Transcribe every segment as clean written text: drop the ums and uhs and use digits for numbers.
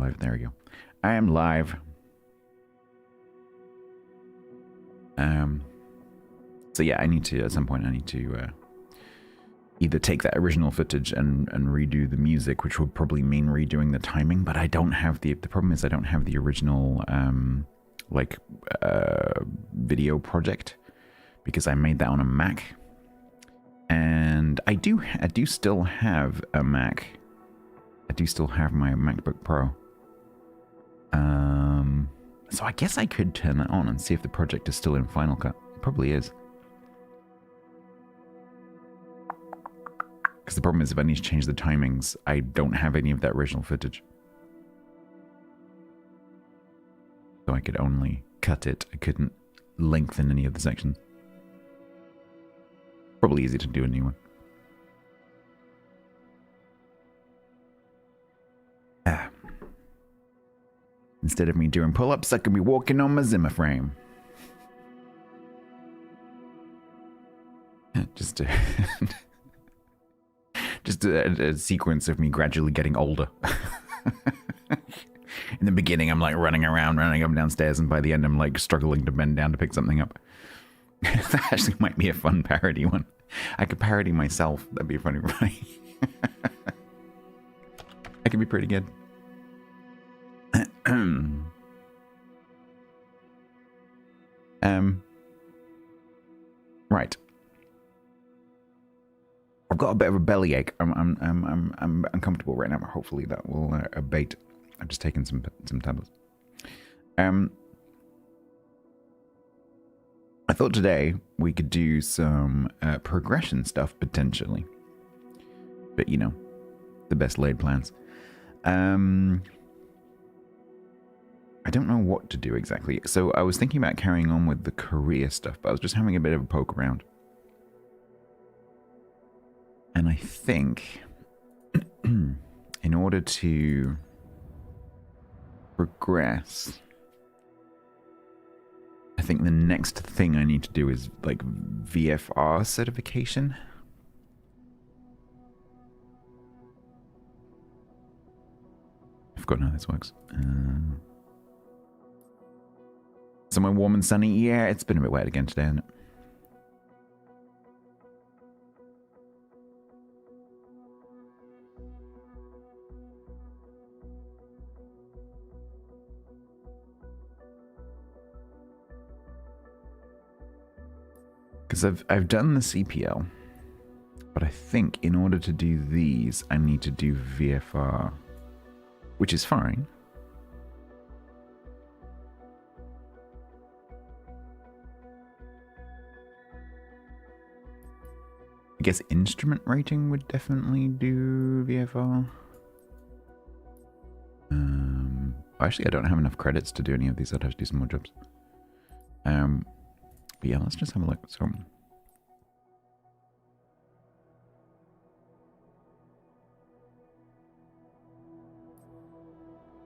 Live, there we go. I am live. So yeah, I need to, at some point, I need to either take that original footage and redo the music, which would probably mean redoing the timing, but I don't have the problem is I don't have the original, video project, because I made that on a Mac. And I do still have a Mac. I do still have my MacBook Pro. So I guess I could turn that on and see if the project is still in Final Cut. It probably is. Because the problem is if I need to change the timings, I don't have any of that original footage. So I could only cut it. I couldn't lengthen any of the sections. Probably easy to do a new one. Instead of me doing pull-ups, I can be walking on my Zimmer frame. Just a sequence of me gradually getting older. In the beginning, I'm like running around, running up and downstairs, and by the end, I'm like struggling to bend down to pick something up. That actually might be a fun parody one. I could parody myself. That'd be funny, right? That could be pretty good. Right. I've got a bit of a bellyache. I'm uncomfortable right now, but hopefully that will abate. I've just taken some tablets. I thought today we could do some progression stuff potentially, but you know, the best laid plans. I don't know what to do exactly. So I was thinking about carrying on with the career stuff, but I was just having a bit of a poke around. And I think in order to progress, I think the next thing I need to do is like VFR certification. I've forgotten how this works. Somewhere warm and sunny. Yeah, it's been a bit wet again today, hasn't it? Because I've done the CPL, but I think in order to do these, I need to do VFR, which is fine. I guess instrument rating would definitely do VFR. Actually, I don't have enough credits to do any of these. I'd have to do some more jobs. But yeah, let's just have a look. So,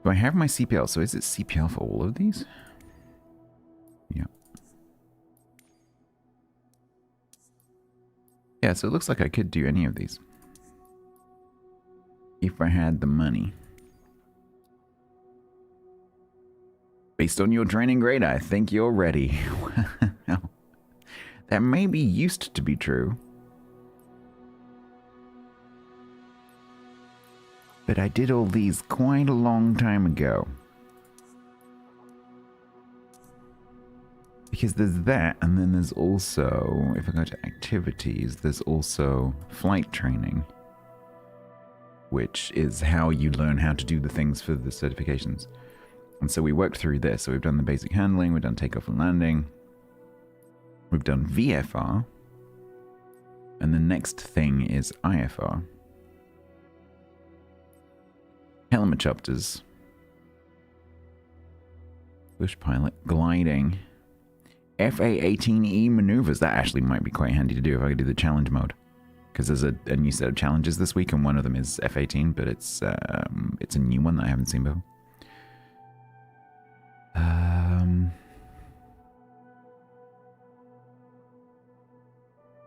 do I have my CPL? So is it CPL for all of these? Yeah. Yeah, so it looks like I could do any of these. If I had the money. Based on your training grade, I think you're ready. Well, that maybe used to be true. But I did all these quite a long time ago. Because there's that, and then there's also, if I go to activities, there's also flight training, which is how you learn how to do the things for the certifications. And so we worked through this. So we've done the basic handling, we've done takeoff and landing, we've done VFR, and the next thing is IFR. Helicopters, bush pilot, gliding, FA-18E maneuvers. That actually might be quite handy to do if I could do the challenge mode, because there's a new set of challenges this week, and one of them is F-18, but it's a new one that I haven't seen before.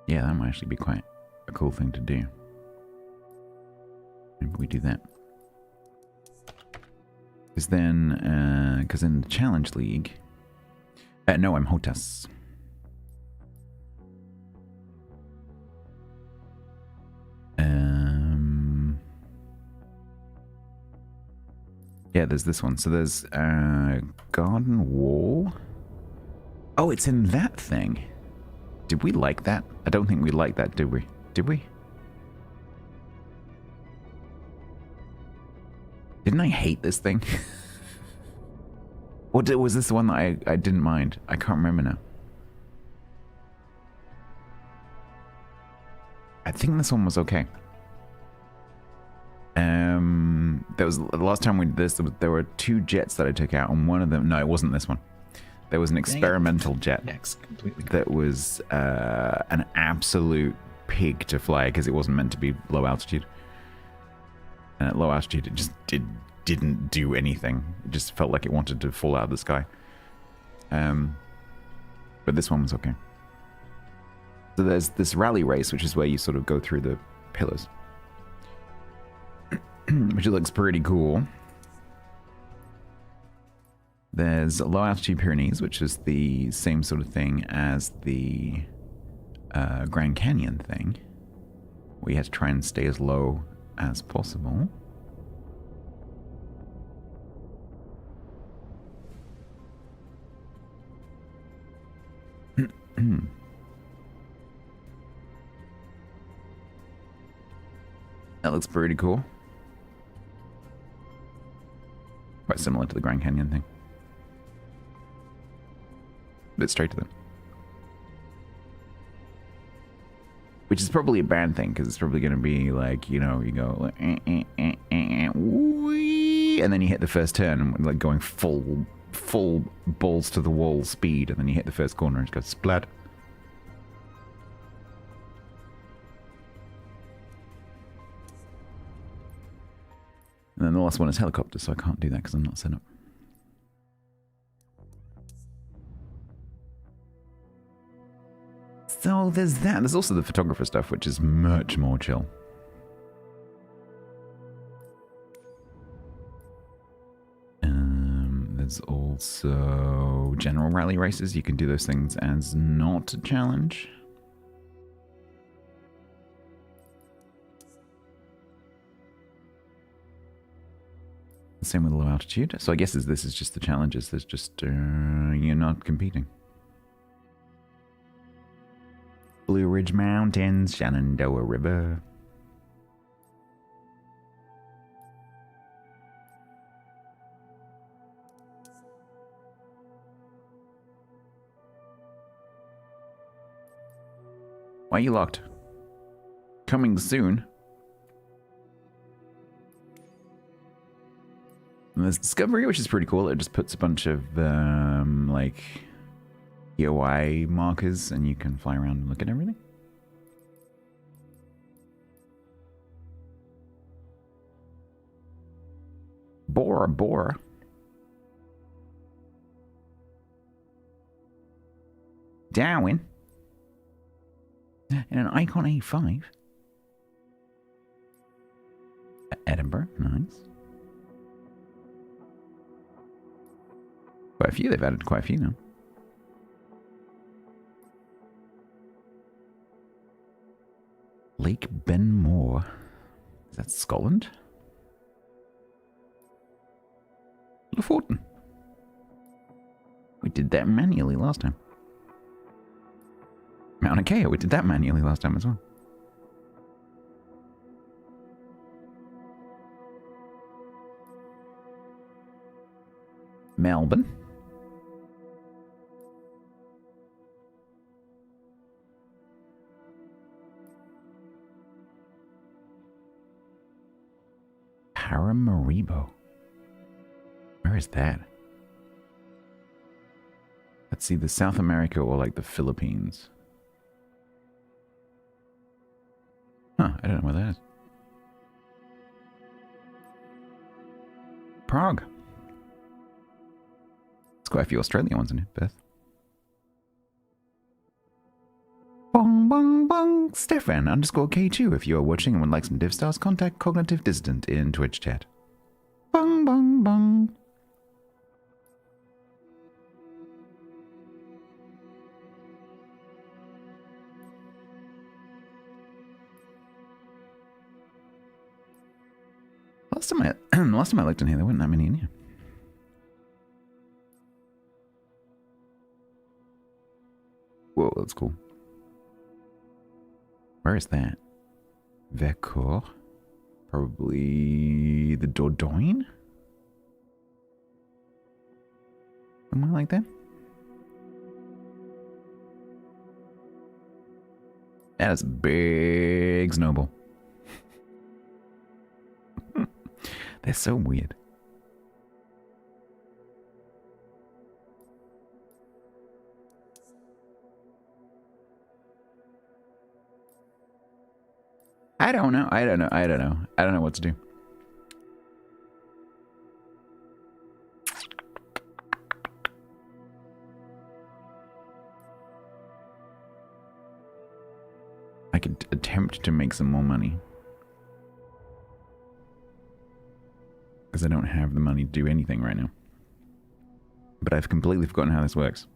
Yeah, that might actually be quite a cool thing to do. Maybe we do that. Because then, because in the Challenge League... no, I'm Hotas. Yeah, there's this one. So there's Garden Wall. Oh, it's in that thing. Did we like that? I don't think we liked that, did we? Did we? Didn't I hate this thing? Or was this the one that I didn't mind? I can't remember now. I think this one was okay. There was the last time we did this. There were 2 jets that I took out, and one of them. No, it wasn't this one. There was an experimental jet that was an absolute pig to fly because it wasn't meant to be low altitude. And at low altitude, it just didn't do anything. It just felt like it wanted to fall out of the sky. But this one was okay. So there's this rally race, which is where you sort of go through the pillars. Which looks pretty cool. There's Low Altitude Pyrenees, which is the same sort of thing as the Grand Canyon thing. We had to try and stay as low as possible. That looks pretty cool. Quite similar to the Grand Canyon thing. A bit straight to them. Which is probably a bad thing, because it's probably going to be like, you know, you go like, wee, and then you hit the first turn, like going full balls to the wall speed, and then you hit the first corner and it goes splat. And then the last one is helicopter, so I can't do that because I'm not set up. So there's that. There's also the photographer stuff, which is much more chill. There's also general rally races. You can do those things as not a challenge. Same with low altitude. So I guess this is just the challenges. There's just, you're not competing. Blue Ridge Mountains, Shenandoah River. Why are you locked? Coming soon. And there's Discovery, which is pretty cool. It just puts a bunch of, like, EOI markers, and you can fly around and look at everything. Bora Bora. Darwin. In an Icon A5. Edinburgh, nice. Quite a few, they've added quite a few now. Lake Benmore. Is that Scotland? Lofoten. We did that manually last time. Mauna Kea, we did that manually last time as well. Melbourne. Paramaribo. Where is that? Let's see, the South America or like the Philippines. Huh, I don't know where that is. Prague. There's quite a few Australian ones in it, Beth. Bong bong bong. Stefan _ K2. If you are watching and would like some div stars, contact Cognitive Dissident in Twitch chat. Bong bong bong. last time I looked in here, there weren't that many in here. Whoa, that's cool. Where is that? Vercors? Probably the Dordogne? Something like that? That is a big snowball. They're so weird. I don't know what to do. I could attempt to make some more money. Because I don't have the money to do anything right now. But I've completely forgotten how this works.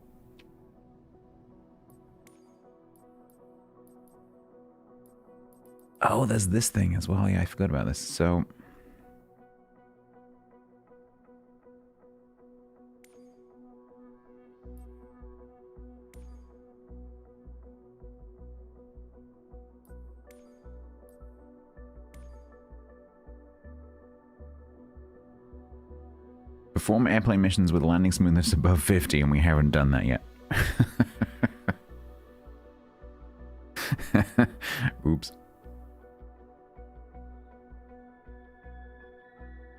Oh, there's this thing as well. Yeah, I forgot about this. So... perform airplane missions with landing smoothness above 50, and we haven't done that yet. Oops.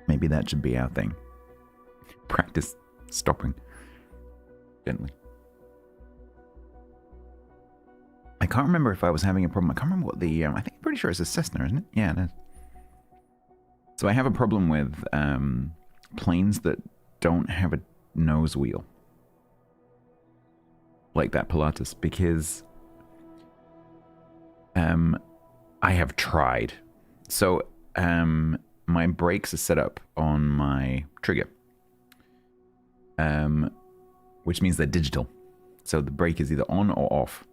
Maybe that should be our thing. Practice stopping. Gently. I can't remember if I was having a problem. I can't remember what the... I think I'm pretty sure it's a Cessna, isn't it? Yeah, it is. So I have a problem with planes that don't have a nose wheel. Like that Pilatus, because I have tried. So my brakes are set up on my trigger, which means they're digital. So the brake is either on or off.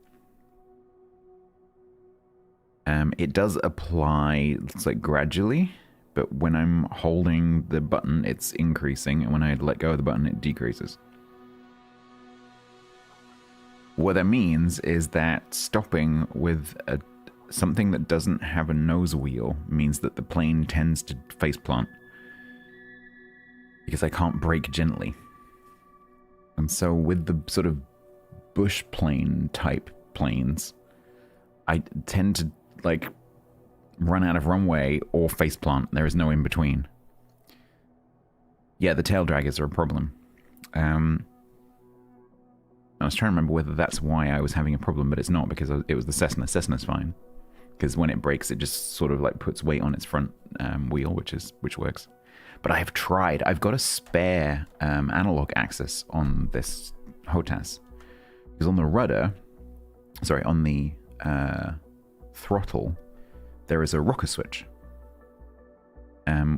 It does apply, looks like gradually, but when I'm holding the button, it's increasing, and when I let go of the button, it decreases. What that means is that stopping with something that doesn't have a nose wheel means that the plane tends to face plant. Because I can't brake gently. And so with the sort of bush plane type planes, I tend to like run out of runway or face plant. There is no in between. Yeah, the tail draggers are a problem. I was trying to remember whether that's why I was having a problem, but it's not, because it was the Cessna. Cessna's fine, because when it brakes, it just sort of like puts weight on its front wheel, which works. But I have tried. I've got a spare analog axis on this HOTAS, because on the rudder, sorry, on the throttle, there is a rocker switch,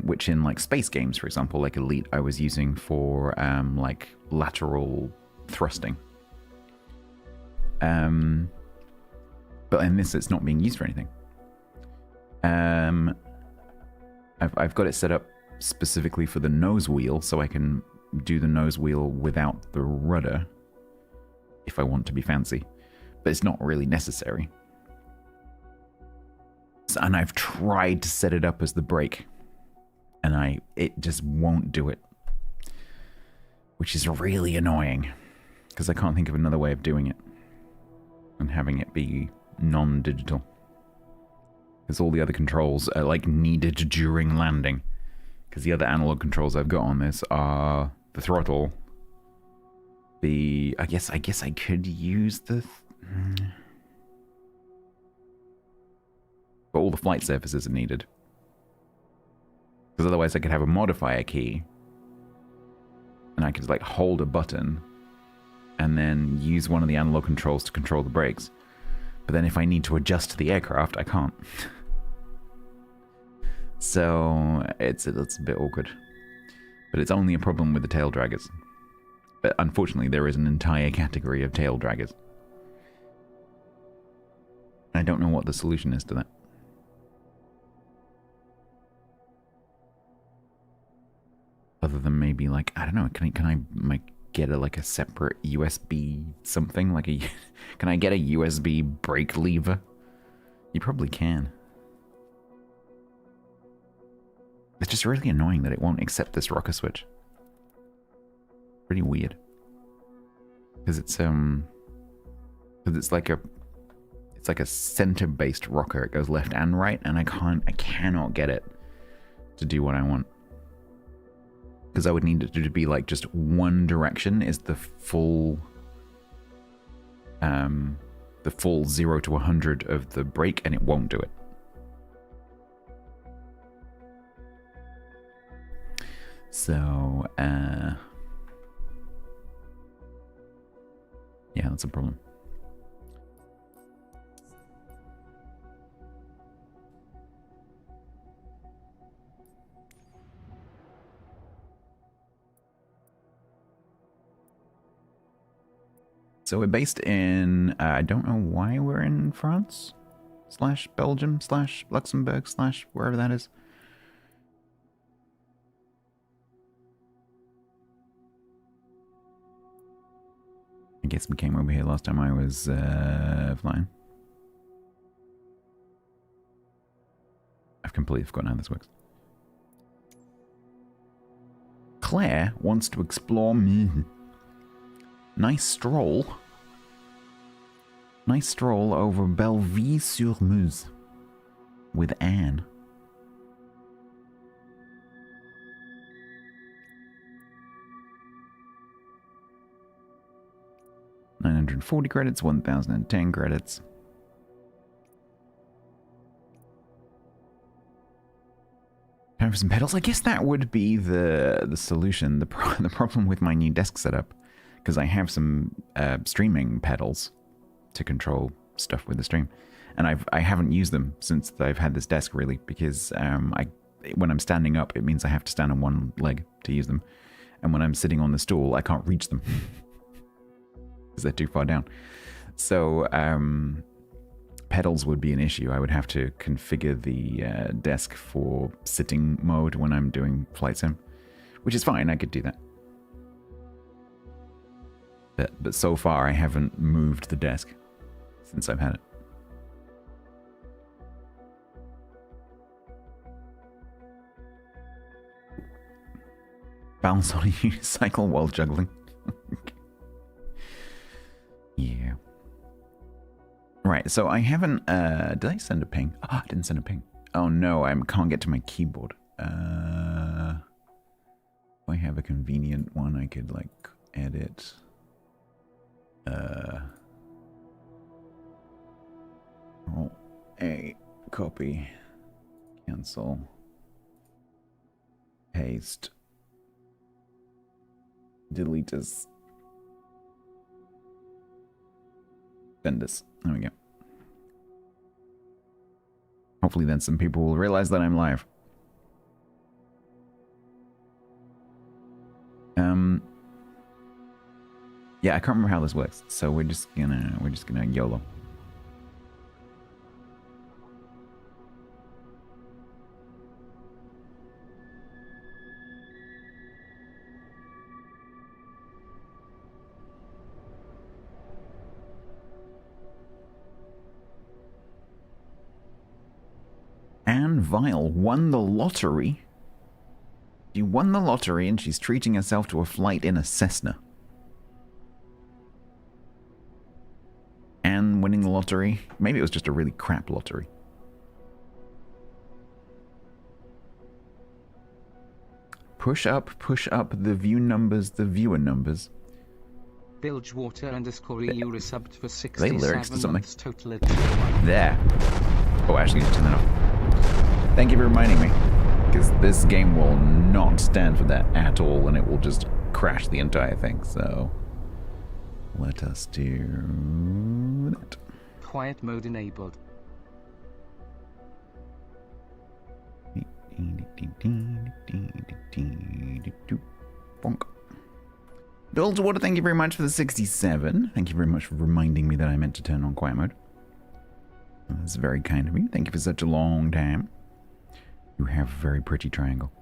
which in like space games, for example, like Elite, I was using for like lateral thrusting. But in this, it's not being used for anything. I've got it set up specifically for the nose wheel, so I can do the nose wheel without the rudder if I want to be fancy. But it's not really necessary. And I've tried to set it up as the brake, and it just won't do it, which is really annoying, because I can't think of another way of doing it and having it be non-digital, because all the other controls are like needed during landing, because the other analog controls I've got on this are the throttle, I guess I could use the but all the flight surfaces are needed. Because otherwise I could have a modifier key, and I could like hold a button and then use one of the analog controls to control the brakes. But then if I need to adjust the aircraft, I can't. So it's a bit awkward. But it's only a problem with the tail draggers. But unfortunately, there is an entire category of tail draggers. I don't know what the solution is to that. Other than maybe like, I don't know, can I like get like a separate USB something? Like a, can I get a USB brake lever? You probably can. It's just really annoying that it won't accept this rocker switch. Pretty weird. Because it's like a center-based rocker. It goes left and right, and I cannot get it to do what I want. Because I would need it to be like just one direction is the full 0 to 100 of the brake, and it won't do it. So, yeah, that's a problem. So we're based in, I don't know why we're in France, / Belgium, / Luxembourg, / wherever that is. I guess we came over here last time I was flying. I've completely forgotten how this works. Claire wants to explore me. Nice stroll. Nice stroll over Belleville-sur-Meuse with Anne. $940 credits, 1,010 credits. Time for some pedals. I guess that would be the solution. The problem with my new desk setup, because I have some streaming pedals to control stuff with the stream, and I haven't used them since I've had this desk, really, because when I'm standing up, it means I have to stand on one leg to use them, and when I'm sitting on the stool, I can't reach them because they're too far down. So pedals would be an issue. I would have to configure the desk for sitting mode when I'm doing flight sim, which is fine. I could do that. But so far, I haven't moved the desk since I've had it. Balance on a unicycle while juggling. Yeah. Right, so I haven't... did I send a ping? Oh, I didn't send a ping. Oh no, I can't get to my keyboard. I have a convenient one I could, like, edit... Roll a copy, cancel, paste, delete this, send this. There we go. Hopefully then some people will realize that I'm live. Yeah, I can't remember how this works, so we're just gonna YOLO. Anne Vile won the lottery. She won the lottery and she's treating herself to a flight in a Cessna. Anne winning the lottery. Maybe it was just a really crap lottery. Push up the view numbers, the viewer numbers. Bilgewater _ EU resubbed for 67 Are they lyrics to something? months total. There. Oh, actually, turn that off. Thank you for reminding me. Because this game will not stand for that at all, and it will just crash the entire thing, so... Let us do that. Quiet mode enabled. Bonk. Bilgewater, thank you very much for the 67. Thank you very much for reminding me that I meant to turn on quiet mode. That's very kind of you. Thank you for such a long time. You have a very pretty triangle.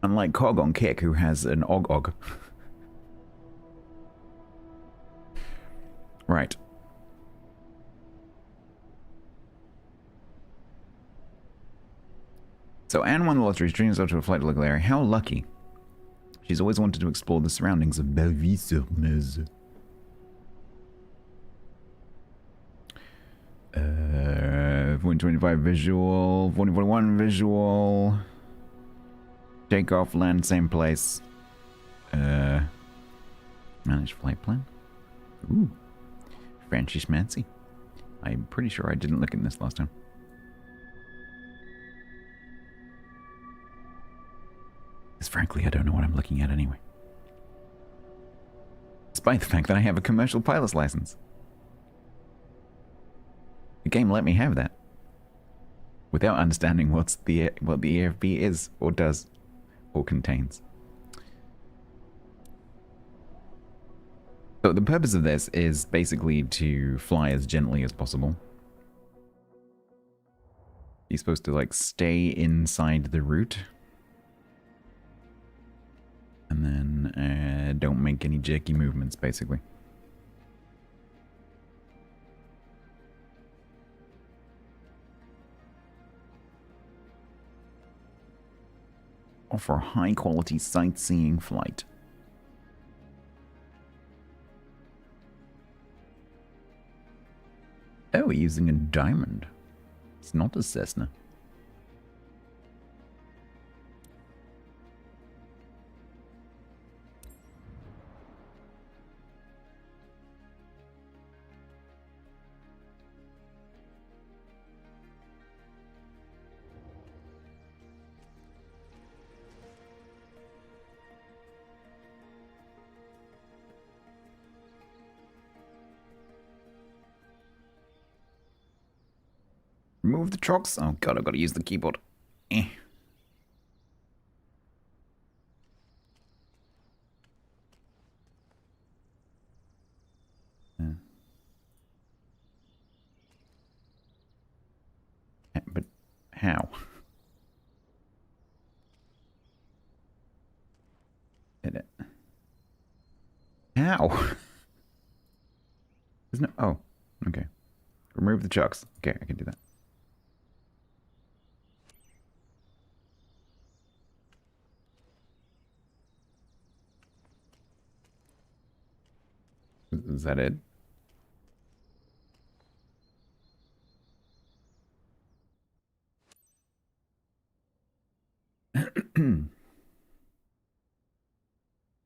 Unlike Cog on Kick, who has an Og. Right. So Anne won the lottery, dreams up to a flight to local area. How lucky. She's always wanted to explore the surroundings of Belleville-sur-Meuse. 25 visual, 4041 visual. Take off, land, same place. Manage flight plan. Ooh. Fancy schmancy. I'm pretty sure I didn't look at this last time. Because frankly, I don't know what I'm looking at anyway. Despite the fact that I have a commercial pilot's license. The game let me have that. Without understanding what the EFB is, or does, or contains. So the purpose of this is basically to fly as gently as possible. You're supposed to like stay inside the route. And then don't make any jerky movements, basically. Offer high quality sightseeing flight. Oh, we're using a diamond. It's not a Cessna. Remove the trucks. Oh god, I've got to use the keyboard. Eh. But how? Did it? How? There's no... Oh, okay. Remove the trucks. Okay, I can do that. Is that it?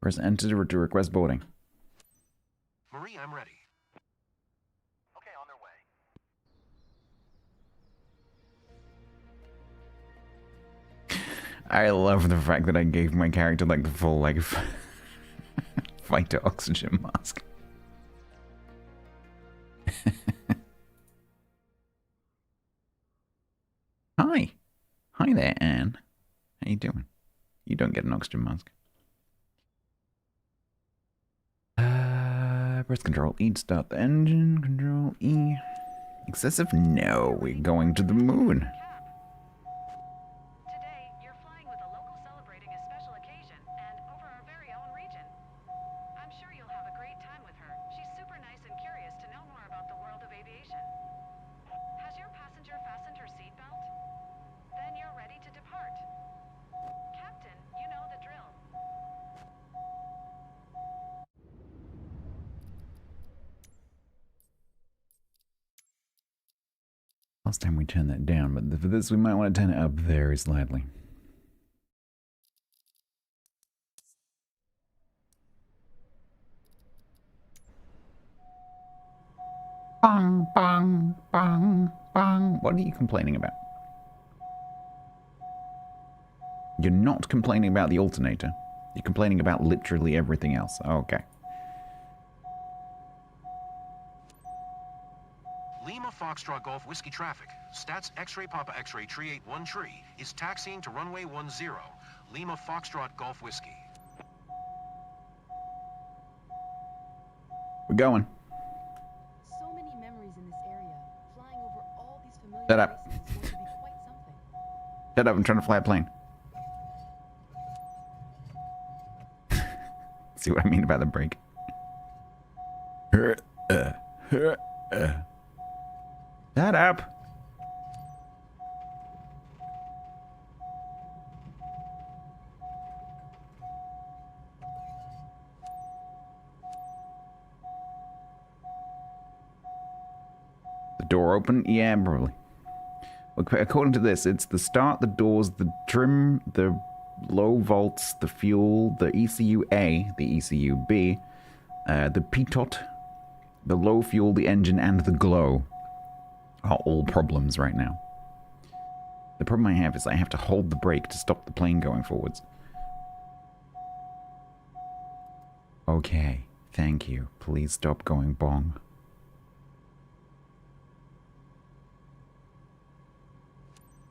Press enter to request boarding. Marie, I'm ready. Okay, on their way. I love the fact that I gave my character like the full like fighter oxygen mask. Hi. Hi there, Anne. How you doing? You don't get an oxygen mask. Press Control E to start the engine. Control E. Excessive? No, we're going to the moon. Today, you're flying with a local celebrating a special occasion and over our very own region. I'm sure you'll have a great time with her. She's super nice and curious to know more about the world of aviation. Has your passenger fastened her seatbelt? Then you're ready to depart. Captain, you know the drill. Last time we turned that down, but for this we might want to turn it up very slightly. Bang, bang, bang, bang. What are you complaining about? You're not complaining about the alternator. You're complaining about literally everything else. Okay. Lima Foxtrot Golf Whiskey Traffic. Stats X-Ray Papa X-Ray Tree 81 Tree is taxiing to runway 10. Lima Foxtrot Golf Whiskey. We're going. So many memories in this area. Flying over all these familiar Shut up. places is going to be quite something. Shut up, I'm trying to fly a plane. See what I mean about the brake? Shut up. The door open? Yeah, probably. According to this, it's the start, the doors, the trim, the low volts, the fuel, the ECU A, the ECU B, the pitot, the low fuel, the engine, and the glow are all problems right now. The problem I have is I have to hold the brake to stop the plane going forwards. Okay, thank you. Please stop going bong.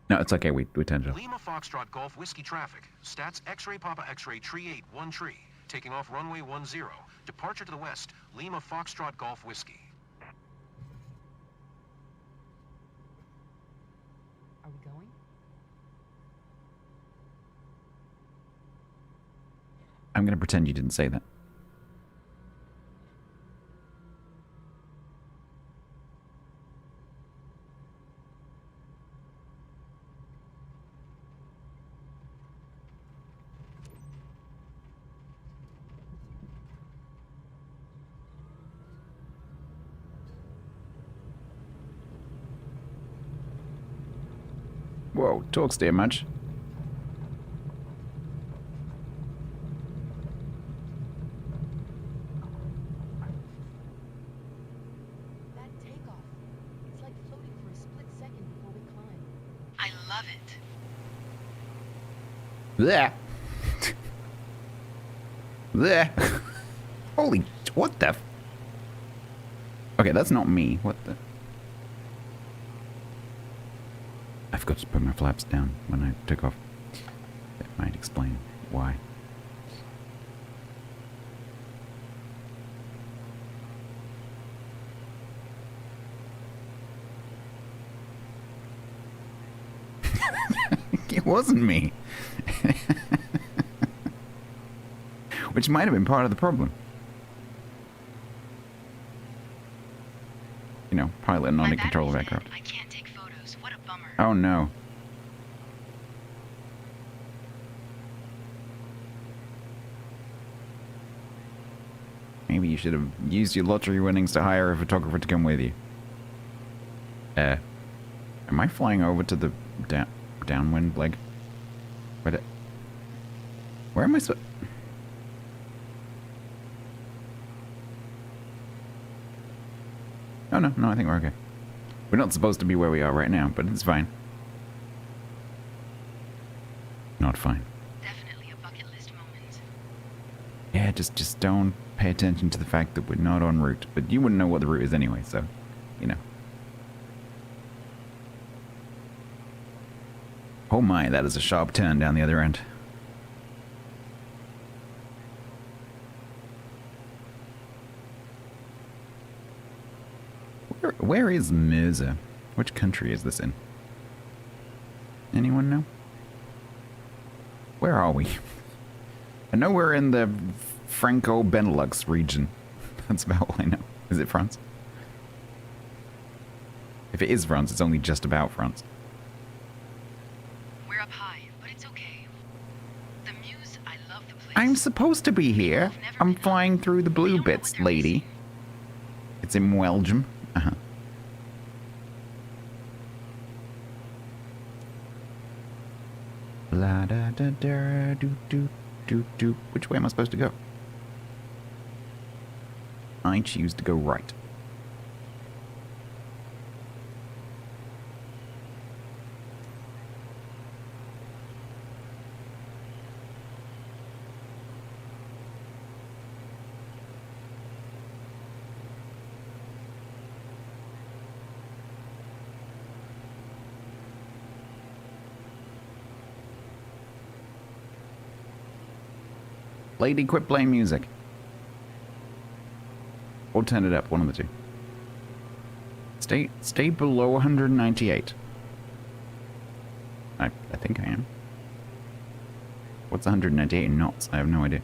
No, it's okay. We turned it off. Lima Foxtrot Golf Whiskey Traffic. Stats X-ray Papa X-ray Tree 8 1 tree. Taking off runway 10. Departure to the west. Lima Foxtrot Golf Whiskey. Are we going? I'm going to pretend you didn't say that. Whoa, talk steer much. That takeoff. It's like floating for a split second before we climb. I love it. Bleh. Bleh. Holy, what the? Okay, that's not me. What the? I forgot to put my flaps down when I took off. That might explain why. It wasn't me. Which might have been part of the problem. You know, pilot not in control of aircraft. I can't take photos. What a bummer. Oh no. Maybe you should have used your lottery winnings to hire a photographer to come with you. Am I flying over to the downwind leg? Where am I Oh no, I think we're okay. We're not supposed to be where we are right now, but it's fine. Not fine. Definitely a bucket list moment. Yeah, just don't pay attention to the fact that we're not en route. But you wouldn't know what the route is anyway, so, you know. Oh my, that is a sharp turn down the other end. Where is Mirza? Which country is this in? Anyone know? Where are we? I know we're in the Franco-Benelux region. That's about all I know. Is it France? If it is France, it's only just about France. We're up high, but it's okay. The Muse, I love the place. I'm supposed to be here. I'm flying through the blue bits, lady. It's in Belgium. Uh-huh. La da da da do do do do. Which way am I supposed to go? I choose to go right. Lady, quit playing music. Or turn it up, one of the two. Stay below 198. I think I am. What's 198 in knots? I have no idea.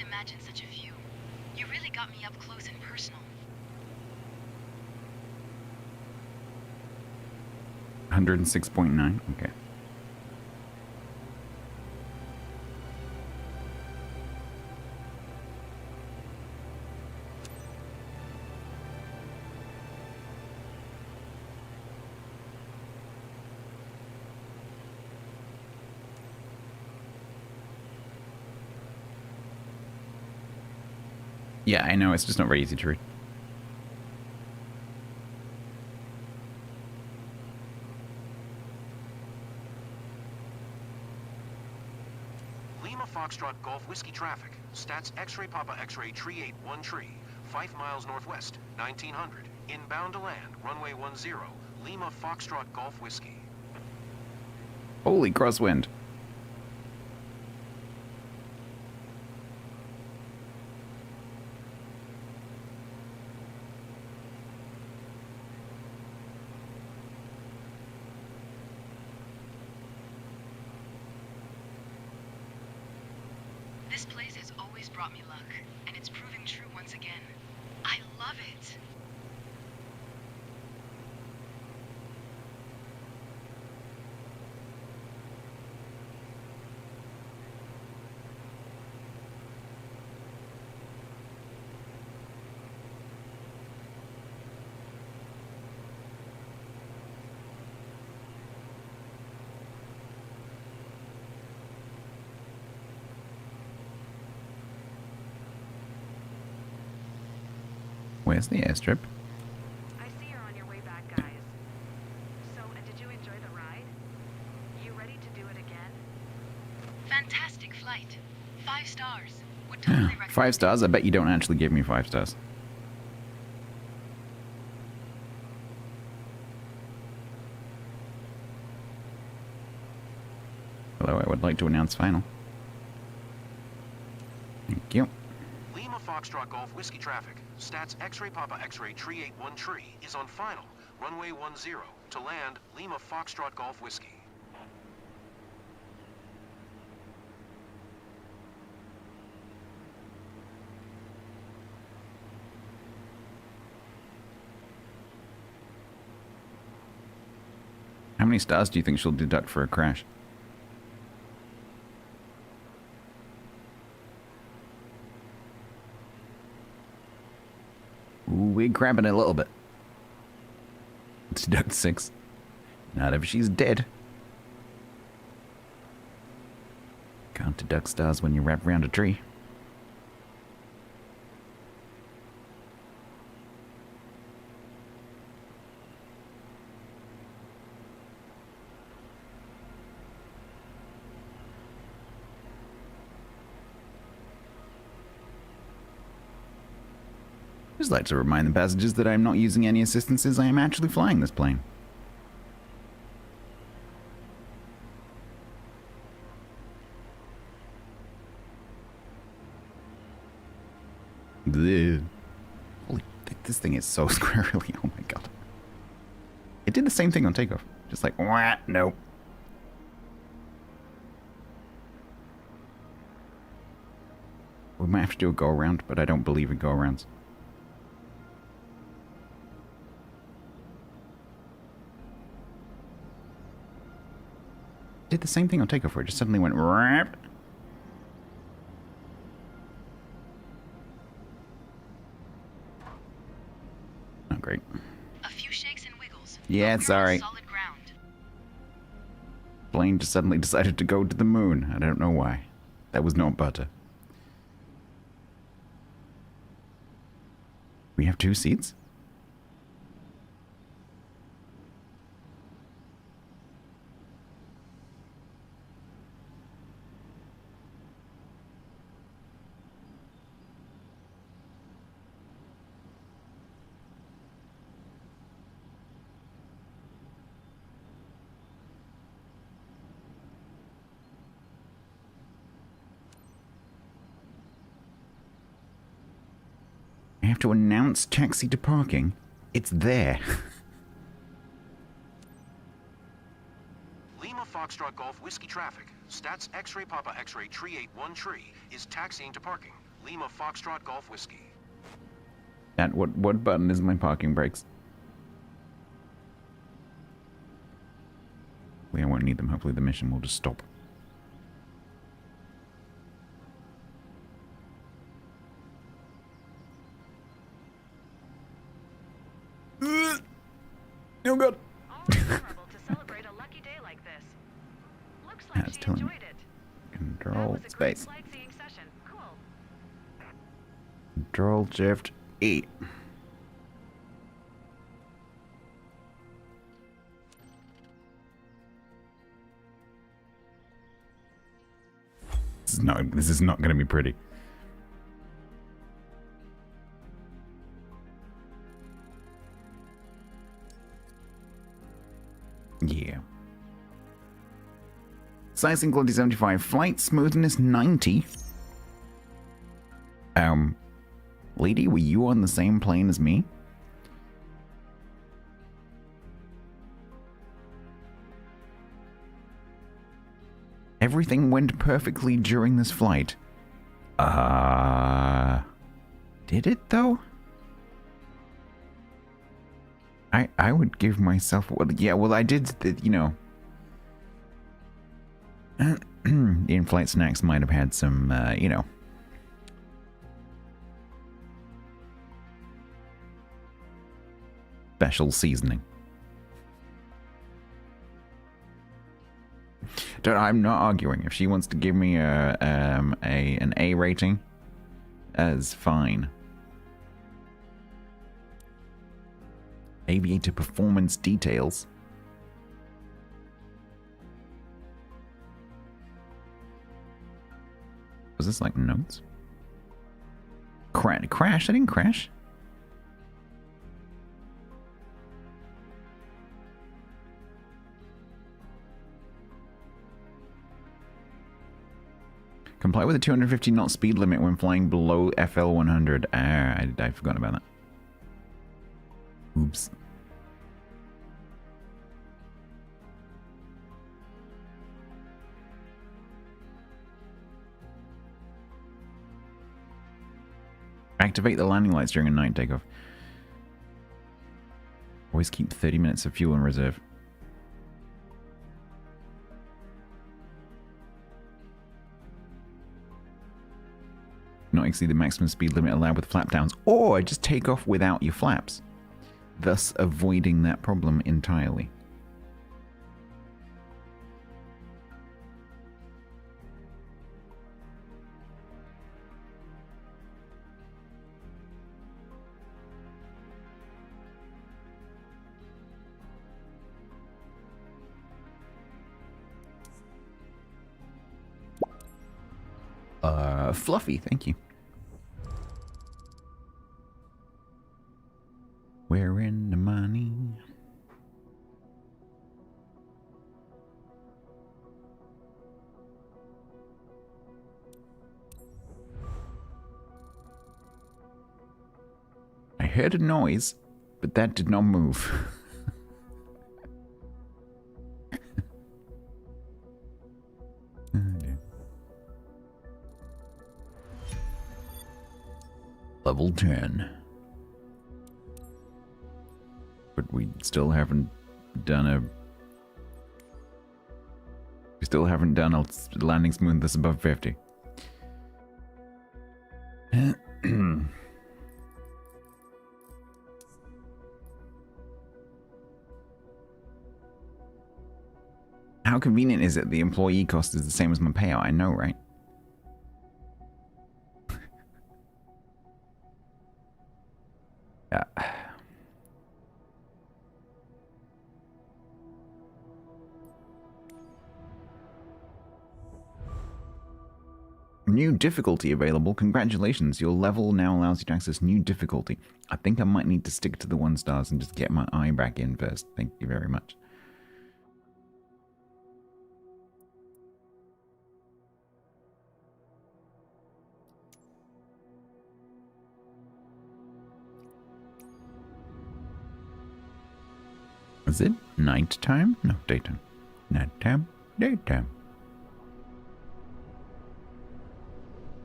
imagine such a view. You really got me up close and personal. 106.9. Okay. Yeah, I know, it's just not very easy to read. Lima Foxtrot Golf Whiskey traffic. Stats X-ray Papa X-ray tree 81 tree. 5 miles northwest, 1900. Inbound to land, runway 10. Lima Foxtrot Golf Whiskey. Holy crosswind. This place has always brought me luck, and it's proving true once again. I love it. Where's the airstrip? I see you're on your way back, guys. So, did you enjoy the ride? You ready to do it again? Fantastic flight. 5 stars. Would totally recommend 5 it. stars? I bet you don't actually give me 5 stars. Hello, I would like to announce final. Thank you. Lima Foxtrot Golf Whiskey traffic. Stats X-ray Papa X-ray tree 81 tree is on final. Runway 10. To land, Lima Foxtrot Golf Whiskey. How many stars do you think she'll deduct for a crash? Ooh, we're grabbing a little bit. Deduct 6. Not if she's dead. Can't deduct stars when you wrap around a tree. Just like to remind the passengers that I'm not using any assistances. I am actually flying this plane. Bleh. Holy, this thing is so squirrely. Oh my god. It did the same thing on takeoff. Just like, wah, nope. We might have to do a go around, but I don't believe in go arounds. Did the same thing on takeoff where it just suddenly went rap. Not great. A few shakes and wiggles. Yeah, but it's we're on alright. solid ground. Plane just suddenly decided to go to the moon. I don't know why. That was not butter. We have 2 seats? I have to announce taxi to parking. It's there. Lima Foxtrot Golf Whiskey traffic. Stats X-ray Papa X-ray tree 81 tree is taxiing to parking. Lima Foxtrot Golf Whiskey. And what button is my parking brakes? I won't need them. Hopefully the mission will just stop. Oh god. Always memorable to celebrate a lucky day like this. Looks like That's she telling me. enjoyed it. That Control was a great space. sightseeing session. Cool. Control Shift E. This is not going to be pretty. Yeah. Sizing quality 75, flight smoothness 90. Lady, were you on the same plane as me? Everything went perfectly during this flight. Did it though? I would give myself, well, yeah, well I did, you know. The in-flight snacks might have had some, you know. Special seasoning. I'm not arguing. If she wants to give me an A rating, that's fine. Aviator performance details. Was this like notes? Crash? I didn't crash. Comply with the 250 knot speed limit when flying below FL 100. I forgot about that. Oops. Activate the landing lights during a night takeoff. Always keep 30 minutes of fuel in reserve. Not exceed the maximum speed limit allowed with flap downs, or just take off without your flaps, thus avoiding that problem entirely. Fluffy, thank you. We're in the money. I heard a noise, but that did not move. Oh, dear. Level 10. But we still haven't done a... We still haven't done a landing smoothness above 50. How convenient is it the employee cost is the same as my payout? I know, right? Yeah. New difficulty available. Congratulations. Your level now allows you to access new difficulty. I think I might need to stick to the 1 stars and just get my eye back in first. Thank you very much. Is it nighttime? No, daytime. Nighttime, daytime.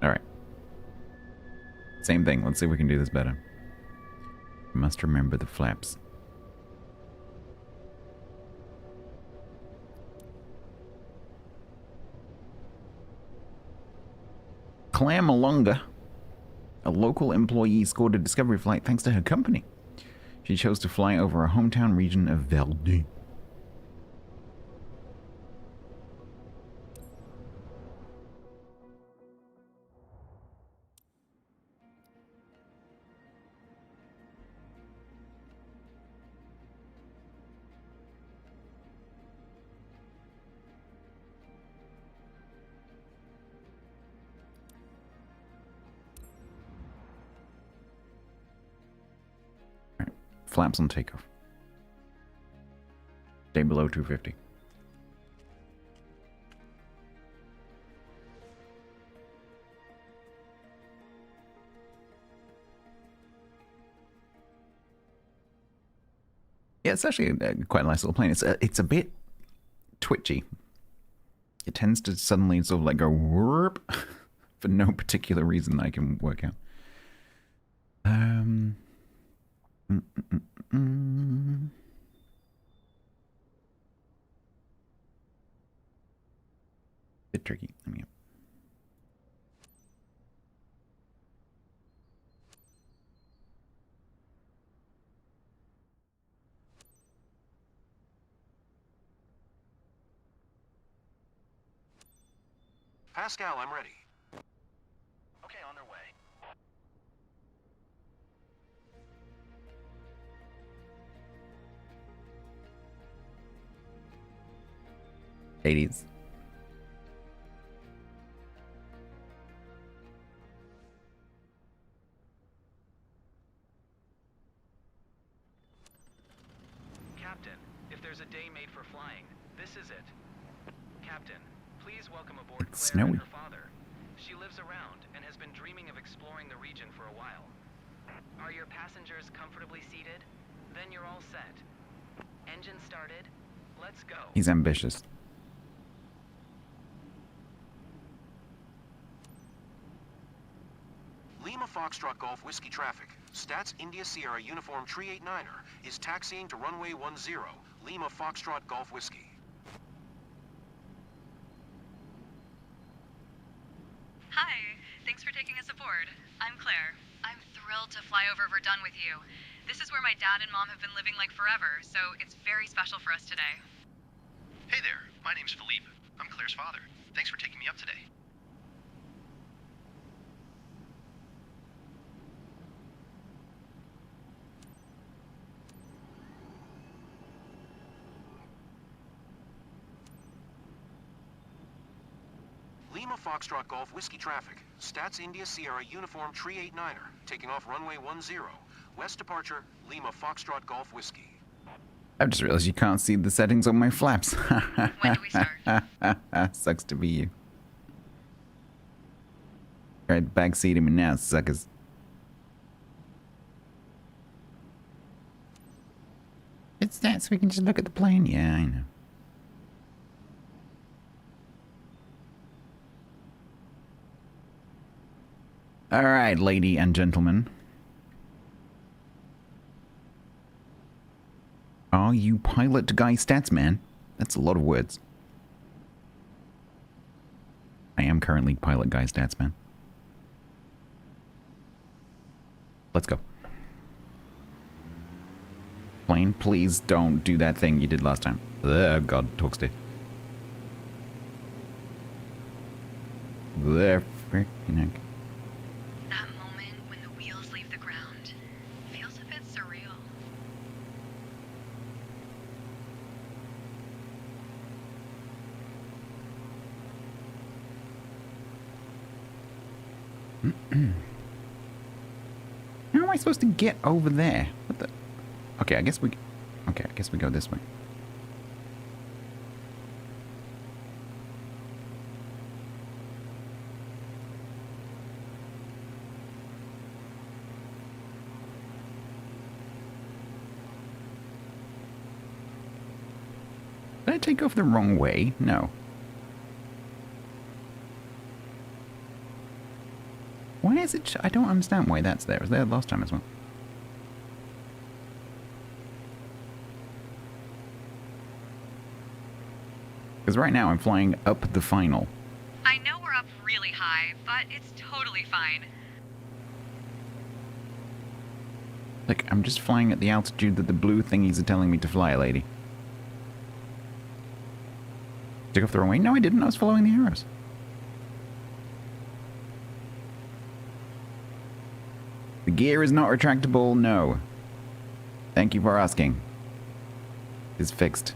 Alright. Same thing. Let's see if we can do this better. Must remember the flaps. Claire Malonga, a local employee, scored a discovery flight thanks to her company. She chose to fly over her hometown region of Verdun. Flaps on takeoff. Stay below 250. Yeah, it's actually quite a nice little plane. It's a bit twitchy. It tends to suddenly sort of like go whoop for no particular reason that I can work out. Bit tricky. Let me. Pascal, I'm ready. Okay, on their way. Ladies. Captain, if there's a day made for flying, this is it. Captain, please welcome aboard It's Claire and snowy. her father. She lives around and has been dreaming of exploring the region for a while. Are your passengers comfortably seated? Then you're all set. Engine started. Let's go. He's ambitious. Lima Foxtrot Golf Whiskey Traffic. Stats India Sierra Uniform Tree 89er is taxiing to runway 10, Lima Foxtrot Golf Whiskey. Hi, thanks for taking us aboard. I'm Claire. I'm thrilled to fly over Verdun with you. This is where my dad and mom have been living like forever, so it's very special for us today. Hey there, my name's Philippe. I'm Claire's father. Thanks for taking me up today. Lima Foxtrot Golf Whiskey Traffic. Stats India Sierra Uniform Tree 89er, taking off runway 10. West departure, Lima Foxtrot Golf Whiskey. I've just realized you can't see the settings on my flaps. When do we start? Sucks to be you. Alright, backseating me now, suckers. It's that so we can just look at the plane. Yeah, I know. Alright, lady and gentlemen. Are you pilot guy stats man? That's a lot of words. I am currently pilot guy stats man. Let's go. Plane, please don't do that thing you did last time. Oh god, talk stiff. There freaking heck. That moment when the wheels leave the ground feels a bit surreal. How am I supposed to get over there? What the? Okay, I guess we go this way. Did I take off the wrong way? No. Why is it... I don't understand why that's there. It was there last time as well. Because right now I'm flying up the final. I know we're up really high, but it's totally fine. Like, I'm just flying at the altitude that the blue thingies are telling me to fly, lady. Took off the wrong way? No, I didn't. I was following the arrows. The gear is not retractable, no. Thank you for asking. It's fixed.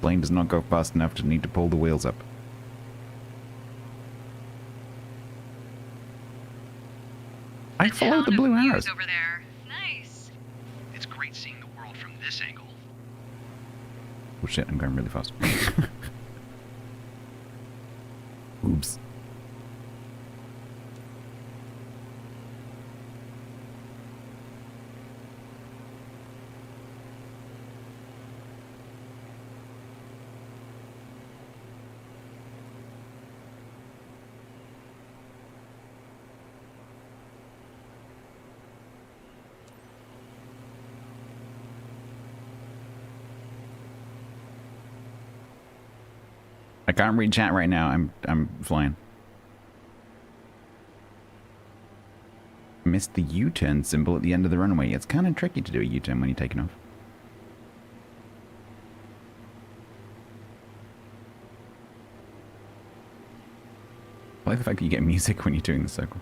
Plane does not go fast enough to need to pull the wheels up. I followed the blue arrows. Over there. Nice. It's great seeing the world from this angle. Oh shit, I'm going really fast. Oops. I can't read chat right now. I'm flying. Missed the U-turn symbol at the end of the runway. It's kind of tricky to do a U-turn when you're taking off. I like the fact that you get music when you're doing the circle.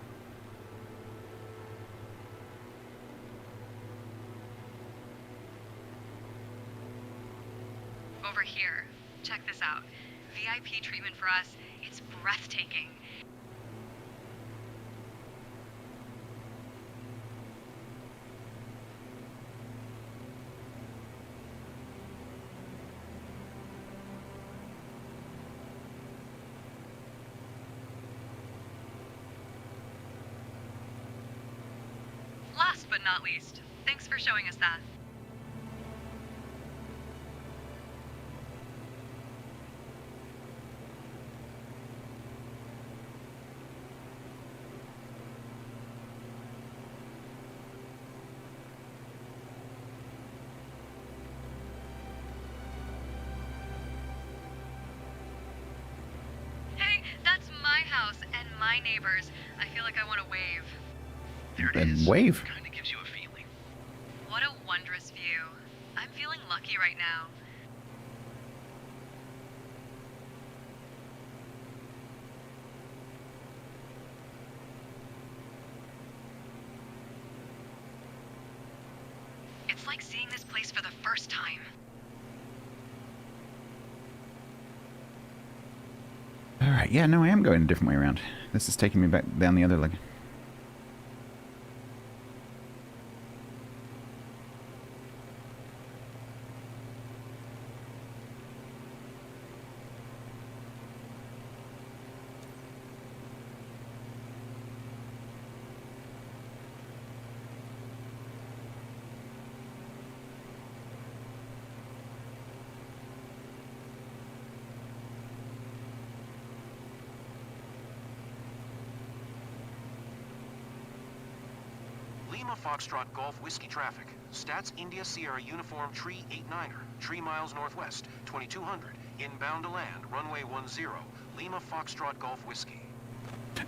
Over here. Check this out. VIP treatment for us. It's breathtaking. Last but not least, thanks for showing us that. Hey, that's my house and my neighbors. I feel like I want to wave. There it Then is. wave. Kind of gives you a feeling. What a wondrous view. I'm feeling lucky right now. It's like seeing this place for the first time. Alright, yeah, no, I am going a different way around. This is taking me back down the other leg. Lima Foxtrot Golf Whiskey traffic. Stats India Sierra Uniform Tree 89er. 3 miles northwest, 2200. Inbound to land, runway 10. Lima Foxtrot Golf Whiskey.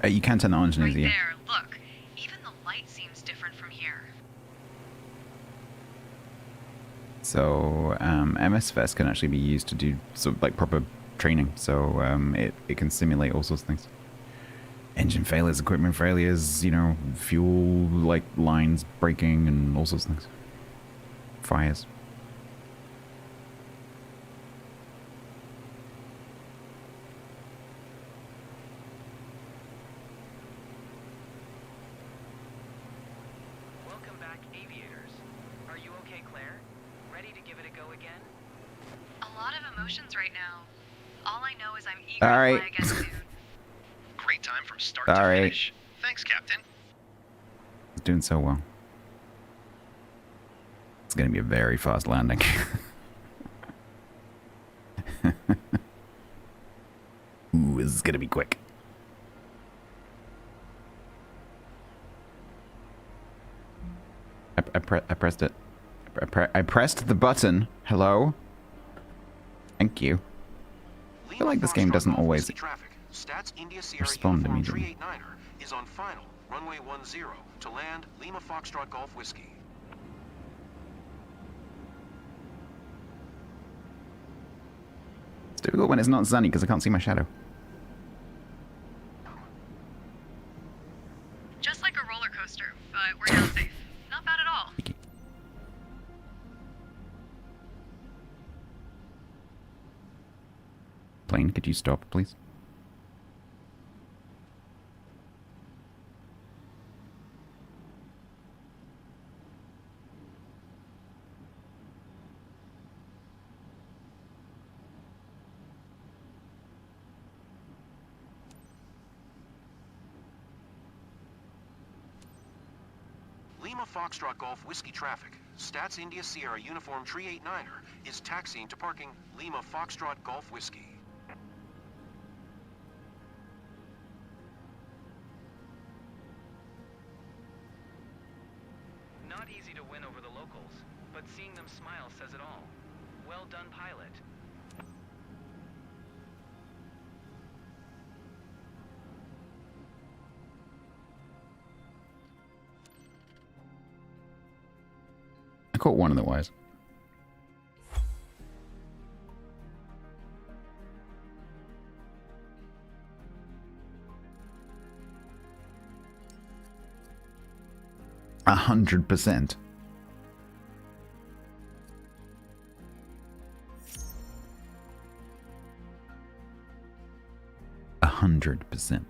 You can turn the orange Right near you. there, look. Even the light seems different from here. So, MSFS can actually be used to do sort of like proper training. So, it can simulate all sorts of things. Engine failures, equipment failures, you know, fuel, like, lines breaking and all sorts of things. Fires. Welcome back, aviators. Are you okay, Claire? Ready to give it a go again? A lot of emotions right now. All I know is I'm eager All to right. fly again soon. Great time from start All to right. finish. Thanks, Captain. It's doing so well. It's going to be a very fast landing. Ooh, this is going to be quick. I pressed it. I pressed the button. Hello? Thank you. I feel like this game doesn't always Stats India Sierra respond Uniform immediately. 389er is on final, runway 10, to land Lima Foxtrot Golf Whiskey. It's difficult when it's not sunny because I can't see my shadow. Just like a roller coaster, but we're down safe. Not bad at all. Thank you. Plane, could you stop, please? Lima Foxtrot Golf Whiskey traffic. Stats India Sierra Uniform 389er is taxiing to parking Lima Foxtrot Golf Whiskey. Not easy to win over the locals, but seeing them smile says it all. Well done, pilot. I caught one of the wires. %. 100%.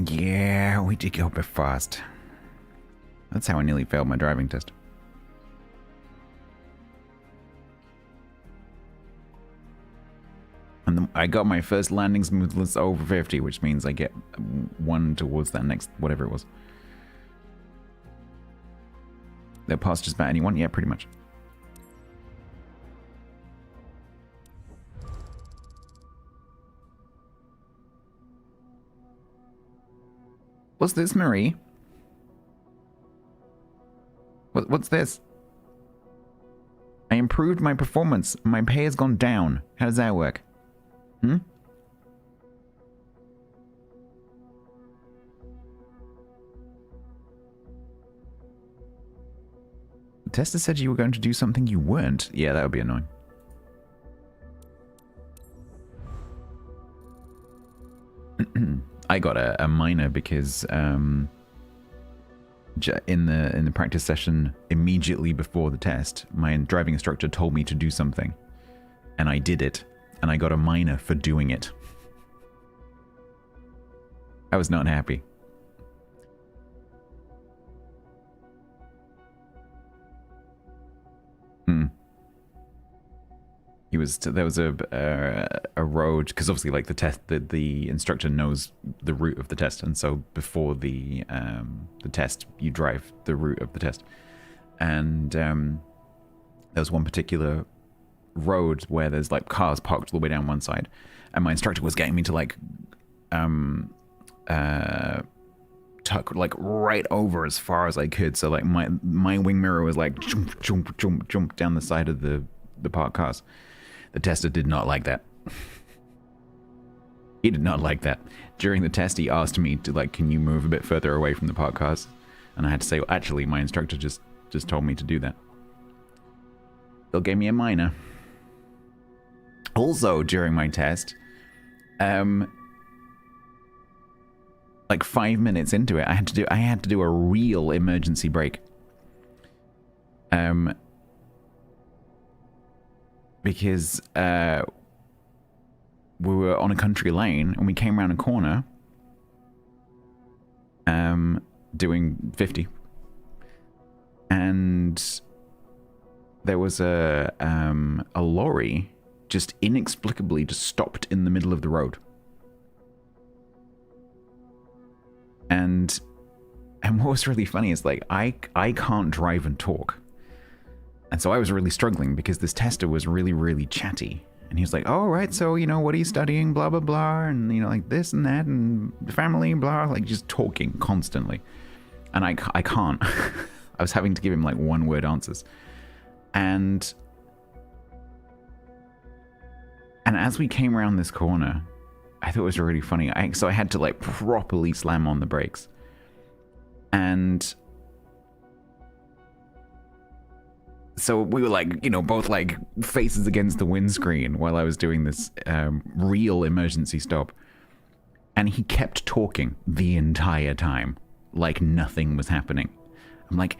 Yeah, we did go a bit fast. That's how I nearly failed my driving test. And I got my first landing smoothness over 50, which means I get one towards that next, whatever it was. That pass just about anyone? Yeah, pretty much. What's this, Marie? What's this? I improved my performance. My pay has gone down. How does that work? Hmm? The tester said you were going to do something you weren't. Yeah, that would be annoying. I got a minor because in the practice session immediately before the test, my driving instructor told me to do something, and I did it, and I got a minor for doing it. I was not happy. There was a road, because obviously like the instructor knows the route of the test, and so before the test you drive the route of the test, and there was one particular road where there's like cars parked all the way down one side, and my instructor was getting me to like tuck like right over as far as I could, so like my wing mirror was like jump down the side of the parked cars. The tester did not like that. He did not like that. During the test, he asked me to like, can you move a bit further away from the parked cars? And I had to say, well, actually, my instructor just told me to do that. They'll give me a minor. Also, during my test, like 5 minutes into it, I had to do a real emergency brake. Because we were on a country lane and we came around a corner doing 50, and there was a lorry just inexplicably just stopped in the middle of the road, and what was really funny is like I can't drive and talk. And so I was really struggling because this tester was really, really chatty. And he was like, oh, right, so, you know, what are you studying? Blah, blah, blah. And, you know, like this and that and family, blah, like just talking constantly. And I can't. I was having to give him like one-word answers. And as we came around this corner, I thought it was really funny. So I had to like properly slam on the brakes. And so we were like, you know, both like faces against the windscreen while I was doing this real emergency stop. And he kept talking the entire time, like nothing was happening. I'm like,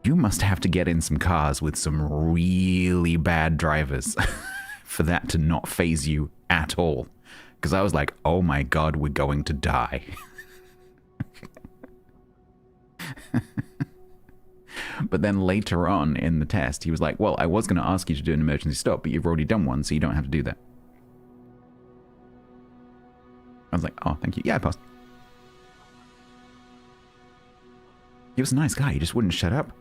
you must have to get in some cars with some really bad drivers for that to not faze you at all. Because I was like, oh my God, we're going to die. But then later on in the test, he was like, well, I was going to ask you to do an emergency stop, but you've already done one, so you don't have to do that. I was like, oh, thank you. Yeah, I passed. He was a nice guy. He just wouldn't shut up.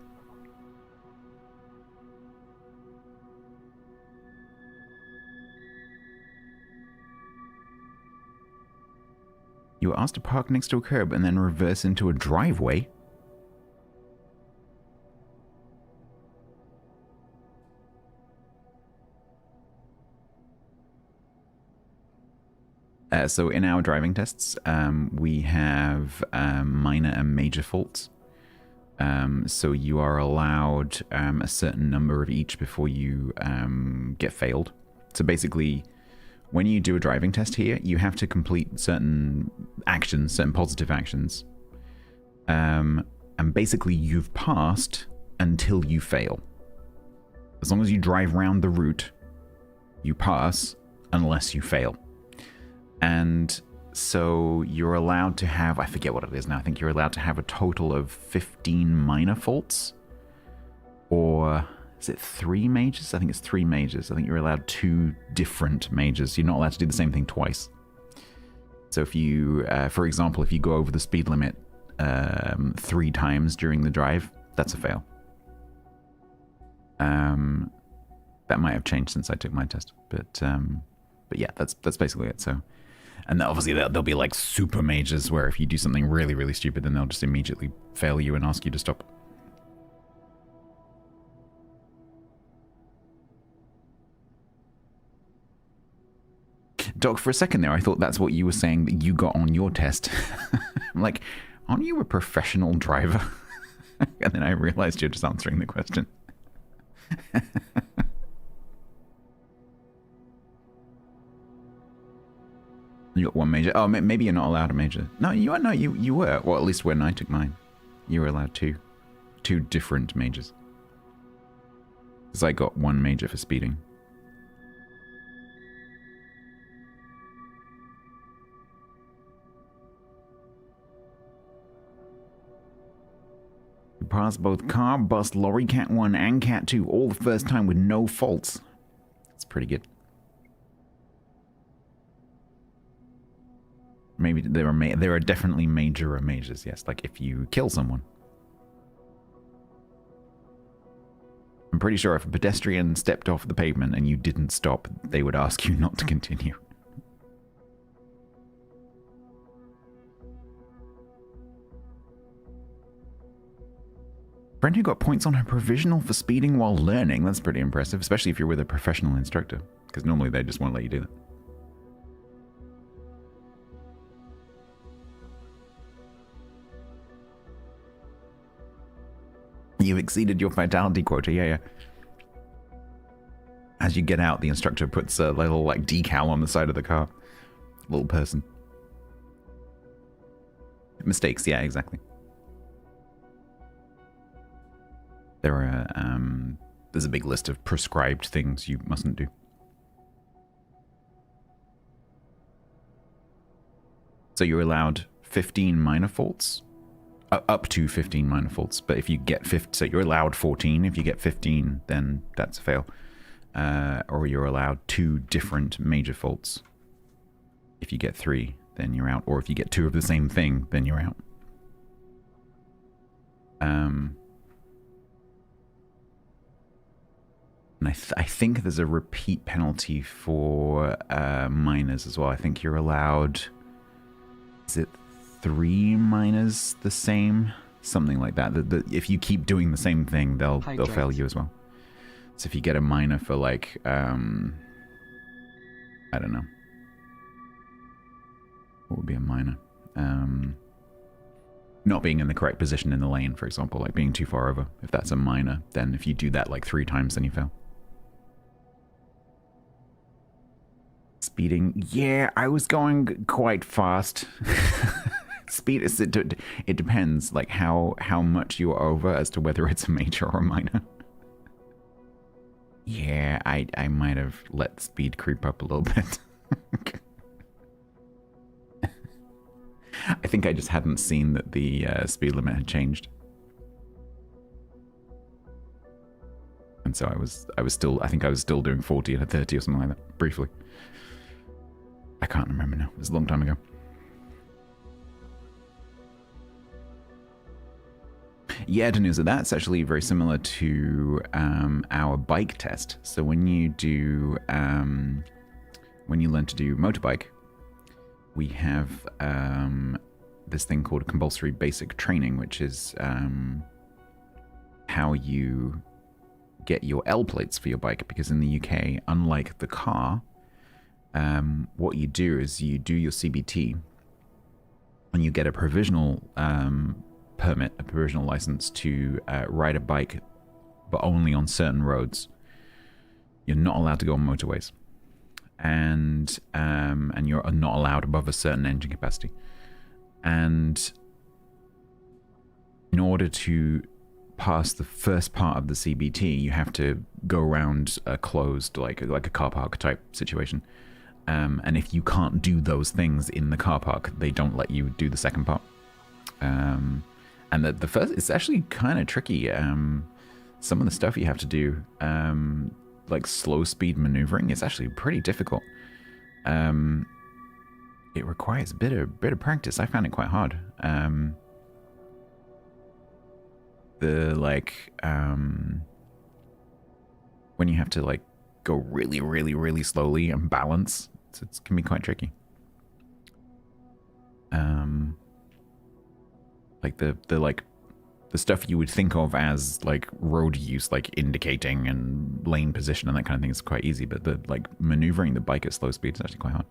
You were asked to park next to a curb and then reverse into a driveway? So in our driving tests, we have minor and major faults. So you are allowed a certain number of each before you get failed. So basically, when you do a driving test here, you have to complete certain actions, certain positive actions. And basically, you've passed until you fail. As long as you drive around the route, you pass unless you fail. And so you're allowed to have, I forget what it is now, I think you're allowed to have a total of 15 minor faults. Or is it 3 majors? I think it's 3 majors. I think you're allowed 2 different majors. You're not allowed to do the same thing twice. So if you, for example, if you go over the speed limit 3 times during the drive, that's a fail. That might have changed since I took my test. But yeah, that's basically it. So. And obviously there'll be like super majors where if you do something really, really stupid, then they'll just immediately fail you and ask you to stop. Doc, for a second there, I thought that's what you were saying that you got on your test. I'm like, aren't you a professional driver? And then I realized you're just answering the question. You got 1 major. Oh, maybe you're not allowed a major. No, you are. No, you were. Well, at least when I took mine, you were allowed 2 different majors. Because I got 1 major for speeding. You passed both car, bus, lorry, Cat 1, and Cat 2 all the first time with no faults. That's pretty good. Maybe there are definitely majors, yes. Like if you kill someone. I'm pretty sure if a pedestrian stepped off the pavement and you didn't stop, they would ask you not to continue. Friend who got points on her provisional for speeding while learning. That's pretty impressive, especially if you're with a professional instructor. Because normally they just won't let you do that. You exceeded your vitality quota, yeah. As you get out, the instructor puts a little like decal on the side of the car. Little person. Mistakes, yeah, exactly. There's a big list of prescribed things you mustn't do. So you're allowed 15 minor faults. Up to 15 minor faults, but if you get 50, so you're allowed 14. If you get 15, then that's a fail. Or you're allowed 2 different major faults. If you get 3, then you're out. Or if you get 2 of the same thing, then you're out. And I think there's a repeat penalty for minors as well. I think you're allowed, is it 3 minors the same? Something like that. If you keep doing the same thing, they'll fail you as well. So if you get a minor for like, I don't know. What would be a minor? Not being in the correct position in the lane, for example, like being too far over. If that's a minor, then if you do that like 3 times, then you fail. Speeding, yeah, I was going quite fast. Speed is it depends, like how much you're over as to whether it's a major or a minor. Yeah, I might have let speed creep up a little bit. I think I just hadn't seen that the speed limit had changed, and so I was still doing 40 and a 30 or something like that briefly. I can't remember now. It was a long time ago. Yeah, Danusa, that's actually very similar to our bike test. So when you do, when you learn to do motorbike, we have this thing called compulsory basic training, which is how you get your L plates for your bike. Because in the UK, unlike the car, what you do is you do your CBT and you get a provisional permit, a provisional license to ride a bike, but only on certain roads. You're not allowed to go on motorways, and you're not allowed above a certain engine capacity. And in order to pass the first part of the CBT, you have to go around a closed, like a car park type situation. And if you can't do those things in the car park, they don't let you do the second part. And the first, it's actually kind of tricky. Some of the stuff you have to do, like slow speed maneuvering, is actually pretty difficult. It requires a bit of practice. I found it quite hard. When you have to like go really, really, really slowly and balance, it can be quite tricky. Like the stuff you would think of as like road use, like indicating and lane position and that kind of thing, is quite easy, but the like maneuvering the bike at slow speed is actually quite hard.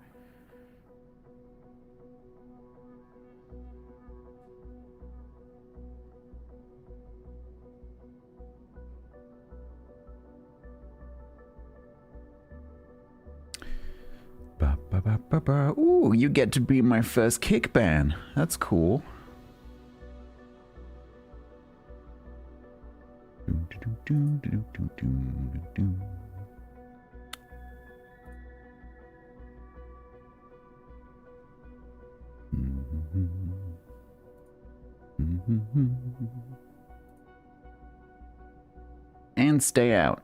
Ooh, you get to be my first kick ban. That's cool. And stay out.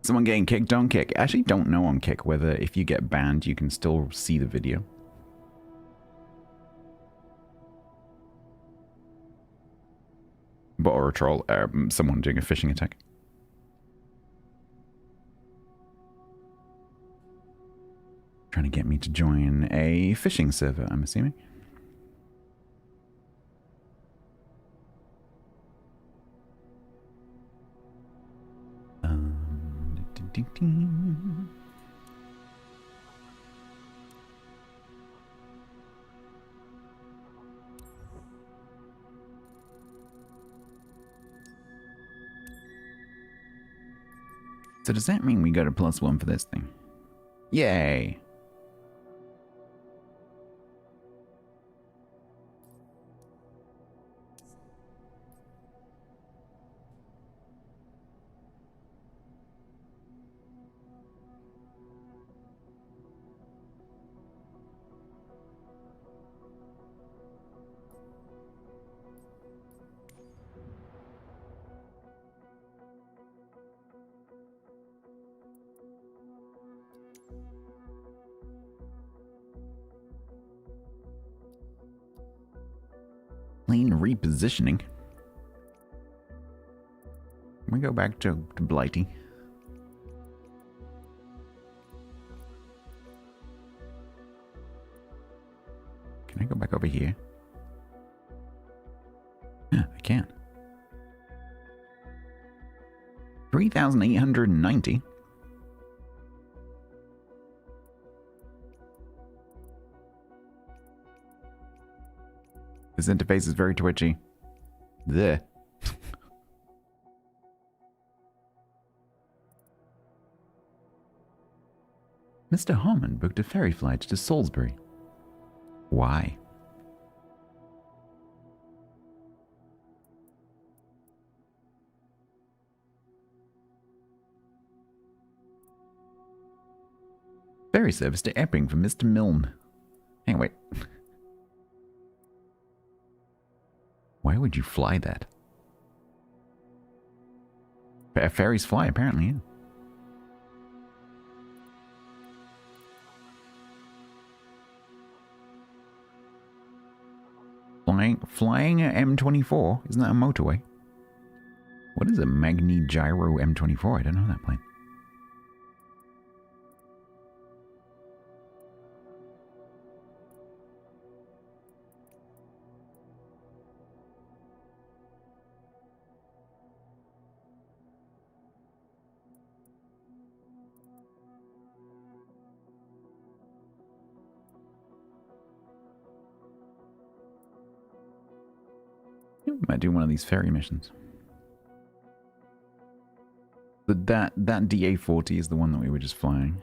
Someone getting kicked, don't kick. I actually don't know on Kick whether if you get banned, you can still see the video. Bot or a troll, someone doing a phishing attack. Trying to get me to join a phishing server, I'm assuming. So does that mean we got a +1 for this thing? Yay! Plane repositioning. Can we go back to Blighty? Can I go back over here? Yeah, I can. 3,890. This interface is very twitchy. There. Mr. Harmon booked a ferry flight to Salisbury. Why? Ferry service to Epping from Mr. Milne. Hang on, wait. Why would you fly that? Ferries fly, apparently, yeah. Flying a M24? Isn't that a motorway? What is a Magni Gyro M24? I don't know that plane. Might do one of these ferry missions. But that DA-40 is the one that we were just flying.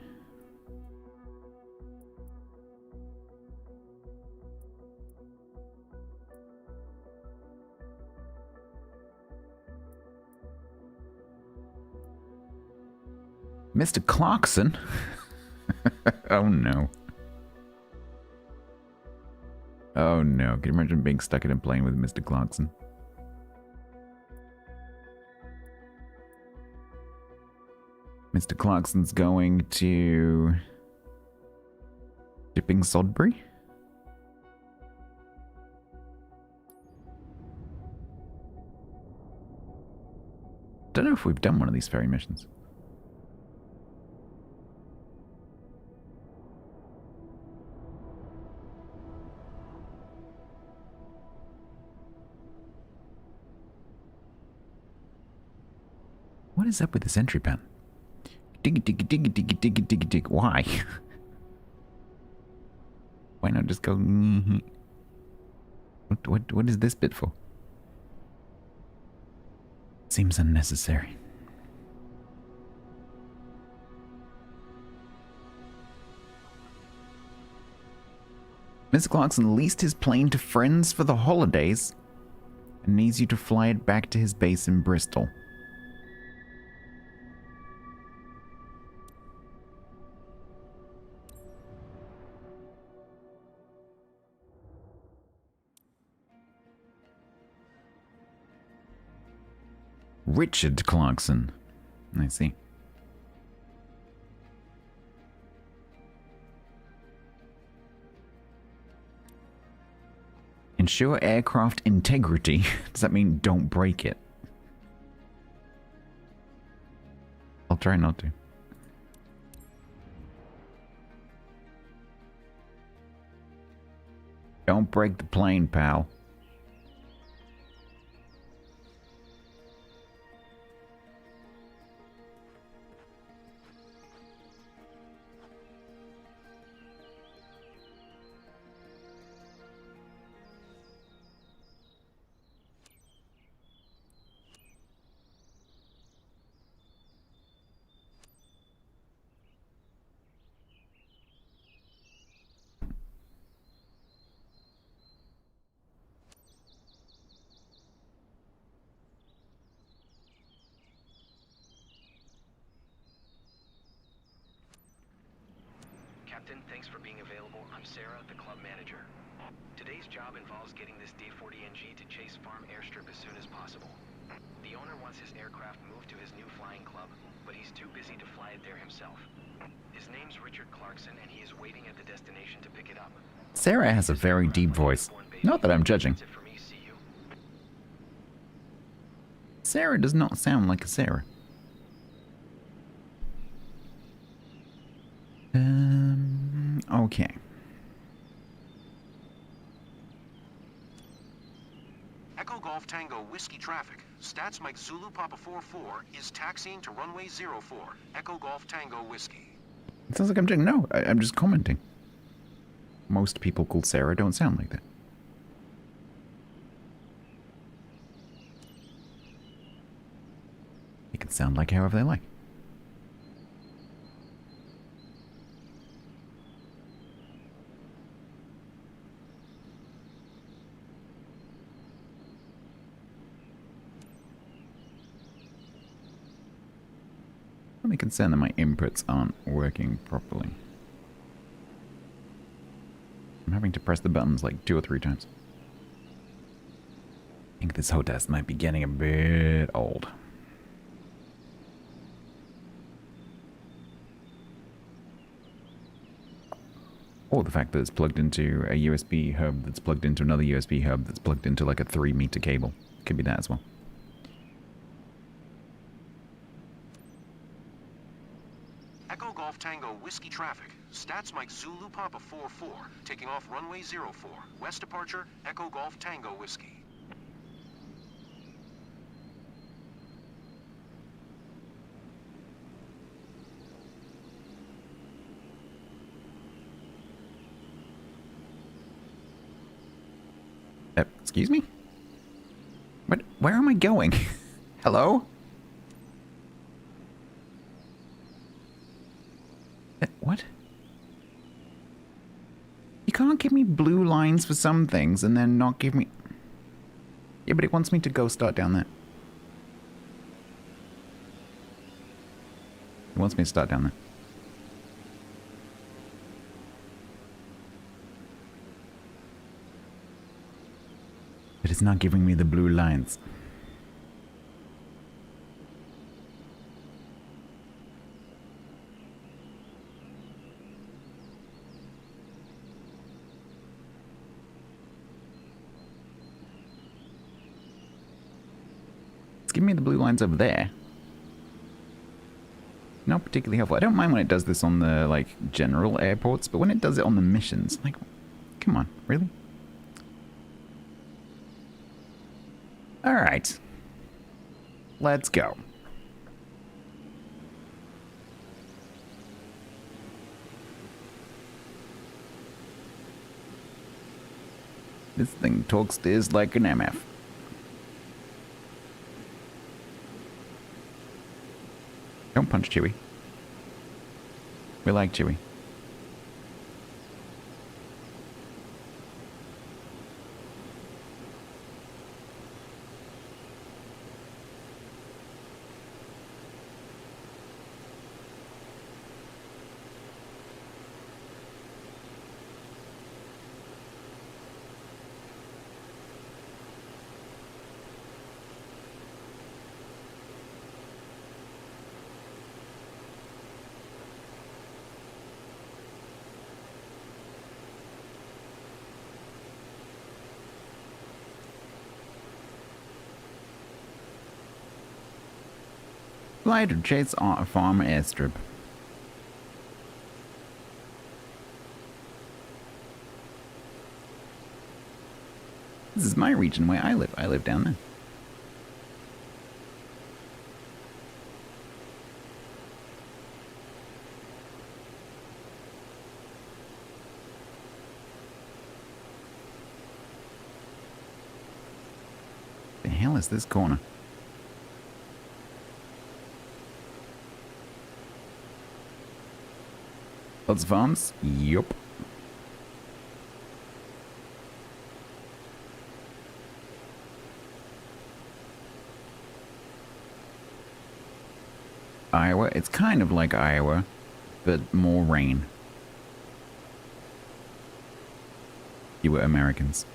Mr. Clarkson? Oh no. Oh no, can you imagine being stuck in a plane with Mr. Clarkson? Mr. Clarkson's going to... Dipping Sodbury? Don't know if we've done one of these ferry missions. What is up with this entry pen? Diggy diggy diggy diggy diggy diggy dig. Why? Why not just go? What is this bit for? Seems unnecessary. Mr. Clarkson leased his plane to friends for the holidays and needs you to fly it back to his base in Bristol. Richard Clarkson. I see. Ensure aircraft integrity. Does that mean don't break it? I'll try not to. Don't break the plane, pal. Captain, thanks for being available. I'm Sarah, the club manager. Today's job involves getting this D-40NG to Chase Farm airstrip as soon as possible. The owner wants his aircraft moved to his new flying club, but he's too busy to fly it there himself. His name's Richard Clarkson, and he is waiting at the destination to pick it up. Sarah has a very deep voice. Not that I'm judging. That's it for me. See you. Sarah does not sound like a Sarah. Okay. Echo Golf Tango Whiskey traffic. Stats Mike Zulu Papa 44 is taxiing to runway 04. Echo Golf Tango Whiskey. It sounds like I'm doing. No, I'm just commenting. Most people called Sarah don't sound like that. They can sound like however they like. I'm concerned that my inputs aren't working properly. I'm having to press the buttons like 2 or 3 times. I think this hotess might be getting a bit old. Or the fact that it's plugged into a USB hub that's plugged into another USB hub that's plugged into like a 3-meter cable. Could be that as well. Echo Golf Tango Whiskey traffic. Stats Mike Zulu Papa 44, taking off runway 04. West departure, Echo Golf Tango Whiskey. Excuse me? What? Where am I going? Hello? What? You can't give me blue lines for some things and then not give me... Yeah, but it wants me to go start down there. It wants me to start down there. But it's not giving me the blue lines. It's giving me the blue lines over there. Not particularly helpful. I don't mind when it does this on the, like, general airports, but when it does it on the missions, like, come on, really? Alright. Let's go. This thing talks this like an MF. Don't punch Chewie. We like Chewie. Fly to Chase Farm Airstrip. This is my region where I live. I live down there. The hell is this corner? Lots of farms? Yup. Iowa? It's kind of like Iowa, but more rain. Fewer Americans.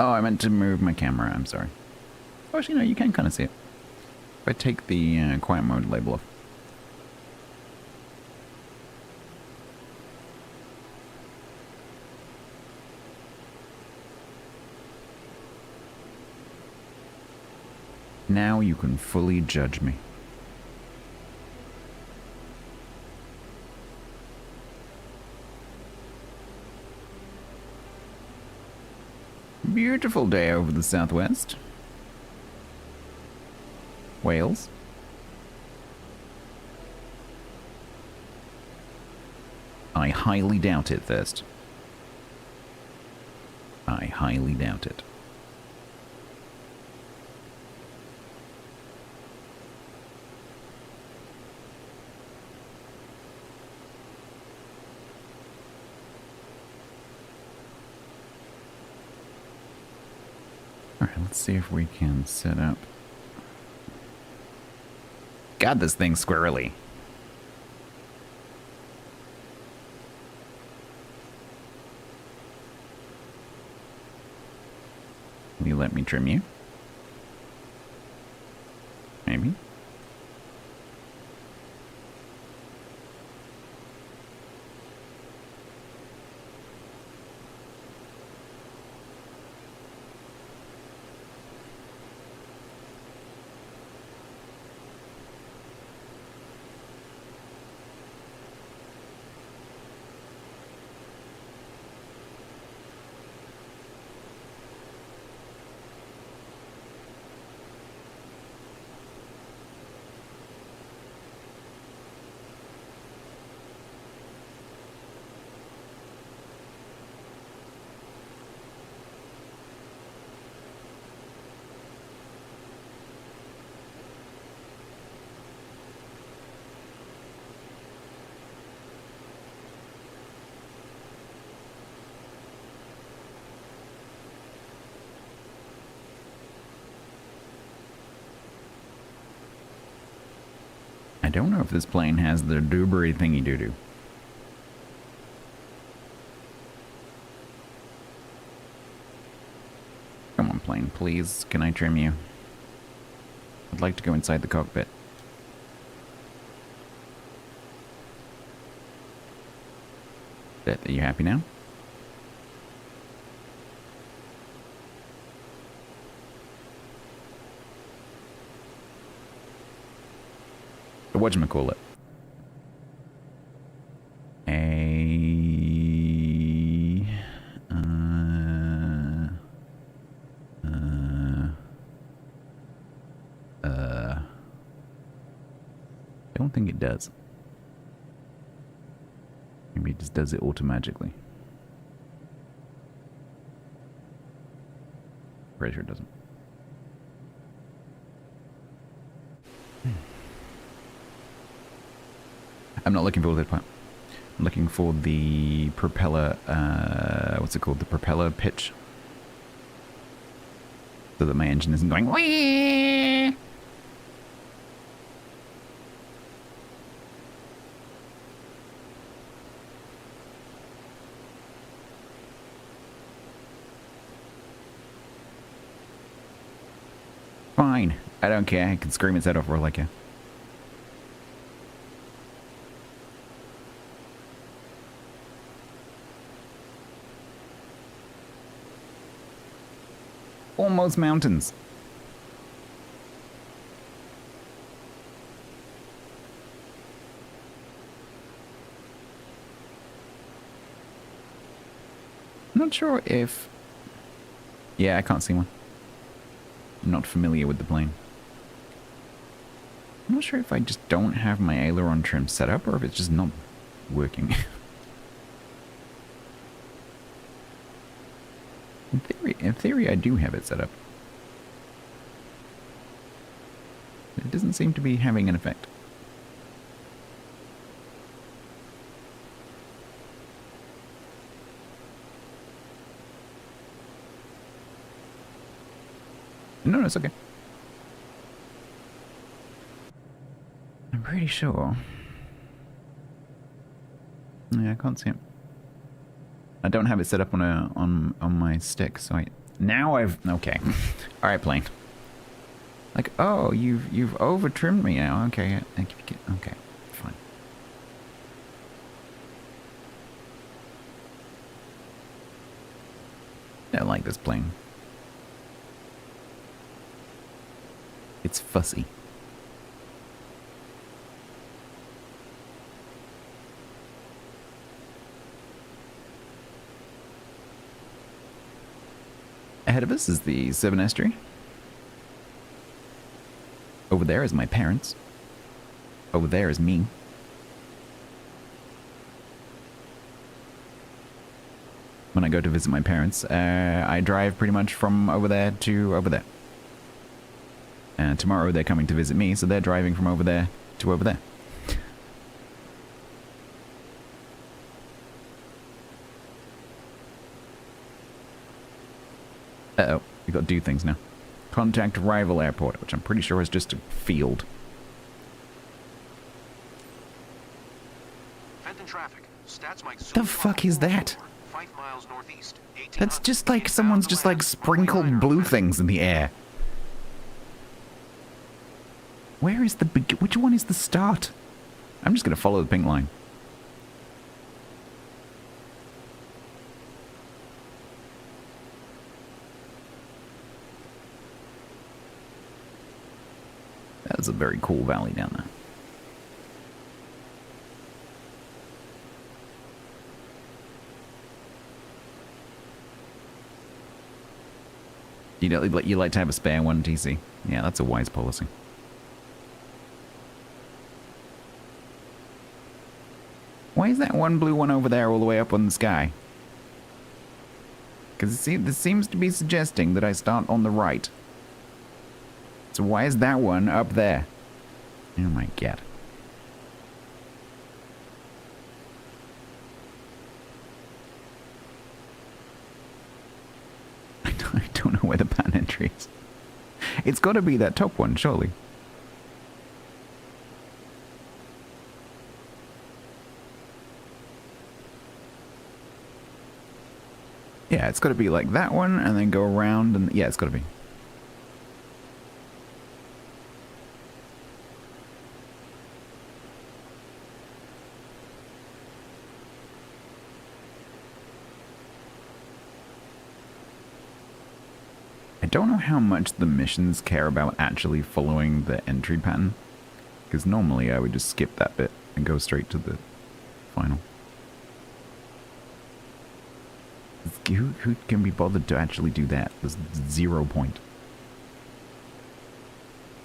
Oh, I meant to move my camera. I'm sorry. Oh, actually, no, you can kind of see it. If I take the quiet mode label off. Now you can fully judge me. Beautiful day over the southwest. Wales. I highly doubt it, Thirst. I highly doubt it. Alright, let's see if we can set up. God, this thing's squirrely. Will you let me trim you? Maybe. I don't know if this plane has the doobery thingy doo-doo. Come on, plane, please. Can I trim you? I'd like to go inside the cockpit. Are you happy now? So whatchamacallit? I don't think it does. Maybe it just does it automatically. Pretty sure it doesn't. I'm not looking for that part. I'm looking for the propeller, what's it called? The propeller pitch. So that my engine isn't going wee. Fine. I don't care. I can scream its head off for all I care. Almost mountains. I'm not sure if... Yeah, I can't see one. I'm not familiar with the plane. I'm not sure if I just don't have my aileron trim set up or if it's just not working. In theory, I do have it set up. It doesn't seem to be having an effect. No, it's okay. I'm pretty sure. Yeah, I can't see it. I don't have it set up on my stick, so now I've okay. All right, plane. Like, oh, you've over trimmed me now. Okay, okay, fine. I like this plane. It's fussy. Ahead of us is the Severn Estuary. Over there is my parents. Over there is me. When I go to visit my parents, I drive pretty much from over there to over there. Tomorrow they're coming to visit me, so they're driving from over there to over there. Uh-oh, we got to do things now. Contact rival airport, which I'm pretty sure is just a field. Fenton traffic. Stats might The fuck is that? 5 miles northeast. That's just like someone's just like sprinkled blue things in the air. Where is the which one is the start? I'm just gonna follow the pink line. That's a very cool valley down there. You know, you like to have a spare one, TC. Yeah, that's a wise policy. Why is that one blue one over there all the way up on the sky? Because this seems to be suggesting that I start on the right. So why is that one up there? Oh my god. I don't know where the pan entry is. It's got to be that top one, surely. Yeah, it's got to be like that one, and then go around, and yeah, it's got to be. I don't know how much the missions care about actually following the entry pattern, because normally I would just skip that bit and go straight to the final. Who can be bothered to actually do that? There's 0 point.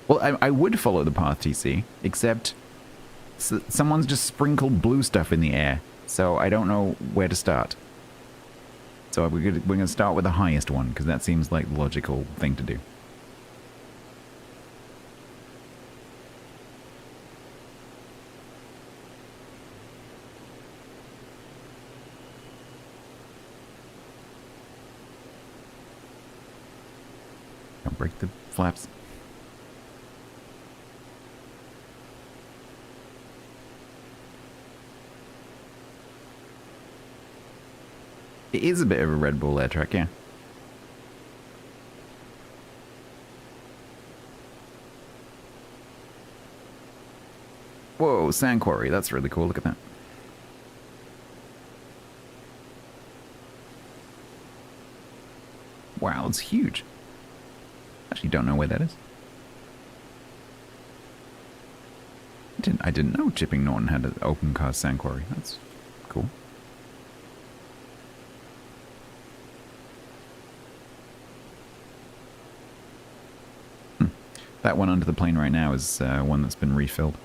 Well, I would follow the path, TC, except someone's just sprinkled blue stuff in the air, so I don't know where to start. So we're going to start with the highest one, because that seems like the logical thing to do. Don't break the flaps. It is a bit of a Red Bull air track, yeah. Whoa, sand quarry. That's really cool. Look at that. Wow, it's huge. Actually don't know where that is. I didn't know Chipping Norton had an open cast sand quarry. That's cool. That one under the plane right now is one that's been refilled.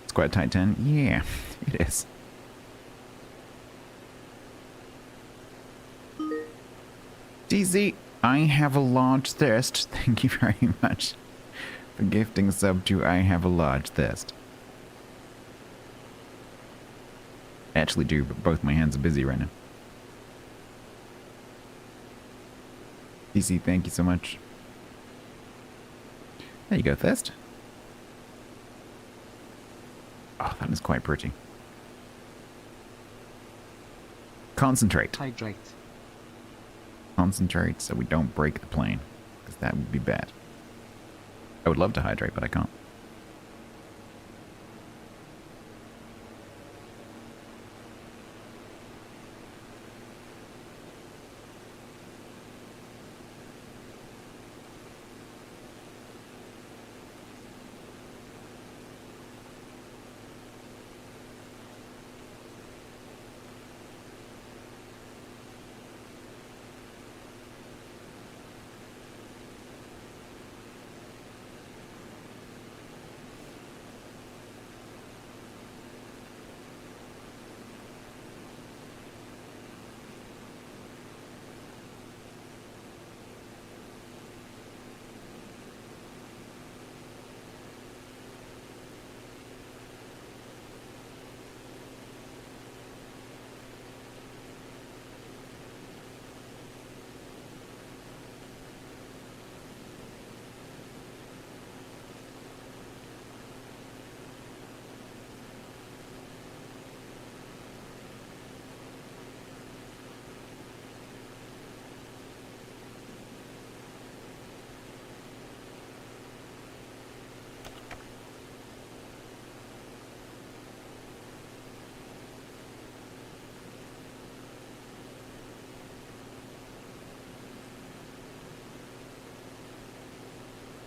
It's quite a tight 10. Yeah, it is. DZ, I have a large thirst. Thank you very much for gifting a sub to I have a large thirst. I actually do, but both my hands are busy right now. DC, thank you so much. There you go, Thirst. Oh, that is quite pretty. Concentrate. Hydrate. Concentrate so we don't break the plane, because that would be bad. I would love to hydrate, but I can't.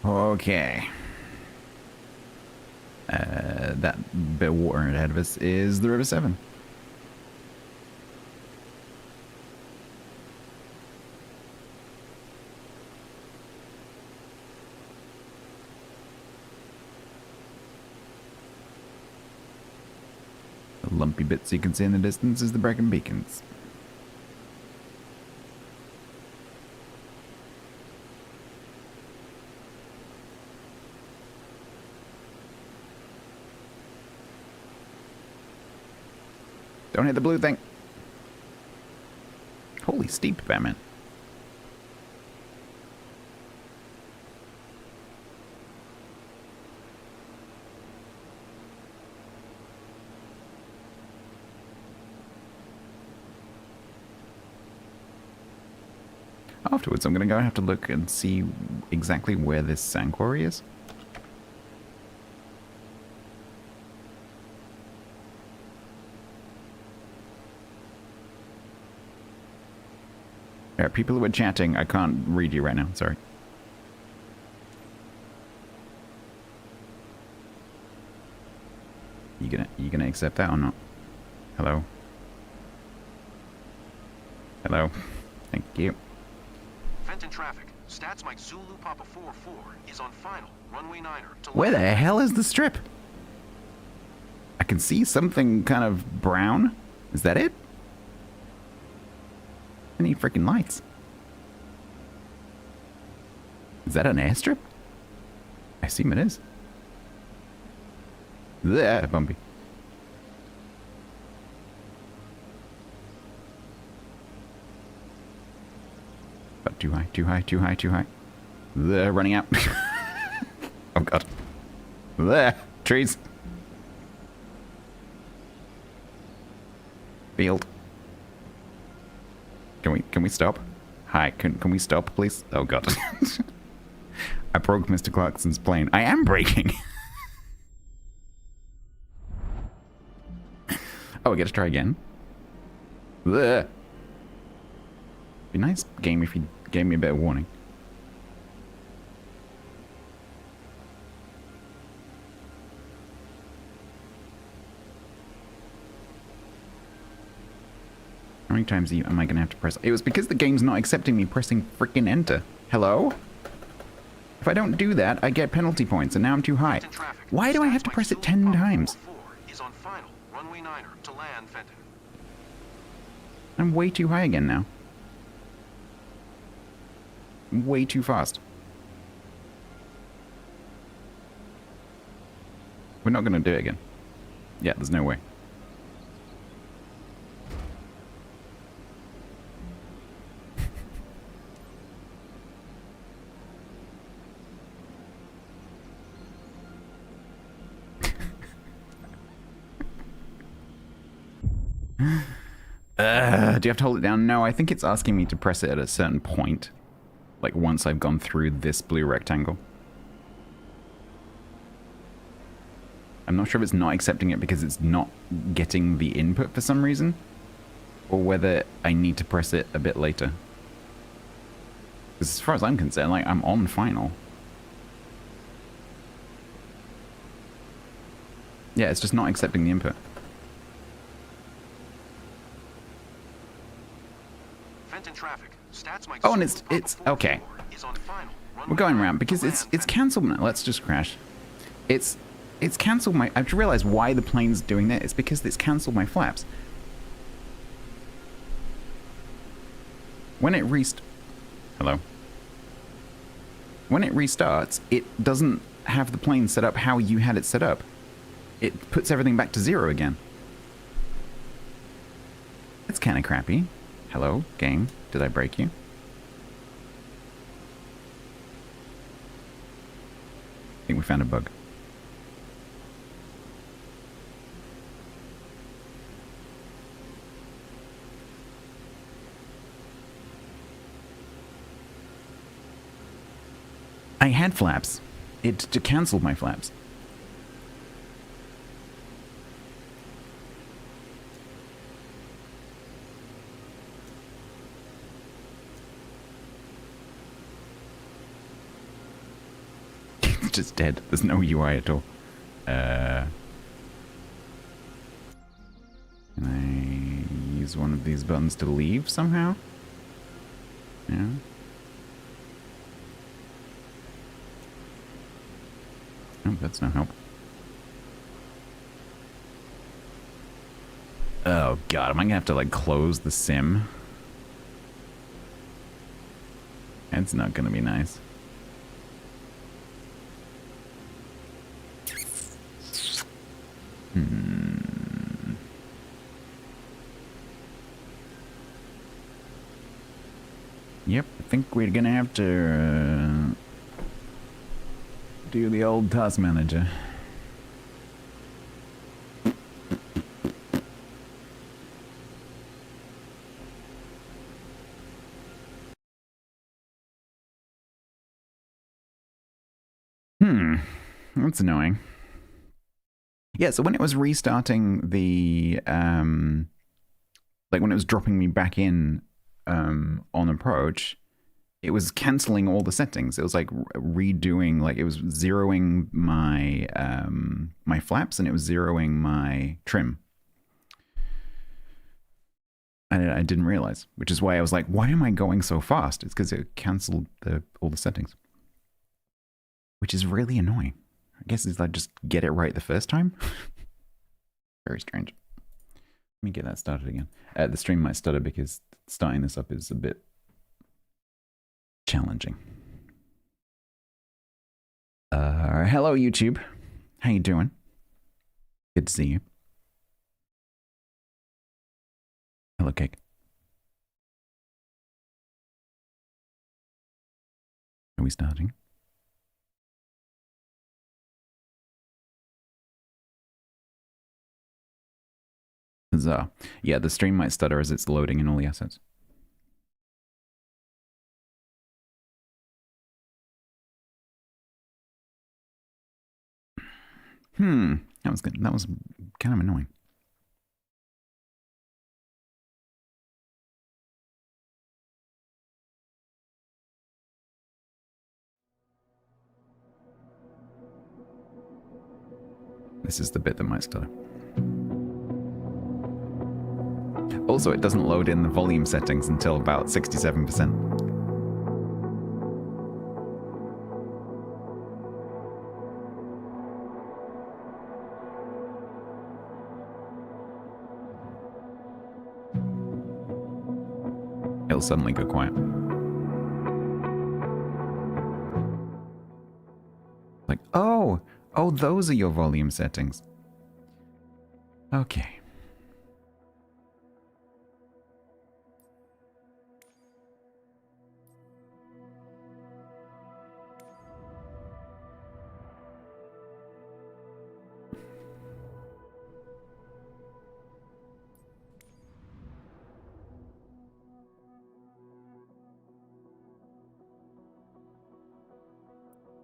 Okay. That bit of water ahead of us is the River Severn. The lumpy bits you can see in the distance is the Brecon Beacons. Don't hit the blue thing. Holy steep, Batman. Afterwards, I'm going to go and have to look and see exactly where this sand quarry is. Yeah, people who are chatting, I can't read you right now, sorry. You gonna accept that or not? Hello? Hello? Thank you. Fenton traffic. Stats Mike Zulu Papa 4-4 is on final. Runway 9er to Where the land. hell is the strip? I can see something kind of brown. Is that it? I need freaking lights. Is that an airstrip? I assume it is. There, bumpy. But too high, too high, too high, too high. There, running out. Oh god. There, trees. Field. Can we stop? Hi, can we stop, please? Oh god. I broke Mr. Clarkson's plane. I am braking. Oh, I get to try again. Blech. Be nice game if you gave me a bit of warning. How many times am I going to have to press? It was because the game's not accepting me pressing freaking enter. Hello? If I don't do that, I get penalty points, and now I'm too high. Why do I have to press it 10 times? Is on final. Runway 9er to land, Fenton. I'm way too high again now. I'm way too fast. We're not going to do it again. Yeah, there's no way. Do you have to hold it down? No, I think it's asking me to press it at a certain point. Like once I've gone through this blue rectangle. I'm not sure if it's not accepting it because it's not getting the input for some reason. Or whether I need to press it a bit later. Because as far as I'm concerned, like, I'm on final. Yeah, it's just not accepting the input. Traffic. Stats Mike Oh, and it's okay. is on final. We're going around because it's cancelled now. Let's just crash. It's cancelled my. I've realised why the plane's doing that. It's because it's cancelled my flaps. When it Hello. When it restarts, it doesn't have the plane set up how you had it set up. It puts everything back to 0 again. It's kind of crappy. Hello, game. Did I break you? I think we found a bug. I had flaps. It canceled my flaps. It's just dead. There's no UI at all. Can I use one of these buttons to leave somehow? Yeah. Oh, that's no help. Oh god, am I gonna have to like close the sim? That's not gonna be nice. Yep, I think we're gonna have to do the old task manager. That's annoying. Yeah, so when it was restarting the, like when it was dropping me back in on approach, it was cancelling all the settings. It was like redoing, like it was zeroing my my flaps and it was zeroing my trim. And I didn't realize, which is why I was like, why am I going so fast? It's because it cancelled all the settings, which is really annoying. I guess it's like just get it right the first time. Very strange. Let me get that started again. The stream might stutter because starting this up is a bit challenging. Hello YouTube. How you doing? Good to see you. Hello Cake. Are we starting? Huzzah. Yeah, the stream might stutter as it's loading in all the assets. That was good. That was kind of annoying. This is the bit that might stutter. Also, it doesn't load in the volume settings until about 67%. It'll suddenly go quiet. Like, oh, those are your volume settings. Okay.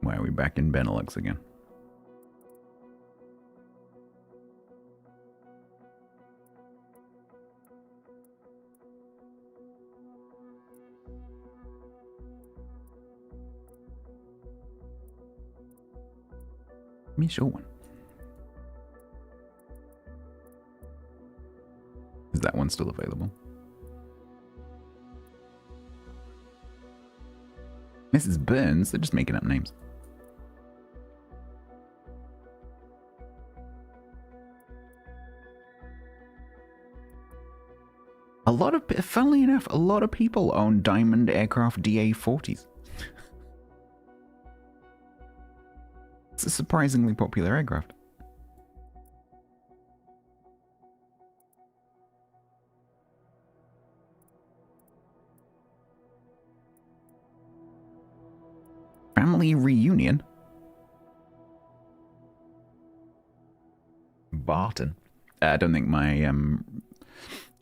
Why are we back in Benelux again? Give me a short one. Is that one still available? Mrs. Burns? They're just making up names. Funnily enough, a lot of people own Diamond Aircraft DA-40s. It's a surprisingly popular aircraft. Family reunion? Barton. I don't think my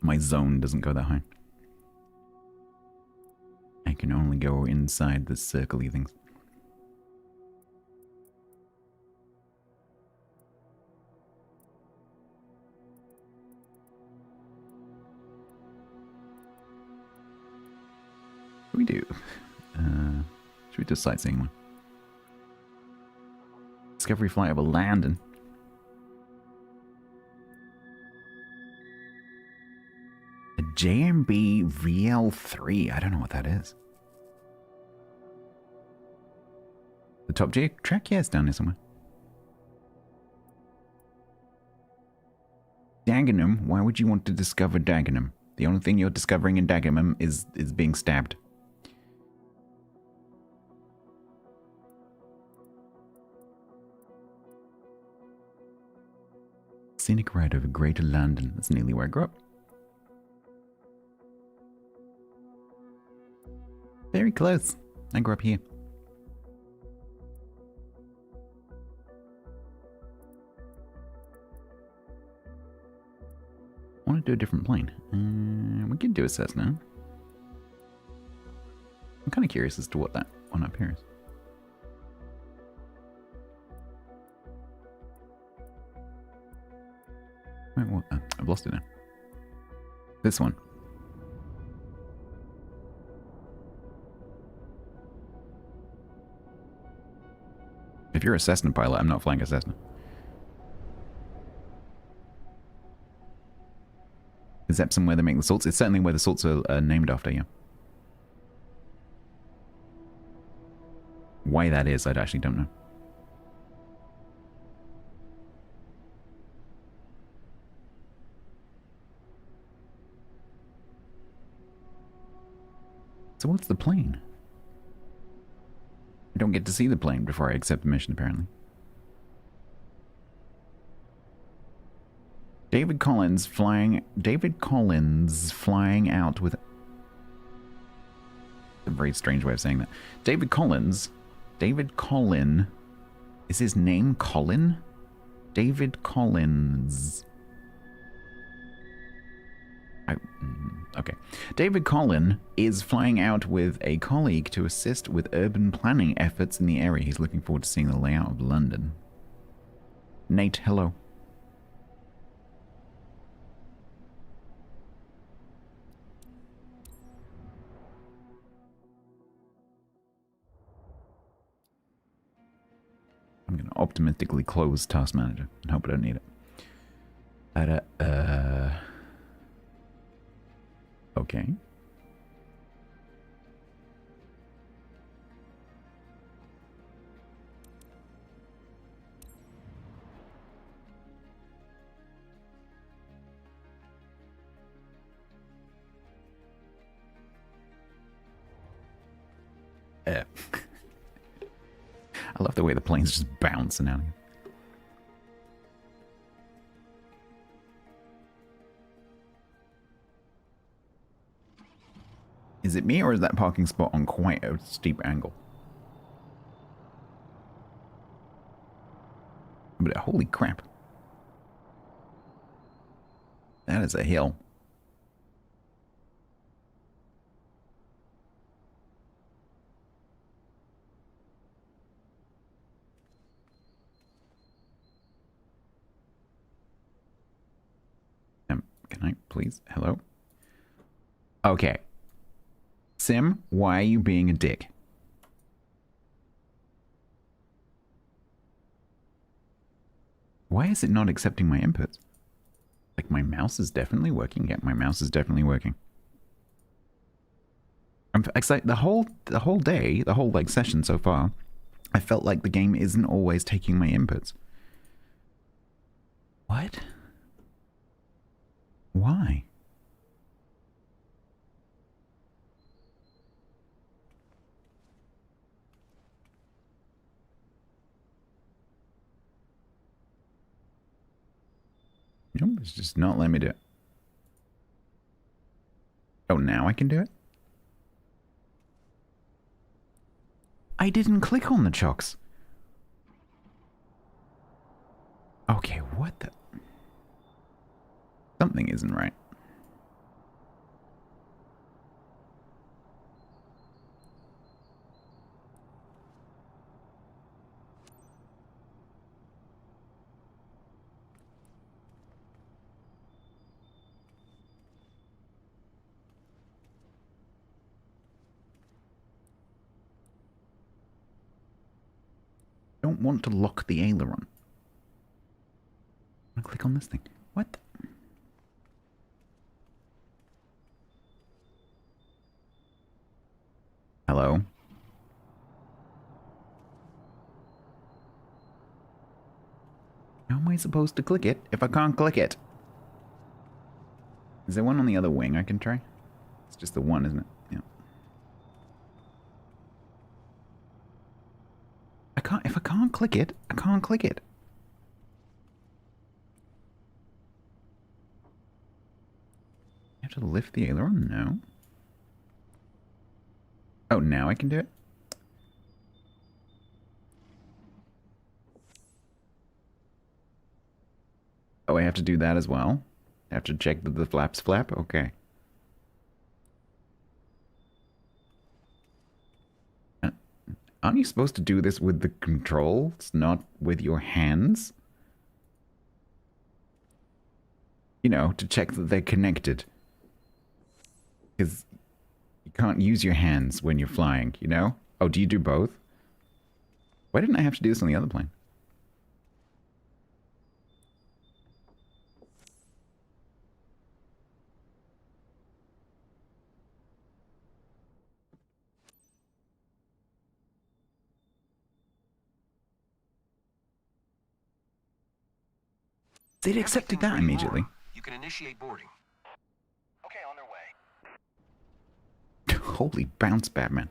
my zone doesn't go that high. I can only go inside the circle-y things. What do we do? Should we do a sightseeing one? Discovery flight over Landon. A JMB VL3. I don't know what that is. The top J track? Yeah, it's down there somewhere. Dagenham? Why would you want to discover Dagenham? The only thing you're discovering in Dagenham is being stabbed. Scenic ride over Greater London. That's nearly where I grew up. Very close. I grew up here. I want to do a different plane. We could do a Cessna. I'm kind of curious as to what that one up here is. Wait, what? I've lost it now. This one. If you're a Cessna pilot, I'm not flying a Cessna. Is that somewhere they make the salts? It's certainly where the salts are named after, yeah. Why that is, I actually don't know. So what's the plane? I don't get to see the plane before I accept the mission, apparently. David Collins flying out with... a very strange way of saying that. David Collin... Is his name Colin? David Collins... Okay. David Collin is flying out with a colleague to assist with urban planning efforts in the area. He's looking forward to seeing the layout of London. Nate, hello. I'm going to optimistically close Task Manager and hope I don't need it. Okay. I love the way the plane's just bouncing out here. Is it me, or is that parking spot on quite a steep angle? But holy crap. That is a hill. Can I please? Hello? Okay. Sim, why are you being a dick? Why is it not accepting my inputs? Like, my mouse is definitely working. Yeah, my mouse is definitely working. It's like the whole day, the whole like session so far, I felt like the game isn't always taking my inputs. What? Why? Nope, it's just not letting me do it. Oh, now I can do it? I didn't click on the chocks. Okay, what the... Something isn't right. don't want to lock the aileron. I'm gonna click on this thing. What? Hello? How am I supposed to click it if I can't click it? Is there one on the other wing I can try? It's just the one, isn't it? Yeah. If I can't click it, I can't click it. You have to lift the aileron? No. Oh, now I can do it? Oh, I have to do that as well? I have to check that the flaps flap? Okay. Aren't you supposed to do this with the controls, not with your hands? You know, to check that they're connected. Because you can't use your hands when you're flying, you know? Oh, do you do both? Why didn't I have to do this on the other plane? They'd accepted that immediately. You can initiate boarding. Okay, on their way. Holy bounce, Batman.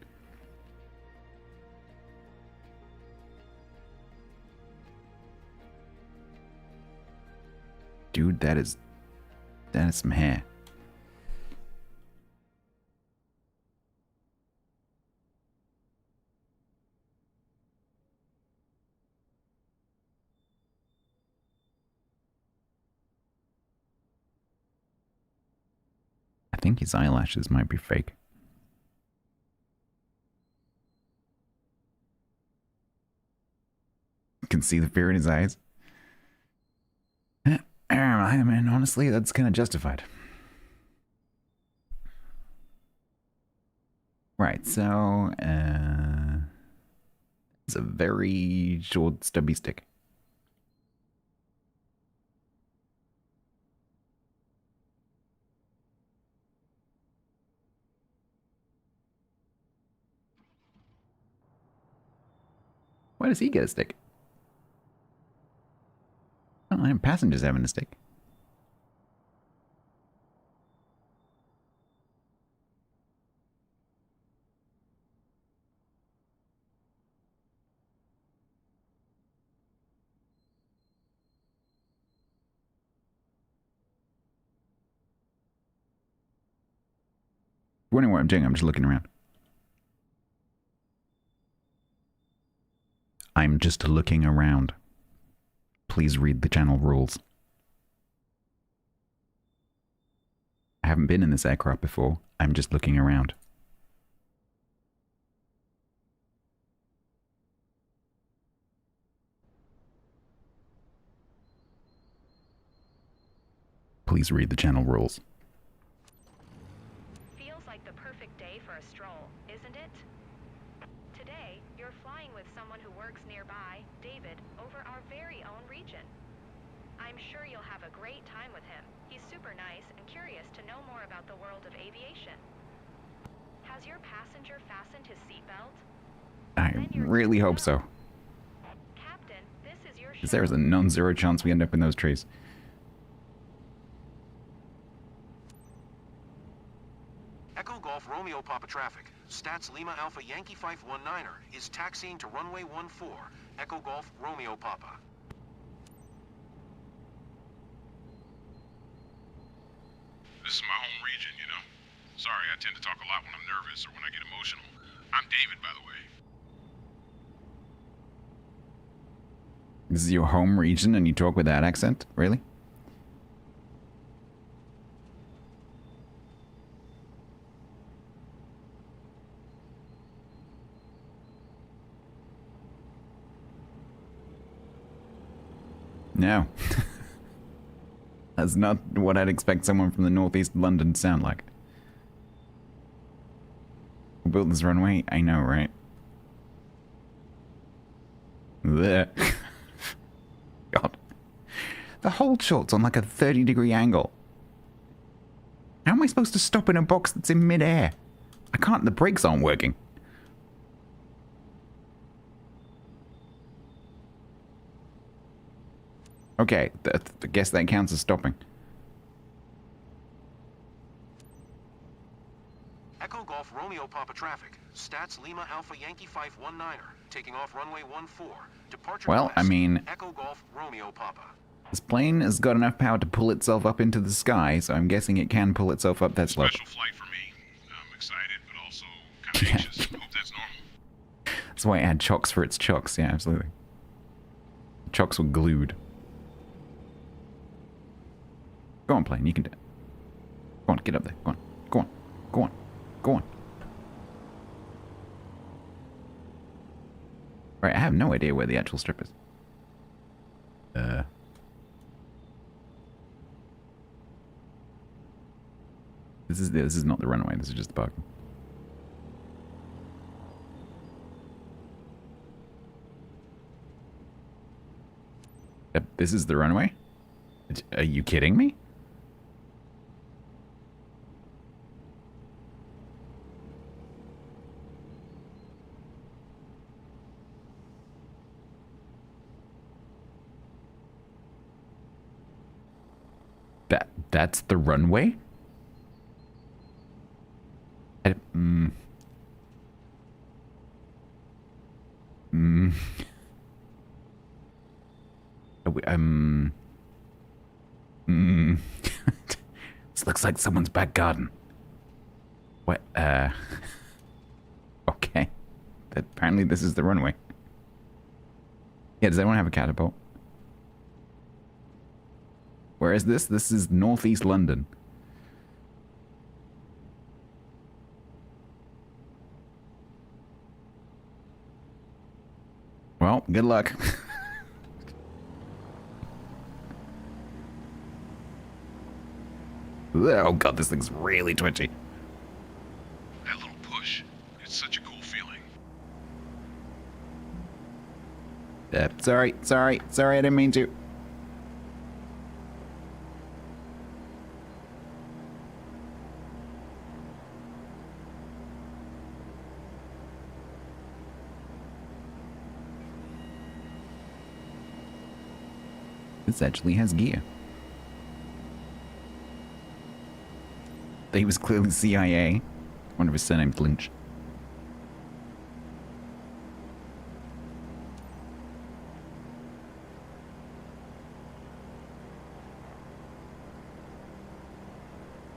Dude, that is some hair. I think his eyelashes might be fake. You can see the fear in his eyes. I mean, honestly, that's kind of justified. Right, so, it's a very short, stubby stick. Why does he get a stick? I don't know, passengers having a stick. Wondering what I'm doing, I'm just looking around. I'm just looking around. Please read the channel rules. I haven't been in this aircraft before. I'm just looking around. Please read the channel rules. Feels like the perfect day for a stroll, isn't it? Today, you're flying with someone who works nearby, David, over our very own region. I'm sure you'll have a great time with him. He's super nice and curious to know more about the world of aviation. Has your passenger fastened his seatbelt? I really hope so. Captain, this is your Because there's a non-zero chance we end up in those trees. Echo Golf Romeo Papa traffic. Stats Lima Alpha Yankee 519er is taxiing to runway 14. Echo Golf Romeo Papa. This is my home region, you know. Sorry, I tend to talk a lot when I'm nervous or when I get emotional. I'm David, by the way. This is your home region and you talk with that accent? Really? No. That's not what I'd expect someone from the northeast London to sound like. Who built this runway? I know, right? Blech. God. The whole shot's on like a 30-degree angle. How am I supposed to stop in a box that's in midair? I can't, the brakes aren't working. Okay, I guess that counts as stopping. Echo Golf Romeo Papa traffic. Stats Lima Alpha Yankee 519er. Taking off runway 14. Departure Well, west. I mean, Echo Golf Romeo Papa. this plane has got enough power to pull itself up into the sky, so I'm guessing it can pull itself up that slope. Special flight for me. I'm excited, but also kind of anxious. Hope that's normal. That's why it had chocks for its chocks. Yeah, absolutely. Chocks were glued. Go on, plane. You can do it. Go on, get up there. Go on. Go on. Go on. Go on. Right, I have no idea where the actual strip is. This is not the runway. This is just the parking. This is the runway? Are you kidding me? That's the runway? This looks like someone's back garden. What, okay. Apparently this is the runway. Yeah, does anyone have a catapult? Where is this? This is northeast London. Well, good luck. Oh god, this thing's really twitchy. That little push. It's such a cool feeling. Sorry, I didn't mean to. This actually has gear. He was clearly CIA. I wonder if his surname's Lynch.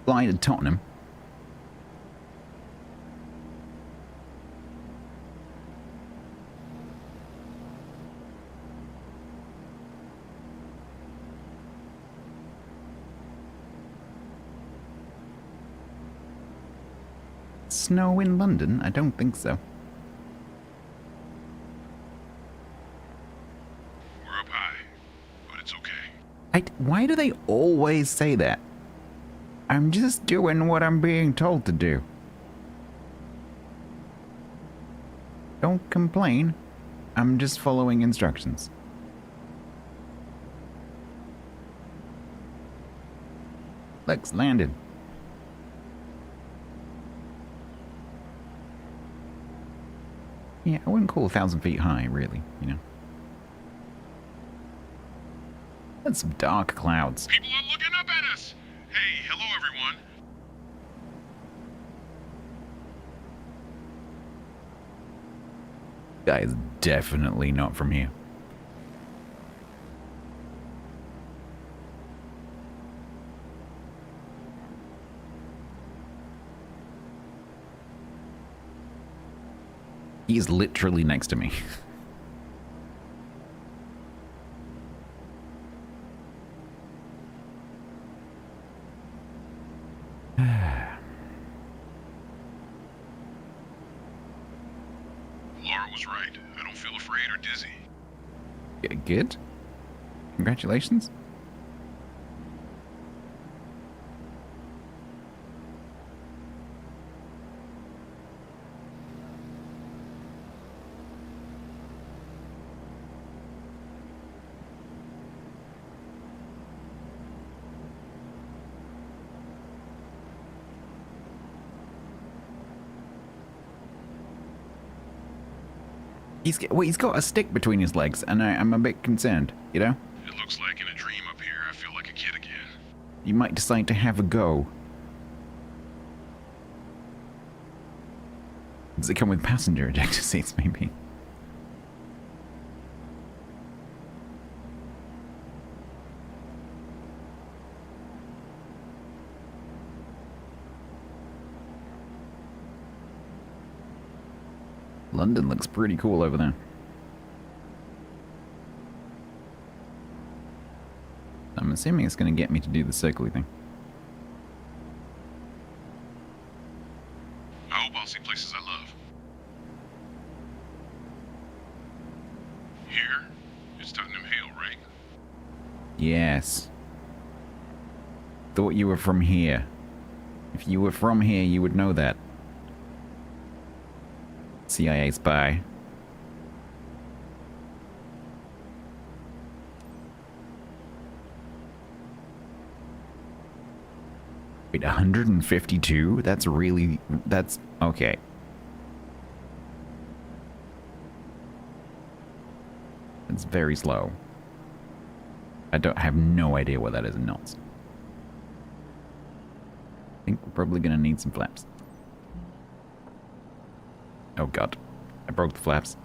Fly to Tottenham. Snow in London? I don't think so. We're up high, but it's okay. Why do they always say that? I'm just doing what I'm being told to do. Don't complain. I'm just following instructions. Lex landed. Yeah, I wouldn't call 1,000 feet high, really, you know. That's some dark clouds. People are looking up at us! Hey, hello everyone! Guy is definitely not from here. He's literally next to me. Laura was right. I don't feel afraid or dizzy. Good. Congratulations. He's got a stick between his legs, and I'm a bit concerned, you know? It looks like in a dream up here, I feel like a kid again. You might decide to have a go. Does it come with passenger ejector seats, maybe? London looks pretty cool over there. I'm assuming it's going to get me to do the circly thing. I hope I'll see places I love. Here? It's Tottenham Hale, right? Yes. Thought you were from here. If you were from here, you would know that. CIA spy. Wait, 152? That's okay. It's very slow. I have no idea what that is in knots. I think we're probably gonna need some flaps. Oh god, I broke the flaps.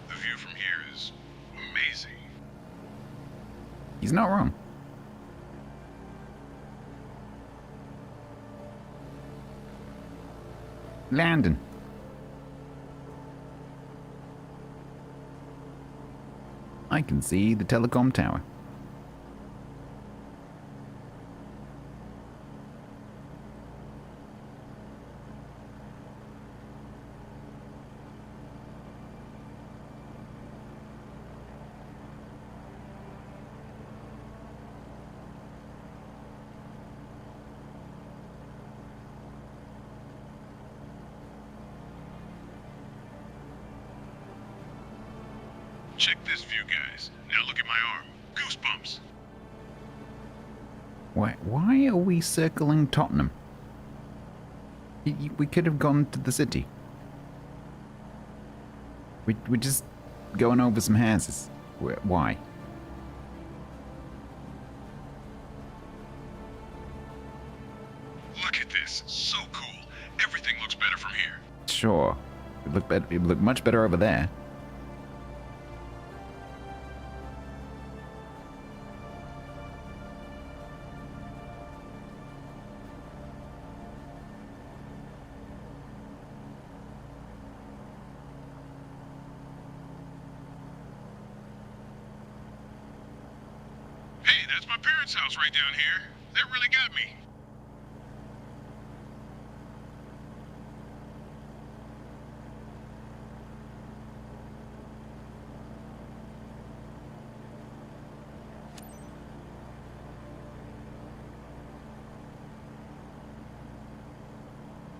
The view from here is amazing. He's not wrong. Landon. I can see the telecom tower. Check this view, guys. Now look at my arm. Goosebumps. Why are we circling Tottenham? We could have gone to the city. We're just going over some houses. Why? Look at this. So cool. Everything looks better from here. Sure. It would look much better over there. Hey, that's my parents' house right down here. That really got me.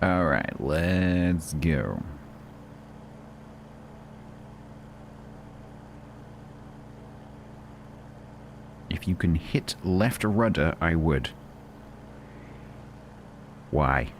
Alright, let's go. If you can hit left rudder, I would. Why?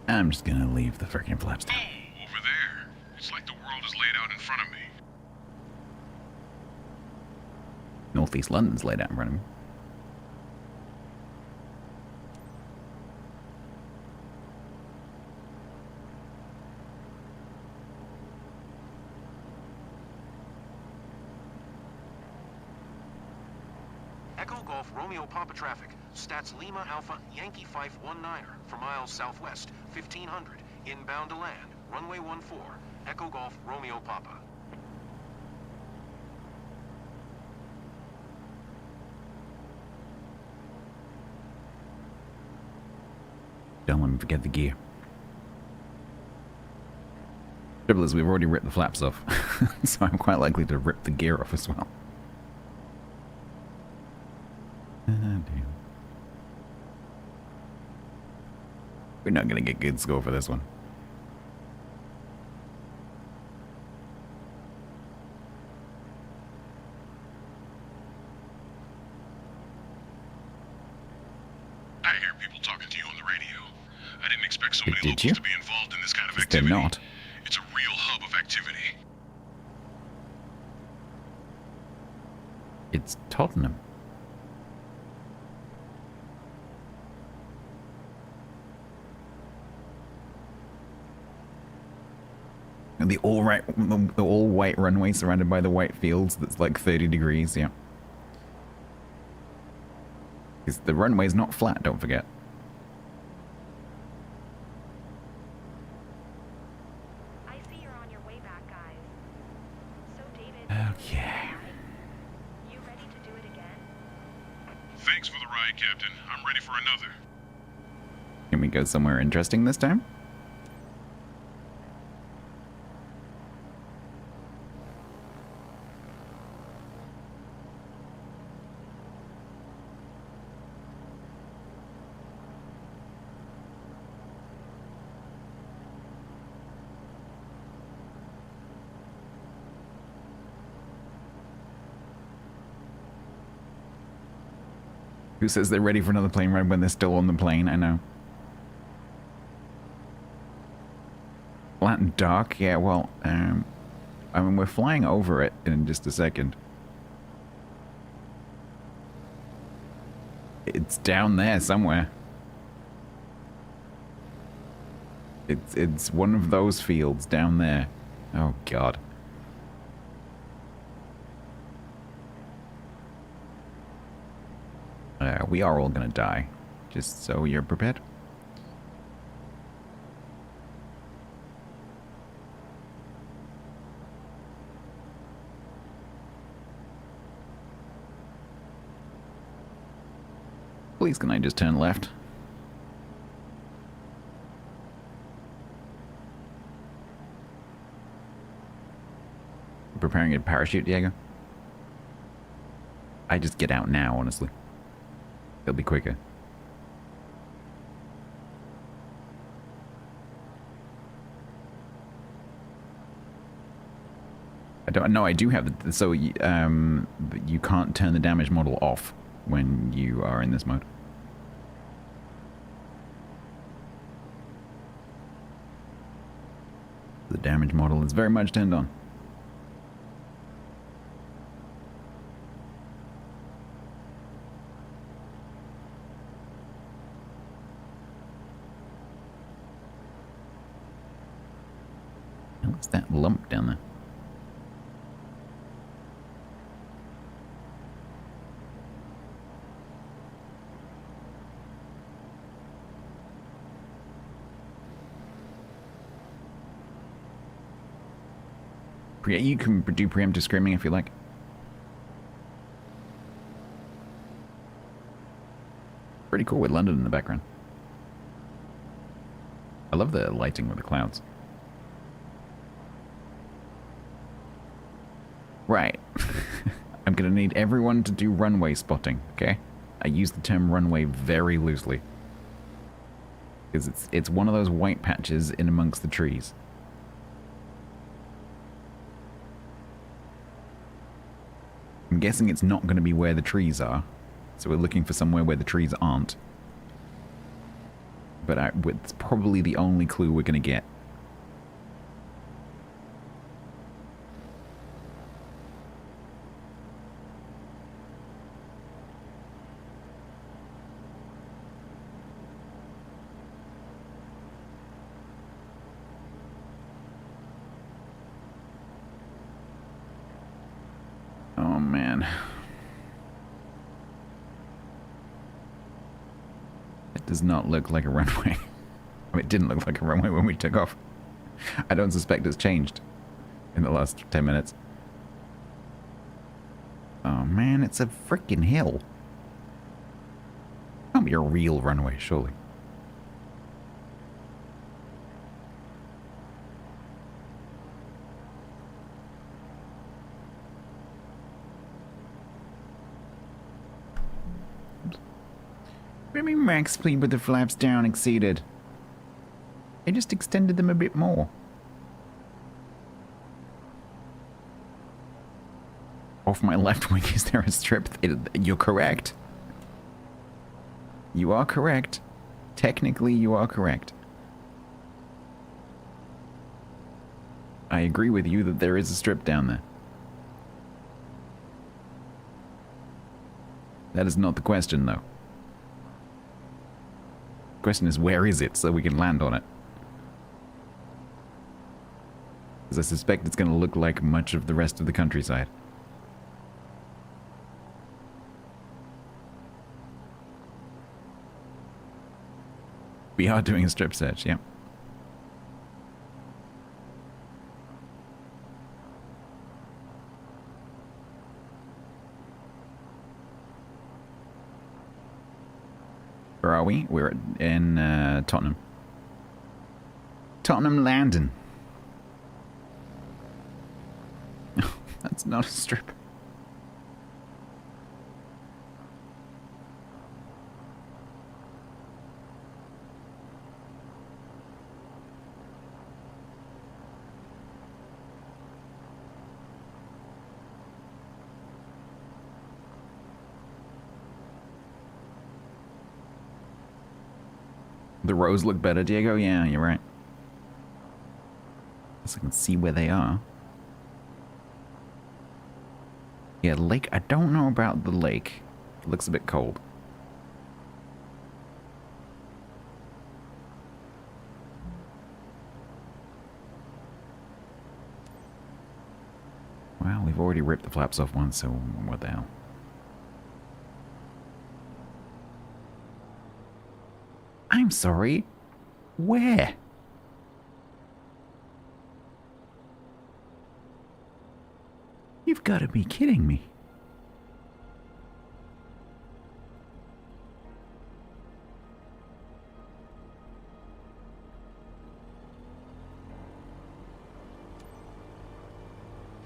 I'm just gonna leave the freaking flaps down. Oh, over there. It's like the world is laid out in front of me. Northeast London's laid out in front of me. Echo Golf Romeo Papa traffic. Stats Lima Alpha Yankee 519er for miles southwest, 1500. Inbound to land, runway 14. Echo Golf Romeo Papa. Don't let me forget the gear. Trouble is, we've already ripped the flaps off, so I'm quite likely to rip the gear off as well. Damn. We're not going to get good score for this one. I hear people talking to you on the radio. I didn't expect so many Did locals you? to be involved in this kind of They're activity. not. It's a real hub of activity. It's Tottenham. And the all white runway surrounded by the white fields that's like 30 degrees, yeah. 'Cause the runway's not flat, don't forget. I see you're on your way back, guys. So, David, Okay. you ready to do it again? Thanks for the ride, Captain. I'm ready for another. Can we go somewhere interesting this time? Who says they're ready for another plane ride when they're still on the plane? I know. Flat and dark? Yeah, well, I mean, we're flying over it in just a second. It's down there somewhere. It's one of those fields down there. Oh, God. We are all gonna die. Just so you're prepared. Please, can I just turn left? Preparing a parachute, Diego? I just get out now, honestly. It'll be quicker. I don't know. I do have the, so you can't turn the damage model off when you are in this mode. The damage model is very much turned on. What's that lump down there? You can do preemptive screaming if you like. Pretty cool with London in the background. I love the lighting with the clouds. Right. I'm gonna need everyone to do runway spotting, okay? I use the term runway very loosely. Because it's one of those white patches in amongst the trees. I'm guessing it's not going to be where the trees are, so we're looking for somewhere where the trees aren't. But it's probably the only clue we're going to get. Oh, man. does not look like a runway. I mean, it didn't look like a runway when we took off. I don't suspect it's changed in the last 10 minutes. Oh man, it's a freaking hill. Can't be a real runway, surely. Maybe max speed with the flaps down exceeded. I just extended them a bit more. Off my left wing, is there a strip? You're correct. You are correct. Technically, you are correct. I agree with you that there is a strip down there. That is not the question, though. The question is, where is it so we can land on it? Because I suspect it's going to look like much of the rest of the countryside. We are doing a strip search, yeah. Where are we? We're in Tottenham. Tottenham Landon. That's not a strip. The rows look better, Diego? Yeah, you're right. Guess I can see where they are. Yeah, lake. I don't know about the lake. It looks a bit cold. Well, we've already ripped the flaps off once, so what the hell? I'm sorry. Where? You've got to be kidding me.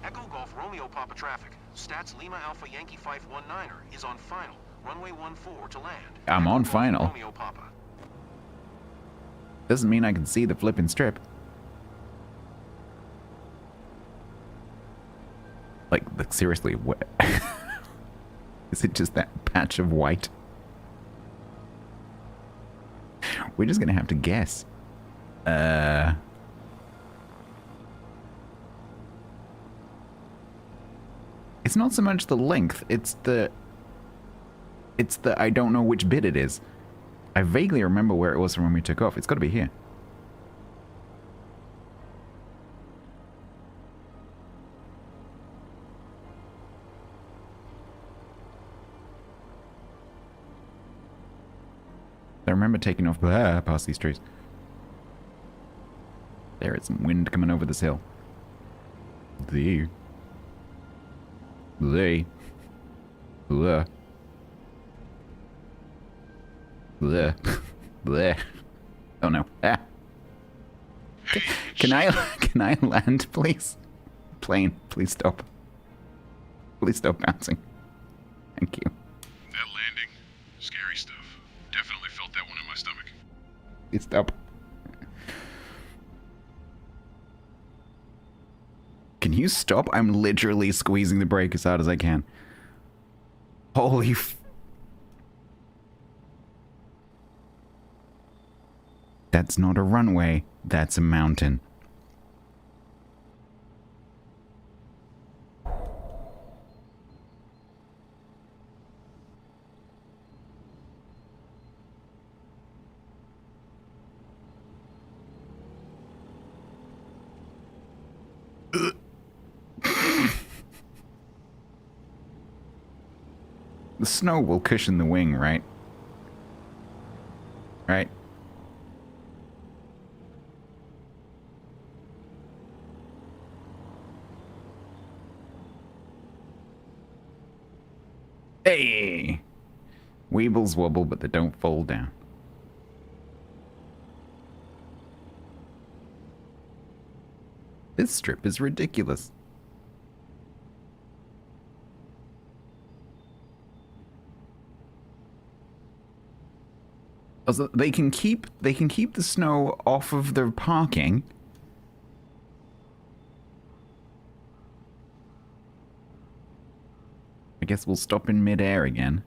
Echo Golf Romeo Papa traffic. Stats Lima Alpha Yankee 519er is on final. Runway 14 to land. I'm Echo on Golf final. Romeo Papa. Doesn't mean I can see the flipping strip. Like seriously, what? Is it just that patch of white? We're just gonna have to guess. It's not so much the length, it's the I don't know which bit it is. I vaguely remember where it was from when we took off. It's gotta be here. I remember taking off past these trees. There is some wind coming over this hill. There. Bleh. Bleh. Bleh. Oh no. Ah. Can I land, please? Plane, please stop. Please stop bouncing. Thank you. That landing, scary stuff. Definitely felt that one in my stomach. Please stop. Can you stop? I'm literally squeezing the brake as hard as I can. Holy That's not a runway. That's a mountain. The snow will cushion the wing, right? Hey! Weebles wobble, but they don't fall down. This strip is ridiculous. Also, they can keep the snow off of their parking. I guess we'll stop in midair again.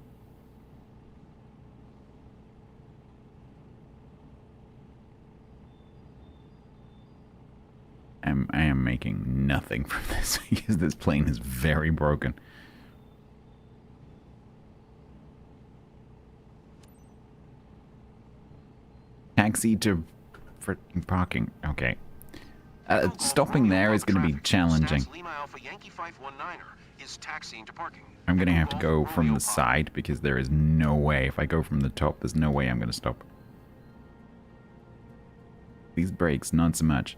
I am making nothing from this because this plane is very broken. Taxi to parking. Okay. Stopping there is going to be challenging. Lima Alpha Yankee 519er is taxiing to parking. I'm going to have to go from the side because there is no way. If I go from the top, there's no way I'm going to stop. These brakes, not so much.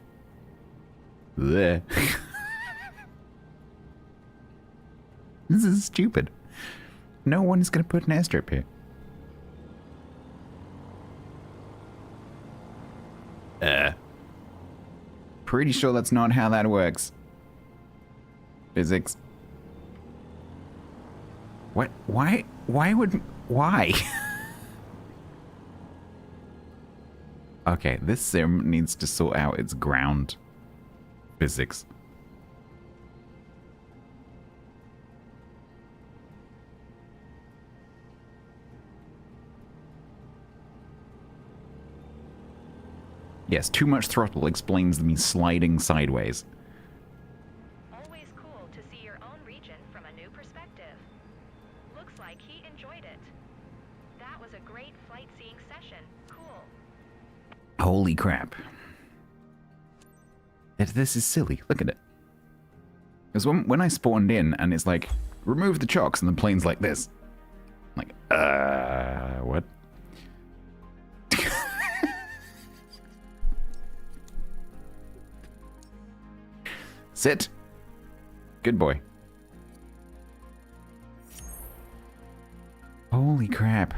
Blech. This is stupid. No one's going to put an airstrip here. Pretty sure that's not how that works. Physics. What? Why? Why? Okay, this sim needs to sort out its ground physics. Yes, too much throttle explains me sliding sideways. Always cool to see your own region from a new perspective. Looks like he enjoyed it. That was a great flight seeing session. Cool. Holy crap. This is silly. Look at it. Because when I spawned in and it's like, remove the chocks, and the plane's like this. I'm like, what? Sit. Good boy. Holy crap.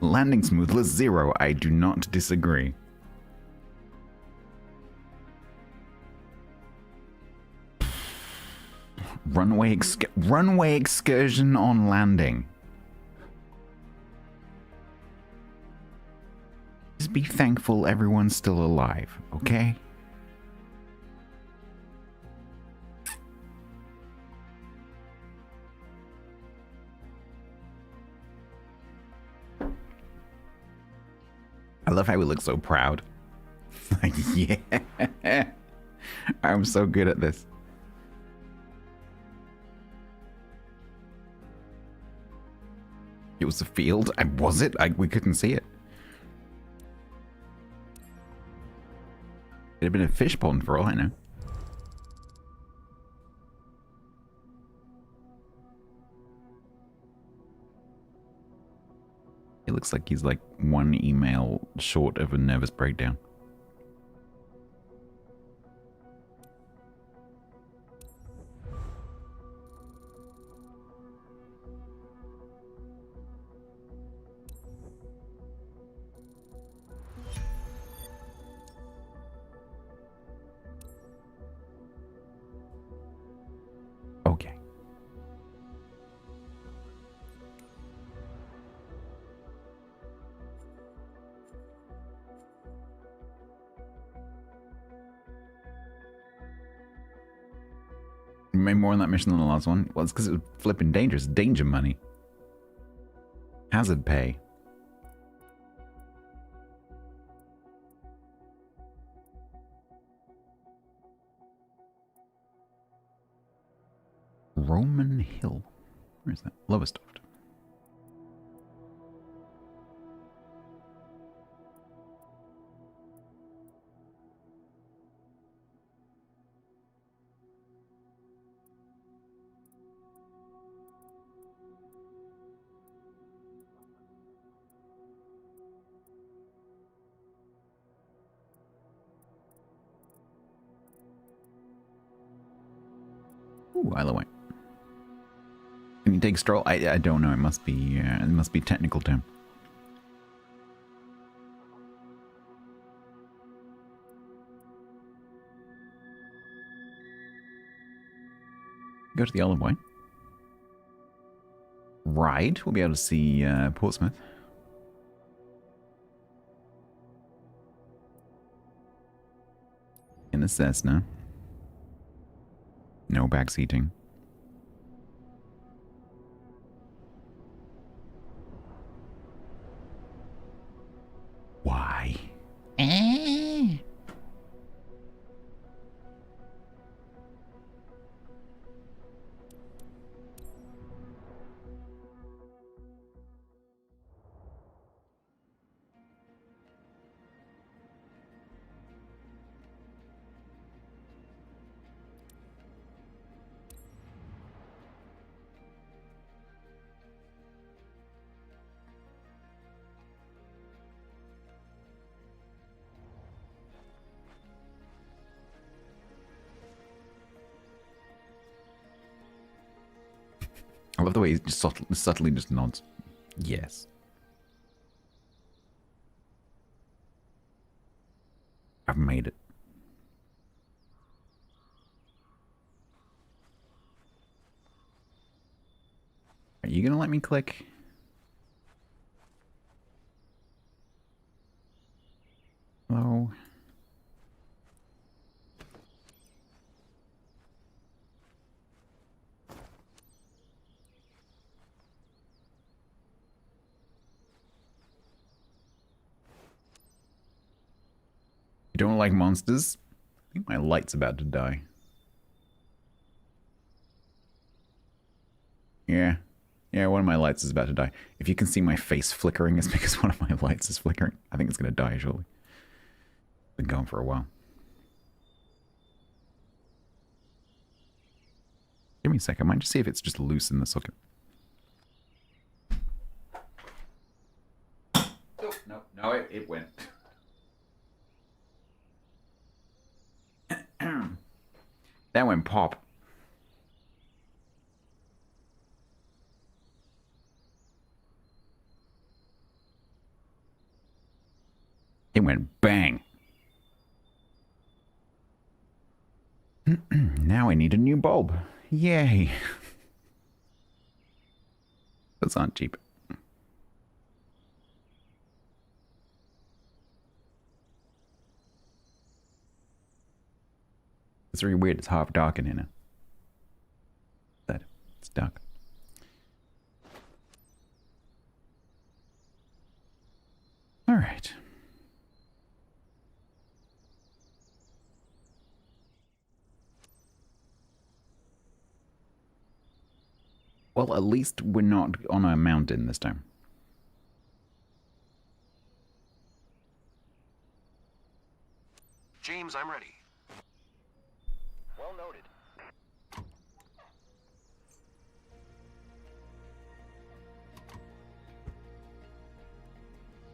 Landing smoothness 0. I do not disagree. Runway excursion on landing. Just be thankful everyone's still alive, okay? I love how he looks so proud. Like, yeah. I'm so good at this. It was a field? Was it? We couldn't see it. It'd have been a fish pond for all I know. It looks like he's like one email short of a nervous breakdown. Okay. You made more on that mission than the last one. Well, it's because it was flipping dangerous. Danger money. Hazard pay. Roman Hill. Where is that? Lowestoft. Ooh, Isle of Wight. Can you take a stroll? I don't know. It must be technical term. Go to the Isle of Wight. Ride. We'll be able to see Portsmouth. In the Cessna. No backseating. Why? I love the way he just subtly just nods. Yes. I've made it. Are you gonna let me click? Hello? You don't like monsters? I think my light's about to die. Yeah. Yeah, one of my lights is about to die. If you can see my face flickering, it's because one of my lights is flickering. I think it's going to die shortly. Been going for a while. Give me a sec. I might just see if it's just loose in the socket. Oh, no, it went. That went pop. It went bang. Now I need a new bulb. Yay. Those aren't cheap. It's really weird. It's half dark in here. That it's dark. All right. Well, at least we're not on a mountain this time. James, I'm ready. Well noted.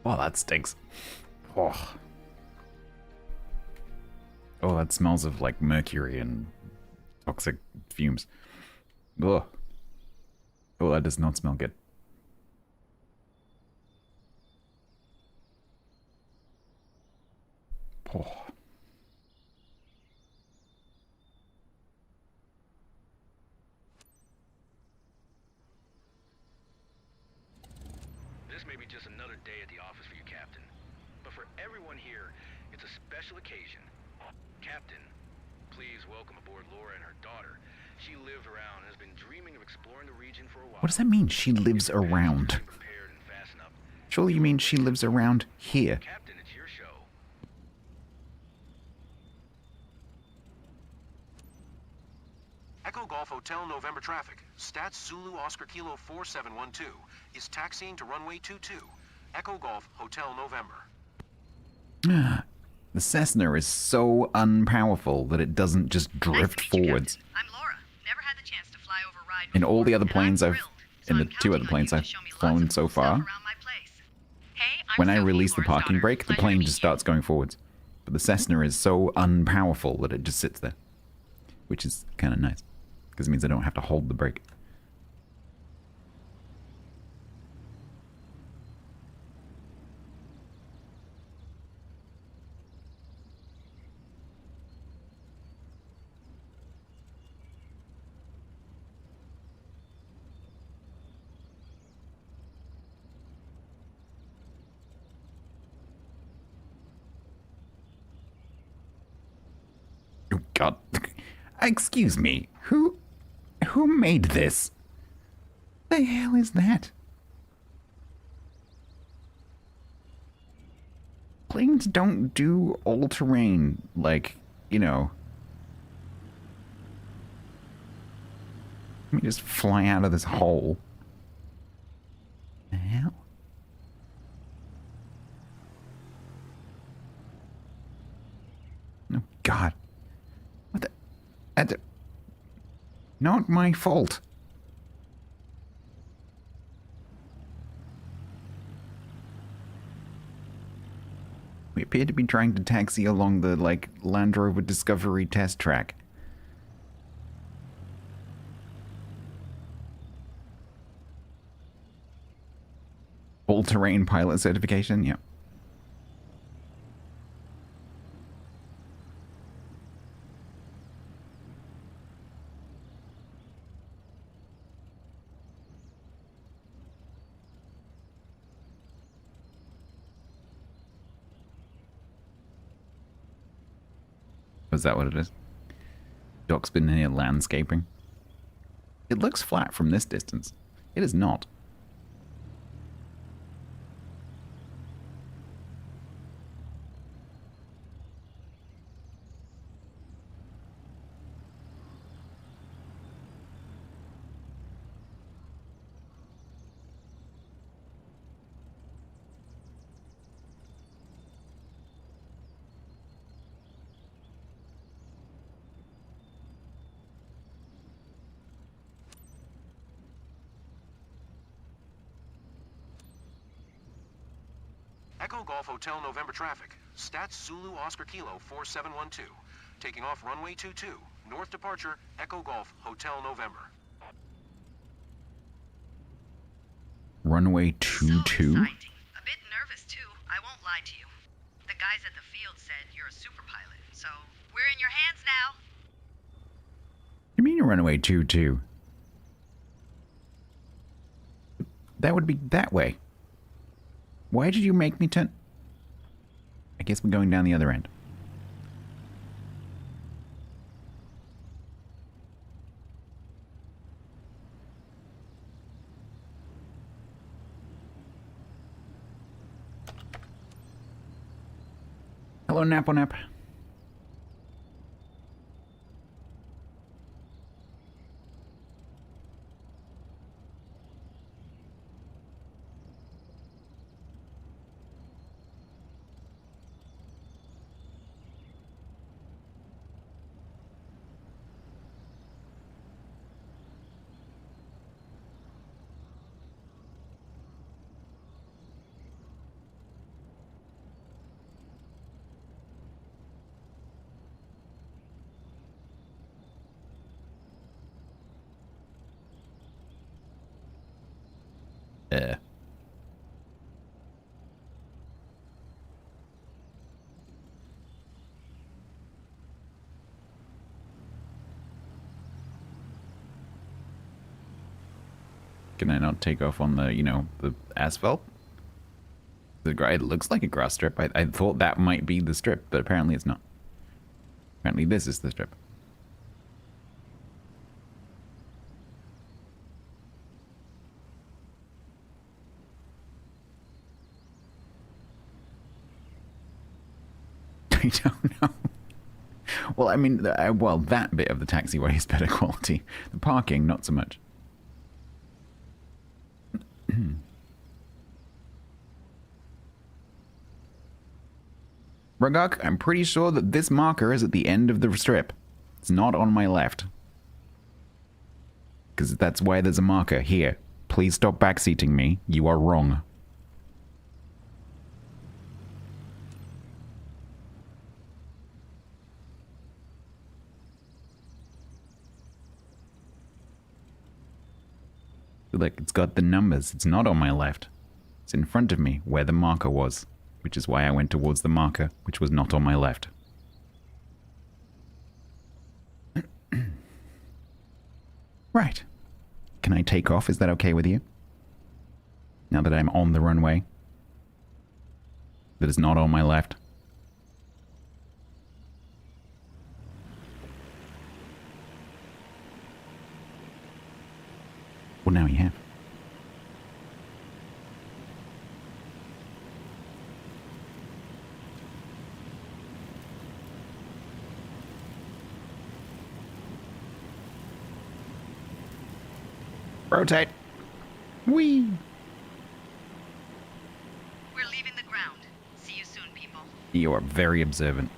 Oh, that stinks. Oh. Oh, that smells of like mercury and toxic fumes. Ugh. Oh, that does not smell good. Oh. This may be just another day at the office for you, Captain. But for everyone here, it's a special occasion. Captain, please welcome aboard Laura and her daughter. She lives around and has been dreaming of exploring the region for a while. What does that mean, she lives around? Surely you mean she lives around here. Captain, it's your show. Echo Golf Hotel November traffic. Stats Zulu Oscar Kilo 4712 is taxiing to runway 22. Echo Golf Hotel November. The Cessna is so unpowerful that it doesn't just drift forwards. I'm Laura. Never had the chance to fly over ride In all the other before, and planes I'm I've, thrilled. in the I'm two other counting on planes you to I've show me lots flown of so cool stuff far, around my place. Hey, I'm when I Sophie, release the Laura's parking daughter. brake, the Pleasure to plane meet just you. starts going forwards. But the Cessna is so unpowerful that it just sits there. Which is kind of nice. Because it means I don't have to hold the brake. Oh, God. Excuse me. Who made this? The hell is that? Planes don't do all-terrain, like, you know. Let me just fly out of this hole. The hell? Oh, God. What the... Not my fault. We appear to be trying to taxi along the, like, Land Rover Discovery test track. All-terrain pilot certification? Yeah. Is that what it is? Doc's been near landscaping. It looks flat from this distance. It is not. Echo Golf Hotel November traffic. Stats Zulu Oscar Kilo 4712. Taking off runway 22. North departure, Echo Golf Hotel November. Runway So 22? exciting. A bit nervous too, I won't lie to you. The guys at the field said you're a super pilot, so we're in your hands now. You mean runway 22? That would be that way. Why did you make me turn... I guess we're going down the other end. Hello, Naponap. Can I not take off on the, you know, the asphalt? It looks like a grass strip. I thought that might be the strip, but apparently it's not. Apparently this is the strip. I don't know. Well, I mean, well, that bit of the taxiway is better quality. The parking, not so much. Rugok, I'm pretty sure that this marker is at the end of the strip. It's not on my left. Because that's why there's a marker here. Please stop backseating me. You are wrong. Look, it's got the numbers. It's not on my left. It's in front of me, where the marker was, which is why I went towards the marker, which was not on my left. Right. Can I take off? Is that okay with you? Now that I'm on the runway? That is not on my left? Well, now you have. Rotate. Whee! We're leaving the ground. See you soon, people. You are very observant.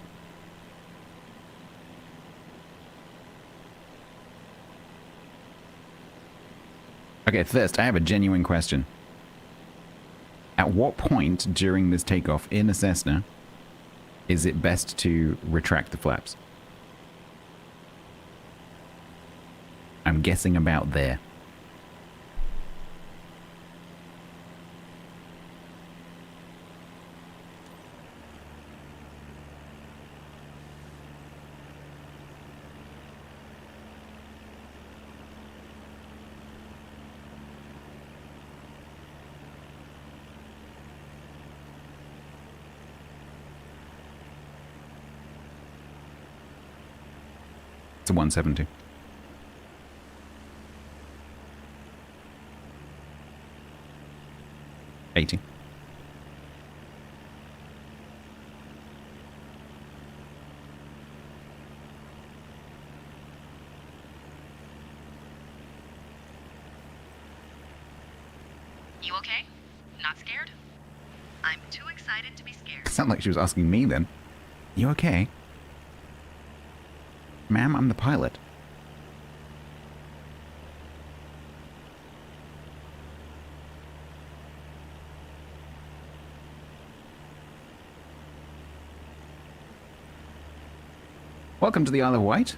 Okay, first, I have a genuine question. At what point during this takeoff in a Cessna is it best to retract the flaps? I'm guessing about there. It's a 170. $80. You okay? Not scared? I'm too excited to be scared. Sound like she was asking me then. You okay? Ma'am, I'm the pilot. Welcome to the Isle of Wight.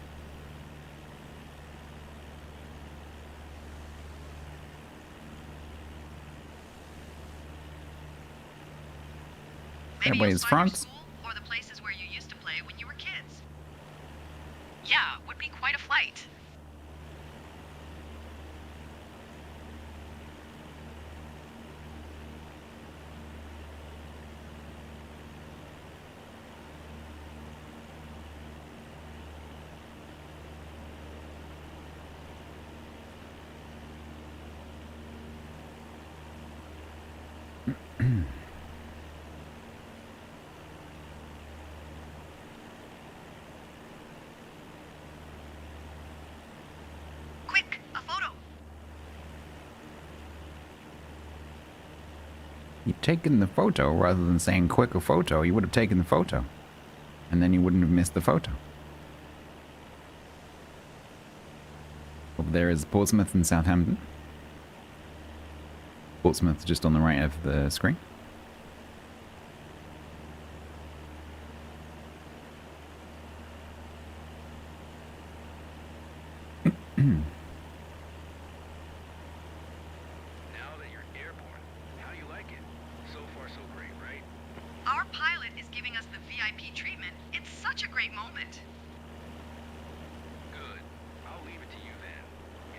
Maybe That way you'll is find your France. school or the places where you used to play when you were kids. Yeah, would be quite a flight. Quick, a photo. You've taken the photo rather than saying quick a photo. You would have taken the photo. And then you wouldn't have missed the photo. Over there is Portsmouth and Southampton. Portsmouth just on the right of the screen. Now that you're airborne, how do you like it? So far, so great, right? Our pilot is giving us the VIP treatment. It's such a great moment. Good. I'll leave it to you then.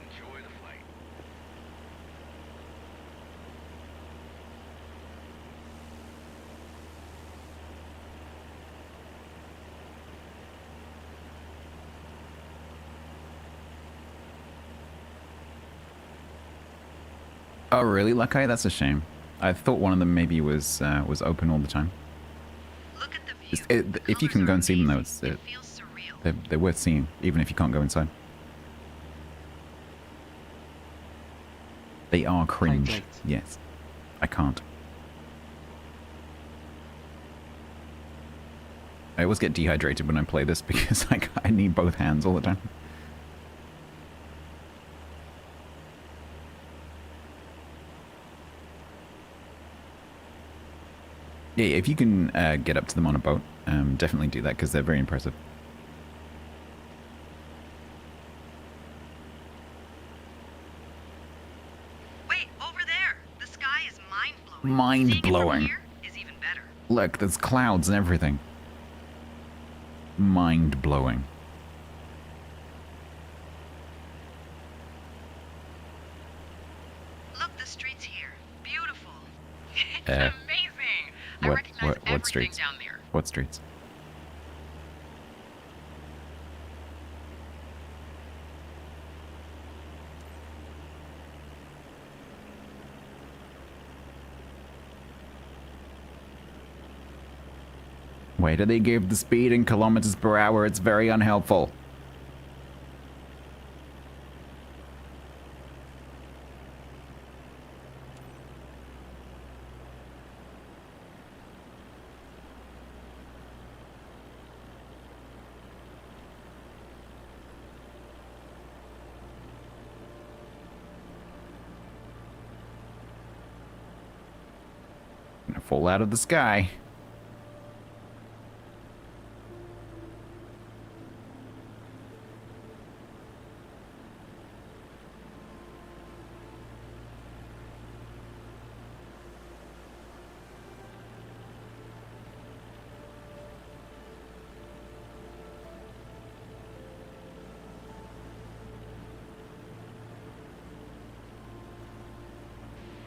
Enjoy the flight. Oh, really, Lakai? That's a shame. I thought one of them maybe was open all the time. Look at the view. If you can go and see them, though, it's, It feels surreal. they're worth seeing, even if you can't go inside. They are cringe. Hydrate. Yes. I can't. I always get dehydrated when I play this because I need both hands all the time. Yeah, if you can get up to them on a boat, definitely do that because they're very impressive. Mind-blowing. Seeing it from here is even better. Look, there's clouds and everything. Mind-blowing. Look, the streets here. Beautiful. It's amazing. I recognize everything streets? down there. What streets? Why do they give the speed in kilometers per hour? It's very unhelpful. Gonna fall out of the sky.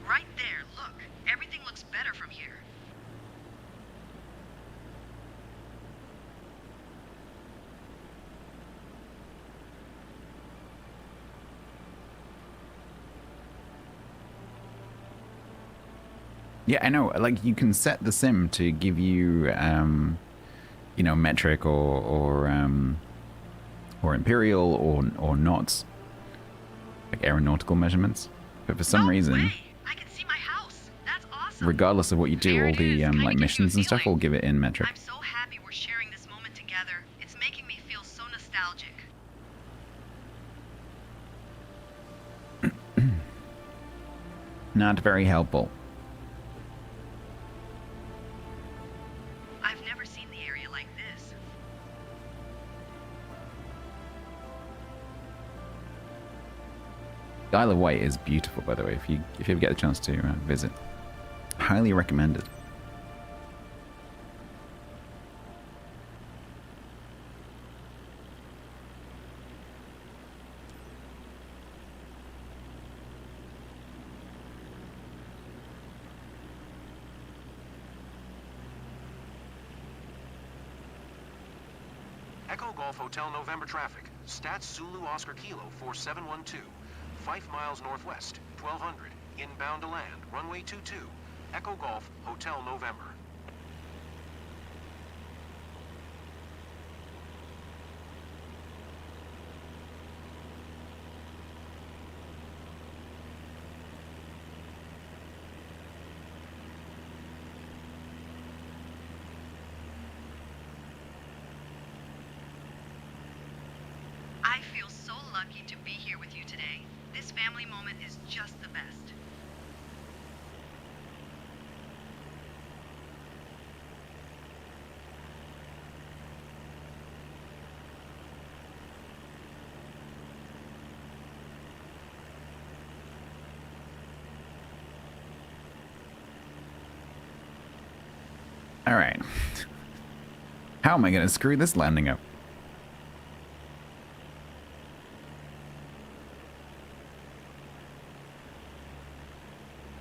Right there, look. Everything looks better from here. Yeah, I know. Like, you can set the sim to give you, you know, metric or imperial or knots, like aeronautical measurements. But for some No reason, way. I can see my house. That's awesome. regardless of what you do, There all it the is. Kinda like gives you a missions and stuff feeling. will give it in metric. I'm so happy we're sharing this moment together. It's making me feel so nostalgic. Not very helpful. I've never seen the area like this. Isle of Wight is beautiful, by the way. If you ever get a chance to visit, highly recommended. Echo Golf Hotel November traffic. Stats Zulu Oscar Kilo 4712. 5 miles northwest, 1200. Inbound to land, runway 22. Echo Golf Hotel November. I feel so lucky to be here with you today. This family moment is just the best. All right. How am I going to screw this landing up?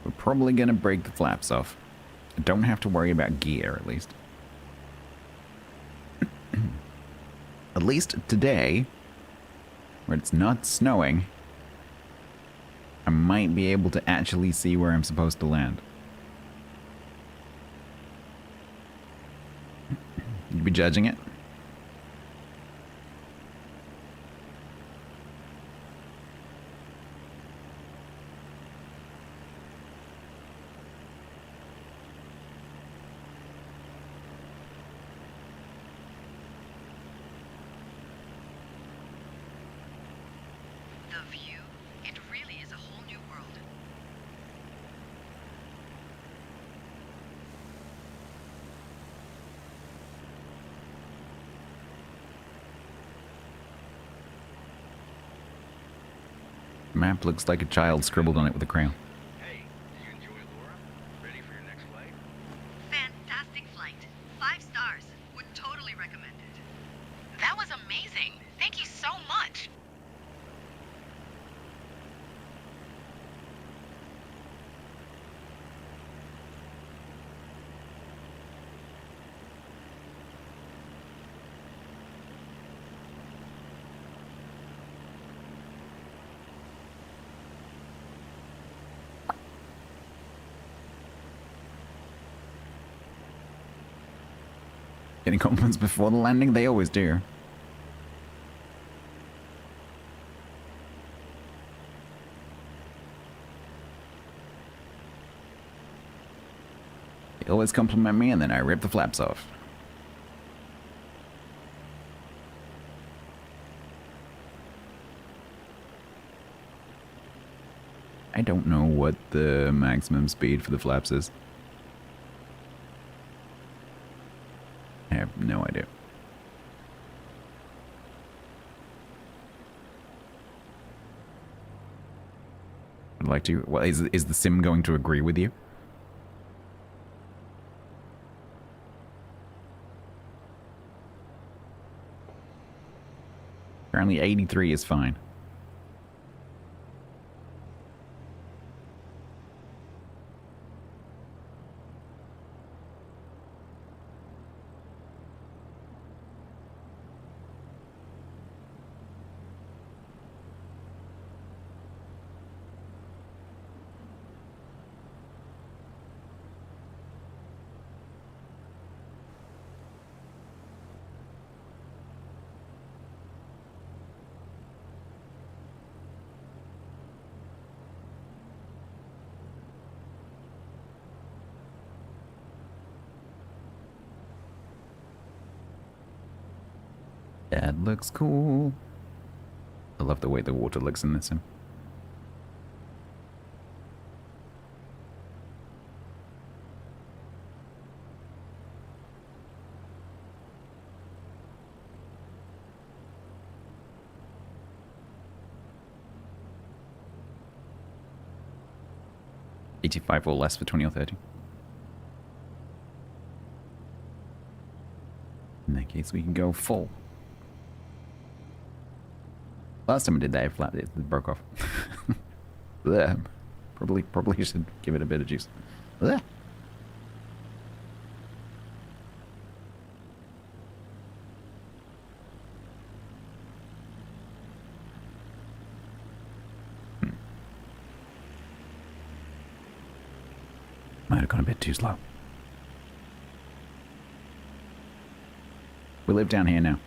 We're probably going to break the flaps off. I don't have to worry about gear, at least. At least today, where it's not snowing, I might be able to actually see where I'm supposed to land. You'd be judging it? The view, it really is a whole new world. The map looks like a child scribbled on it with a crayon. Hey, did you enjoy Laura? Ready for 5 stars. Would totally recommend it. That was amazing. Thank you so much. Getting compliments before the landing? They always do. They always compliment me and then I rip the flaps off. I don't know what the maximum speed for the flaps is. I have no idea. I'd like to. Well, is the sim going to agree with you? Apparently 83 is fine. That looks cool. I love the way the water looks in this sim. $85 or less for 20 or 30. In that case, we can go full. Last time I did that, it broke off. Bleh. Probably should give it a bit of juice. Bleh. Might have gone a bit too slow. We live down here now.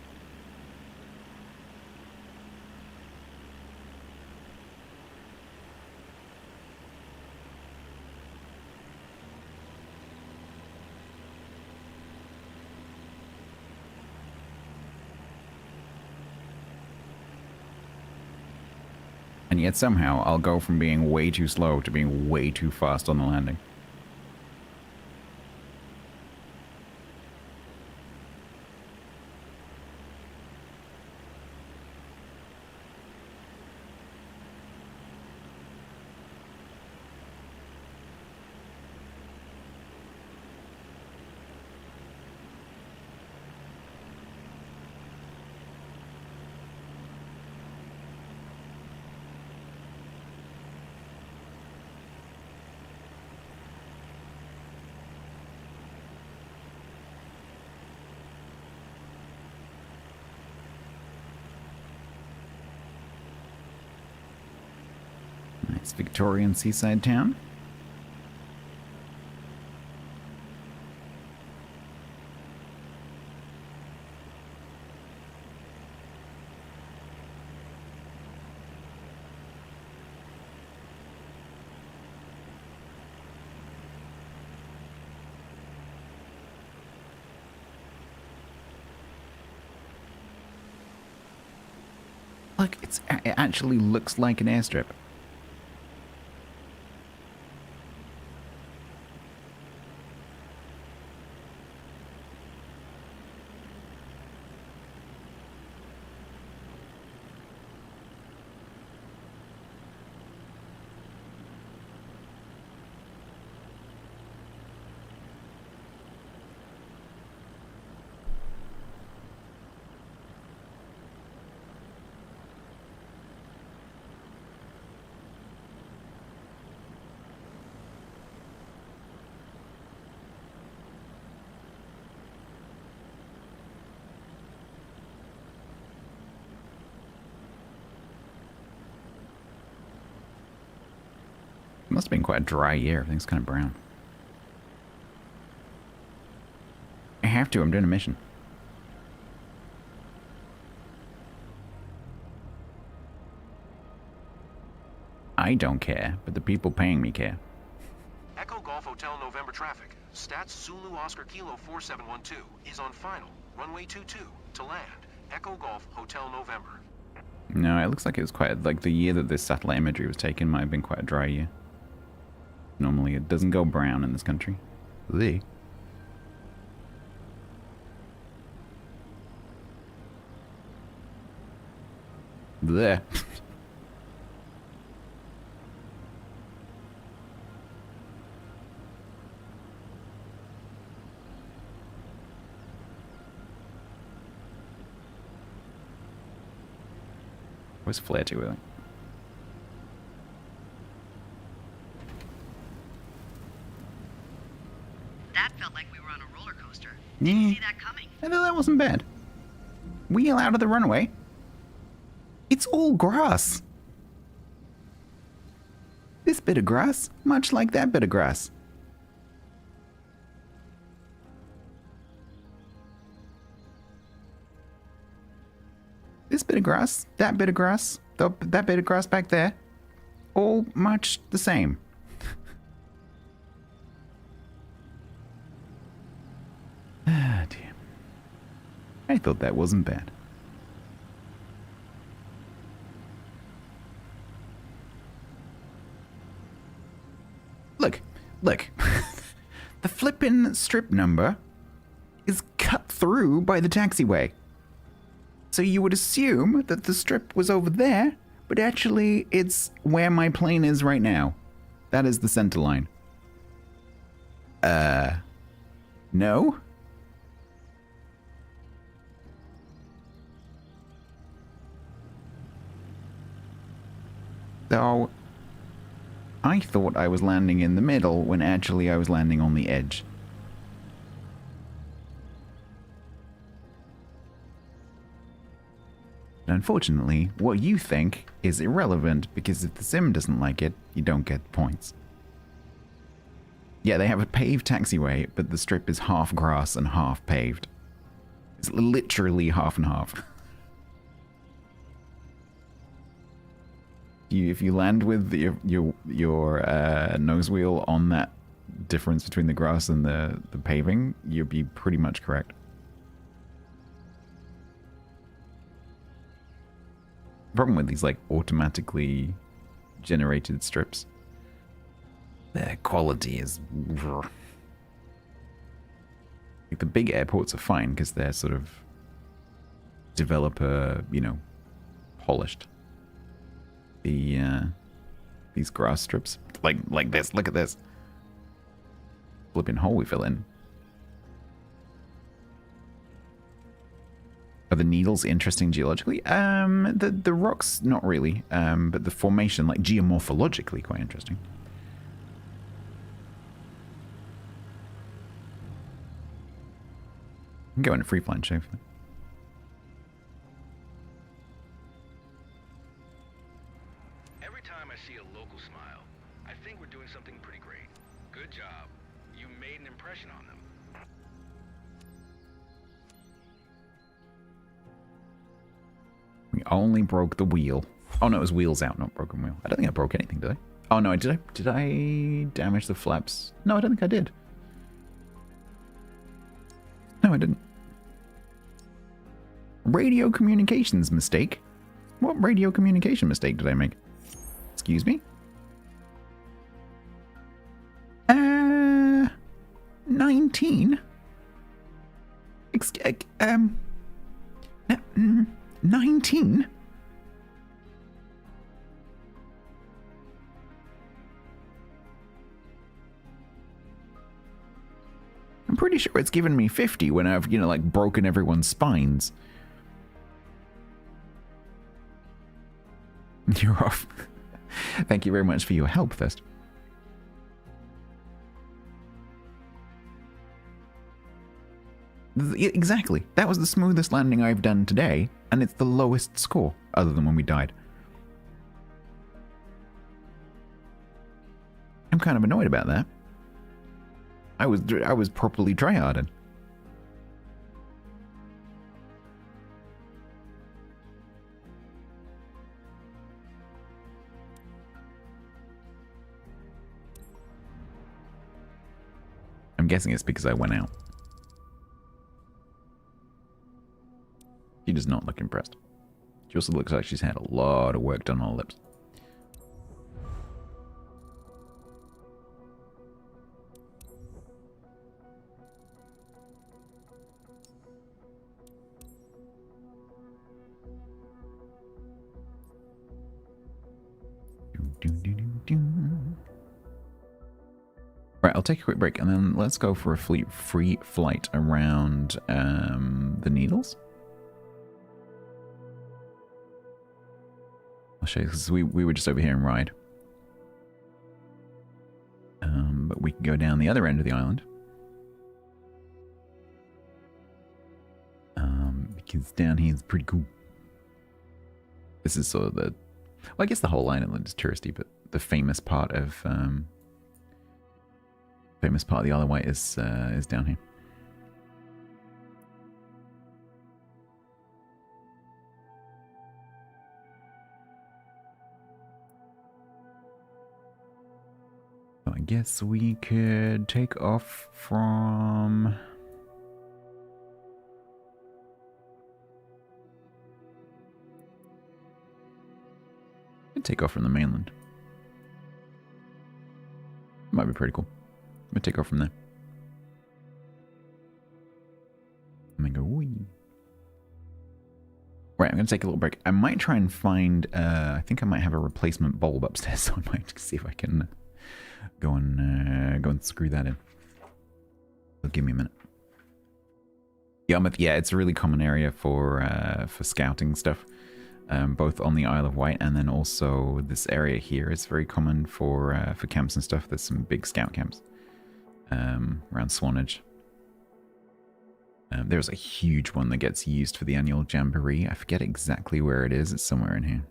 And yet somehow I'll go from being way too slow to being way too fast on the landing. Nice Victorian seaside town. Look, it actually looks like an airstrip. Must have been quite a dry year. Everything's kind of brown. I have to. I'm doing a mission. I don't care, but the people paying me care. Echo Golf Hotel November traffic. Stats Zulu Oscar Kilo 4712 is on final. Runway 22 to land. Echo Golf Hotel November. No, it looks like it was quite... Like, the year that this satellite imagery was taken might have been quite a dry year. Normally, it doesn't go brown in this country. Blech. Blech. Where's Flair to it? That felt like we were on a roller coaster. Yeah. Did you see that coming? I thought that wasn't bad. Wheel out of the runway. It's all grass. This bit of grass, much like that bit of grass. This bit of grass, that bit of grass, that bit of grass back there, all much the same. Ah, dear. I thought that wasn't bad. Look. The flippin' strip number is cut through by the taxiway. So you would assume that the strip was over there, but actually it's where my plane is right now. That is the center line. No? So, I thought I was landing in the middle when actually I was landing on the edge. Unfortunately, what you think is irrelevant because if the sim doesn't like it, you don't get points. Yeah, they have a paved taxiway, but the strip is half grass and half paved. It's literally half and half. If you land with your nose wheel on that difference between the grass and the paving, you'll be pretty much correct. Problem with these like automatically generated strips, their quality is like the big airports are fine because they're sort of developer, polished. These grass strips like this, look at this flipping hole we fill in. Are the needles interesting geologically? The rocks, not really. But the formation, like geomorphologically, quite interesting. I'm going to free flying show for that. Every time I see a local smile, I think we're doing something pretty great. Good job. You made an impression on them. We only broke the wheel. Oh no, it was wheels out, not broken wheel. I don't think I broke anything, did I? Oh no, did I damage the flaps? No, I don't think I did. No, I didn't. Radio communications mistake? What radio communication mistake did I make? Excuse me? 19? 19? I'm pretty sure it's given me 50 when I've, like broken everyone's spines. You're off. Thank you very much for your help, Thirst. Exactly. That was the smoothest landing I've done today, and it's the lowest score, other than when we died. kind of annoyed about that. I was properly tryharding. I'm guessing it's because I went out. She does not look impressed. She also looks like she's had a lot of work done on her lips. Right, I'll take a quick break and then let's go for a free flight around the Needles. I'll show you, because we were just over here in Ride. But we can go down the other end of the island. Because down here is pretty cool. This is sort of the... Well, I guess the whole island is touristy, but the famous part of the Isle of Wight is down here. So I guess we could take off from... Take off from the mainland. Might be pretty cool. We'll take off from there. And then go, wee. Right, I'm going to take a little break. I might try and find, I think I might have a replacement bulb upstairs, so I might see if I can go and screw that in. So give me a minute. Yarmouth, yeah, it's a really common area for scouting stuff. Both on the Isle of Wight and then also this area here is very common for camps and stuff. There's some big scout camps around Swanage. There's a huge one that gets used for the annual jamboree. I forget exactly where it is. It's somewhere in here.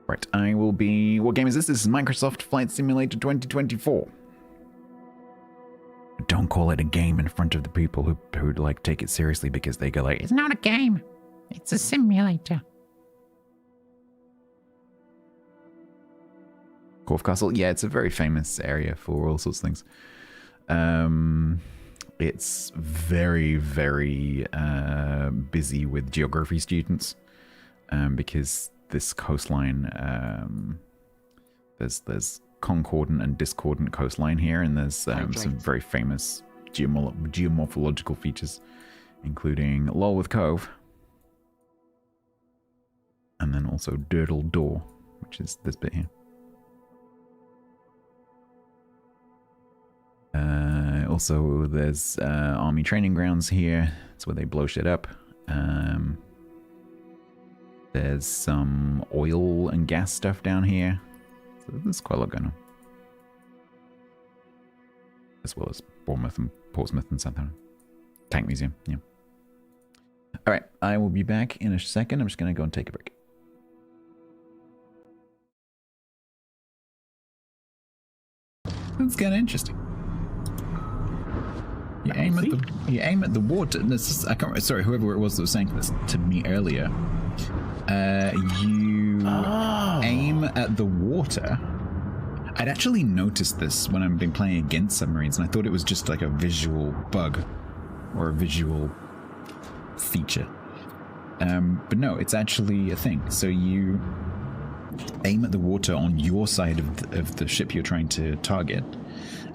Right, I will be... What game is this? This is Microsoft Flight Simulator 2024. Don't call it a game in front of the people who like take it seriously, because they go like, it's not a game, it's a simulator. Corfe Castle, yeah, it's a very famous area for all sorts of things. It's very, very busy with geography students, because this coastline, there's concordant and discordant coastline here, and there's some very famous geomorphological features, including Lulworth Cove, and then also Durdle Door, which is this bit here. Also, there's army training grounds here. That's where they blow shit up. There's some oil and gas stuff down here. So there's quite a lot going on. As well as Bournemouth and Portsmouth and Southampton. Tank Museum, yeah. Alright, I will be back in a second. I'm just going to go and take a break. That's kind of interesting. You aim at the water. This is, I can't. Sorry, whoever it was that was saying this to me earlier. You aim at the water. I'd actually noticed this when I've been playing against submarines, and I thought it was just like a visual bug or a visual feature. But no, it's actually a thing. So you aim at the water on your side of the ship you're trying to target,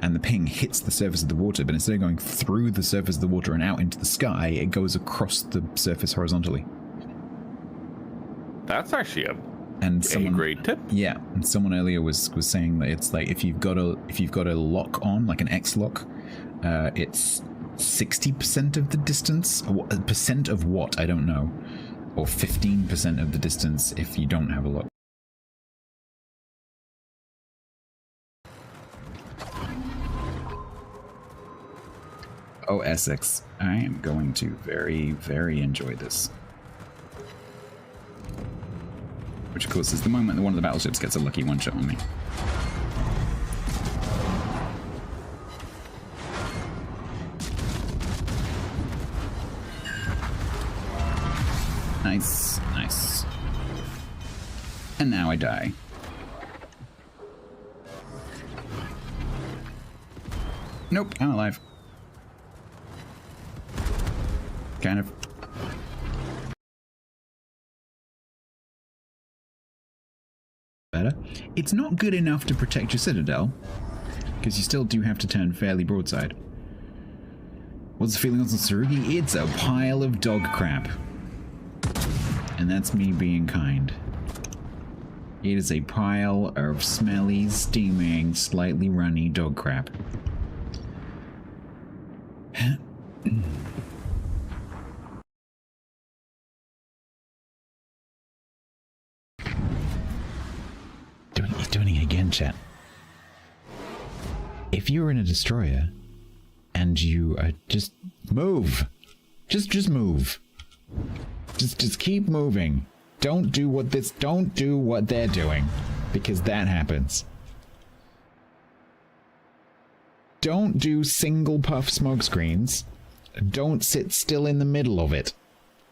and the ping hits the surface of the water, but instead of going through the surface of the water and out into the sky, it goes across the surface horizontally. That's actually a great tip. Yeah, and someone earlier was saying that it's like if you've got a lock on, like an X lock, it's 60% of the distance, or percent of what, I don't know, or 15% of the distance if you don't have a lock. Oh, Essex, I am going to very, very enjoy this. Which, of course, is the moment that one of the battleships gets a lucky one-shot on me. Nice, nice. And now I die. Nope, I'm alive. Kind of. Better. It's not good enough to protect your citadel, because you still do have to turn fairly broadside. What's the feeling on Tsurugi? It's a pile of dog crap. And that's me being kind. It is a pile of smelly, steaming, slightly runny dog crap. Doing it again, chat. If you're in a destroyer and you just move, just move. Just keep moving. Don't do what they're doing, because that happens. Don't do single puff smoke screens. Don't sit still in the middle of it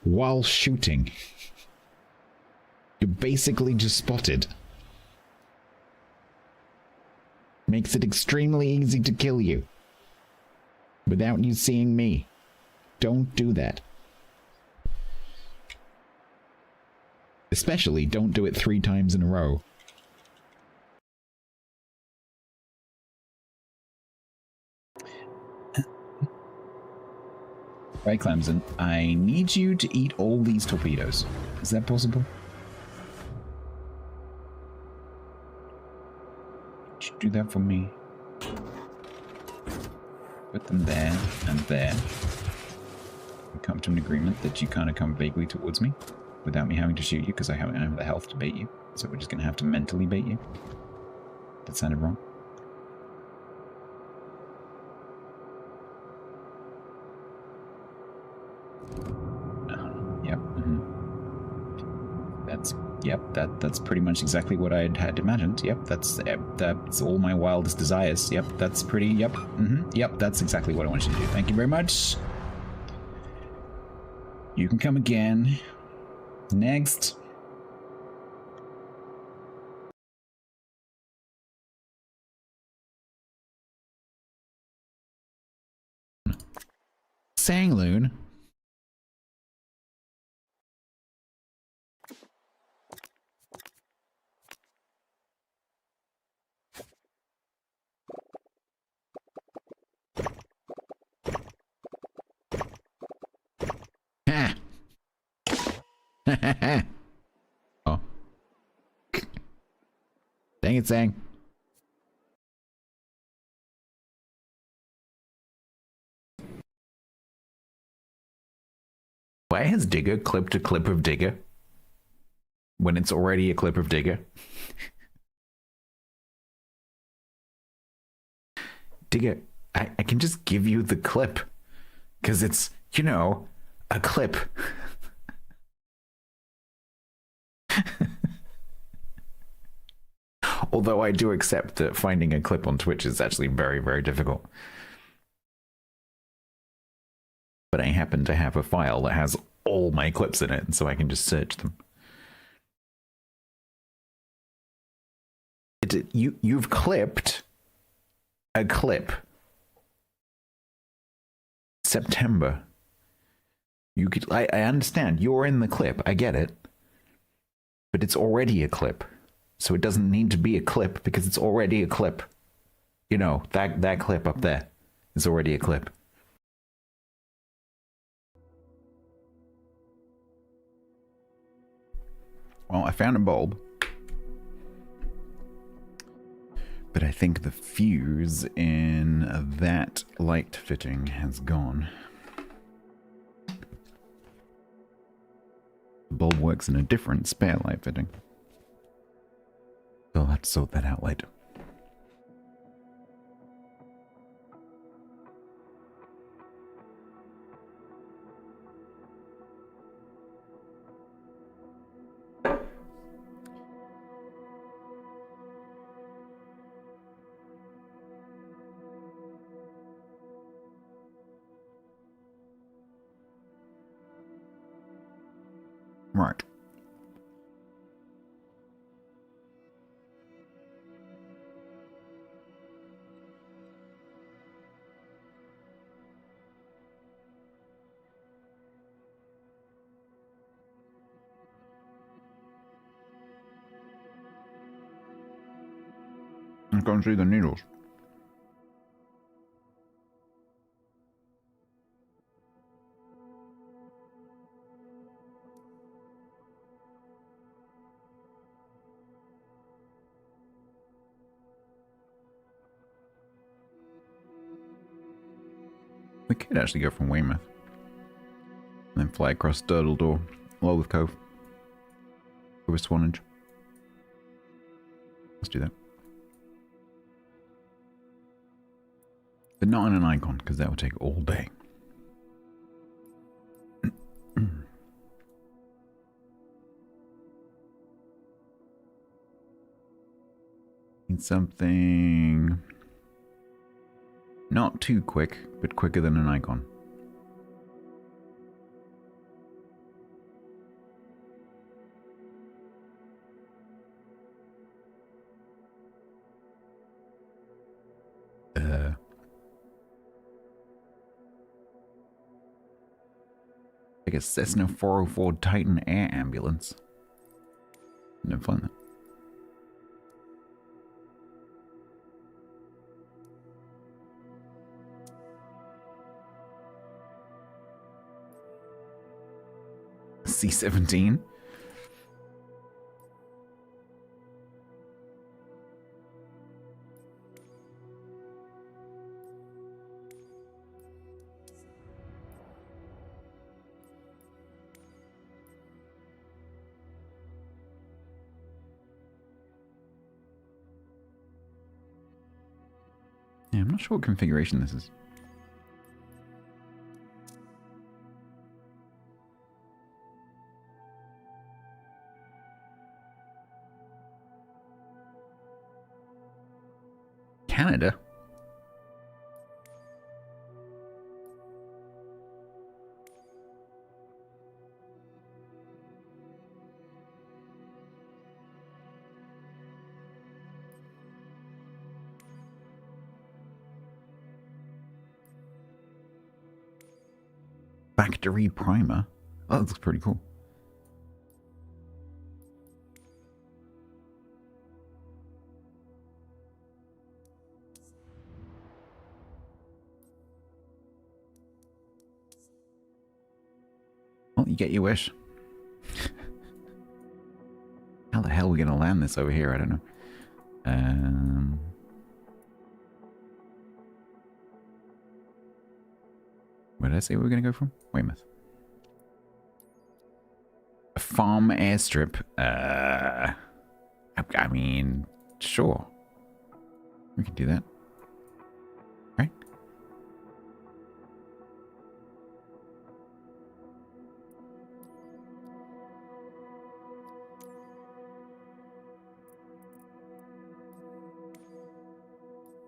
while shooting. You're basically just spotted. Makes it extremely easy to kill you without you seeing me. Don't do that. Especially don't do it 3 times in a row. Right, Clemson, I need you to eat all these torpedoes. Is that possible? Could you do that for me? Put them there and there. We come to an agreement that you kind of come vaguely towards me without me having to shoot you, because I don't have the health to bait you. So we're just going to have to mentally bait you. That sounded wrong. Yep. That's pretty much exactly what I had imagined. Yep, that's all my wildest desires. Yep, that's pretty. Yep. Yep, that's exactly what I want you to do. Thank you very much. You can come again. Next. Sangloon. Ha! Oh. Dang it, Sang. Why has Digger clipped a clip of Digger when it's already a clip of Digger? Digger, I can just give you the clip, because it's, you know, a clip. Although I do accept that finding a clip on Twitch is actually very, very difficult. But I happen to have a file that has all my clips in it, so I can just search them. You've clipped a clip. September. I understand. You're in the clip. I get it. But it's already a clip. So it doesn't need to be a clip because it's already a clip. You know, that clip up there is already a clip. Well, I found a bulb. But I think the fuse in that light fitting has gone. The bulb works in a different spare light fitting. So I'll have to sort that out later. Right. I can't see the needles. We could actually go from Weymouth. And then fly across Durdle Door, Lolworth Cove. Over Swanage. Let's do that. But not on an icon, because that would take all day. Need something not too quick, but quicker than an icon. Like a Cessna 404 Titan air ambulance. Never find that. C-17? Yeah, I'm not sure what configuration this is. Canada? Factory primer? Oh, that looks pretty cool. Well, you get your wish. How the hell are we going to land this over here? I don't know. Where did I say we were going to go from? Weymouth. A farm airstrip. I mean, sure. We can do that. Right?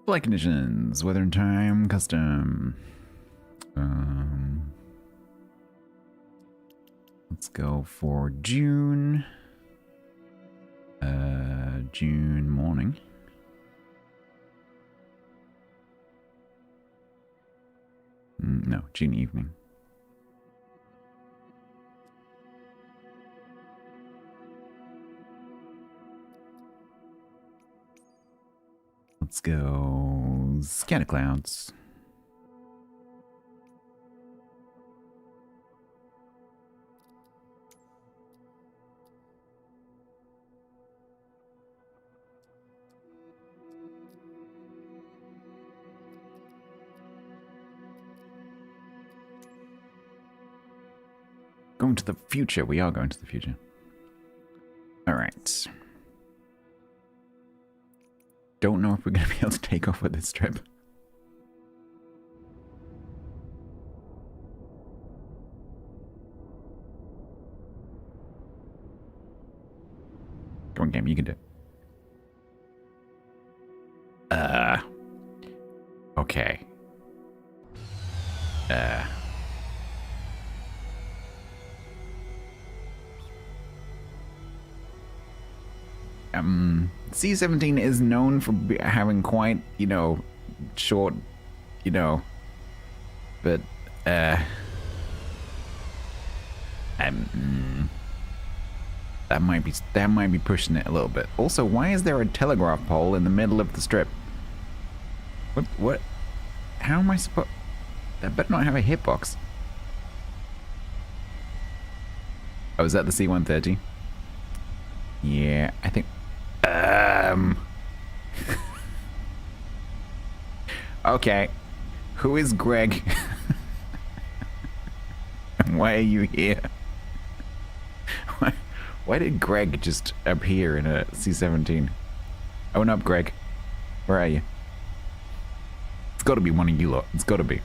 Flight conditions, weather and time, custom. Let's go for June. June morning. No, June evening. Let's go scatter clouds. Going to the future. We are going to the future. All right. Don't know if we're going to be able to take off with this trip. Come on, game. You can do it. Okay. C-17 is known for having quite, short, but, that might be pushing it a little bit. Also, why is there a telegraph pole in the middle of the strip? What? How am I supposed... That better not have a hitbox. Oh, is that the C-130? Yeah, I think... Okay. Who is Greg? Why are you here? Why did Greg just appear in a C-17? Own up, Greg. Where are you? It's gotta be one of you lot. It's gotta be.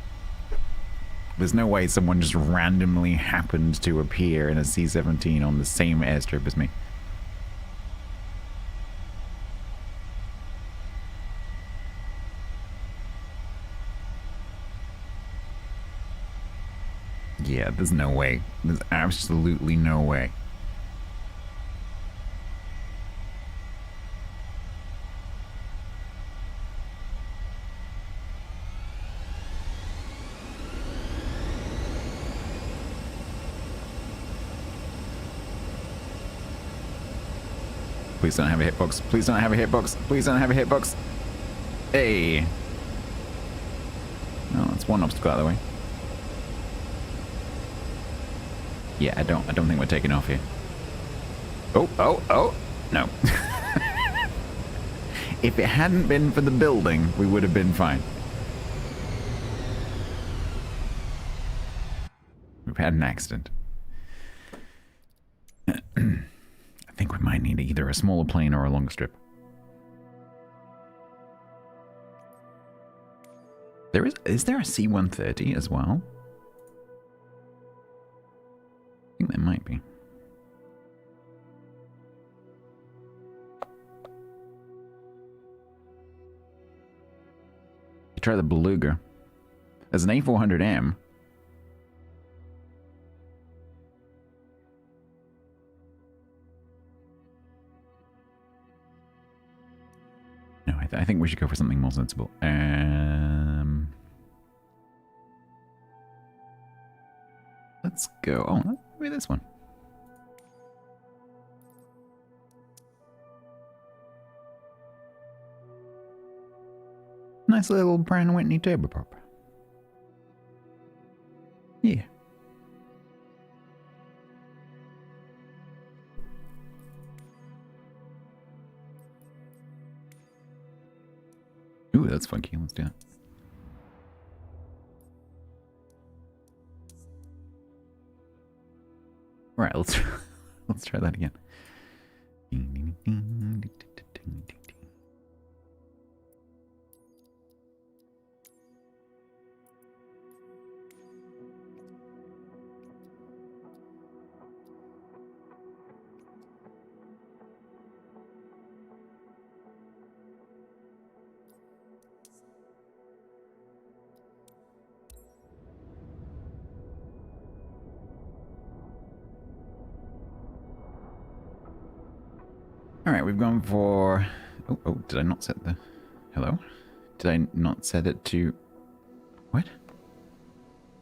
There's no way someone just randomly happened to appear in a C-17 on the same airstrip as me. Yeah, there's no way. There's absolutely no way. Please don't have a hitbox. Please don't have a hitbox. Please don't have a hitbox. Hey. No, that's one obstacle out of the way. Yeah, I don't think we're taking off here. Oh, no. If it hadn't been for the building, we would have been fine. We've had an accident. I think we might need either a smaller plane or a longer strip. Is there a C-130 as well? I think there might be. You try the Beluga. There's an A400M. No, I think we should go for something more sensible. Let's go. Oh, maybe this one. Nice little Brown Whitney turboprop. Yeah. Ooh, that's funky. Let's do that. Right, let's try that again. Alright, we've gone for... Oh, did I not set the... Hello? Did I not set it to... What?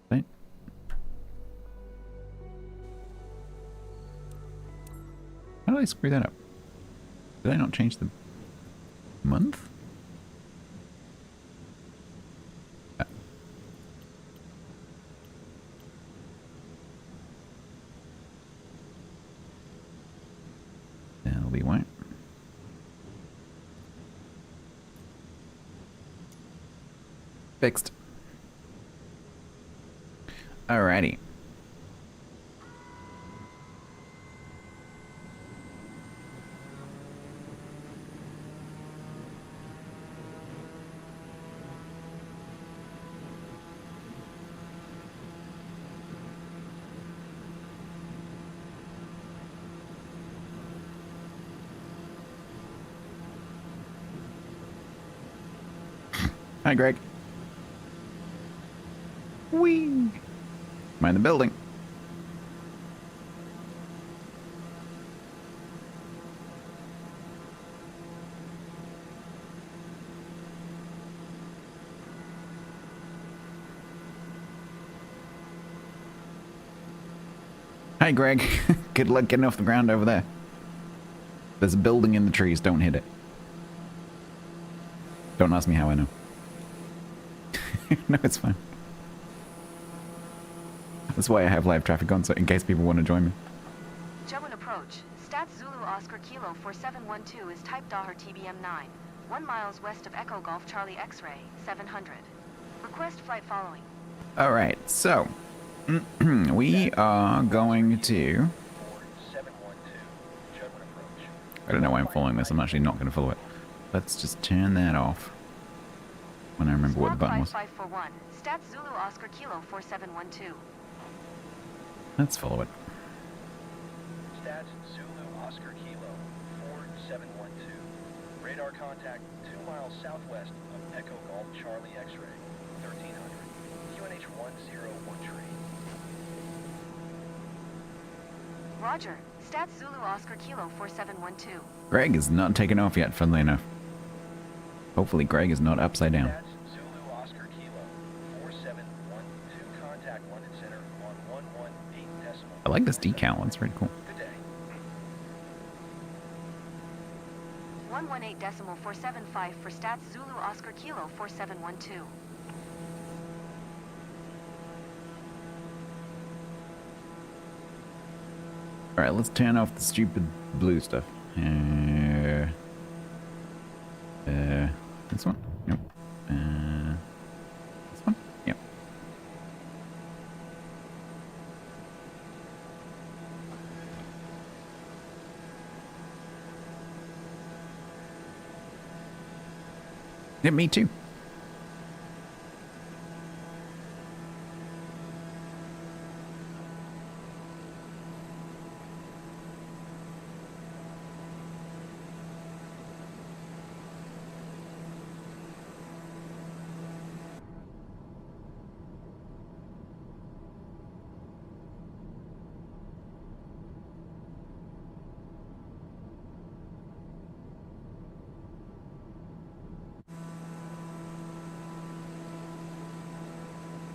Right? How did I screw that up? Did I not change the month? That'll be why. Fixed. Alrighty. Hi, Greg. Whee! Mind the building. Hi, Greg. Good luck getting off the ground over there. There's a building in the trees. Don't hit it. Don't ask me how I know. No, it's fine. That's why I have live traffic on, so in case people want to join me. Joan approach. Stats Zulu Oscar Kilo 4712 is type Daher TBM 9. 1 miles west of Echo Golf Charlie X-Ray, 700. Request flight following. Alright, so we are going to... I don't know why I'm following this. I'm actually not going to follow it. Let's just turn that off. When I remember what the button was. 5541. Stats Zulu Oscar Kilo 4712. Let's follow it. Stats Zulu Oscar Kilo 4712. Radar contact 2 miles southwest of Echo Golf Charlie X-Ray 1300. QNH 101 tree. Roger. Stats Zulu Oscar Kilo 4712. Greg is not taken off yet, funnily enough. Hopefully Greg is not upside down. Stats Zulu Oscar Kilo 4712. Contact London Center on 118 decimal. I like this decal. That's very cool. Good day. 118 decimal 475 for Stats Zulu Oscar Kilo 4712. Alright, let's turn off the stupid blue stuff. This one? Nope. This one? Yep. Yeah, me too.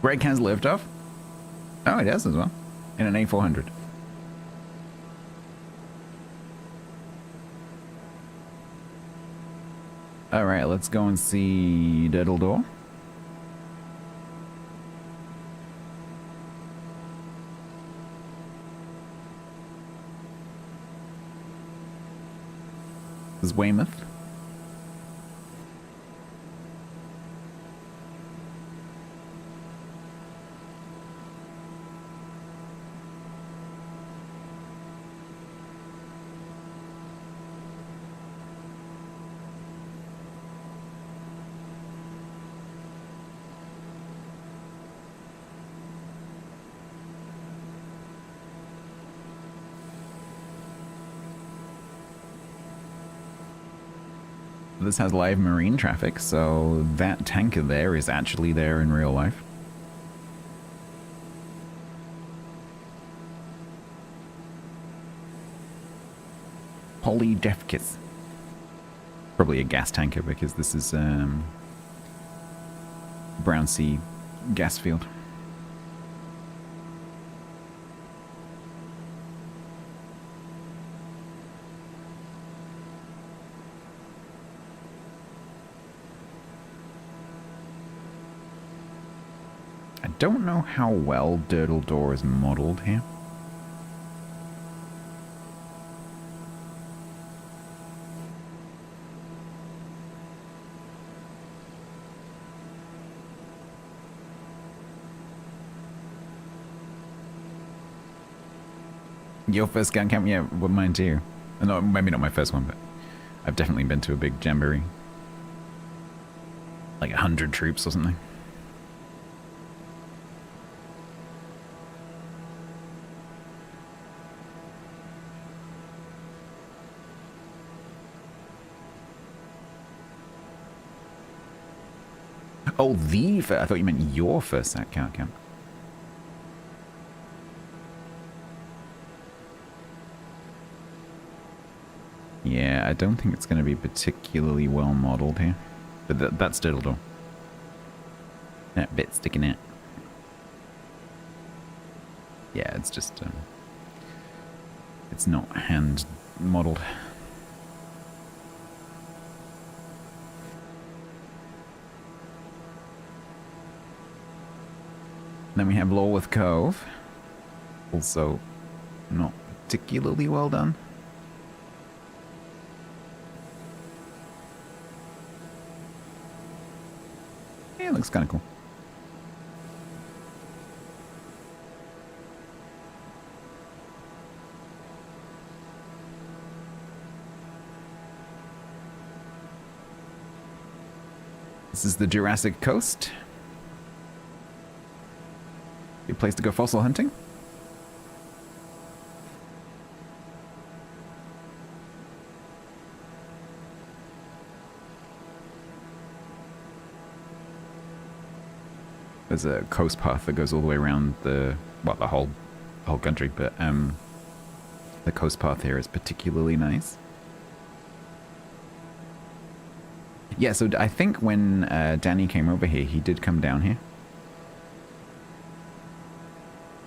Greg has liftoff. Oh, it does as well. In an A400. Alright, let's go and see Diddle Door. This is Weymouth. This has live marine traffic, so that tanker there is actually there in real life. Polydefkis. Probably a gas tanker because this is Brown Sea gas field. I don't know how well Dirtle Door is modeled here. Your first scout camp? Yeah, well, mine too. No, maybe not my first one, but I've definitely been to a big jamboree. Like 100 troops or something. Oh, I thought you meant your first scout camp. Yeah, I don't think it's going to be particularly well modeled here. But that's Diddle Door. That bit sticking out. Yeah, it's just it's not hand modeled. Then we have Lorwith Cove. Also not particularly well done. Yeah, it looks kind of cool. This is the Jurassic Coast. Good place to go fossil hunting. There's a coast path that goes all the way around the whole country, but the coast path here is particularly nice. Yeah, so I think when Danny came over here, he did come down here.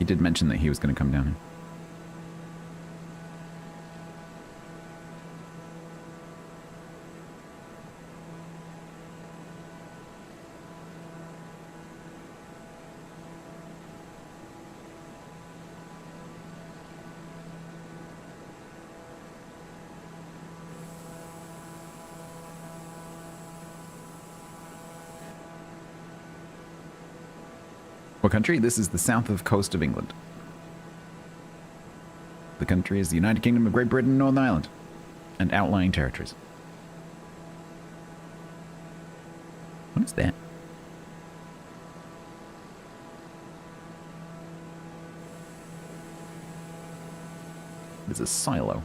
He did mention that he was going to come down here. What country? This is the south of coast of England. The country is the United Kingdom of Great Britain and Northern Ireland, and outlying territories. What is that? There's a silo.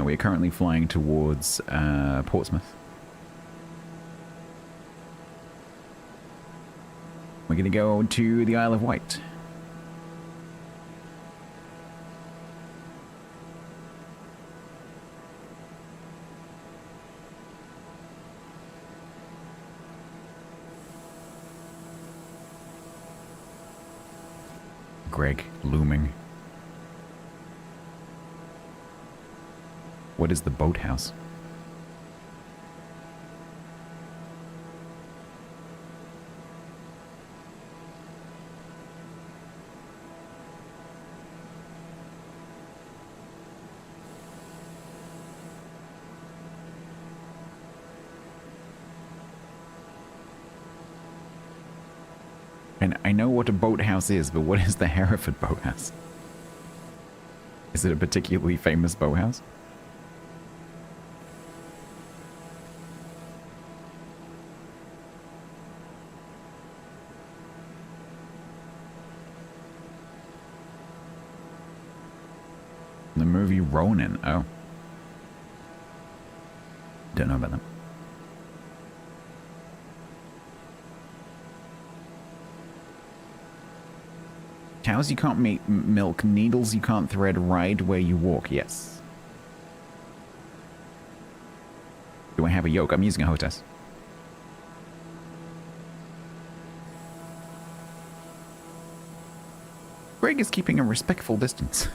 We're currently flying towards Portsmouth. We're going to go to the Isle of Wight. Greg looming. What is the boathouse? And I know what a boathouse is, but what is the Hereford boathouse? Is it a particularly famous boathouse? The movie Ronin. Oh. Don't know about that. Cows you can't milk, needles you can't thread, ride where you walk. Yes. Do I have a yoke? I'm using a hostess. Greg is keeping a respectful distance.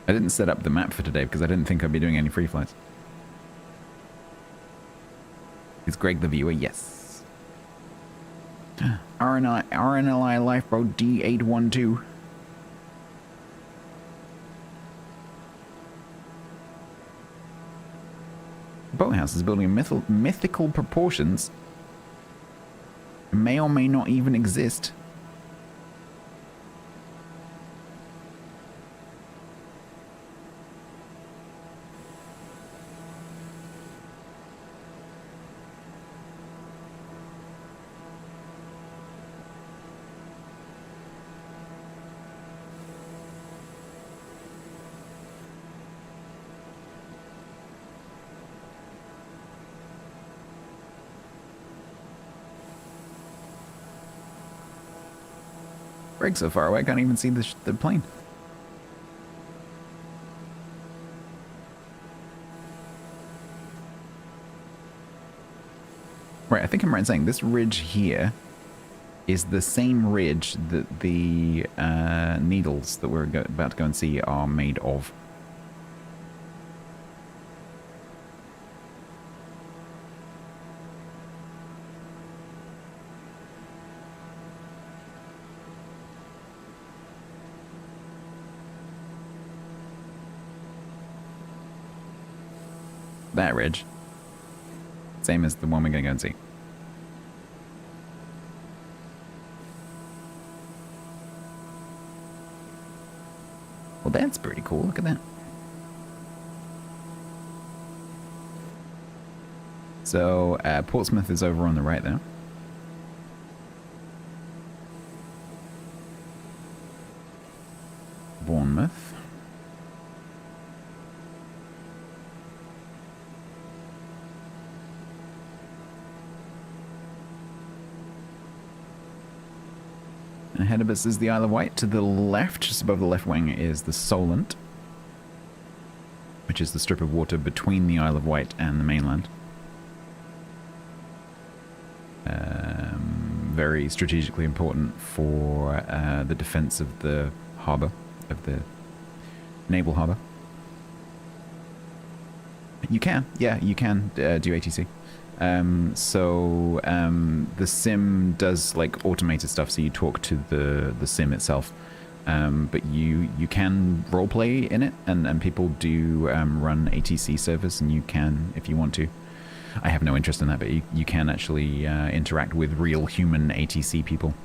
I didn't set up the map for today because I didn't think I'd be doing any free flights. Is Greg the viewer? Yes. RNLI Lifeboat D812. Boathouse is building in mythical proportions. May or may not even exist. Greg's so far away, I can't even see the plane. Right, I think I'm right in saying this ridge here is the same ridge that the needles that we're about to go and see are made of. That ridge. Same as the one we're going to go and see. Well, that's pretty cool. Look at that. So, Portsmouth is over on the right there. Bournemouth. Ahead of us is the Isle of Wight. To the left, just above the left wing, is the Solent, which is the strip of water between the Isle of Wight and the mainland. Very strategically important for the defense of the harbour, of the naval harbour. You can, yeah, you can do ATC. The sim does like automated stuff, so you talk to the sim itself, but you can roleplay in it, and people do run ATC servers, and you can, if you want to. I have no interest in that, but you can actually interact with real human ATC people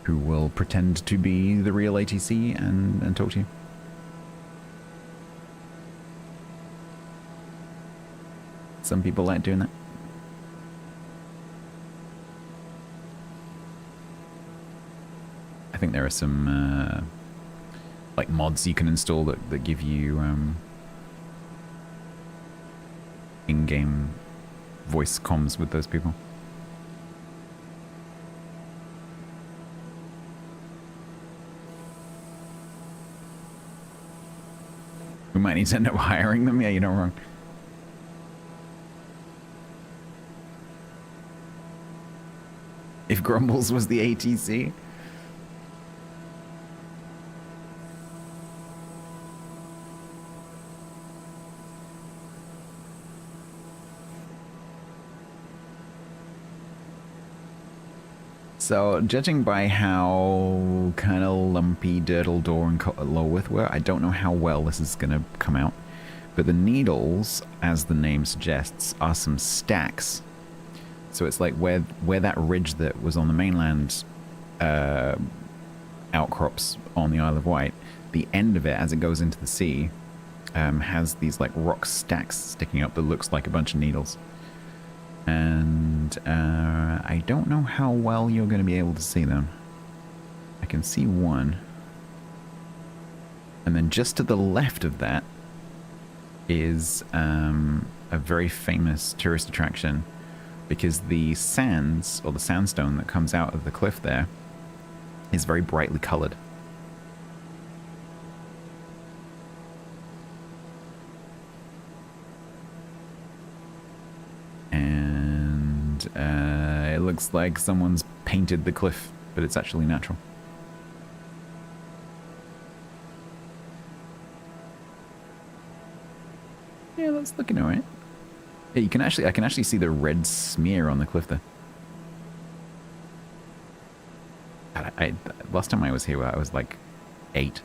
who will pretend to be the real ATC and talk to you. Some people like doing that. I think there are some like mods you can install that give you in-game voice comms with those people. We might need to end up hiring them. Yeah, you're not wrong. If Grumbles was the ATC. So, judging by how kind of lumpy Dirtledore and Lorwith were, I don't know how well this is going to come out. But the needles, as the name suggests, are some stacks. So it's like where that ridge that was on the mainland outcrops on the Isle of Wight, the end of it, as it goes into the sea, has these like rock stacks sticking up that looks like a bunch of needles. And I don't know how well you're going to be able to see them. I can see one. And then just to the left of that is a very famous tourist attraction, because the sands, or the sandstone that comes out of the cliff there, is very brightly coloured. And it looks like someone's painted the cliff, but it's actually natural. Yeah, that's looking alright. Yeah, you can actually, I can actually see the red smear on the cliff there. Last time I was here, I was like 8.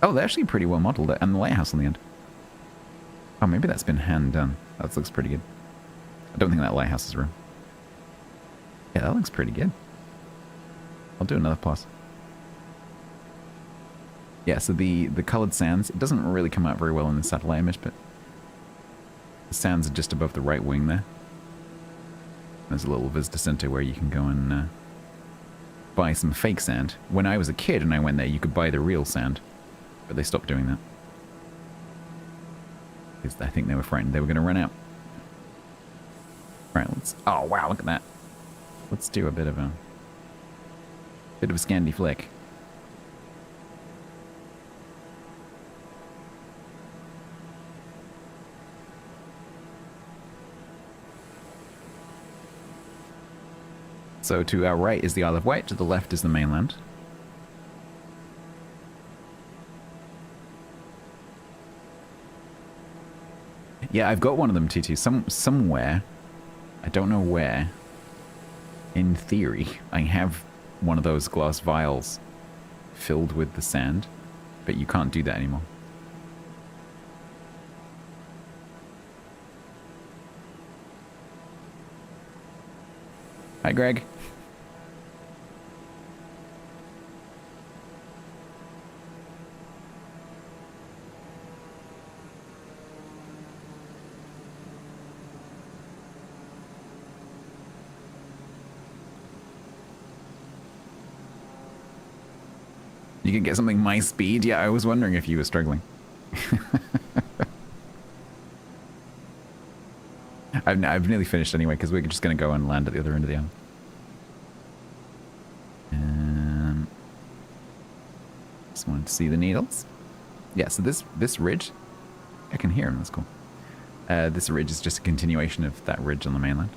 Oh, they're actually pretty well modelled, and the lighthouse on the end. Oh, maybe that's been hand done. That looks pretty good. I don't think that lighthouse is real. Yeah, that looks pretty good. I'll do another plus. Yeah, so the coloured sands, it doesn't really come out very well in the satellite image, but the sands are just above the right wing there. There's a little visitor centre where you can go and buy some fake sand. When I was a kid and I went there, you could buy the real sand, but they stopped doing that. Because I think they were frightened they were going to run out. Right, let's... Oh, wow, look at that. Let's do a bit of a... Bit of a Scandi flick. So to our right is the Isle of Wight, to the left is the mainland. Yeah, I've got one of them, TT. Somewhere. I don't know where. In theory, I have one of those glass vials filled with the sand, but you can't do that anymore. Hi, Greg. You can get something my speed? Yeah, I was wondering if you were struggling. I've nearly finished anyway, because we're just going to go and land at the other end of the island. Just wanted to see the needles. Yeah, so this ridge, I can hear them, that's cool. This ridge is just a continuation of that ridge on the mainland.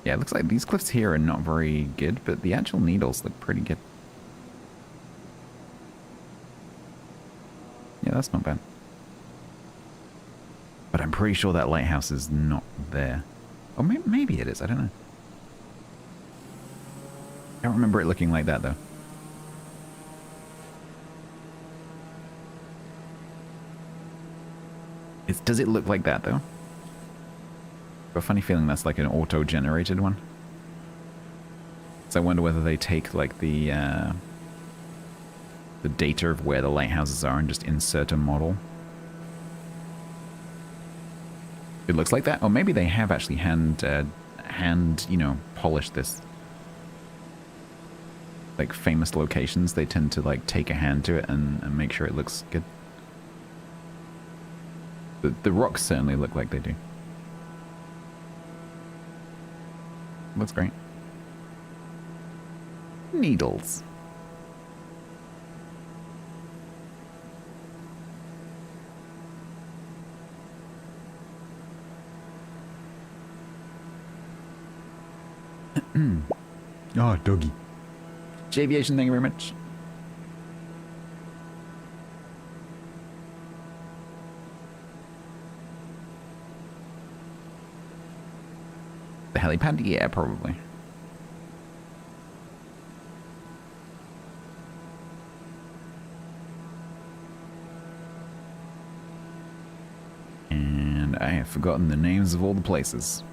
Yeah, it looks like these cliffs here are not very good, but the actual needles look pretty good. Yeah, that's not bad. But I'm pretty sure that lighthouse is not there. Or maybe it is, I don't know. I don't remember it looking like that, though. Does it look like that, though? I've got a funny feeling that's like an auto-generated one. So I wonder whether they take, like, the data of where the lighthouses are and just insert a model. It looks like that. Or maybe they have actually hand, you know, polished this. Like famous locations, they tend to like take a hand to it and make sure it looks good. The rocks certainly look like they do. Looks great. Needles. Oh, doggy. Aviation, thank you very much. The helipad? Yeah, probably. And I have forgotten the names of all the places.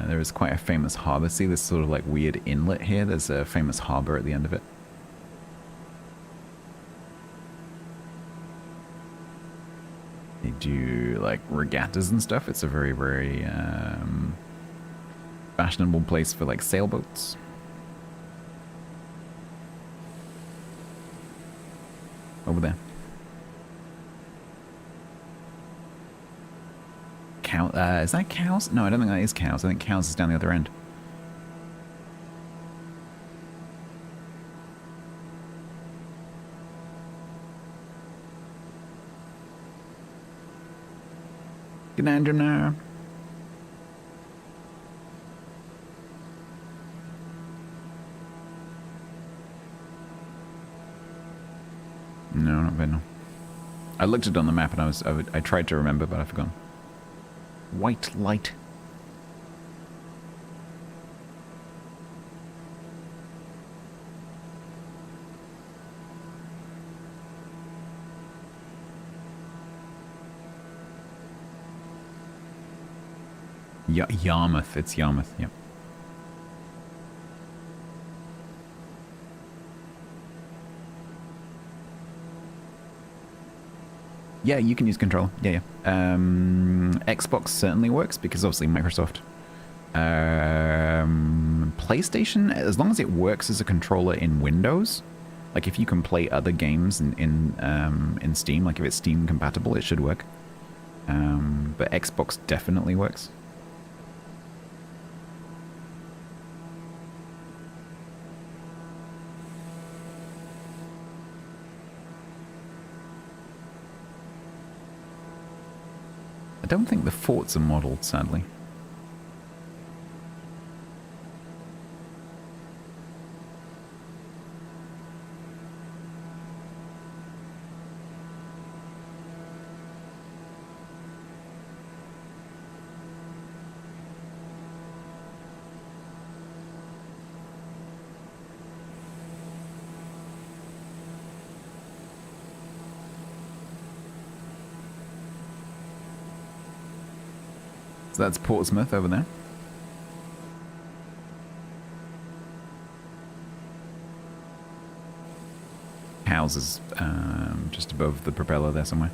There is quite a famous harbor. See this sort of like weird inlet here? There's a famous harbor at the end of it. They do like regattas and stuff. It's a very, very fashionable place for like sailboats. Over there. Cow, is that cows? No, I don't think that is cows. I think cows is down the other end. Conundrum now. No, not bad, no. I looked at it on the map and I tried to remember, but I forgot. White light. Yarmouth. It's Yarmouth, yep. Yeah, you can use controller. Yeah. Xbox certainly works because obviously Microsoft. PlayStation, as long as it works as a controller in Windows, like if you can play other games in Steam, like if it's Steam compatible, it should work. But Xbox definitely works. I don't think the forts are modelled, sadly. So that's Portsmouth over there. Houses just above the propeller there somewhere.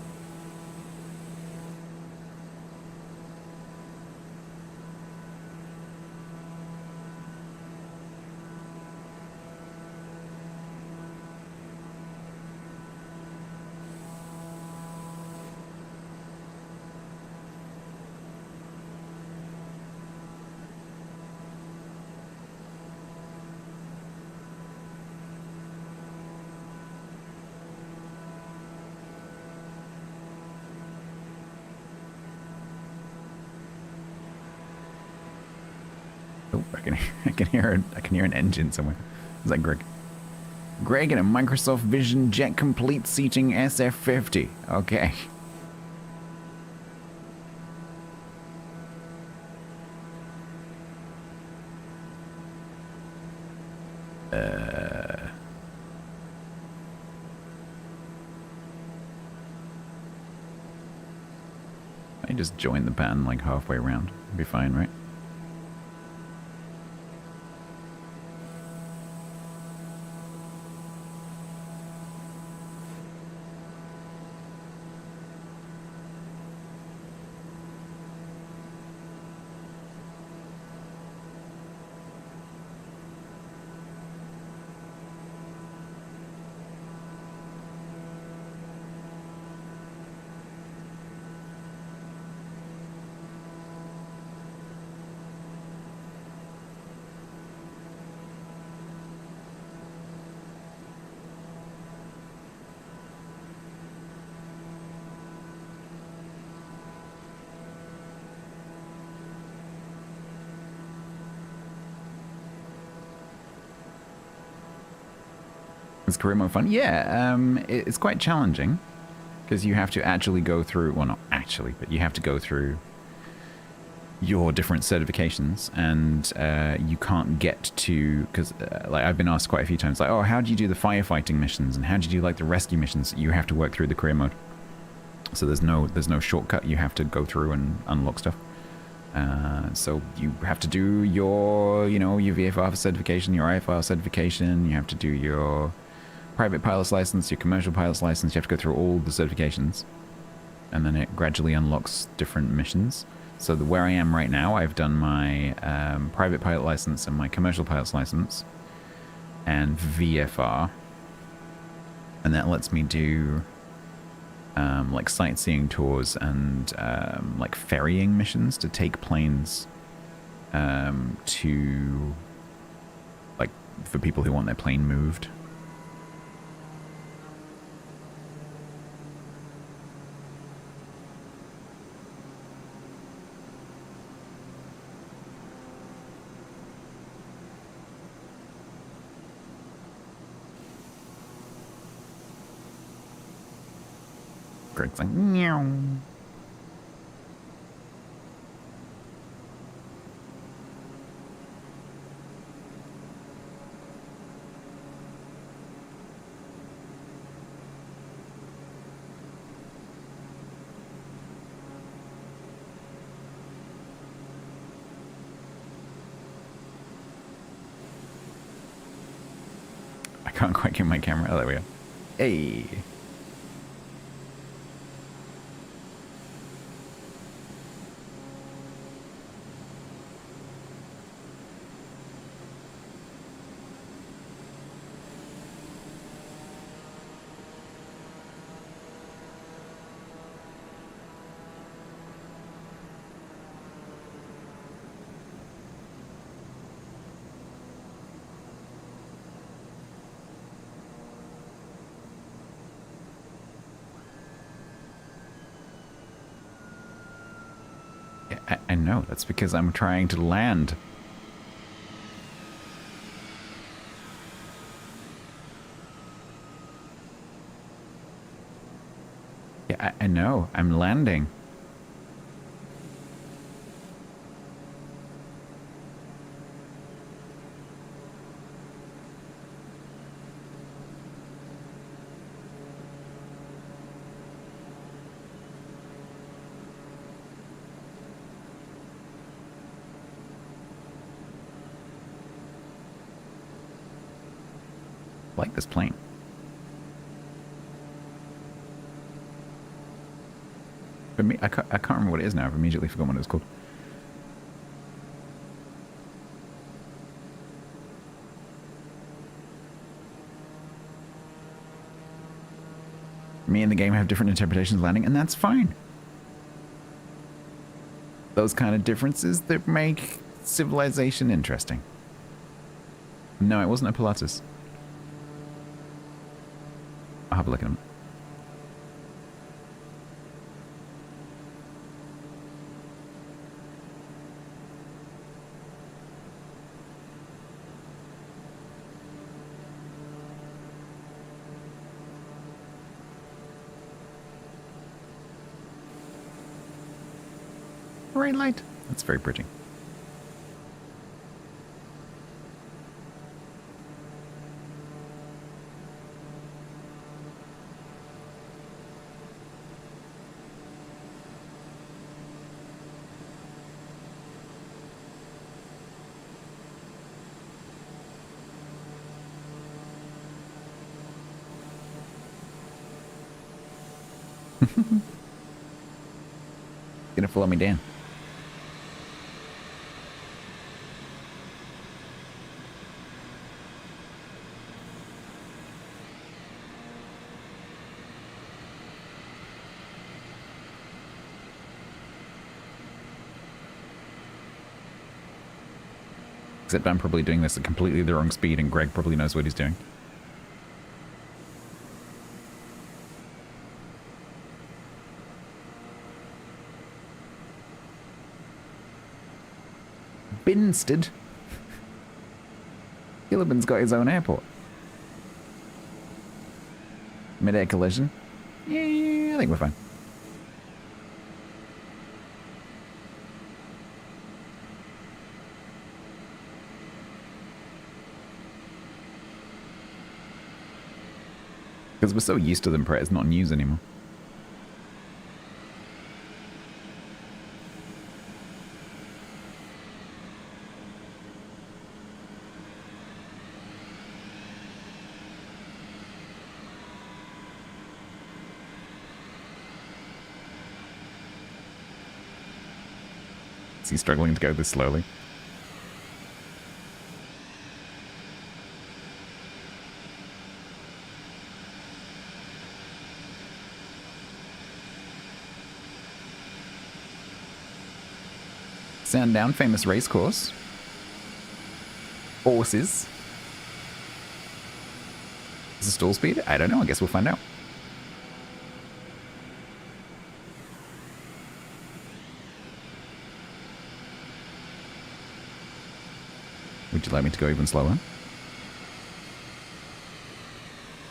Oh, I can hear an engine somewhere. Is that Greg? Greg in a Microsoft Vision Jet Complete Seating SF50. Okay. I just join the pattern like halfway around. Be fine, right? Is career mode fun? Yeah, it's quite challenging because you have to actually go through, well, not actually, but you have to go through your different certifications, and you can't get to, because like I've been asked quite a few times, like, oh, how do you do the firefighting missions and how do you do like the rescue missions? You have to work through the career mode, so there's no shortcut. You have to go through and unlock stuff. So you have to do your, your VFR certification, your IFR certification. You have to do your private pilot's license, your commercial pilot's license. You have to go through all the certifications, and then it gradually unlocks different missions. So where I am right now, I've done my private pilot license and my commercial pilot's license and VFR, and that lets me do like sightseeing tours and like ferrying missions to take planes to, like, for people who want their plane moved. Greg's like, meow. I can't quite get my camera. Oh, there we go. Hey. I know. That's because I'm trying to land. Yeah, I know. I'm landing. I like this plane. For me, I can't remember what it is now. I've immediately forgotten what it was called. Me and the game have different interpretations of landing, and that's fine. Those kind of differences that make civilization interesting. No, it wasn't a Pilatus. I'll have a look at him. Rain light. That's very pretty. Gonna follow me down. Except I'm probably doing this at completely the wrong speed, and Greg probably knows what he's doing. Binsted. Gilliban's got his own airport. Mid-air collision. Yeah, I think we're fine. Because we're so used to them, it's not news anymore. Is he struggling to go this slowly? Sandown, famous race course. Horses. Is it stall speed? I don't know. I guess we'll find out. Would you like me to go even slower?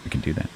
We can do that.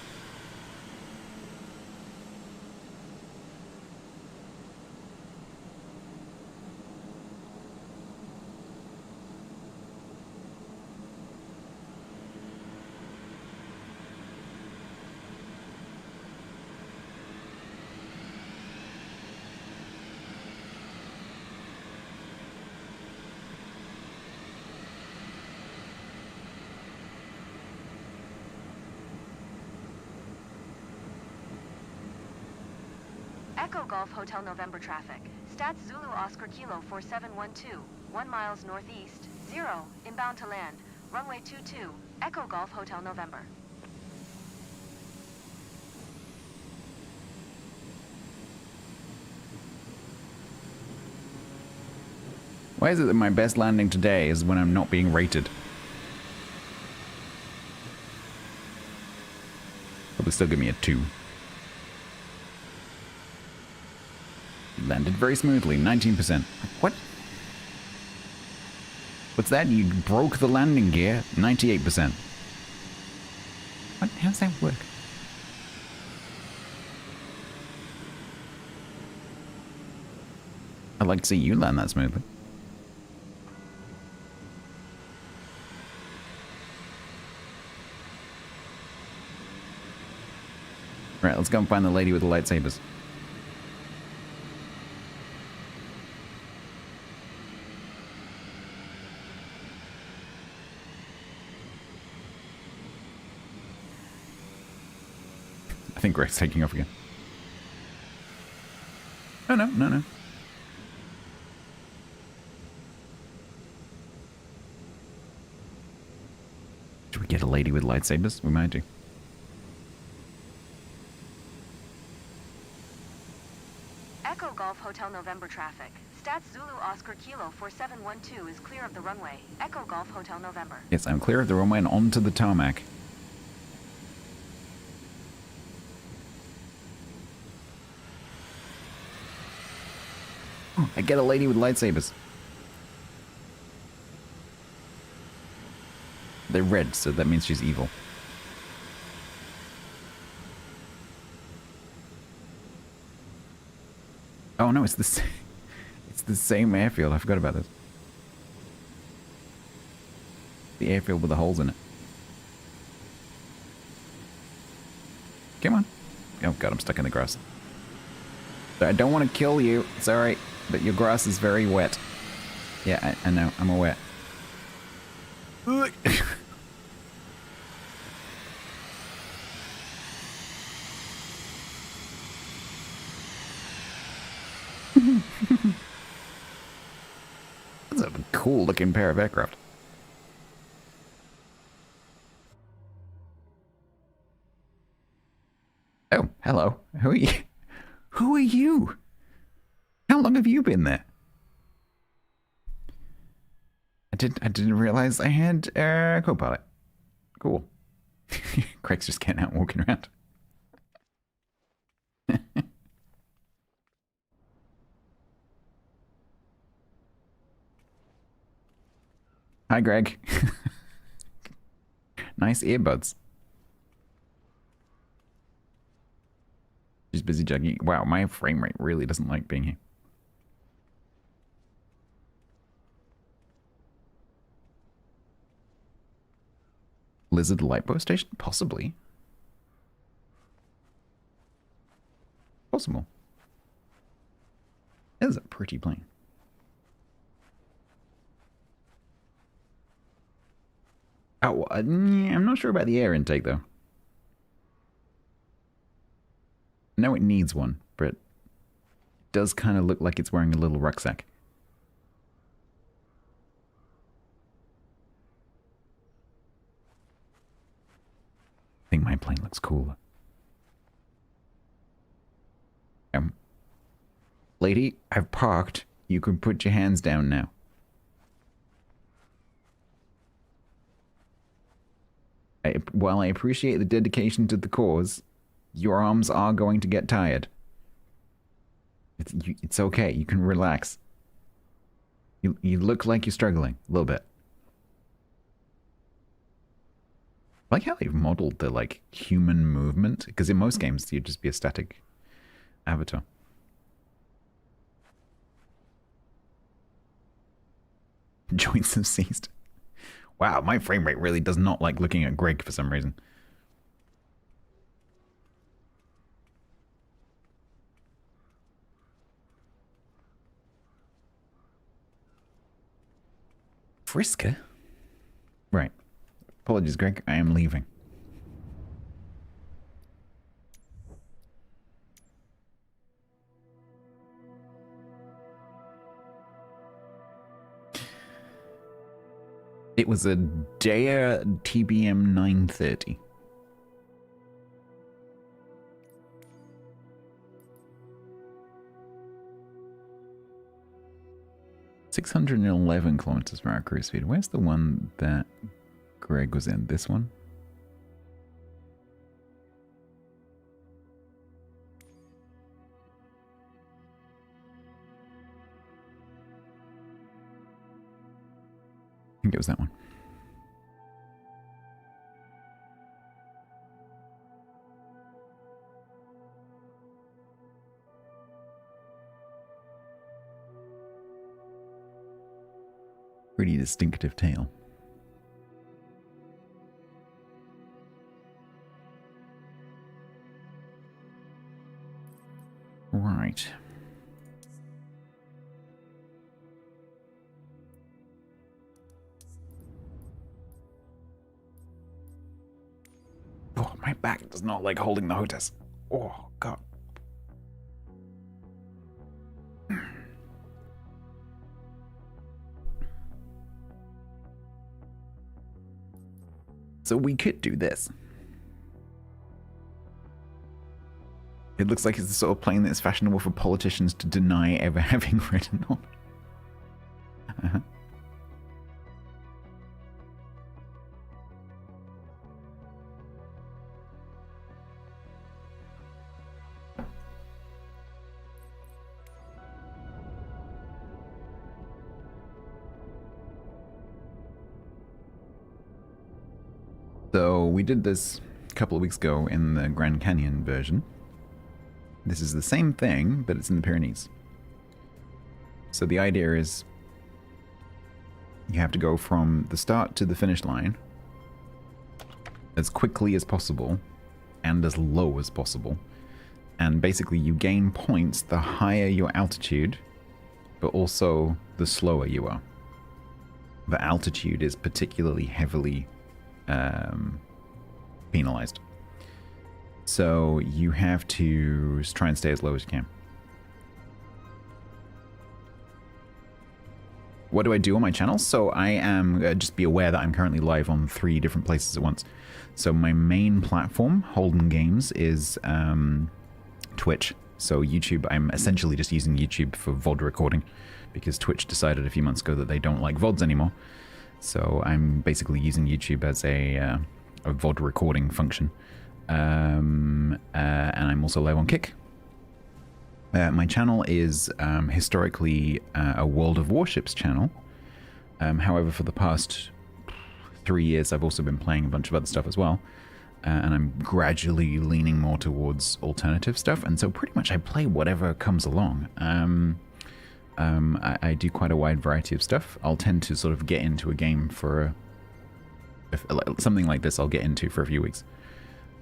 Echo Golf Hotel November traffic. Stats Zulu Oscar Kilo 4712, 1 miles northeast, 0, inbound to land, runway 22, Echo Golf Hotel November. Why is it that my best landing today is when I'm not being rated? Probably still give me a 2. Landed very smoothly, 19%. What? What's that? You broke the landing gear, 98%. What? How does that work? I'd like to see you land that smoothly. Right, let's go and find the lady with the lightsabers. I think Greg's taking off again. Oh, no, no, no. Should we get a lady with lightsabers? We might do. Echo Golf Hotel November traffic. Stats Zulu Oscar Kilo 4712 is clear of the runway. Echo Golf Hotel November. Yes, I'm clear of the runway and onto the tarmac. Oh, I get a lady with lightsabers. They're red, so that means she's evil. Oh no, it's the same airfield. I forgot about this. The airfield with the holes in it. Come on. Oh god, I'm stuck in the grass. I don't want to kill you. Sorry, but your grass is very wet. Yeah, I know. I'm aware. That's a cool looking pair of aircraft. Oh, hello. Who are you? Who are you? How long have you been there? I didn't realize I had a co-pilot. Cool. Craig's just getting out and walking around. Hi, Greg. Nice earbuds. She's busy juggling. Wow, my frame rate really doesn't like being here. Lizard Lightboat Station? Possibly. Possible. That is a pretty plane. Oh, I'm not sure about the air intake, though. I know it needs one, but it does kind of look like it's wearing a little rucksack. I think my plane looks cooler. Lady, I've parked. You can put your hands down now. While I appreciate the dedication to the cause, your arms are going to get tired. It's okay. You can relax. You look like you're struggling a little bit. I like how they've modeled the like human movement, because in most games you'd just be a static avatar. Joints have ceased. Wow, my frame rate really does not like looking at Greg for some reason. Frisker? Right. Apologies, Greg. I am leaving. It was a Dea TBM 930. .611 kilometers per hour cruise speed. Where's the one that Greg was in? This one? think it was that one. Pretty distinctive tail. Right. Oh, my back does not like holding the hotess. Oh, God. So we could do this. It looks like it's the sort of plane that's fashionable for politicians to deny ever having ridden on. Uh-huh. So we did this a couple of weeks ago in the Grand Canyon version. This is the same thing, but it's in the Pyrenees. So the idea is you have to go from the start to the finish line as quickly as possible and as low as possible. And basically you gain points the higher your altitude, but also the slower you are. The altitude is particularly heavily penalized. So you have to try and stay as low as you can. What do I do on my channel? So I am, just be aware that I'm currently live on 3 different places at once. So my main platform, Holden Games, is Twitch. So YouTube, I'm essentially just using YouTube for VOD recording because Twitch decided a few months ago that they don't like VODs anymore. So I'm basically using YouTube as a VOD recording function. And I'm also live on Kick. My channel is historically a World of Warships channel. However, for the past 3 years, I've also been playing a bunch of other stuff as well. And I'm gradually leaning more towards alternative stuff. And so pretty much I play whatever comes along. I do quite a wide variety of stuff. I'll tend to sort of get into a game for something like this. I'll get into for a few weeks.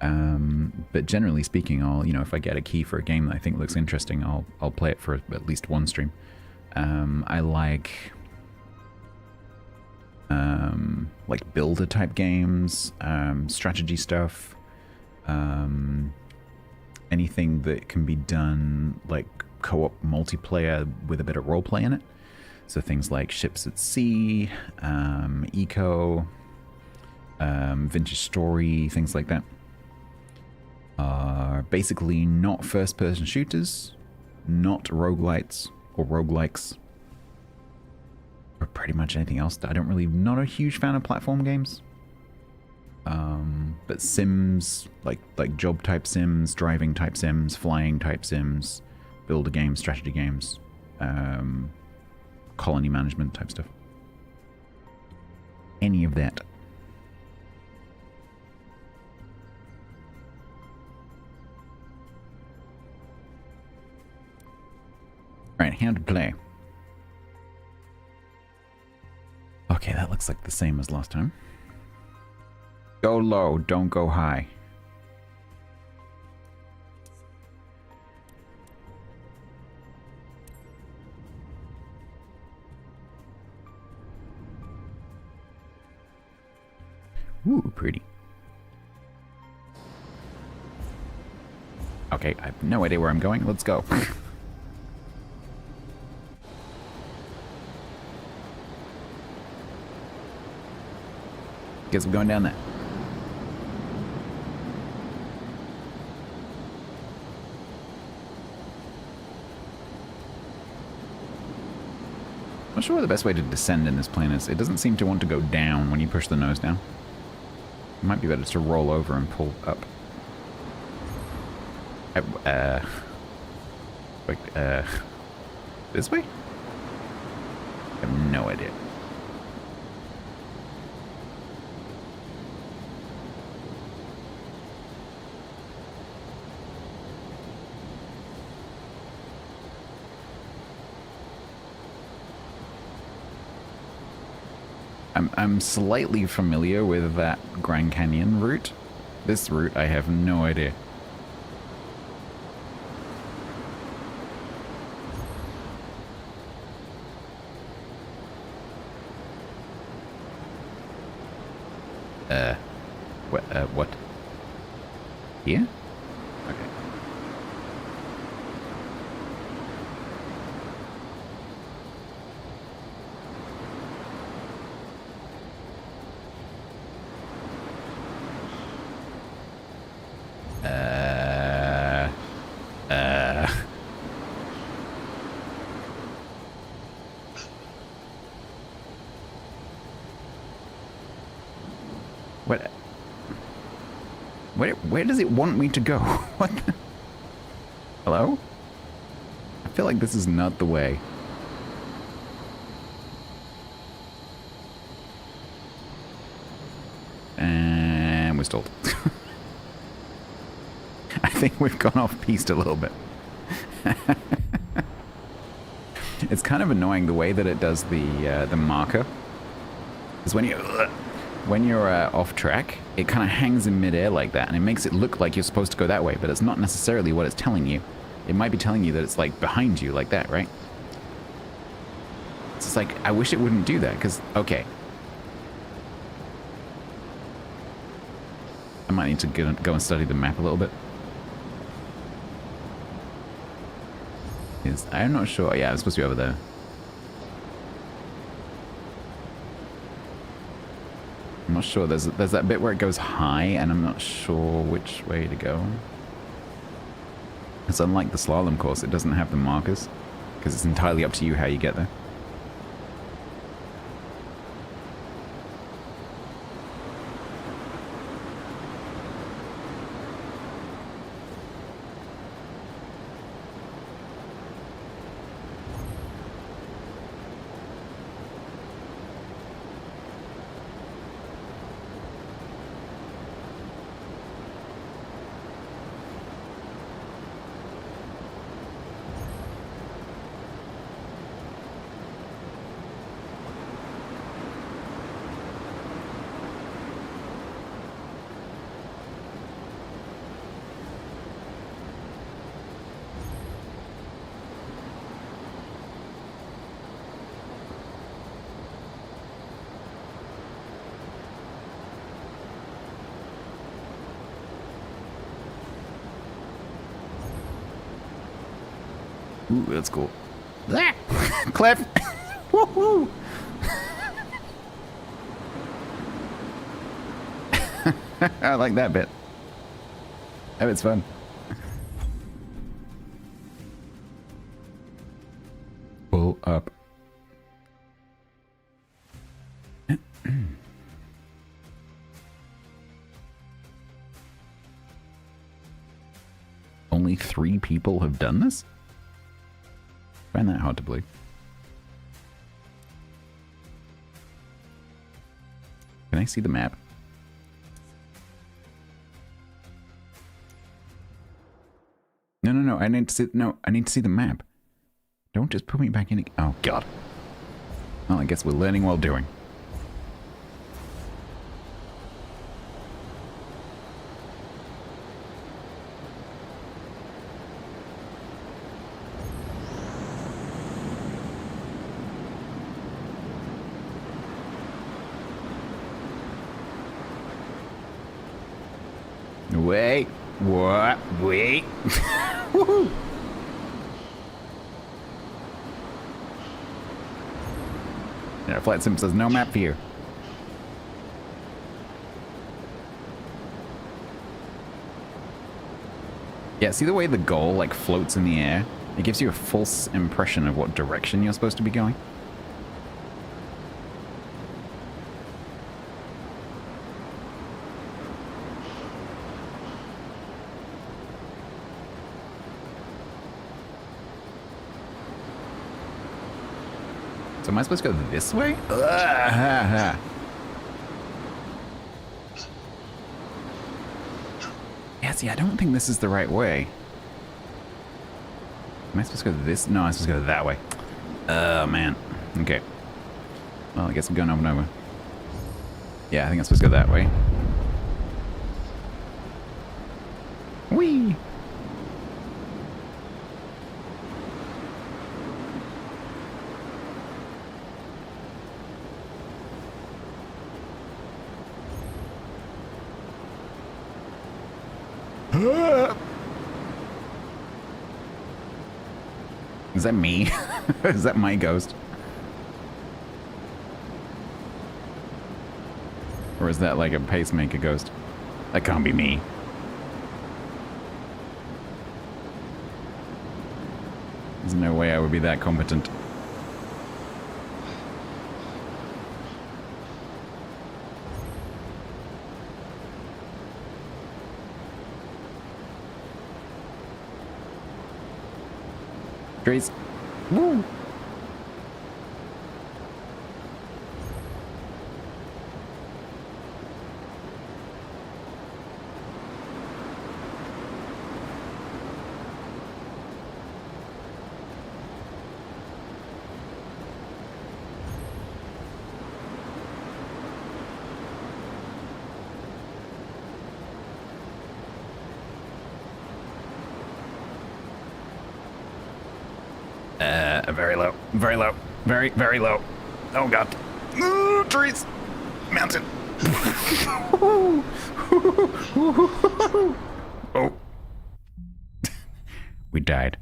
But generally speaking, I'll, if I get a key for a game that I think looks interesting, I'll play it for at least one stream. I like builder type games, strategy stuff, anything that can be done like co-op multiplayer with a bit of roleplay in it. So things like Ships at Sea, Eco, Vintage Story, things like that. Are basically not first-person shooters, not roguelites or roguelikes, or pretty much anything else. I don't really, not a huge fan of platform games. But sims, like job type sims, driving type sims, flying type sims, builder games, strategy games, colony management type stuff. Any of that. Alright, how to play. Okay, that looks like the same as last time. Go low, don't go high. Ooh, pretty. Okay, I have no idea where I'm going. Let's go. Guess I'm going down there. I'm not sure what the best way to descend in this plane is. It doesn't seem to want to go down when you push the nose down. It might be better to roll over and pull up. This way? I have no idea. I'm slightly familiar with that Grand Canyon route. This route, I have no idea. What? Here? Okay. What? Where does it want me to go? What the? Hello? I feel like this is not the way. And we're stalled. I think we've gone off piste a little bit. It's kind of annoying the way that it does the marker. Because when you're off track, it kind of hangs in midair like that, and it makes it look like you're supposed to go that way, but it's not necessarily what it's telling you. It might be telling you that it's like behind you like that, right? It's just like, I wish it wouldn't do that, because, okay. I might need to go and study the map a little bit. I'm not sure. Yeah, it's supposed to be over there. I'm not sure. There's that bit where it goes high, and I'm not sure which way to go. It's unlike the slalom course. It doesn't have the markers, because it's entirely up to you how you get there. Ooh, that's cool. Cliff! Woohoo! I like that bit. That bit's fun. Pull up. Only 3 people have done this? I find that hard to believe. Can I see the map? No, I need to see, I need to see the map. Don't just put me back in. Oh, God. Well, I guess we're learning while doing. Wait. What? Wait. Woohoo! Yeah, Flight Sim says no map for you. Yeah, see the way the goal like floats in the air? It gives you a false impression of what direction you're supposed to be going. So am I supposed to go this way? Yeah, see, I don't think this is the right way. Am I supposed to go this? No, I'm supposed to go that way. Oh, man. Okay. Well, I guess I'm going over and over. Yeah, I think I'm supposed to go that way. Whee! Is that me? Is that my ghost? Or is that like a pacemaker ghost? That can't be me. There's no way I would be that competent. Trace. Woo! Very low. Very low. Very, very low. Oh god. Ooh, trees. Mountain. Oh. We died.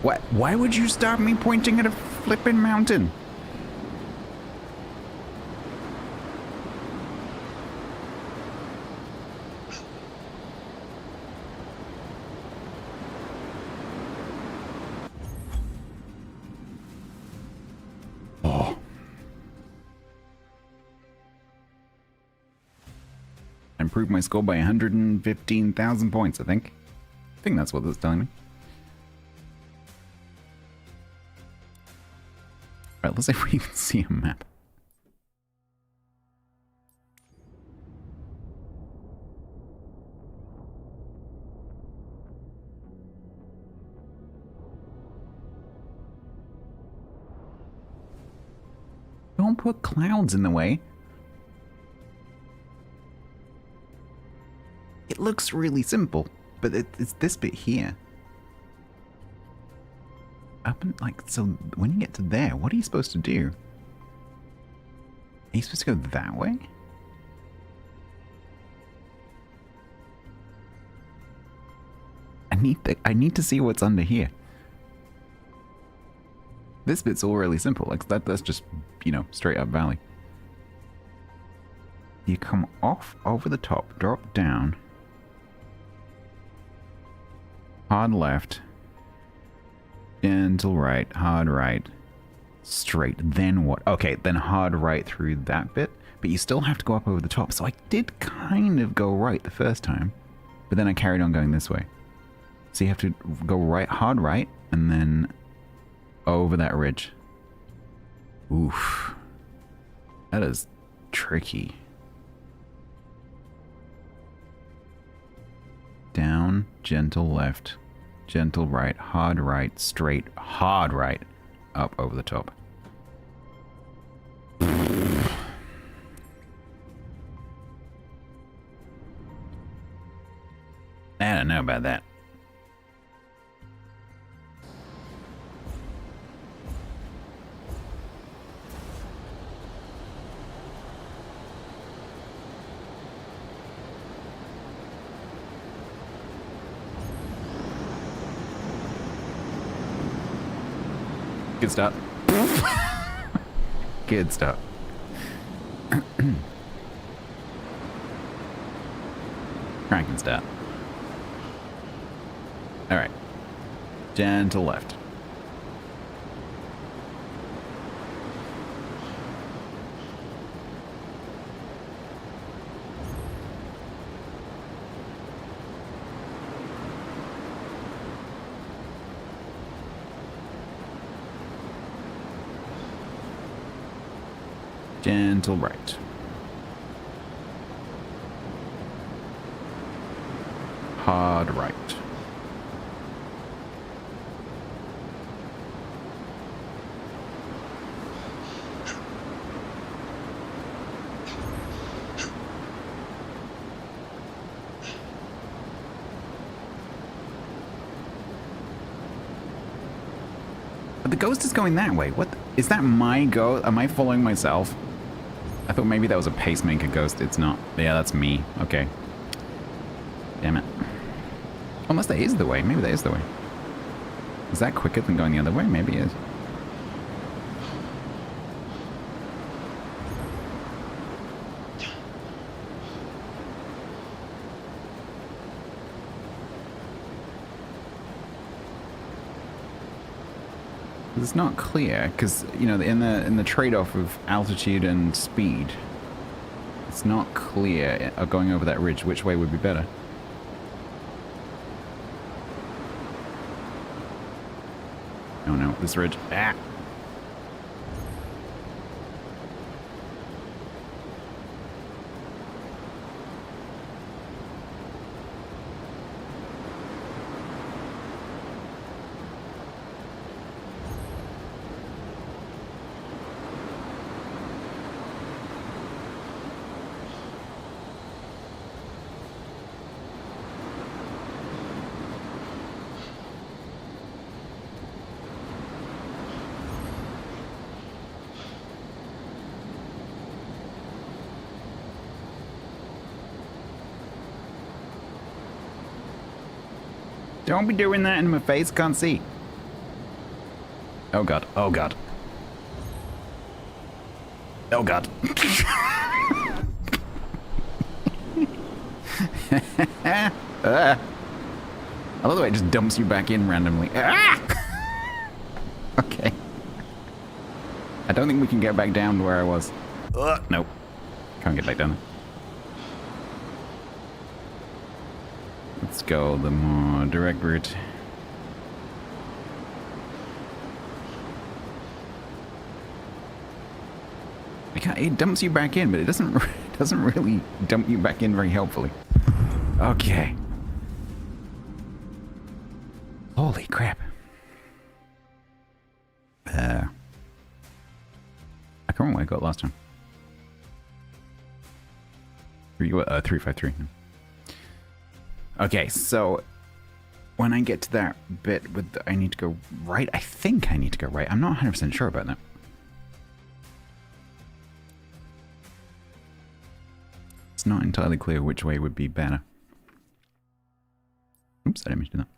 What? Why would you stop me pointing at a flippin' mountain? Improved my score by 115,000 points, I think. I think that's what it's telling me. Right, let's see if we can see a map. Don't put clouds in the way. It looks really simple, but it's this bit here. Up and like, so when you get to there, what are you supposed to do? Are you supposed to go that way? I need to see what's under here. This bit's all really simple. Like that's just, you know, straight up valley. You come off over the top, drop down. Hard left, gentle right, hard right, straight, then what? Okay, then hard right through that bit, but you still have to go up over the top. So I did kind of go right the first time, but then I carried on going this way. So you have to go right, hard right, and then over that ridge. Oof. That is tricky. Down, gentle left. Gentle right, hard right, straight, hard right, up over the top. I don't know about that. Good start. Good start. Cranking start. Alright. Gentle left. Gentle right. Hard right. the ghost is going that way. What? Is that my ghost? Am I following myself? I thought maybe that was a pacemaker ghost. It's not. Yeah, that's me. Okay. Damn it. Unless that is the way. Maybe that is the way. Is that quicker than going the other way? Maybe it is. It's not clear because, you know, in the trade-off of altitude and speed, it's not clear going over that ridge which way would be better. Oh no, this ridge. Ah! Don't be doing that in my face, can't see. Oh god, oh god. Oh god. I love the way it just dumps you back in randomly. Okay. I don't think we can get back down to where I was. Nope. Can't get back down there. Let's go the more direct route. It dumps you back in, but it doesn't really dump you back in very helpfully. Okay. Holy crap. I can't remember what I got last time. 353. Okay, so when I get to that bit with I need to go right, I think I need to go right. I'm not 100% sure about that. It's not entirely clear which way would be better. Oops, I didn't mean to do that.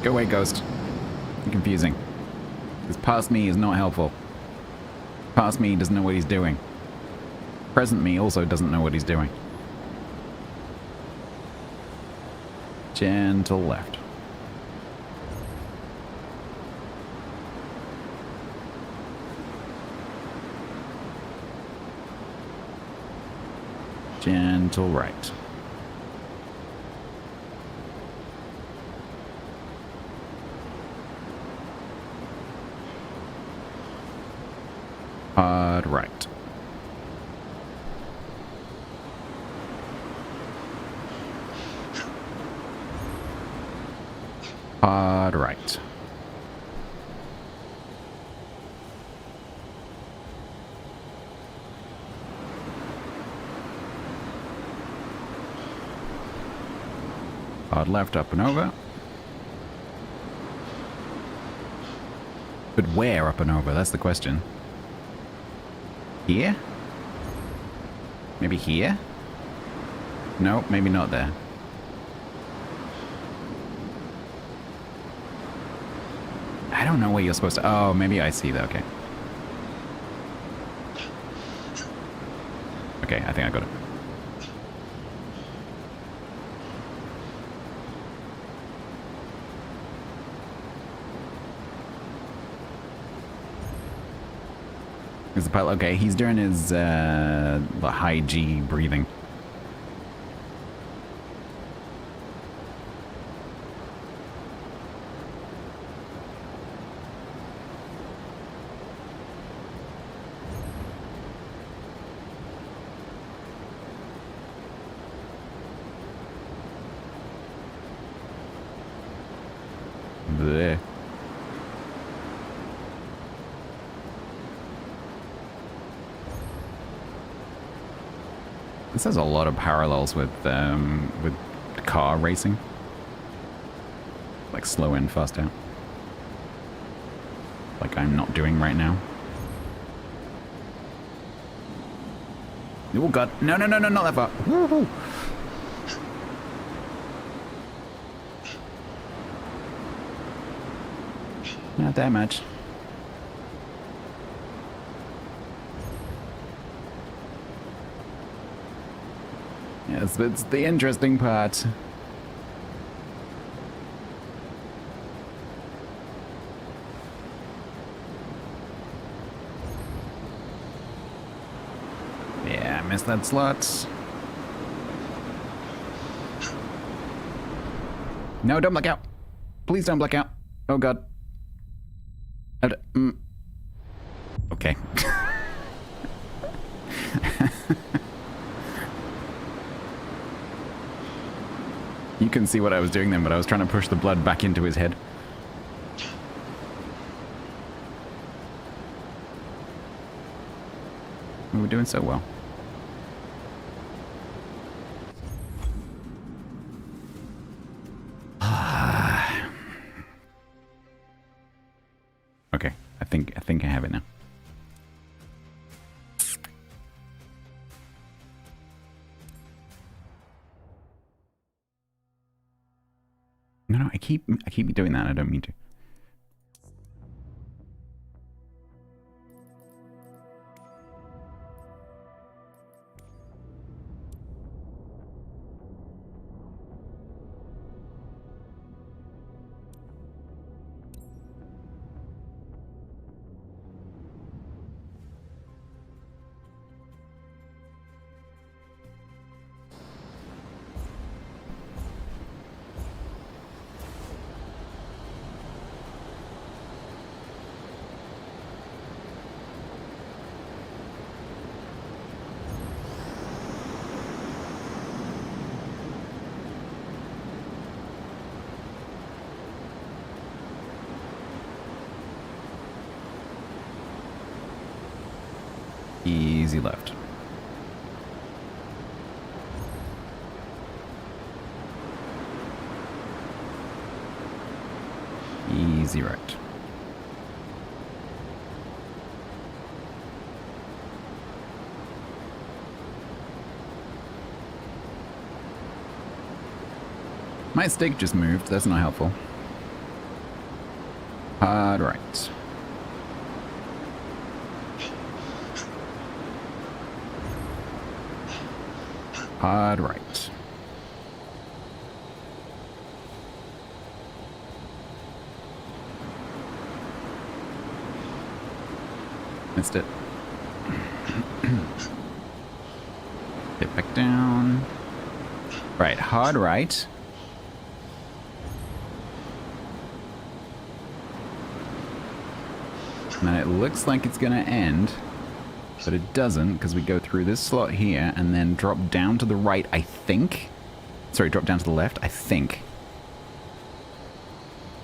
Go away, ghost. You're confusing. This past me is not helpful. Past me doesn't know what he's doing. Present me also doesn't know what he's doing. Gentle left. Gentle right. Hard right. Hard right. Hard left, up and over. But where up and over? That's the question. Here? Maybe here? No, maybe not there. I don't know where you're supposed to... Oh, maybe I see that. Okay. Okay, I think I got it. is the pilot. Okay, he's doing his high G breathing. Blech. This has a lot of parallels with car racing, like slow in, fast out, like I'm not doing right now. Oh god, no, no, no, no, not that far. Woo-hoo. Not that much. Yes, it's the interesting part. Yeah, I missed that slot. No, don't black out. Please don't black out. Oh god. Okay. You can see what I was doing then, but I was trying to push the blood back into his head. We were doing so well. Okay, I think I have it now. No, I keep doing that. I don't mean to. Easy left. Easy right. My stick just moved. That's not helpful. Hard right. Hard right. Missed it. Get back down. Right, hard right. And then it looks like it's gonna end. But it doesn't, because we go through this slot here and then drop down to the right, I think. Sorry, drop down to the left, I think.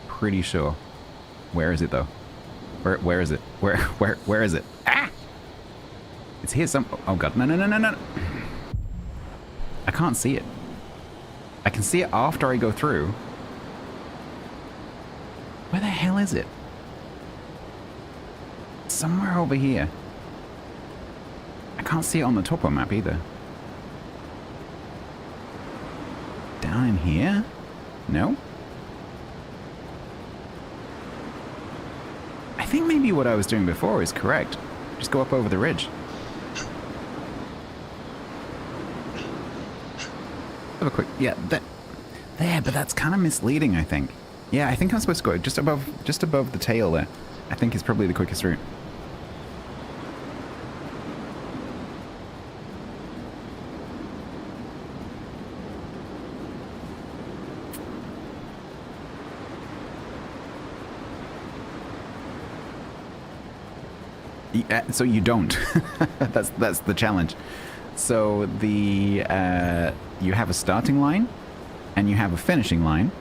Pretty sure. Where is it, though? Where is it? Where is it? Ah! It's here some... Oh, God. No, no, no, no, no. I can't see it. I can see it after I go through. Where the hell is it? Somewhere over here. I can't see it on the topo map either. Down in here? No? I think maybe what I was doing before is correct. Just go up over the ridge. Have a quick... Yeah, there, but that's kind of misleading, I think. Yeah, I think I'm supposed to go just above the tail there. I think is probably the quickest route. So you don't. that's the challenge. So you have a starting line, and you have a finishing line,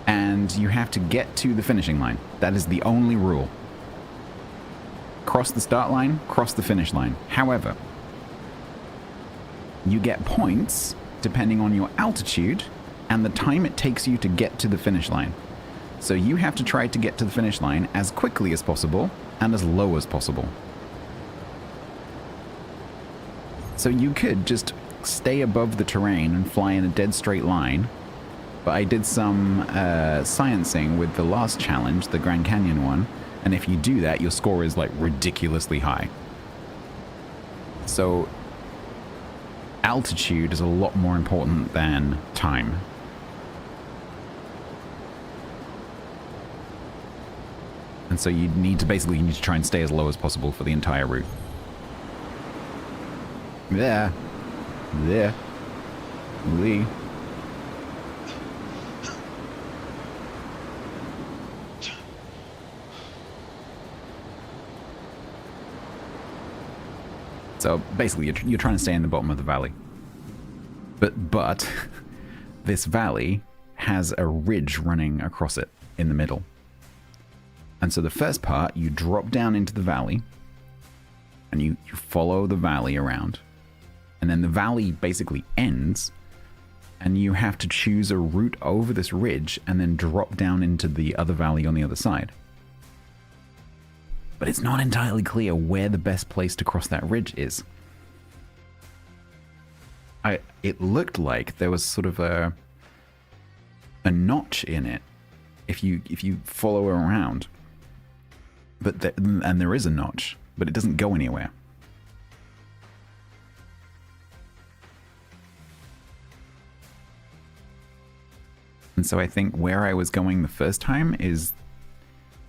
and you have to get to the finishing line. That is the only rule. Cross the start line, cross the finish line. However, you get points depending on your altitude and the time it takes you to get to the finish line. So you have to try to get to the finish line as quickly as possible and as low as possible. So you could just stay above the terrain and fly in a dead straight line, but I did some sciencing with the last challenge, the Grand Canyon one, and if you do that, your score is like ridiculously high. So altitude is a lot more important than time. And so you need to try and stay as low as possible for the entire route. There. Lee. So basically, you're trying to stay in the bottom of the valley. But this valley has a ridge running across it in the middle. And so the first part, you drop down into the valley, and you follow the valley around. And then the valley basically ends, and you have to choose a route over this ridge and then drop down into the other valley on the other side. But it's not entirely clear where the best place to cross that ridge is. It looked like there was sort of a notch in it if you follow around. And there is a notch, but it doesn't go anywhere. And so I think where I was going the first time is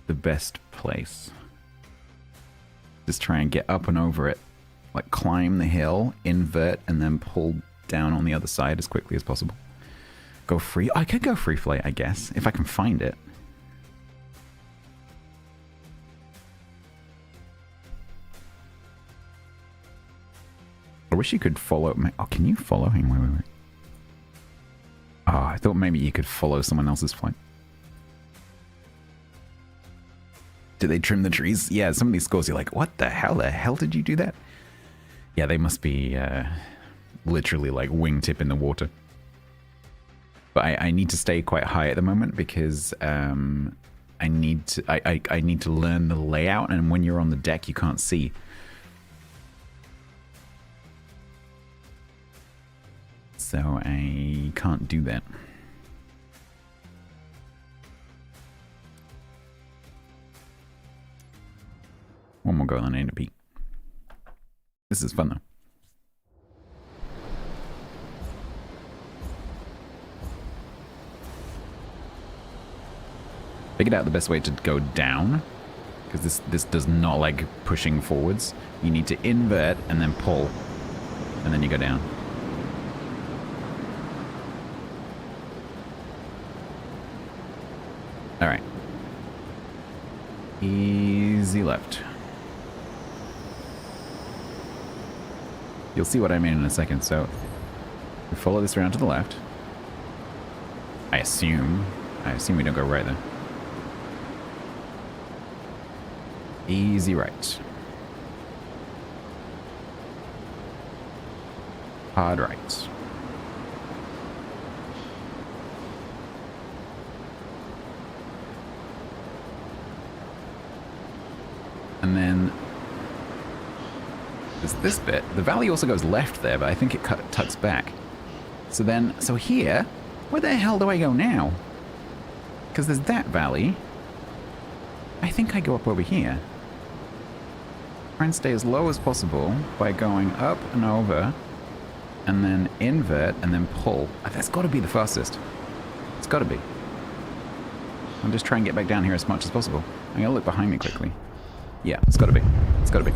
the best place. Just try and get up and over it. Like climb the hill, invert, and then pull down on the other side as quickly as possible. Go free. I could go free flight, I guess, if I can find it. I wish you could follow... Oh, can you follow him? Wait. Oh, I thought maybe you could follow someone else's flight. Did they trim the trees? Yeah, some of these scores you're like, what the hell did you do that? Yeah, they must be literally like wingtip in the water. But I need to stay quite high at the moment because I need to learn the layout, and when you're on the deck you can't see. So I can't do that. One more go on A to B. This is fun though. Figured out the best way to go down, because this does not like pushing forwards. You need to invert and then pull, and then you go down. All right. Easy left. You'll see what I mean in a second. So we follow this around to the left. I assume we don't go right there. Easy right. Hard right. And then there's this bit. The valley also goes left there, but I think it tucks back. So here, where the hell do I go now? Because there's that valley. I think I go up over here. Try and stay as low as possible by going up and over, and then invert, and then pull. That's got to be the fastest. It's got to be. I'll just try and get back down here as much as possible. I'm going to look behind me quickly. Yeah, it's got to be. It's got to be.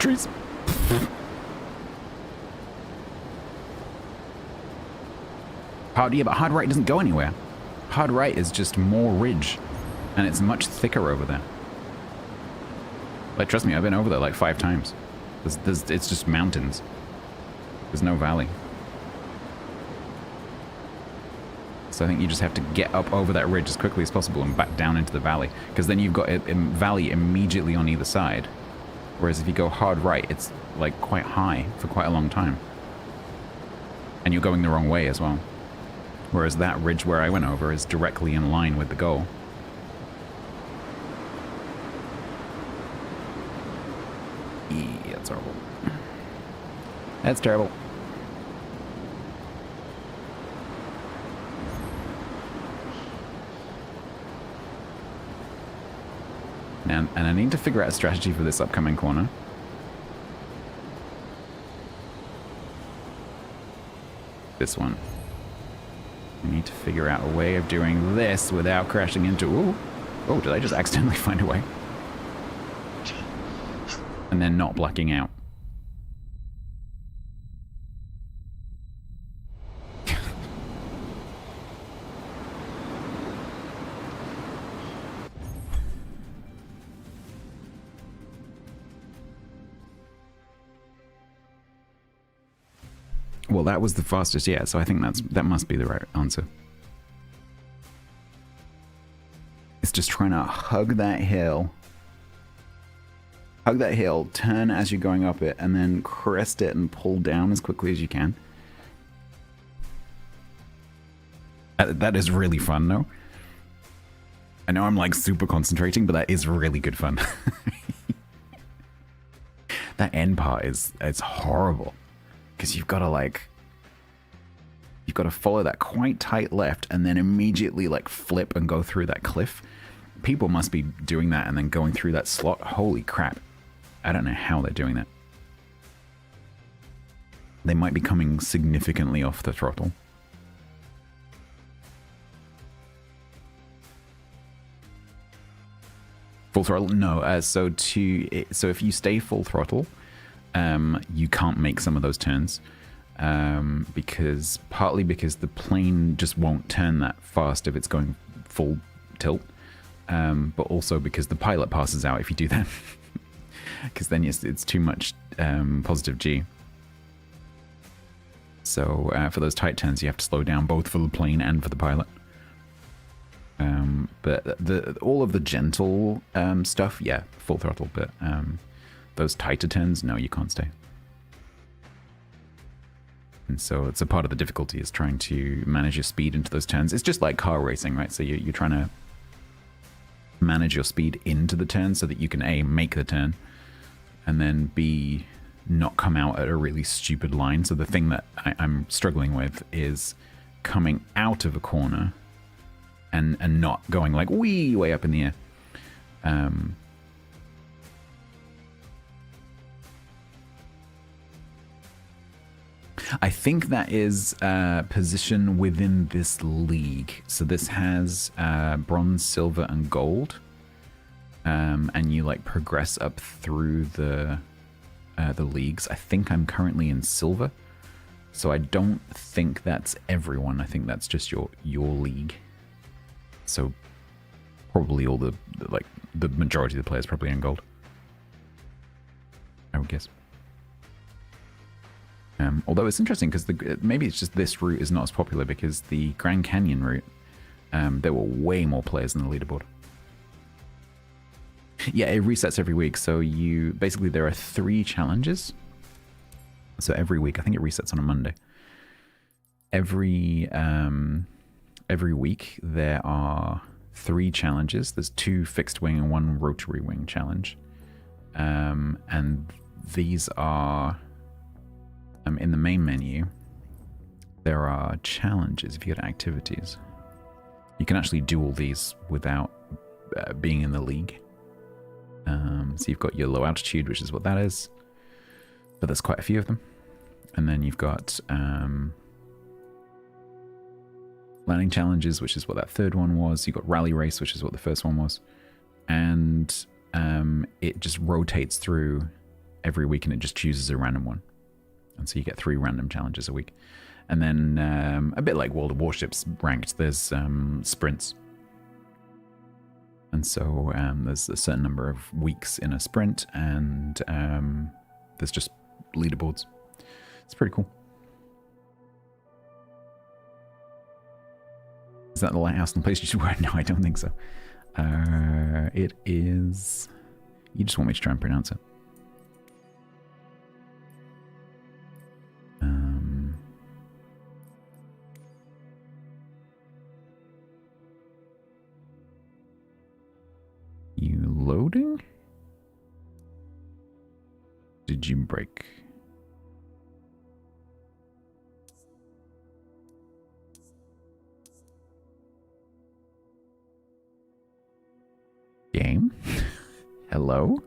Trees. Hard, yeah, but hard right doesn't go anywhere. Hard right is just more ridge. And it's much thicker over there. Like, trust me, I've been over there like 5 times. It's just mountains. There's no valley. So I think you just have to get up over that ridge as quickly as possible and back down into the valley. Because then you've got a valley immediately on either side. Whereas if you go hard right, it's like quite high for quite a long time. And you're going the wrong way as well. Whereas that ridge where I went over is directly in line with the goal. Yeah, that's horrible. That's terrible. And I need to figure out a strategy for this upcoming corner. This one. I need to figure out a way of doing this without crashing into... Ooh. Oh, did I just accidentally find a way? And then not blacking out. Well, that was the fastest yet, so I think that must be the right answer. It's just trying to hug that hill. Hug that hill, turn as you're going up it, and then crest it and pull down as quickly as you can. That is really fun, though. I know I'm like super concentrating, but that is really good fun. That end part it's horrible. Because you've got to follow that quite tight left and then immediately like flip and go through that cliff. People must be doing that and then going through that slot. Holy crap. I don't know how they're doing that. They might be coming significantly off the throttle. Full throttle? No. So if you stay full throttle, you can't make some of those turns. Partly because the plane just won't turn that fast if it's going full tilt, but also because the pilot passes out if you do that, because then it's too much positive G. So for those tight turns, you have to slow down both for the plane and for the pilot. But all of the gentle stuff, yeah, full throttle. But those tighter turns, no, you can't stay. And so it's a part of the difficulty is trying to manage your speed into those turns. It's just like car racing, right? So you're trying to manage your speed into the turn so that you can A, make the turn, and then B, not come out at a really stupid line. So the thing that I'm struggling with is coming out of a corner and not going like way up in the air. I think that is position within this league. So this has bronze, silver, and gold, and you like progress up through the leagues. I think I'm currently in silver, so I don't think that's everyone. I think that's just your league. So probably all the majority of the players probably in gold, I would guess. Although it's interesting because maybe it's just this route is not as popular because the Grand Canyon route, there were way more players on the leaderboard. Yeah, it resets every week. So there are 3 challenges. So every week, I think it resets on a Monday. Every week there are 3 challenges. There's 2 fixed wing and 1 rotary wing challenge, and these are. In the main menu, there are challenges. If you go to activities, you can actually do all these without being in the league. So you've got your low altitude, which is what that is, but there's quite a few of them. And then you've got landing challenges, which is what that third one was. You've got rally race, which is what the first one was. And it just rotates through every week and it just chooses a random one. And so you get 3 random challenges a week. And then a bit like World of Warships ranked, there's sprints. And so there's a certain number of weeks in a sprint, and there's just leaderboards. It's pretty cool. Is that the lighthouse in the place you should wear? No, I don't think so. It is... You just want me to try and pronounce it. You loading? Did you break? Game? Hello?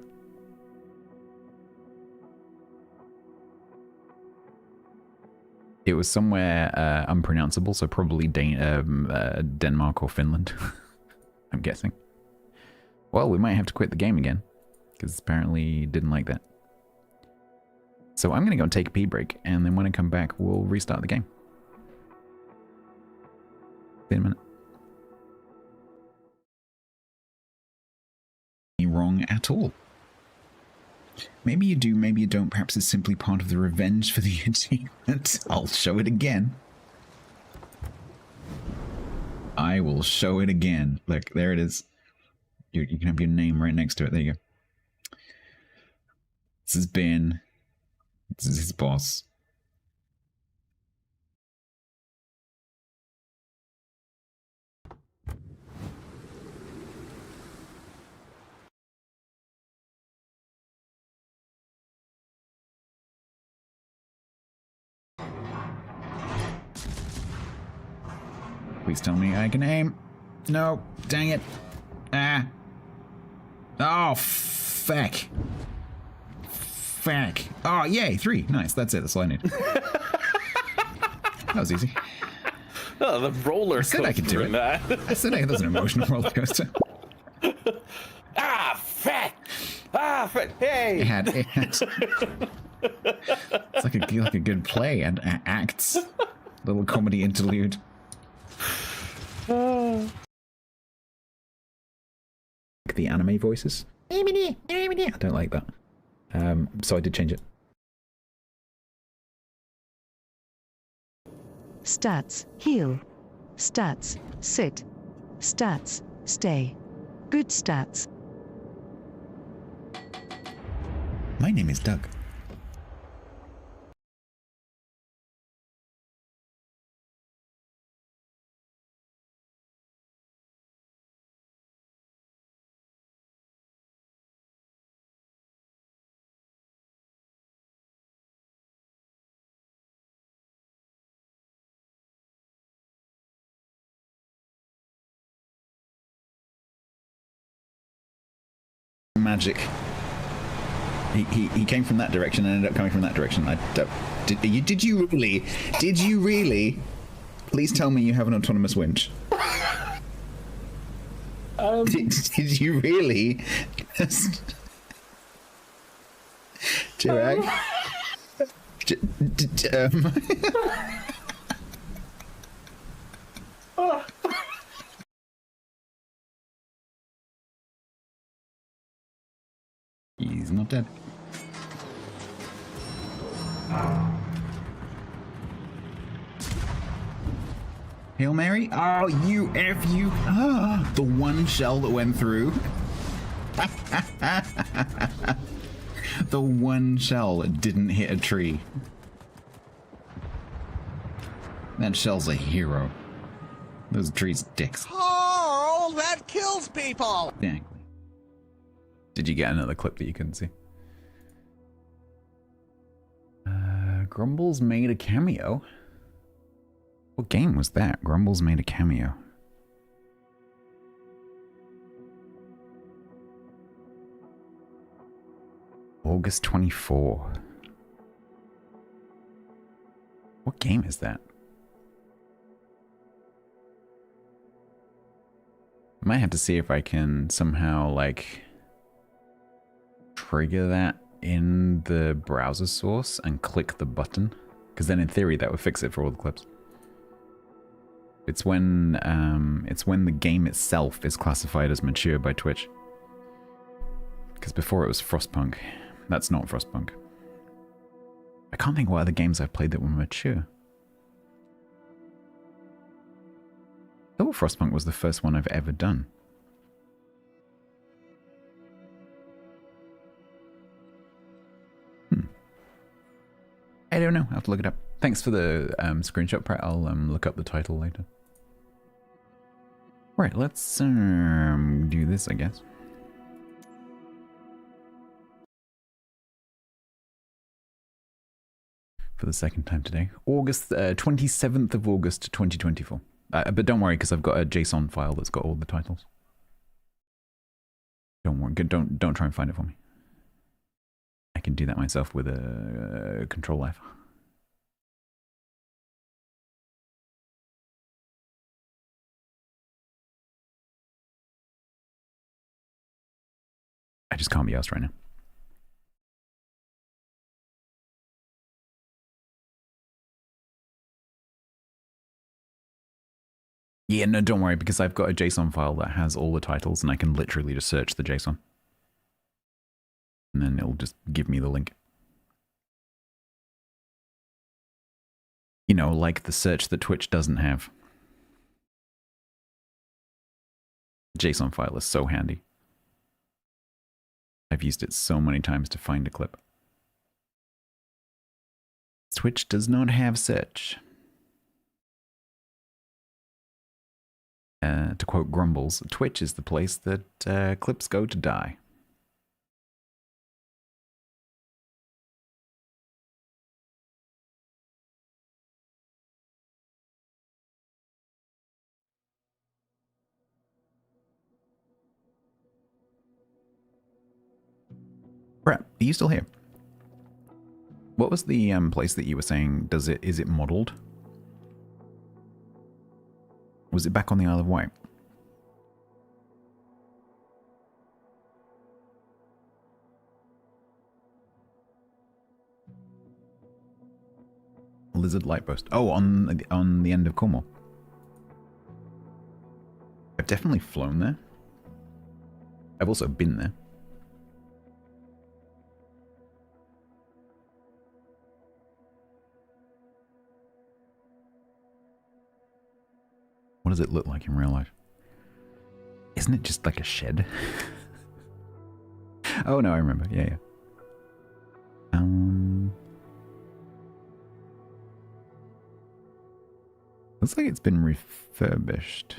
It was somewhere unpronounceable, so probably Denmark or Finland. I'm guessing. Well, we might have to quit the game again, because apparently didn't like that. So I'm going to go and take a pee break, and then when I come back, we'll restart the game. See you in a minute. Wrong at all. Maybe you do, maybe you don't. Perhaps it's simply part of the revenge for the achievement. I'll show it again. I will show it again. Look, there it is. You can have your name right next to it. There you go. This has been... This is his boss. Please tell me I can aim. No, dang it. Ah. Oh, feck. Feck. Oh, yay, 3. Nice, that's it. That's all I need. That was easy. Oh, the roller coaster. I said I could do it. That. I said it was an emotional roller coaster. Ah, feck. Ah, feck. Hey. It had it's like a good play and acts. Little comedy interlude. The anime voices. I don't like that. So I did change it. Stats, heal. Stats, sit. Stats, stay. Good stats. My name is Doug. Magic. He came from that direction and ended up coming from that direction. Did you really? Did you really? Please tell me you have an autonomous winch. Did you really? Chirag? He's not dead. Hail Mary? Oh, you F you. Ah, the one shell that went through. The one shell that didn't hit a tree. That shell's a hero. Those trees dicks. Carl, that kills people! Dang. Did you get another clip that you couldn't see? Grumbles made a cameo. What game was that? Grumbles made a cameo. August 24. What game is that? I might have to see if I can somehow, like, trigger that in the browser source and click the button. Because then in theory that would fix it for all the clips. It's when the game itself is classified as mature by Twitch. Because before it was Frostpunk. That's not Frostpunk. I can't think what other games I've played that were mature. I thought Frostpunk was the first one I've ever done. I don't know. I'll have to look it up. Thanks for the screenshot, Pratt. I'll look up the title later. Right, let's do this, I guess. For the second time today. 27th of August, 2024. But don't worry, because I've got a JSON file that's got all the titles. Don't worry, don't try and find it for me. I can do that myself with a Control F. I just can't be asked right now. Yeah, no, don't worry, because I've got a JSON file that has all the titles, and I can literally just search the JSON. And then it'll just give me the link. You know, like the search that Twitch doesn't have. JSON file is so handy. I've used it so many times to find a clip. Twitch does not have search. To quote Grumbles, Twitch is the place that clips go to die. Brett, are you still here? What was the place that you were saying? Is it modeled? Was it back on the Isle of Wight? Lizard Lightpost. Oh, on the end of Cornwall. I've definitely flown there. I've also been there. What does it look like in real life? Isn't it just like a shed? Oh no, I remember. Yeah. Looks like it's been refurbished.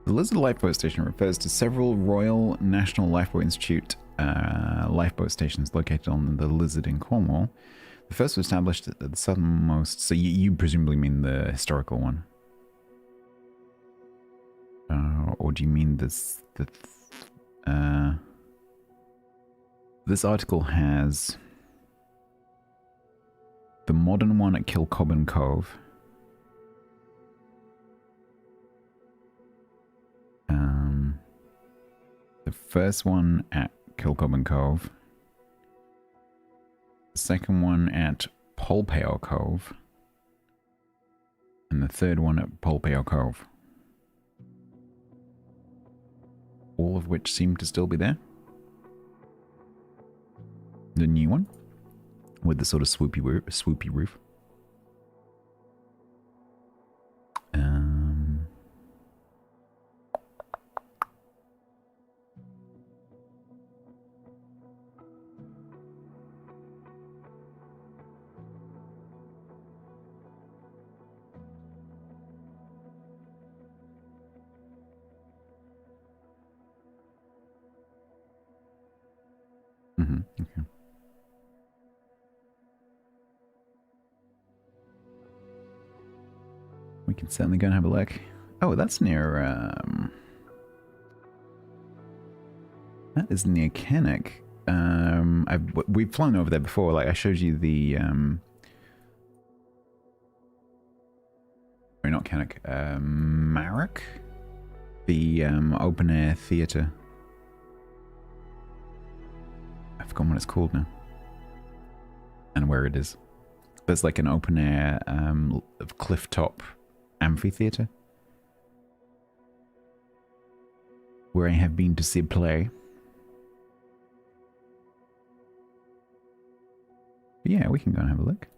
The Lizard Lifeboat Station refers to several Royal National Lifeboat Institute lifeboat stations located on the Lizard in Cornwall. The first was established at the southernmost... So you presumably mean the historical one? Or do you mean this... This article has the modern one at Kilcobben Cove. The first one at Kilcobben Cove. The second one at Polpeo Cove. And the third one at Polpeo Cove. All of which seem to still be there. The new one. With the sort of swoopy roof. Okay. We can certainly go and have a look. Oh, that's near, that is near Kennock. We've flown over there before. Like, I showed you the, sorry, not Kennock, Marrock? The, open-air theatre. I've forgotten what it's called now. And where it is. There's like an open air cliff top amphitheater where I have been to see play. But yeah, we can go and have a look.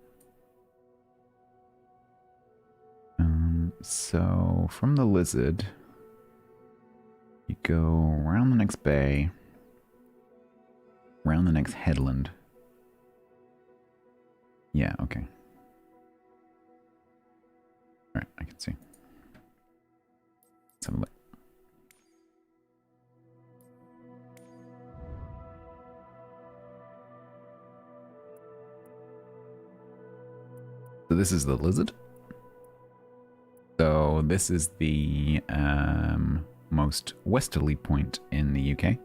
So from the Lizard, you go around the next bay, around the next headland. Yeah, okay. Alright, I can see. Let's have a look. So this is the Lizard. So this is the most westerly point in the UK,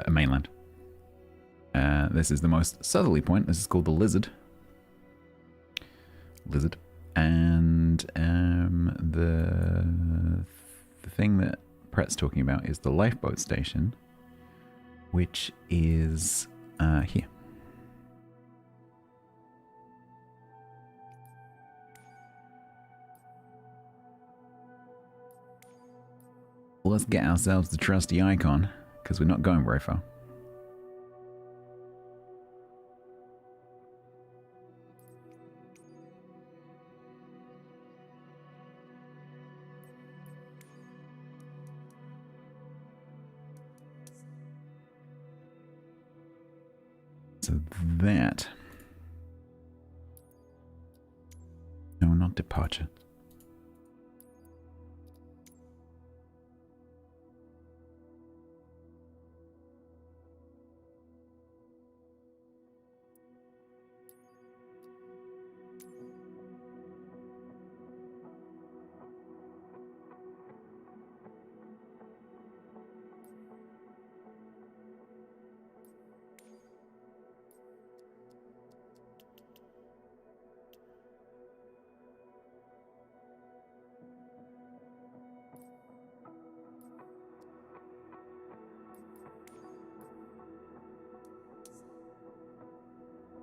mainland. This is the most southerly point. This is called the Lizard. And the thing that Pratt's talking about is the lifeboat station, which is here. Let's get ourselves the trusty icon, because we're not going very far. So that... No, not departure.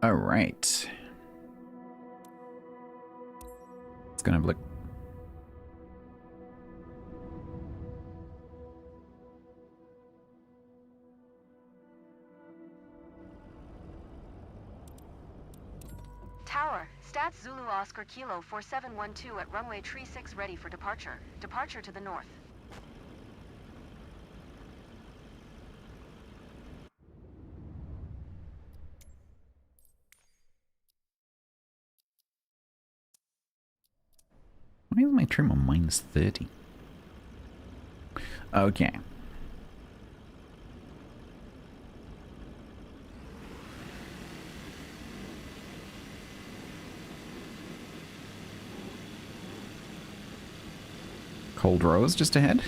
All right. Let's go and have a look. Tower, Stats Zulu Oscar Kilo 4712 at runway 36 ready for departure. Departure to the north. Why is my trim on minus 30? Okay. Cold Rose just ahead.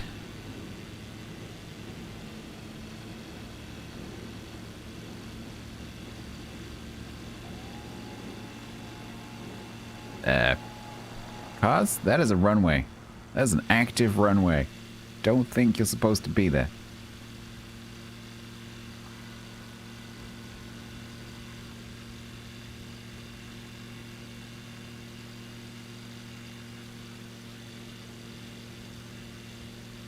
Cars? That is a runway. That is an active runway. Don't think you're supposed to be there.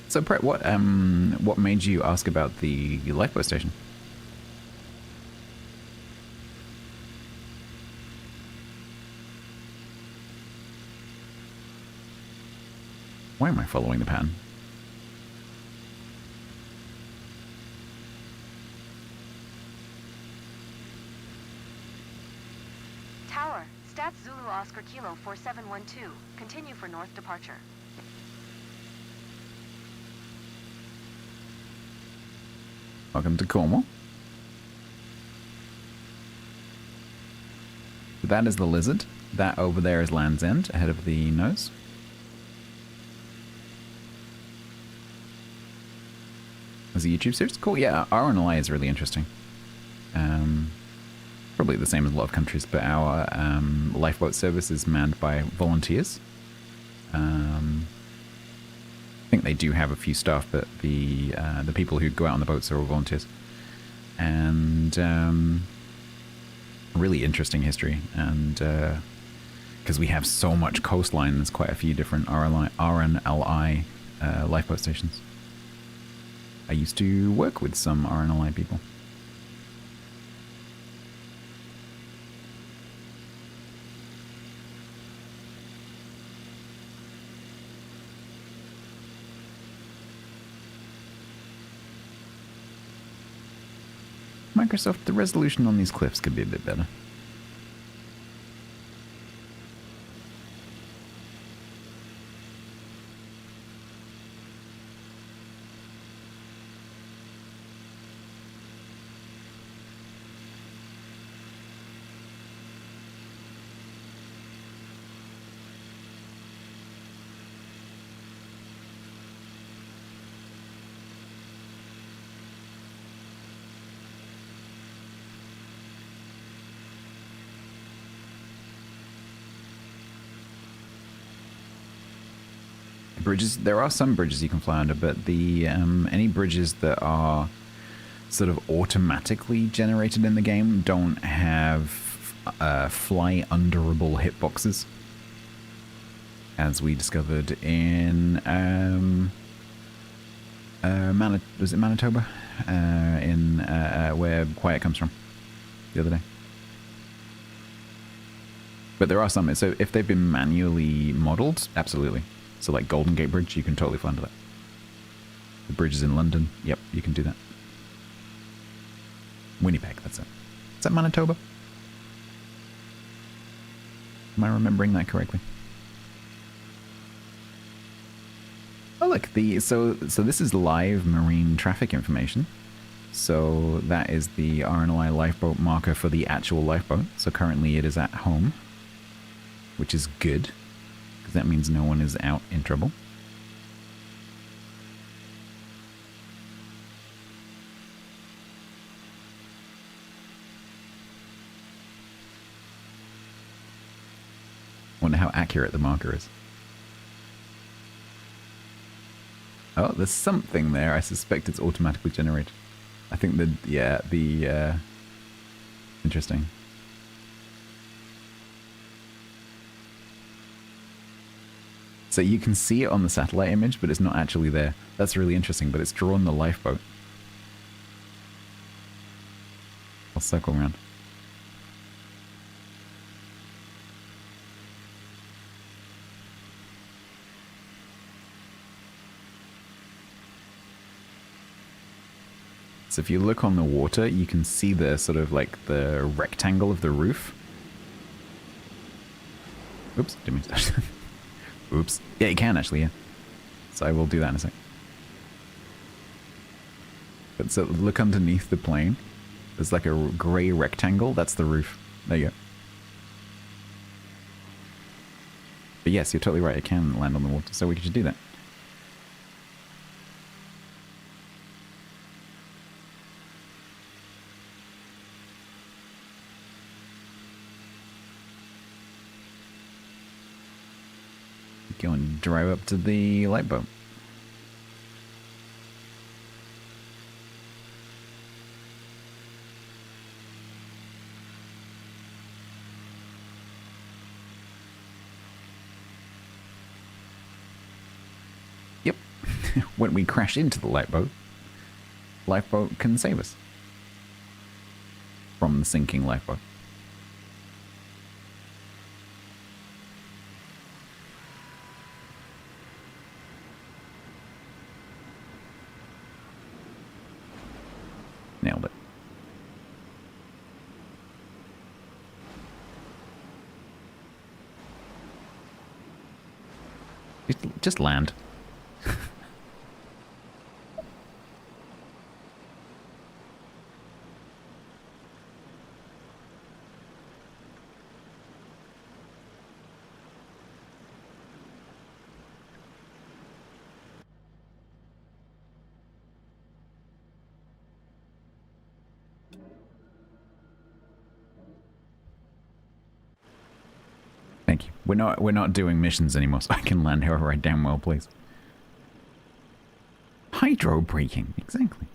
So Brett, what made you ask about the lifeboat station? Why am I following the pattern? Tower, Stats Zulu Oscar Kilo 4712. Continue for north departure. Welcome to Cornwall. That is the Lizard. That over there is Land's End, ahead of the nose. As a YouTube series? Cool, yeah, RNLI is really interesting. Probably the same as a lot of countries, but our lifeboat service is manned by volunteers. I think they do have a few staff, but the people who go out on the boats are all volunteers. and really interesting history. And because we have so much coastline, there's quite a few different RNLI lifeboat stations. I used to work with some RNLI people. Microsoft, the resolution on these cliffs could be a bit better. Bridges, there are some bridges you can fly under, but the any bridges that are sort of automatically generated in the game don't have fly underable hitboxes, as we discovered in was it Manitoba, in where Quiet comes from the other day. But there are some, so if they've been manually modeled, absolutely. So like Golden Gate Bridge, you can totally fly under that. The bridges in London, yep, you can do that. Winnipeg, that's it. Is that Manitoba? Am I remembering that correctly? Oh look, so this is live marine traffic information. So that is the RNLI lifeboat marker for the actual lifeboat. So currently it is at home, which is good, because that means no one is out in trouble. Wonder how accurate the marker is. Oh, there's something there. I suspect it's automatically generated. I think that, yeah, interesting. So you can see it on the satellite image, but it's not actually there. That's really interesting, but it's drawn the lifeboat. I'll circle around. So if you look on the water, you can see the sort of like the rectangle of the roof. Oops, didn't mean to touch that. Oops. Yeah, you can actually, yeah. So I will do that in a sec. But so look underneath the plane. There's like a grey rectangle. That's the roof. There you go. But yes, you're totally right. It can land on the water. So we could just do that. Go and drive up to the lifeboat. Yep. When we crash into the lifeboat can save us from the sinking lifeboat. Nailed it. Just land. Thank you. We're not doing missions anymore, so I can land however I damn well please. Hydro braking, exactly.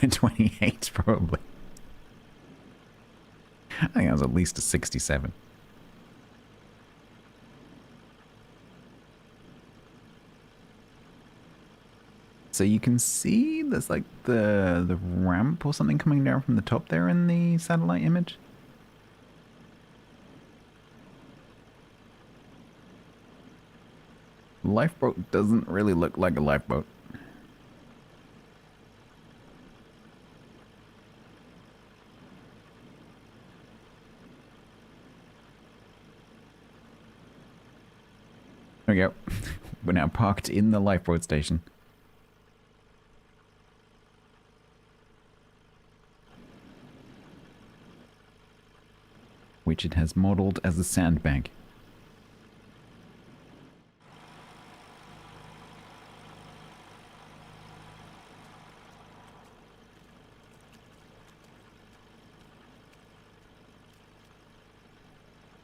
28 probably. I think I was at least a 67. So you can see there's like the ramp or something coming down from the top there in the satellite image. Lifeboat doesn't really look like a lifeboat. There we go. We're now parked in the lifeboat station. Which it has modeled as a sandbank.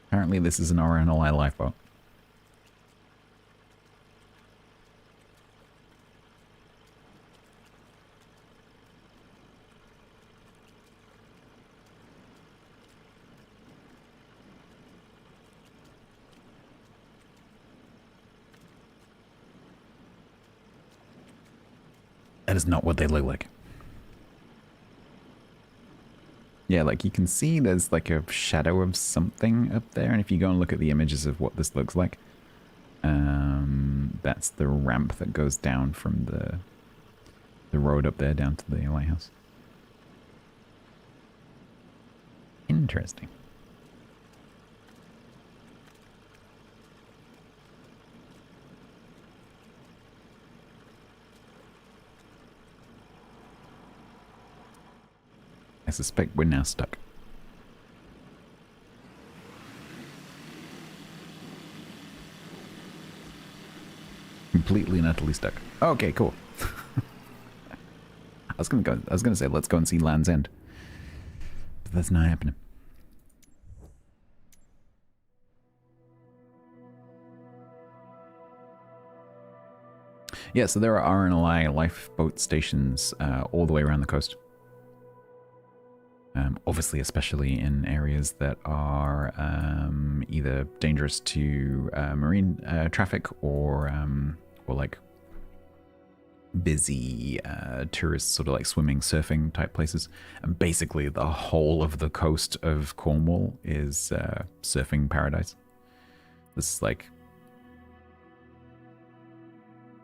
Apparently this is an RNLI lifeboat. That is not what they look like. Yeah, like you can see there's like a shadow of something up there, and if you go and look at the images of what this looks like, that's the ramp that goes down from the road up there down to the lighthouse. Interesting. I suspect we're now stuck. Completely and utterly stuck. Okay, cool. I was gonna say let's go and see Land's End. But that's not happening. Yeah, so there are RNLI lifeboat stations all the way around the coast. Obviously, especially in areas that are either dangerous to marine traffic or like busy tourist sort of like swimming, surfing type places. And basically, the whole of the coast of Cornwall is surfing paradise. This is like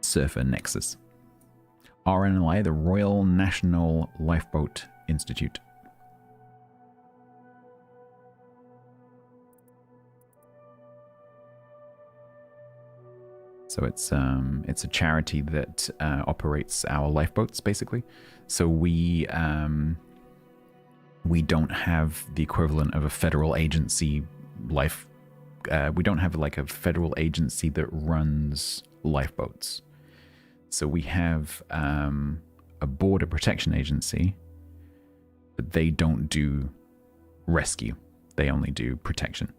surfer nexus. RNLI, the Royal National Lifeboat Institute. So it's a charity that operates our lifeboats, basically. So we don't have the equivalent of a federal agency we don't have like a federal agency that runs lifeboats. So we have a border protection agency, but they don't do rescue. They only do protection.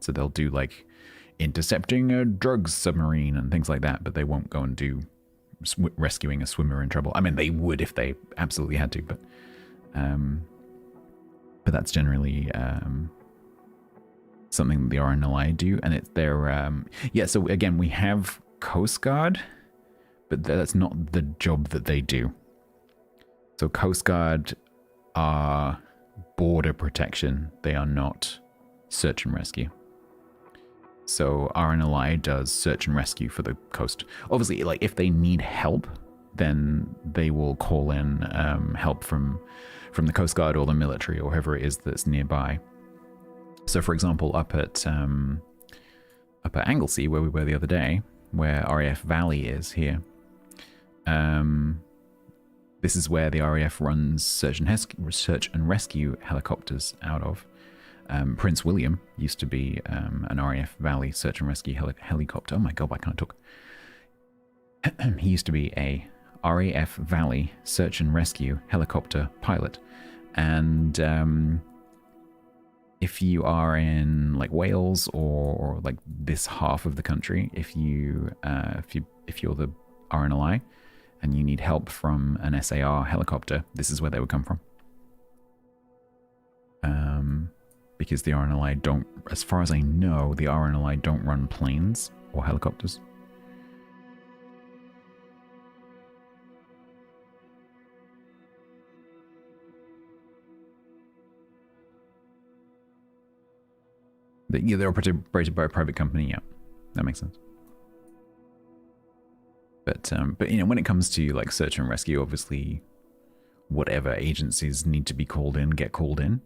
So they'll do like intercepting a drugs submarine and things like that, but they won't go and do rescuing a swimmer in trouble. I mean, they would if they absolutely had to, but that's generally something that the RNLI do, and it's their yeah. So again, we have Coast Guard, but that's not the job that they do. So Coast Guard are border protection; they are not search and rescue. So RNLI does search and rescue for the coast. Obviously, like if they need help, then they will call in help from the Coast Guard or the military or whoever it is that's nearby. So, for example, up at Anglesey, where we were the other day, where RAF Valley is here, this is where the RAF runs search and rescue helicopters out of. Prince William used to be an RAF Valley search and rescue helicopter. Oh my god, why can't I talk? He used to be a RAF Valley search and rescue helicopter pilot. And if you are in like Wales or like this half of the country, if you're the RNLI, and you need help from an SAR helicopter, this is where they would come from. Because the RNLI don't, as far as I know, the RNLI don't run planes or helicopters. Yeah, they're operated by a private company. Yeah, that makes sense. But you know, when it comes to like search and rescue, obviously, whatever agencies need to be called in get called in.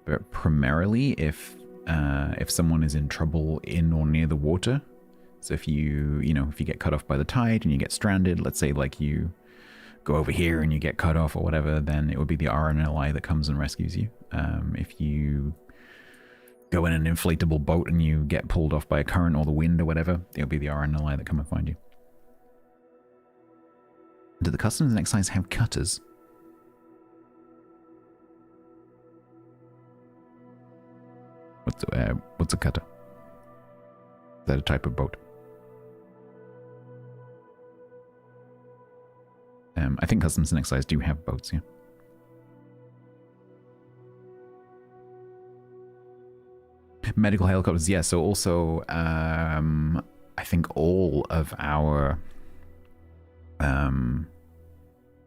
But primarily, if someone is in trouble in or near the water, so if you get cut off by the tide and you get stranded, let's say like you go over here and you get cut off or whatever, then it would be the RNLI that comes and rescues you. If you go in an inflatable boat and you get pulled off by a current or the wind or whatever, it'll be the RNLI that come and find you. Do the Customs and Excise have cutters? What's a cutter? Is that a type of boat? I think Customs and Excise do have boats, yeah. Medical helicopters, yeah. So also, I think all of our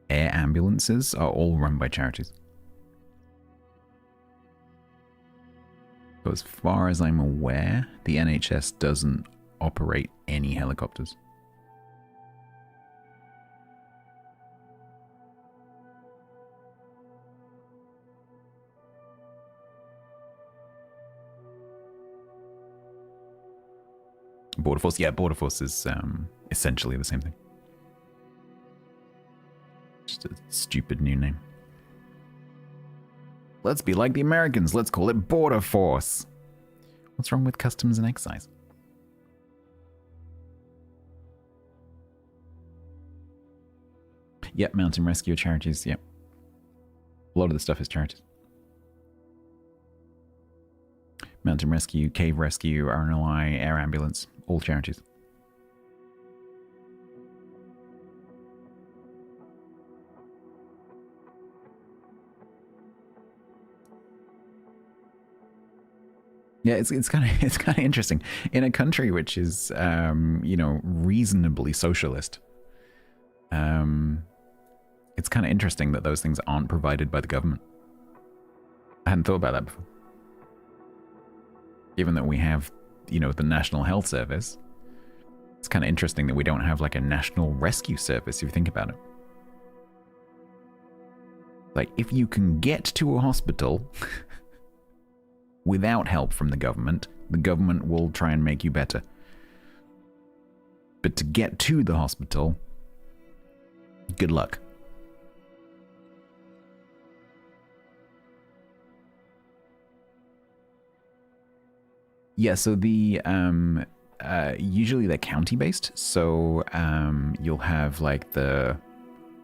air ambulances are all run by charities. So as far as I'm aware, the NHS doesn't operate any helicopters. Border Force, yeah, Border Force is essentially the same thing. Just a stupid new name. Let's be like the Americans. Let's call it Border Force. What's wrong with Customs and Excise? Yep, mountain rescue charities, yep. A lot of the stuff is charities. Mountain rescue, cave rescue, RNLI, air ambulance, all charities. Yeah, it's kind of interesting in a country which is reasonably socialist. It's kind of interesting that those things aren't provided by the government. I hadn't thought about that before. Given that we have, the National Health Service, it's kind of interesting that we don't have like a National Rescue Service, if you think about it. Like, if you can get to a hospital without help from the government will try and make you better. But to get to the hospital, good luck. Yeah, so the usually they're county based. So you'll have like the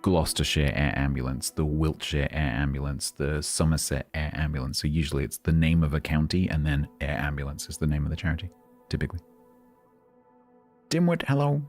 Gloucestershire Air Ambulance, the Wiltshire Air Ambulance, the Somerset Air Ambulance. So usually it's the name of a county and then Air Ambulance is the name of the charity, typically. Dimwit, hello.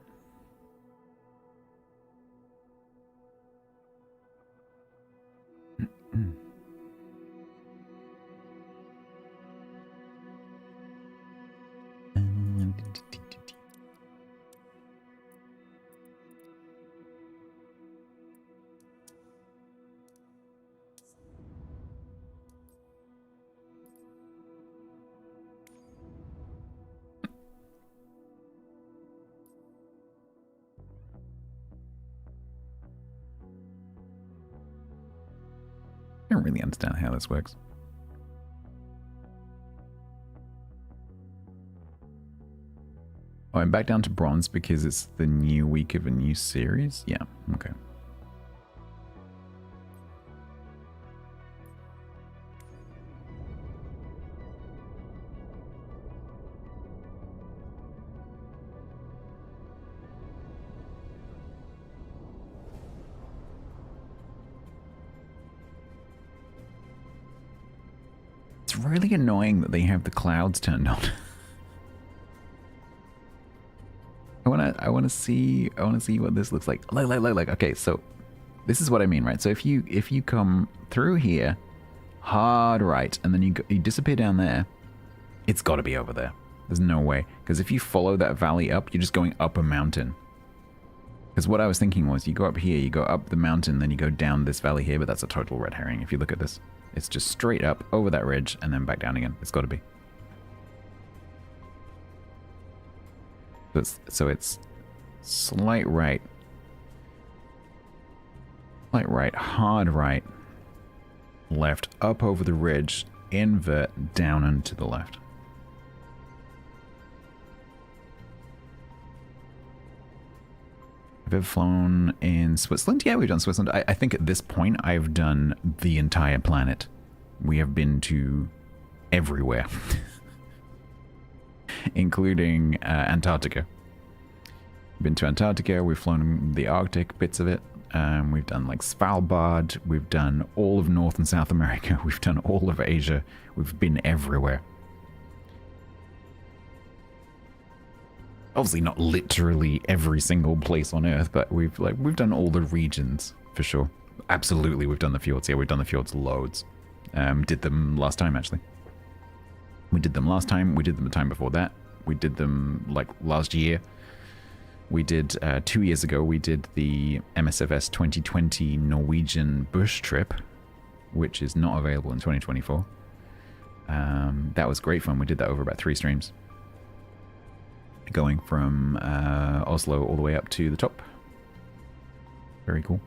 I don't really understand how this works. Oh, I'm back down to bronze because it's the new week of a new series? Yeah, okay. It's really annoying that they have the clouds turned on. I want to see what this looks like. Like. Okay, so this is what I mean, right? So if you come through here, hard right, and then you disappear down there, it's got to be over there. There's no way, because if you follow that valley up, you're just going up a mountain. Because what I was thinking was, you go up here, you go up the mountain, then you go down this valley here, but that's a total red herring. If you look at this, it's just straight up over that ridge and then back down again. It's got to be. So it's slight right, hard right, left, up over the ridge, invert, down and to the left. Have you ever flown in Switzerland? Yeah, we've done Switzerland. I think at this point I've done the entire planet. We have been to everywhere. Including Antarctica. Been to Antarctica, we've flown the Arctic, bits of it. We've done like Svalbard, we've done all of North and South America, we've done all of Asia, we've been everywhere. Obviously not literally every single place on Earth, but we've done all the regions for sure. Absolutely, we've done the fjords. Yeah, we've done the fjords loads. Did them last time actually. We did them last time. We did them the time before that. We did them like last year. We did 2 years ago. We did the MSFS 2020 Norwegian bush trip, which is not available in 2024. That was great fun. We did that over about 3 streams. Going from Oslo all the way up to the top. Very cool.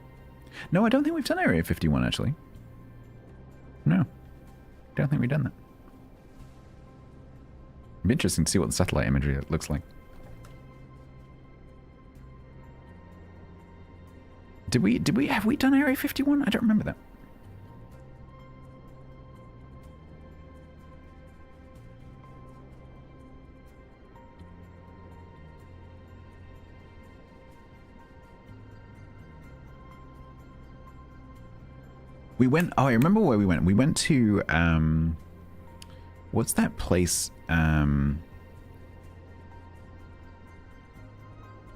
No, I don't think we've done Area 51 actually. No. Don't think we've done that. It'd be interesting to see what the satellite imagery looks like. Have we done Area 51? I don't remember that. We went, oh, I remember where we went. We went to, what's that place?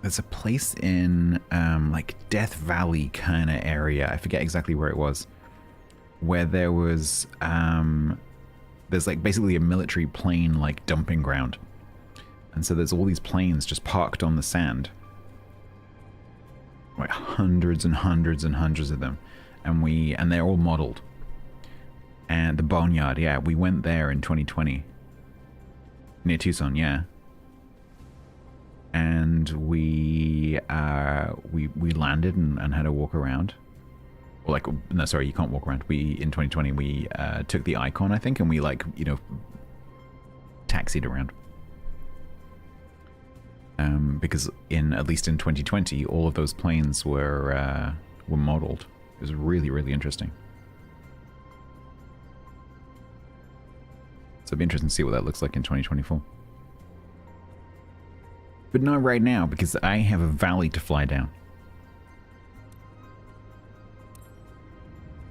There's a place in, like, Death Valley kind of area. I forget exactly where it was. Where there was, there's, like, basically a military plane, like, dumping ground. And so there's all these planes just parked on the sand. Like, hundreds and hundreds and hundreds of them. And they're all modeled. And the Boneyard, yeah, we went there in 2020. Near Tucson, yeah. And we landed and had a walk around. Or like, no, sorry, you can't walk around. In 2020, we took the Icon, I think, and we, like, you know, taxied around. Because at least in 2020, all of those planes were modeled. It was really, really interesting. So it'd be interesting to see what that looks like in 2024. But not right now, because I have a valley to fly down.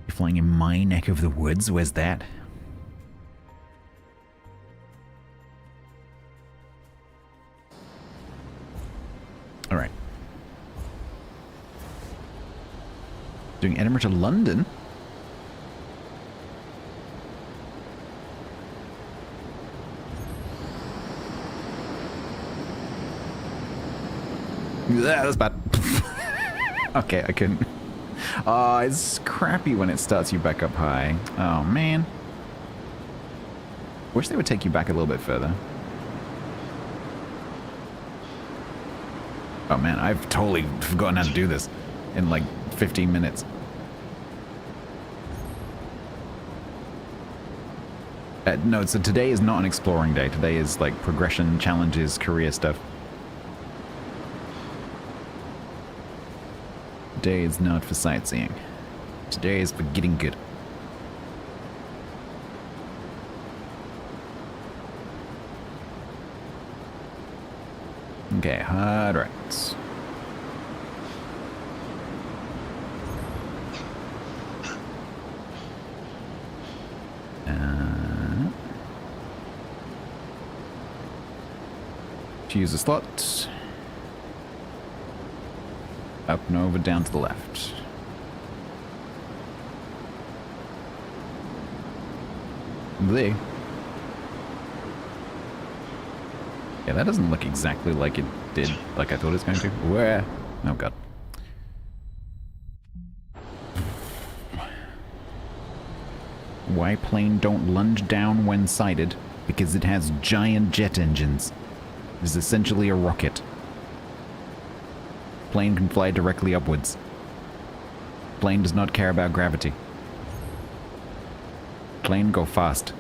You're flying in my neck of the woods? Where's that? Alright. Doing Edinburgh to London? Yeah, that's bad. Okay, I couldn't. Oh, it's crappy when it starts you back up high. Oh, man. Wish they would take you back a little bit further. Oh, man, I've totally forgotten how to do this in like 15 minutes. No, so today is not an exploring day. Today is like progression, challenges, career stuff. Today is not for sightseeing. Today is for getting good. Okay, hard rights. Choose a slot. Up and over, down to the left. There. Yeah, that doesn't look exactly like it did, like I thought it was going to. Where? Oh god. Why plane don't lunge down when sighted? Because it has giant jet engines. It is essentially a rocket. Plane can fly directly upwards. Plane does not care about gravity. Plane go fast.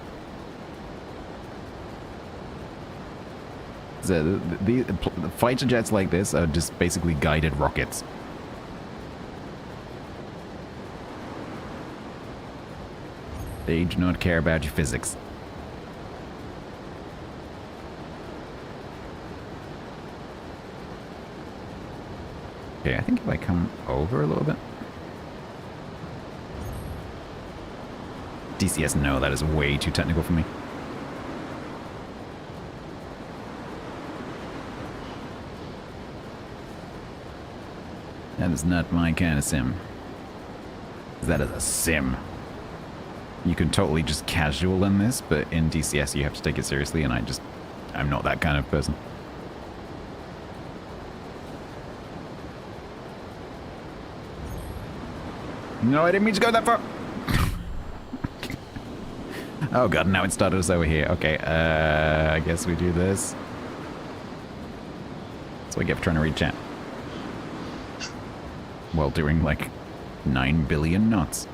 The fighter jets like this are just basically guided rockets. They do not care about your physics. Okay, I think if I come over a little bit. DCS, no, that is way too technical for me. That is not my kind of sim. That is a sim. You can totally just casual in this, but in DCS you have to take it seriously, and I'm not that kind of person. No, I didn't mean to go that far. Oh god, now it started us over here. Okay, I guess we do this. That's what I get for trying to read chat. While doing like 9 billion knots.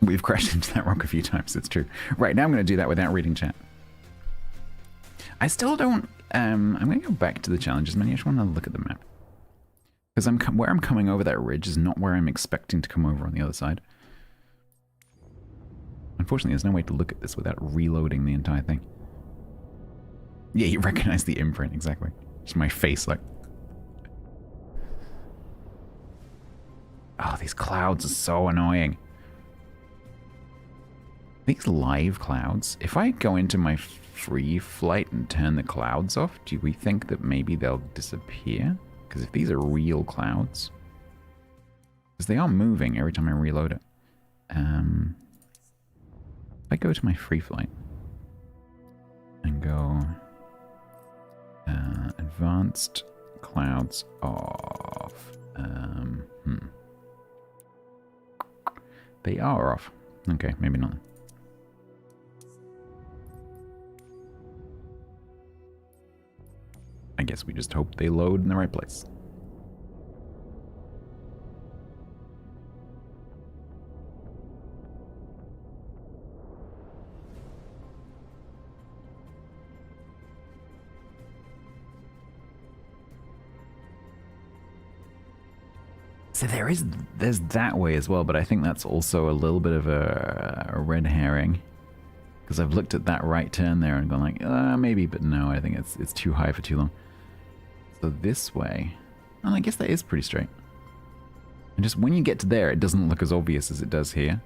We've crashed into that rock a few times, it's true. Right, now I'm going to do that without reading chat. I still don't... I'm going to go back to the challenges menu. I just want to look at the map. Because where I'm coming over that ridge is not where I'm expecting to come over on the other side. Unfortunately, there's no way to look at this without reloading the entire thing. Yeah, you recognize the imprint, exactly. Just my face, like... Oh, these clouds are so annoying. These live clouds, if I go into my free flight and turn the clouds off, do we think that maybe they'll disappear? Because if these are real clouds, because they are moving every time I reload it. If I go to my free flight and go advanced clouds off. They are off. Okay, maybe not. I guess we just hope they load in the right place. So there's that way as well, but I think that's also a little bit of a red herring. Because I've looked at that right turn there and gone like, maybe, but no, I think it's too high for too long. So this way, and I guess that is pretty straight. And just when you get to there, it doesn't look as obvious as it does here.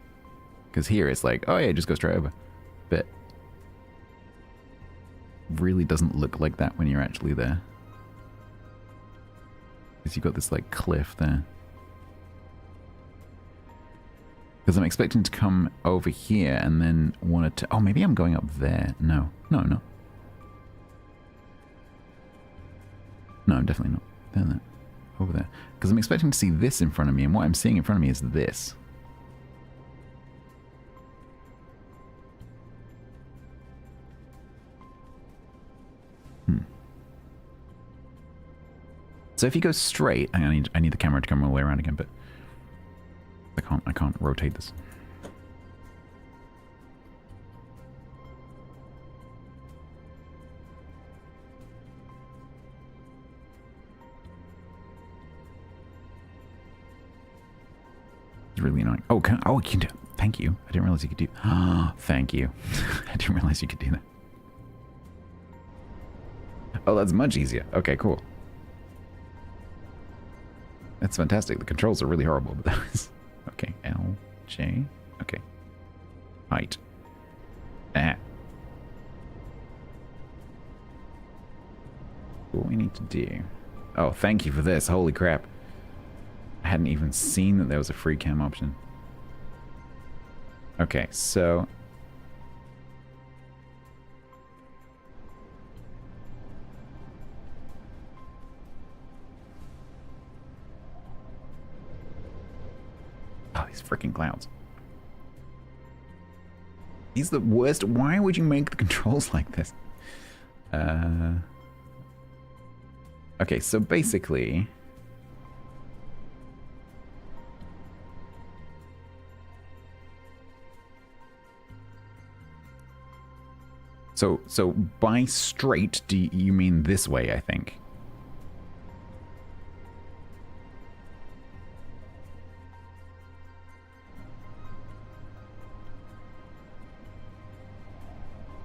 Because here it's like, oh yeah, just go straight over. But really doesn't look like that when you're actually there. Because you've got this like cliff there. Because I'm expecting to come over here and then want to... Oh, maybe I'm going up there. No, no. No, I'm definitely not. There. Over there. Because I'm expecting to see this in front of me, and what I'm seeing in front of me is this. So if you go straight... I need the camera to come all the way around again, but... I can't rotate this. It's really annoying. Oh, you can do it. Thank you. I didn't realize you could do... Ah, thank you. I didn't realize you could do that. Oh, that's much easier. Okay, cool. That's fantastic. The controls are really horrible, but that was... Okay, L, J, okay. Height. Ah. What we need to do... Oh, thank you for this. Holy crap. I hadn't even seen that there was a free cam option. Okay, so... Oh, these freaking clouds. He's the worst. Why would you make the controls like this? Okay, so basically... So by straight, do you mean this way, I think?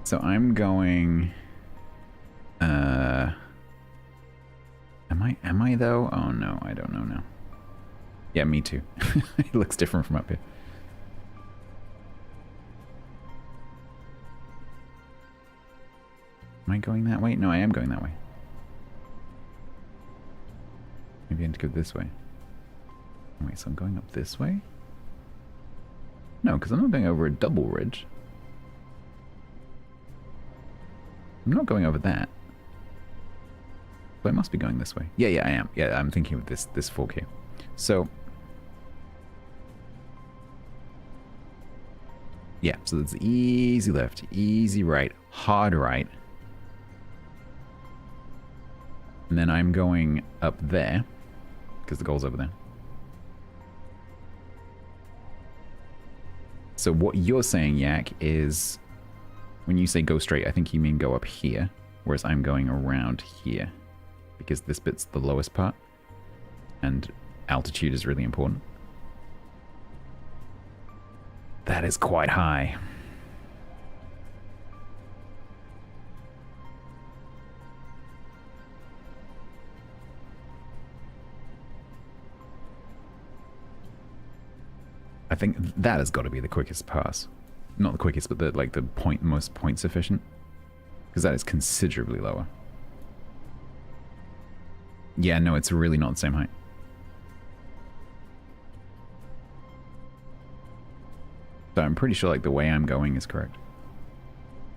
So I'm going... Am I though? Oh no, I don't know now. Yeah, me too. It looks different from up here. Am I going that way? No, I am going that way. Maybe I need to go this way. Wait, so I'm going up this way? No, because I'm not going over a double ridge. I'm not going over that. But I must be going this way. Yeah, I am. Yeah, I'm thinking of this fork here. So... Yeah, so it's easy left, easy right, hard right. And then I'm going up there, because the goal's over there. So what you're saying, Yak, is... When you say go straight, I think you mean go up here, whereas I'm going around here, because this bit's the lowest part, and altitude is really important. That is quite high. I think that has got to be the quickest pass. Not the quickest, but the most points efficient. Because that is considerably lower. Yeah, no, it's really not the same height. So I'm pretty sure the way I'm going is correct.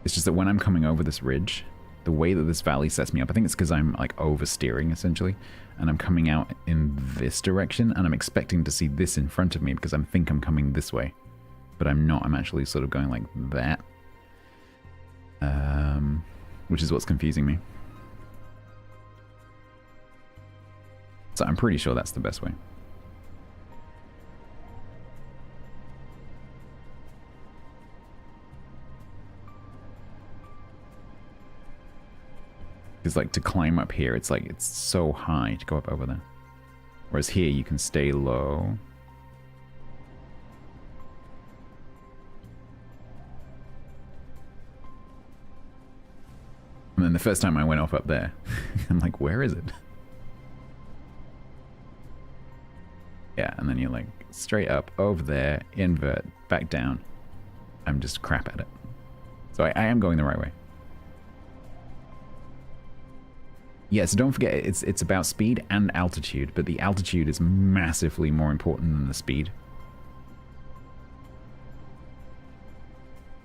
It's just that when I'm coming over this ridge, the way that this valley sets me up, I think it's because I'm oversteering essentially, and I'm coming out in this direction, and I'm expecting to see this in front of me because I think I'm coming this way. But I'm not. I'm actually sort of going like that. Which is what's confusing me. So I'm pretty sure that's the best way. Because to climb up here, it's it's so high to go up over there. Whereas here you can stay low. And then the first time I went off up there, I'm like, where is it? Yeah, and then you're straight up, over there, invert, back down. I'm just crap at it. So I am going the right way. Yeah, so don't forget, it's about speed and altitude, but the altitude is massively more important than the speed.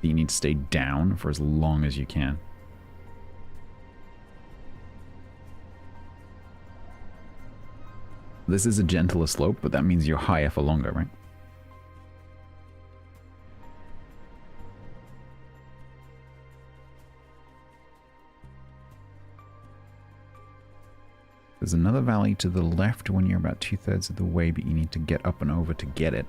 You need to stay down for as long as you can. This is a gentler slope, but that means you're higher for longer, right? There's another valley to the left when you're about 2/3 of the way, but you need to get up and over to get it.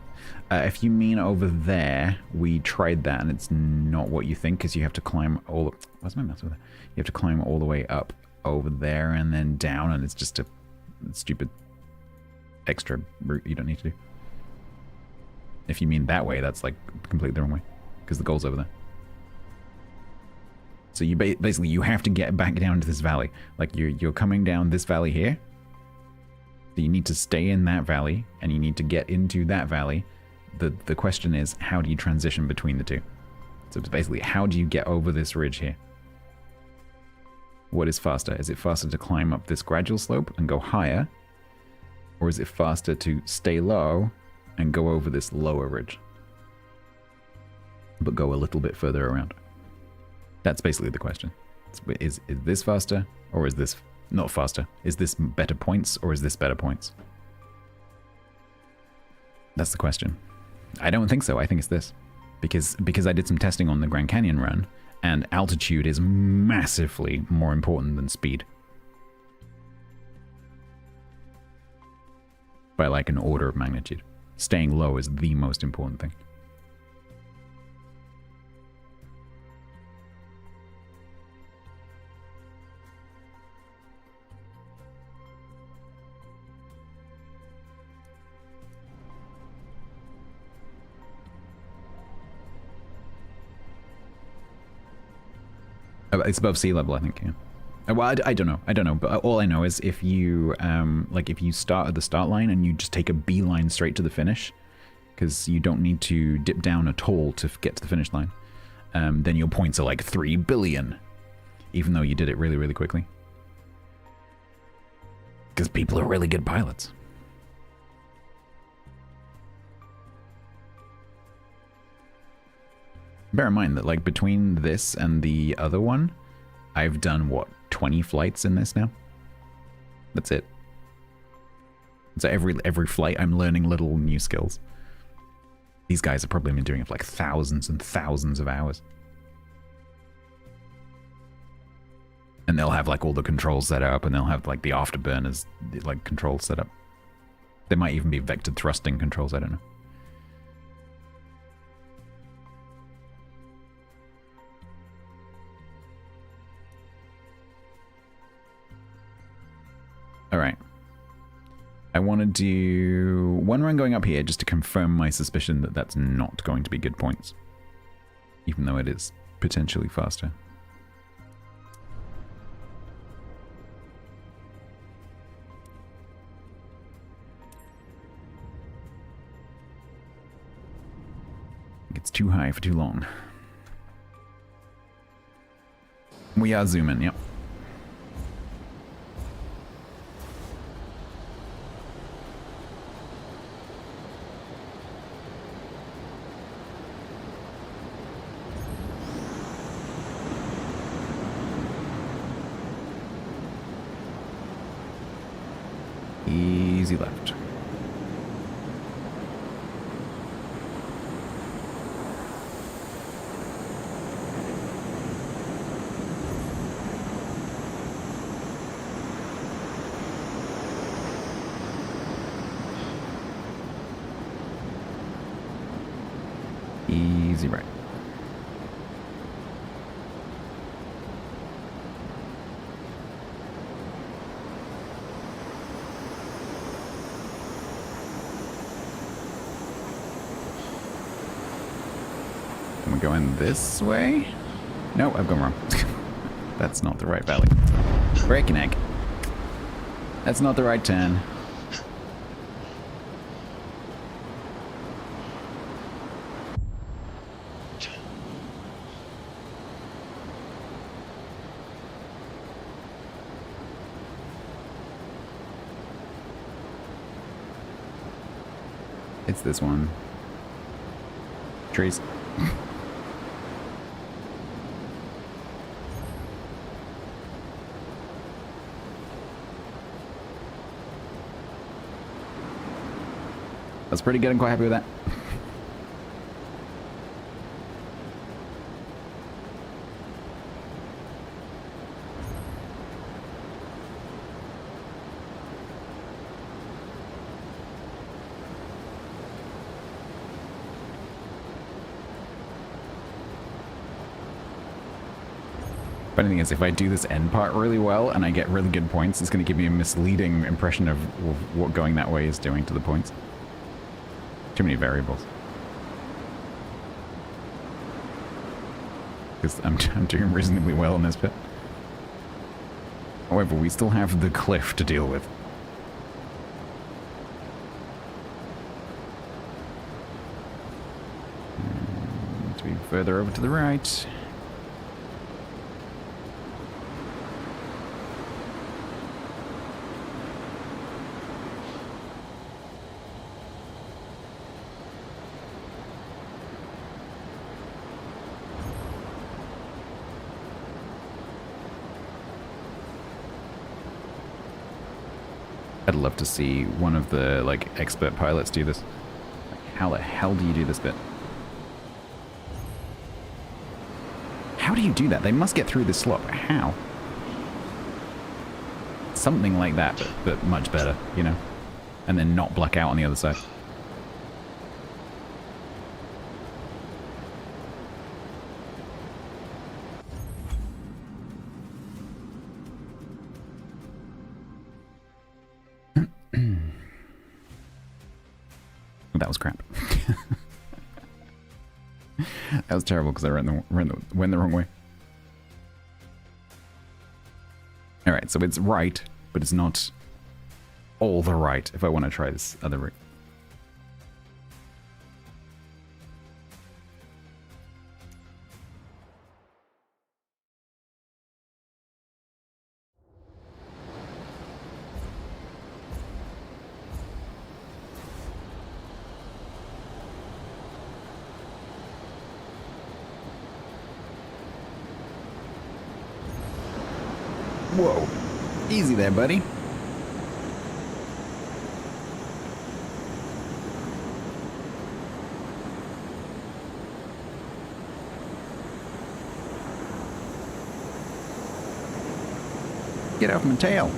If you mean over there, we tried that and it's not what you think, because you have to climb all the... Where's my mouse over there? You have to climb all the way up over there and then down, and it's just a stupid extra route you don't need to do. If you mean that way, that's completely the wrong way, because the goal's over there. So you basically you have to get back down to this valley. You're coming down this valley here, So you need to stay in that valley, and you need to get into that valley. The question is, how do you transition between the two? So it's basically, how do you get over this ridge here? What is faster? Is it faster to climb up this gradual slope and go higher? Or is it faster to stay low and go over this lower ridge? But go a little bit further around. That's basically the question. Is this faster, or is this not faster? Is this better points, or is this better points? That's the question. I don't think so. I think it's this. Because I did some testing on the Grand Canyon run, and altitude is massively more important than speed. By like an order of magnitude. Staying low is the most important thing. It's above sea level, I think, yeah. Well, I don't know. I don't know, but all I know is if you, if you start at the start line and you just take a beeline straight to the finish, because you don't need to dip down at all to get to the finish line, then your points are like 3 billion, even though you did it really, really quickly. Because people are really good pilots. Bear in mind that, like, between this and the other one, I've done, what, 20 flights in this now? That's it. So every flight, I'm learning little new skills. These guys have probably been doing it for, like, thousands and thousands of hours. And they'll have, like, all the controls set up, and they'll have, like, the afterburners, like, controls set up. There might even be vectored thrusting controls, I don't know. Alright. I want to do one run going up here just to confirm my suspicion that that's not going to be good points. Even though it is potentially faster. It's too high for too long. We are zooming, yep. Easy left. Easy right. Am I going this way? No, I've gone wrong. That's not the right valley. Breaking egg. That's not the right turn. It's this one. Trees. That's pretty good. I'm quite happy with that. Funny thing is, if I do this end part really well and I get really good points, it's going to give me a misleading impression of what going that way is doing to the points. Too many variables. Because I'm doing reasonably well in this bit. However, we still have the cliff to deal with. further over to the right. I'd love to see one of the, like, expert pilots do this. Like, how the hell do you do this bit? How do you do that? They must get through this slot. How? Something like that, but much better, you know? And then not black out on the other side. That was crap. That was terrible because I went the wrong way. Alright, so it's right, but it's not all the right if I want to try this other route. Whoa. Easy there, buddy. Get off my tail.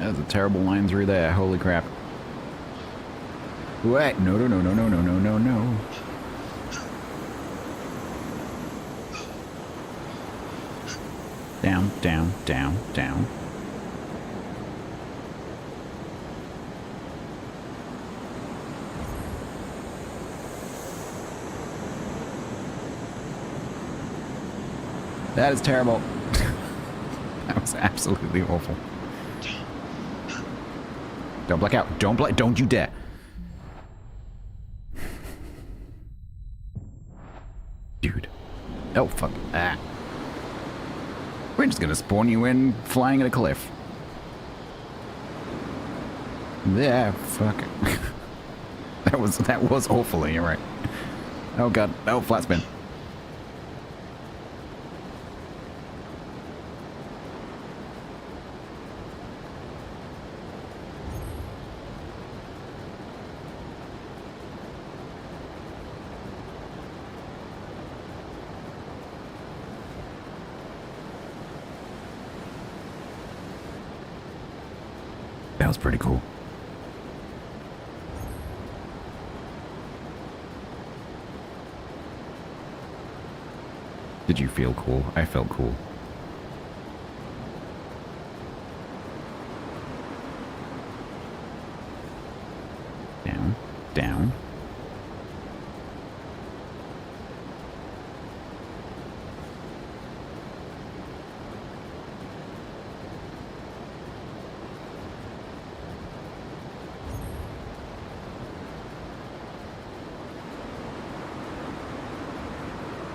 That was a terrible line through there. Holy crap. Wait. No, no, no, no, no, no, no, no, no. Down, down, down, down. That is terrible. That was absolutely awful. Don't black out. Don't you dare. Dude. Oh, fuck. Ah. We're just gonna spawn you in flying at a cliff. Yeah, fuck it. that was awful, you're right. Oh god. Oh, flat spin. That was pretty cool. Did you feel cool? I felt cool. Down, down.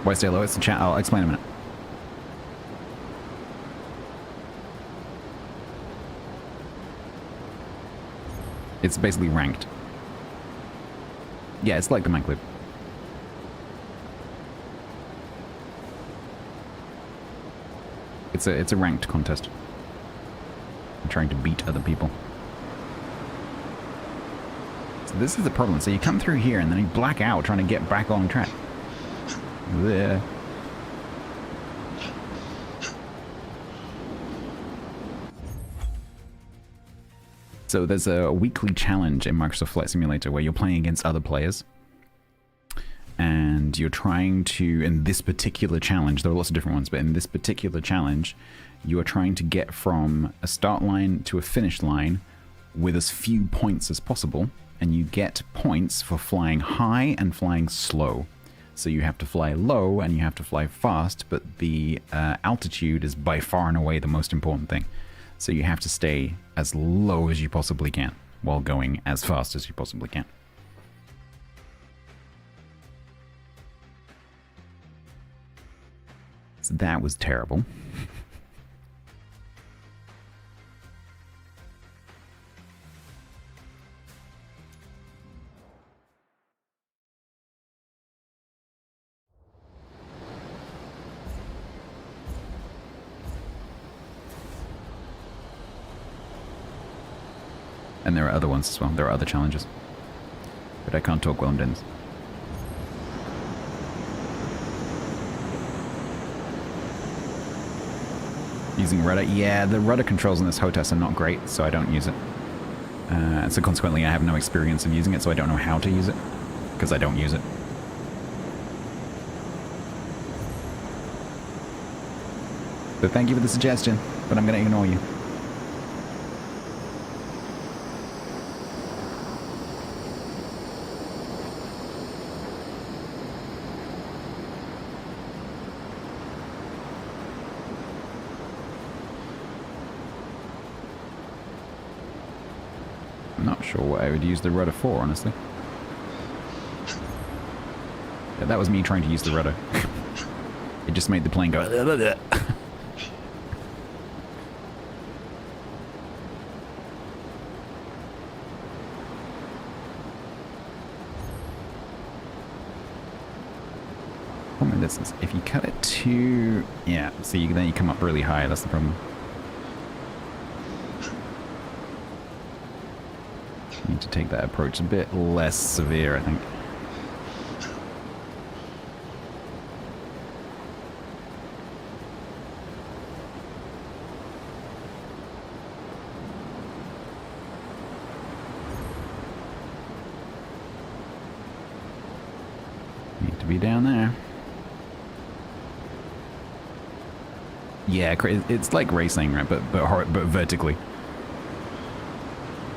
Why stay low? It's the chat. I'll explain in a minute. It's basically ranked. Yeah, it's like the Minecraft. It's a ranked contest. I'm trying to beat other people. So this is the problem. So you come through here and then you black out trying to get back on track. There. So there's a weekly challenge in Microsoft Flight Simulator where you're playing against other players. And you're trying to, in this particular challenge, there are lots of different ones, but in this particular challenge, you are trying to get from a start line to a finish line with as few points as possible, and you get points for flying high and flying slow. So you have to fly low and you have to fly fast, but the altitude is by far and away the most important thing. So you have to stay as low as you possibly can while going as fast as you possibly can. So that was terrible. And there are other ones as well. There are other challenges. But I can't talk while I'm doing this. Using rudder? Yeah, the rudder controls in this HOTAS are not great, so I don't use it. And so consequently I have no experience of using it, so I don't know how to use it. Because I don't use it. So thank you for the suggestion, but I'm going to ignore you. I'm not sure what I would use the rudder for, honestly. Yeah, that was me trying to use the rudder. It just made the plane go... This is, if you cut it too... Yeah, see, then you come up really high, that's the problem. You need to take that approach a bit less severe, I think. Need to be down there. Yeah, it's like racing, right? But vertically.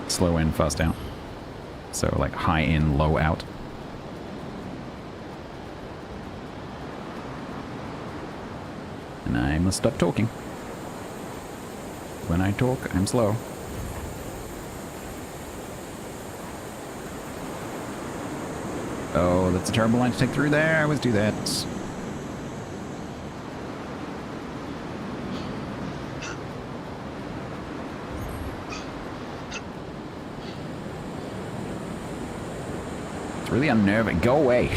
Slow in, fast out. So like high in, low out. And I must stop talking. When I talk, I'm slow. Oh, that's a terrible line to take through there. I always do that. Really unnerving. Go away.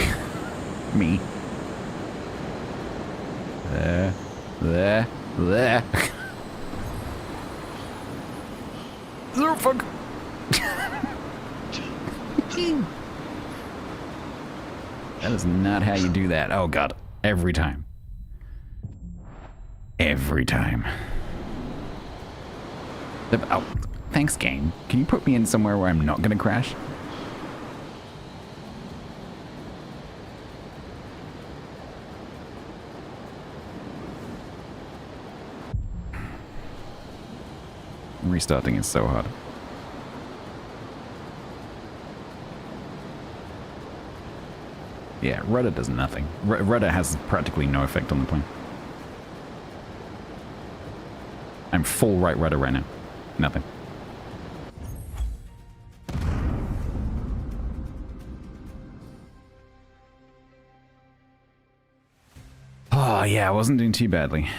Me. There. Oh, fuck. That is not how you do that. Oh, God. Every time. Every time. Oh, thanks, game. Can you put me in somewhere where I'm not going to crash? Restarting is so hard. Yeah, rudder does nothing. Rudder has practically no effect on the plane. I'm full right rudder right now. Nothing. Oh, yeah, I wasn't doing too badly.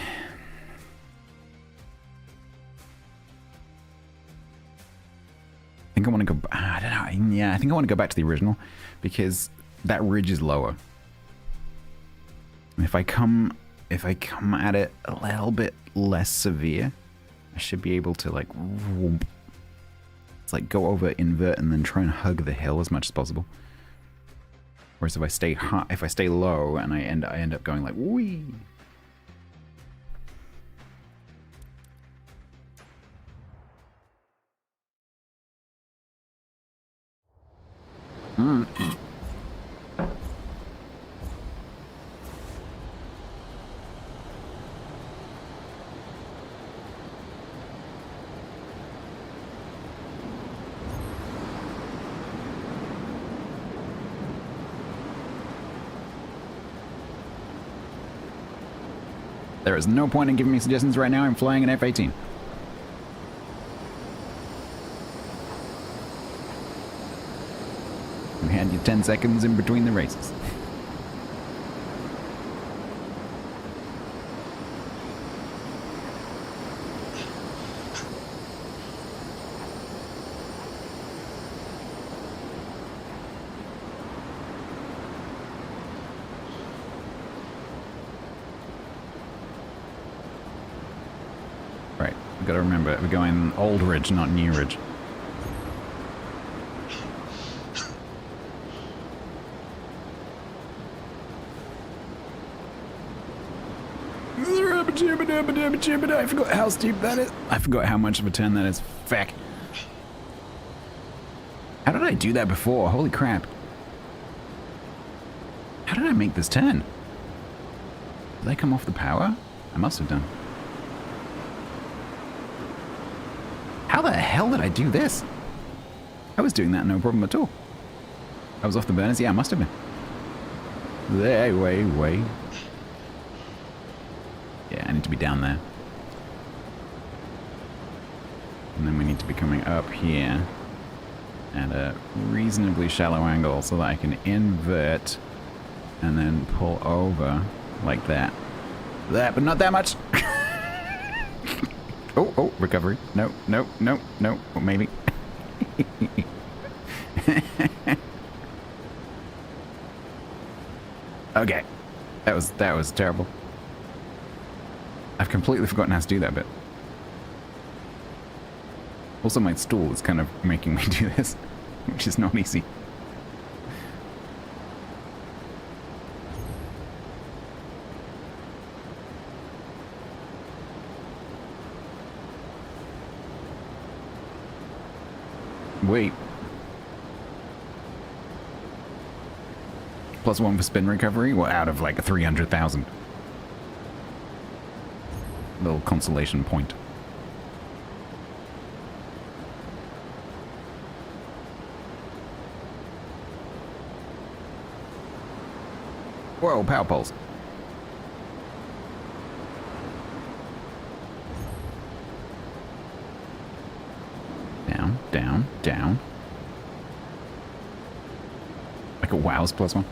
I think I want to go... I don't know. Yeah, I think I want to go back to the original because that ridge is lower. If I come at it a little bit less severe, I should be able to like... Whoomp. It's like go over, invert, and then try and hug the hill as much as possible. Whereas if I stay high, if I stay low and I end up going like wee. There is no point in giving me suggestions right now. I'm flying an F-18. You had your 10 seconds in between the races. Right, we've got to remember, we're going Old Ridge, not New Ridge. I forgot how steep that is. I forgot how much of a turn that is. Feck. How did I do that before? Holy crap. How did I make this turn? Did I come off the power? I must have done. How the hell did I do this? I was doing that no problem at all. I was off the burners? Yeah, I must have been. There, way. Yeah, I need to be down there. And then we need to be coming up here at a reasonably shallow angle so that I can invert and then pull over like that. That, but not that much. Oh, recovery. No. Oh, maybe. Okay. That was terrible. I've completely forgotten how to do that bit. Also, my stool is kind of making me do this, which is not easy. Wait. +1 for spin recovery? Well, out of like 300,000. Little consolation point. Whoa, power poles. Down. Like a WOW's +1.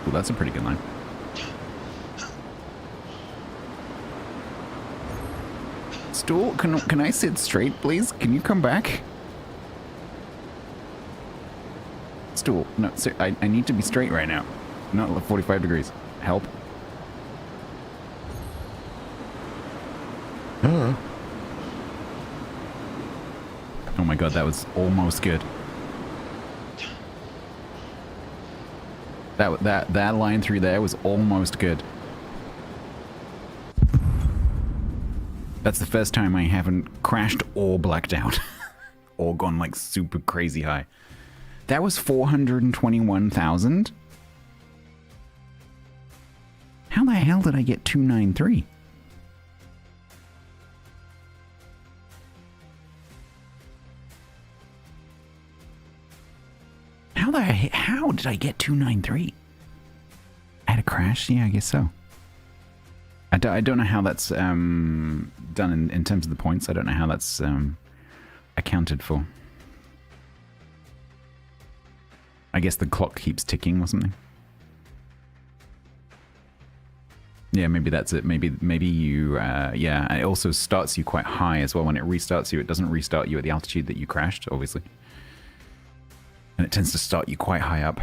Well, that's a pretty good line. Stool, can I sit straight, please? Can you come back? Stool, no, sir, I need to be straight right now. Not 45 degrees. Help. Oh my god, that was almost good. That line through there was almost good. That's the first time I haven't crashed or blacked out. Or gone like super crazy high. That was 421,000? How the hell did I get 293? How did I get 293? I had a crash? Yeah, I guess so. I don't know how that's done in terms of the points. I don't know how that's accounted for. I guess the clock keeps ticking or something. Yeah, maybe that's it. Maybe you, yeah, it also starts you quite high as well. When it restarts you, it doesn't restart you at the altitude that you crashed, obviously. And it tends to start you quite high up.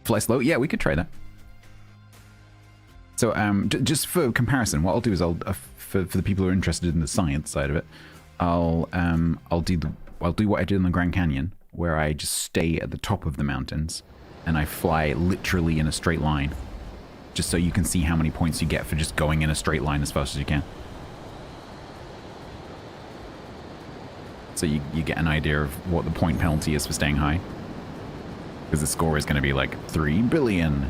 Fly slow? Yeah, we could try that. So, just for comparison, what I'll do is for the people who are interested in the science side of it, I'll do what I did in the Grand Canyon, where I just stay at the top of the mountains and I fly literally in a straight line, just so you can see how many points you get for just going in a straight line as fast as you can. So you get an idea of what the point penalty is for staying high. Because the score is going to be like 3 billion.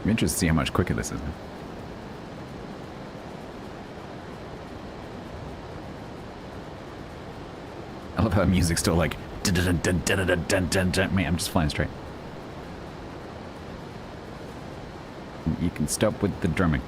I'm interested to see how much quicker this is. I love how the music's still like... Man, I'm just flying straight. You can stop with the drumming.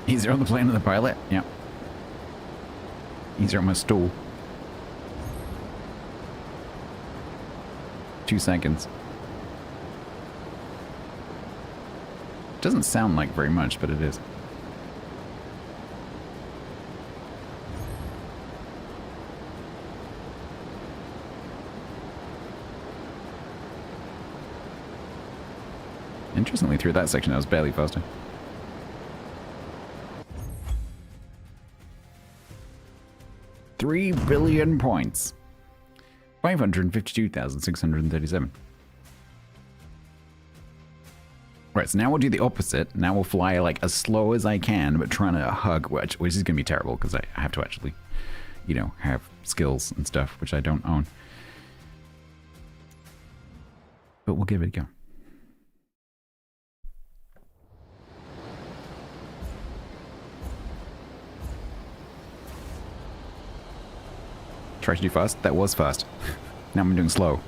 Easier on the plane than the pilot? Yeah. Easier on my stool. 2 seconds. Doesn't sound like very much, but it is. Interestingly, through that section, I was barely faster. 3 billion points. 552,637. Right, so now we'll do the opposite. Now we'll fly like as slow as I can, but trying to hug, which is going to be terrible because I have to actually, you know, have skills and stuff, which I don't own. But we'll give it a go. Try to do fast. That was fast. Now I'm doing slow.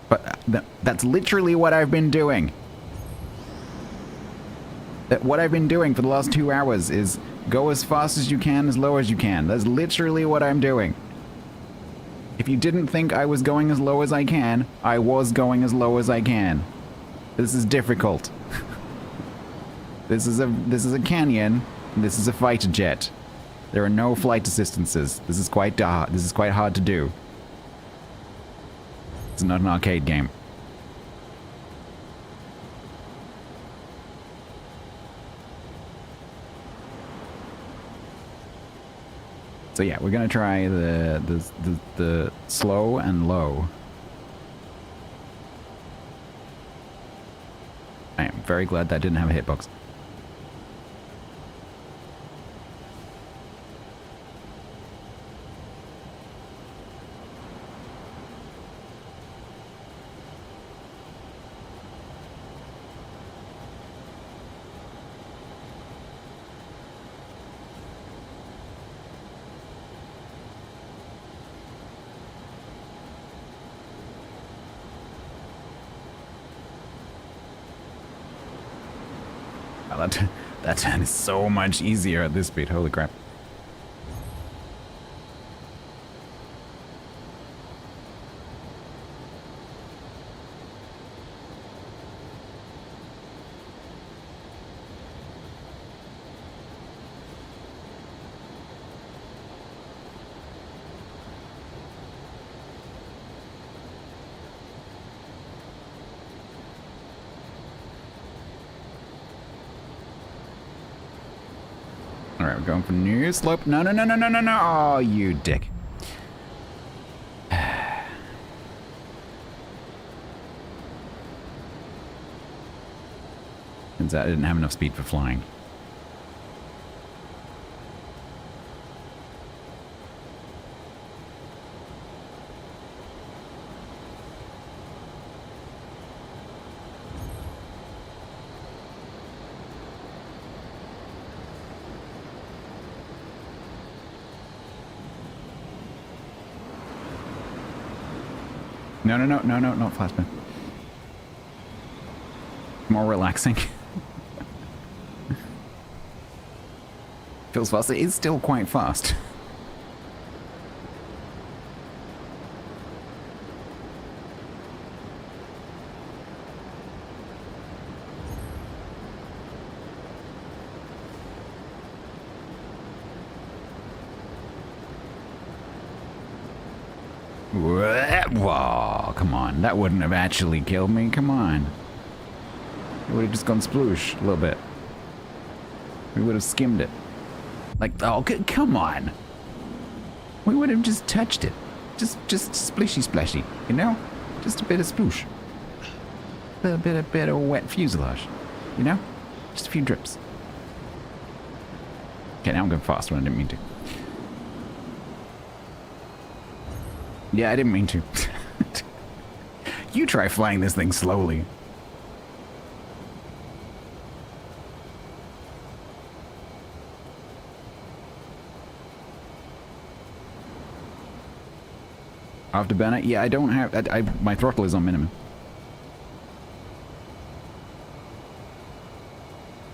But that's literally what I've been doing. What I've been doing for the last 2 hours is go as fast as you can, as low as you can. That's literally what I'm doing. If you didn't think I was going as low as I can, I was going as low as I can. This is difficult. This is a canyon. This is a fighter jet. There are no flight assistances. This is quite hard to do. It's not an arcade game. So yeah, we're gonna try the slow and low. I am very glad that didn't have a hitbox. That turn is so much easier at this speed. Holy crap. Alright, we're going for new slope. No. Oh, you dick. Turns out I didn't have enough speed for flying. No, not flash spin. more relaxing. Feels fast. It is still quite fast. Whoa, come on. That wouldn't have actually killed me. Come on. It would have just gone sploosh a little bit. We would have skimmed it. Like, oh, come on. We would have just touched it. Just splishy splashy, you know? Just a bit of sploosh. A bit of wet fuselage, you know? Just a few drips. Okay, now I'm going fast when I didn't mean to. Yeah, I didn't mean to. You try flying this thing slowly. Afterburner? Yeah, I don't have... my throttle is on minimum.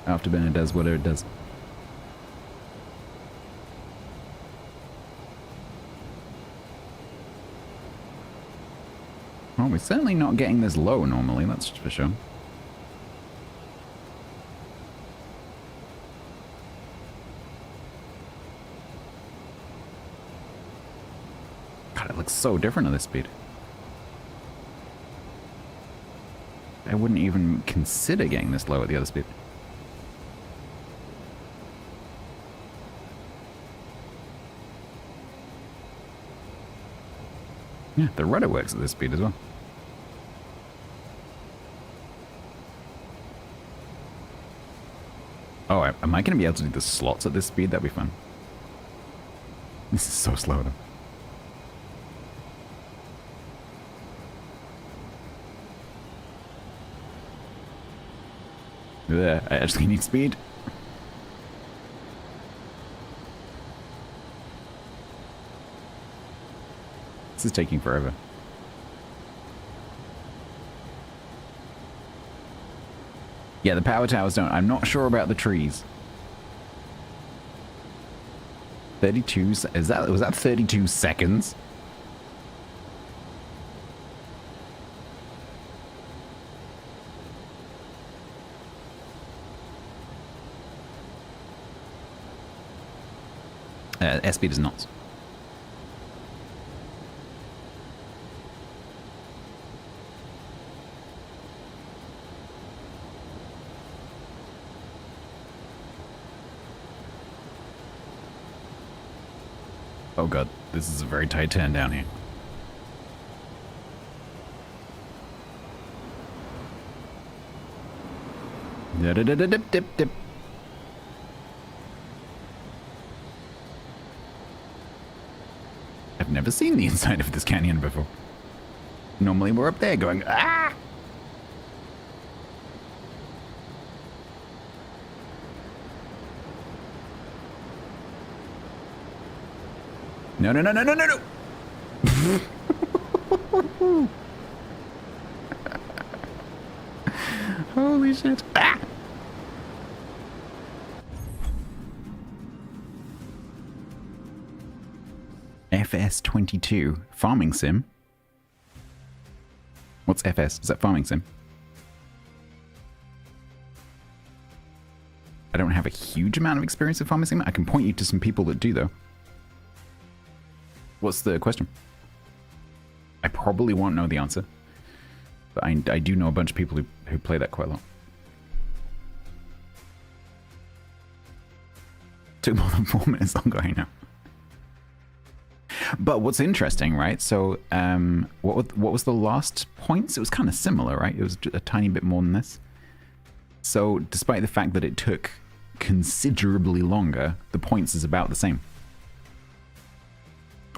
Afterburner does whatever it does. Well, we're certainly not getting this low normally, that's for sure. God, it looks so different at this speed. I wouldn't even consider getting this low at the other speed. Yeah, the rudder works at this speed as well. Oh, am I going to be able to do the slots at this speed? That'd be fun. This is so slow though. There, I actually need speed. This is taking forever. Yeah, the power towers don't. I'm not sure about the trees. 32, was that 32 seconds? S-speed is knots. Oh god, this is a very tight turn down here. Dip. I've never seen the inside of this canyon before. Normally we're up there going, ah! No. Holy shit. Ah! FS22. Farming sim? What's FS? Is that farming sim? I don't have a huge amount of experience with farming sim. I can point you to some people that do, though. What's the question? I probably won't know the answer. But I do know a bunch of people who play that quite a lot. Took more than 4 minutes longer, I know. But what's interesting, right? So, what was the last points? It was kind of similar, right? It was a tiny bit more than this. So, despite the fact that it took considerably longer, the points is about the same.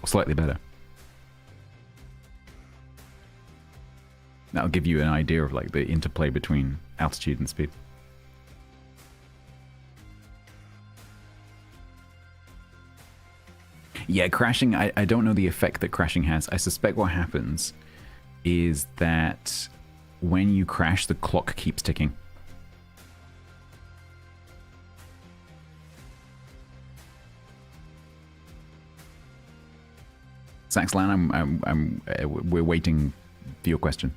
Or slightly better. That'll give you an idea of like the interplay between altitude and speed. Yeah, crashing, I don't know the effect that crashing has. I suspect what happens is that when you crash, the clock keeps ticking. Saxlan, we're waiting for your question.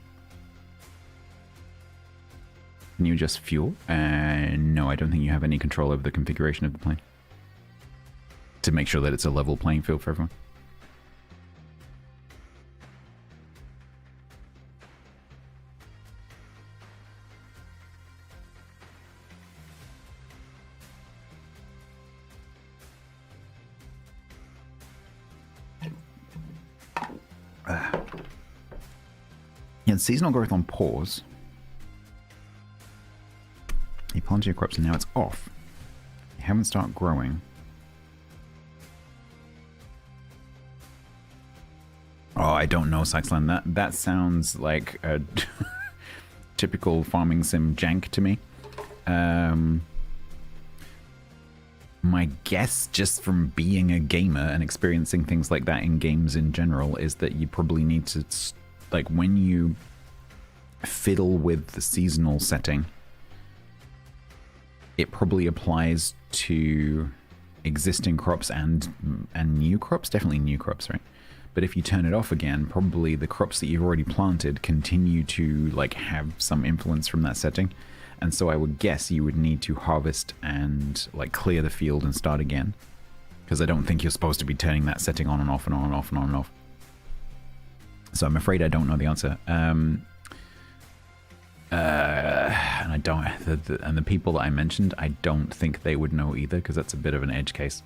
Can you adjust fuel? No, I don't think you have any control over the configuration of the plane. To make sure that it's a level playing field for everyone. Yeah, seasonal growth on pause. You planted your crops and now it's off. You haven't started growing. Oh, I don't know, Saxland. That sounds like a typical farming sim jank to me. My guess, just from being a gamer and experiencing things like that in games in general, is that you probably need to, like, when you fiddle with the seasonal setting, it probably applies to existing crops and new crops, definitely new crops, right? But if you turn it off again, probably the crops that you've already planted continue to like have some influence from that setting. And so I would guess you would need to harvest and like clear the field and start again. Because I don't think you're supposed to be turning that setting on and off and on and off and on and off. So I'm afraid I don't know the answer. And I don't, and the people that I mentioned, I don't think they would know either, because that's a bit of an edge case.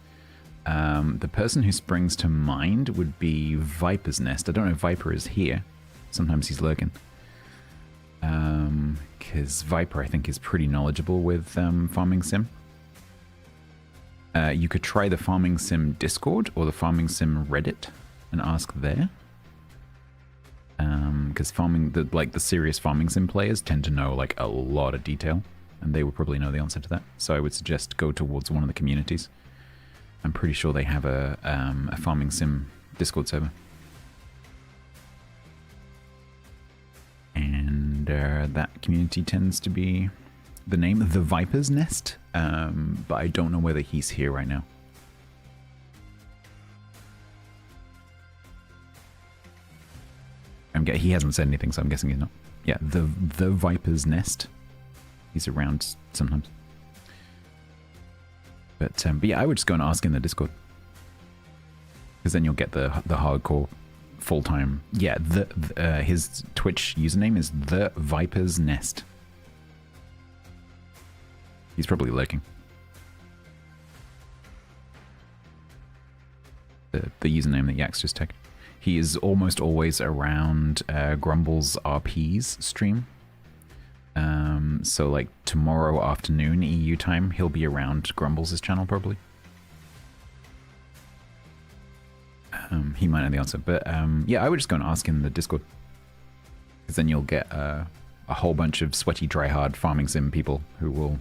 The person who springs to mind would be Viper's Nest. I don't know if Viper is here. Sometimes he's lurking. Because Viper, I think, is pretty knowledgeable with Farming Sim. You could try the Farming Sim Discord or the Farming Sim Reddit and ask there. Because the serious Farming Sim players tend to know like a lot of detail, and they would probably know the answer to that. So I would suggest go towards one of the communities. I'm pretty sure they have a Farming Sim Discord server. And that community tends to be the name The Viper's Nest, but I don't know whether he's here right now. He hasn't said anything, so I'm guessing he's not. Yeah, the Viper's Nest. He's around sometimes. But yeah, I would just go and ask in the Discord, because then you'll get the hardcore full-time. Yeah, his Twitch username is The Viper's Nest. He's probably lurking. The username that Yax just tagged. He is almost always around Grumble's RP's stream. So like tomorrow afternoon EU time, he'll be around Grumble's channel probably. He might know the answer, but yeah, I would just go and ask in the Discord, because then you'll get a whole bunch of sweaty, try-hard farming sim people who will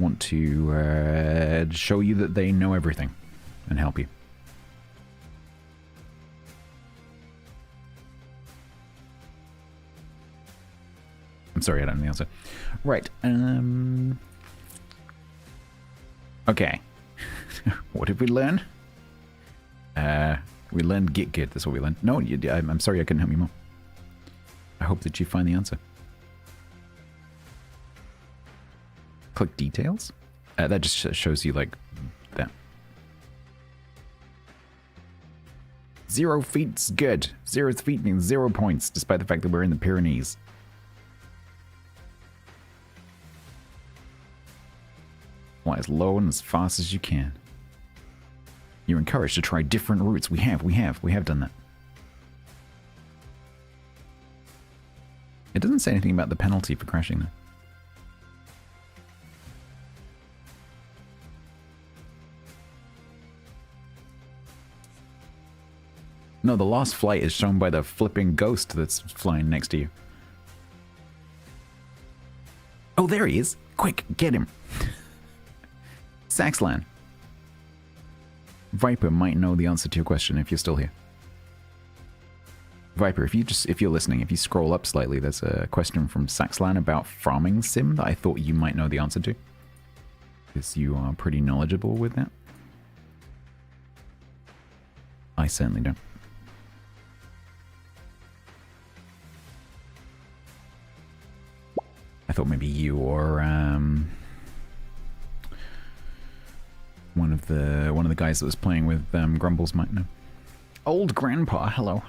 want to show you that they know everything and help you. I'm sorry, I don't know the answer. Right. Okay. What did we learn? We learned get good. That's what we learned. No, I'm sorry I couldn't help you more. I hope that you find the answer. Click details? That just shows you, like, that. 0 feet's good. 0 feet means 0 points, despite the fact that we're in the Pyrenees. Fly as low and as fast as you can. You're encouraged to try different routes. We have done that. It doesn't say anything about the penalty for crashing though. No, the lost flight is shown by the flipping ghost that's flying next to you. Oh, there he is. Quick, get him. Saxlan. Viper might know the answer to your question if you're still here. Viper, if you're listening, if you scroll up slightly, there's a question from Saxlan about farming sim that I thought you might know the answer to, because you are pretty knowledgeable with that. I certainly don't. I thought maybe you or one of the guys that was playing with Grumbles might know. Old Grandpa, hello.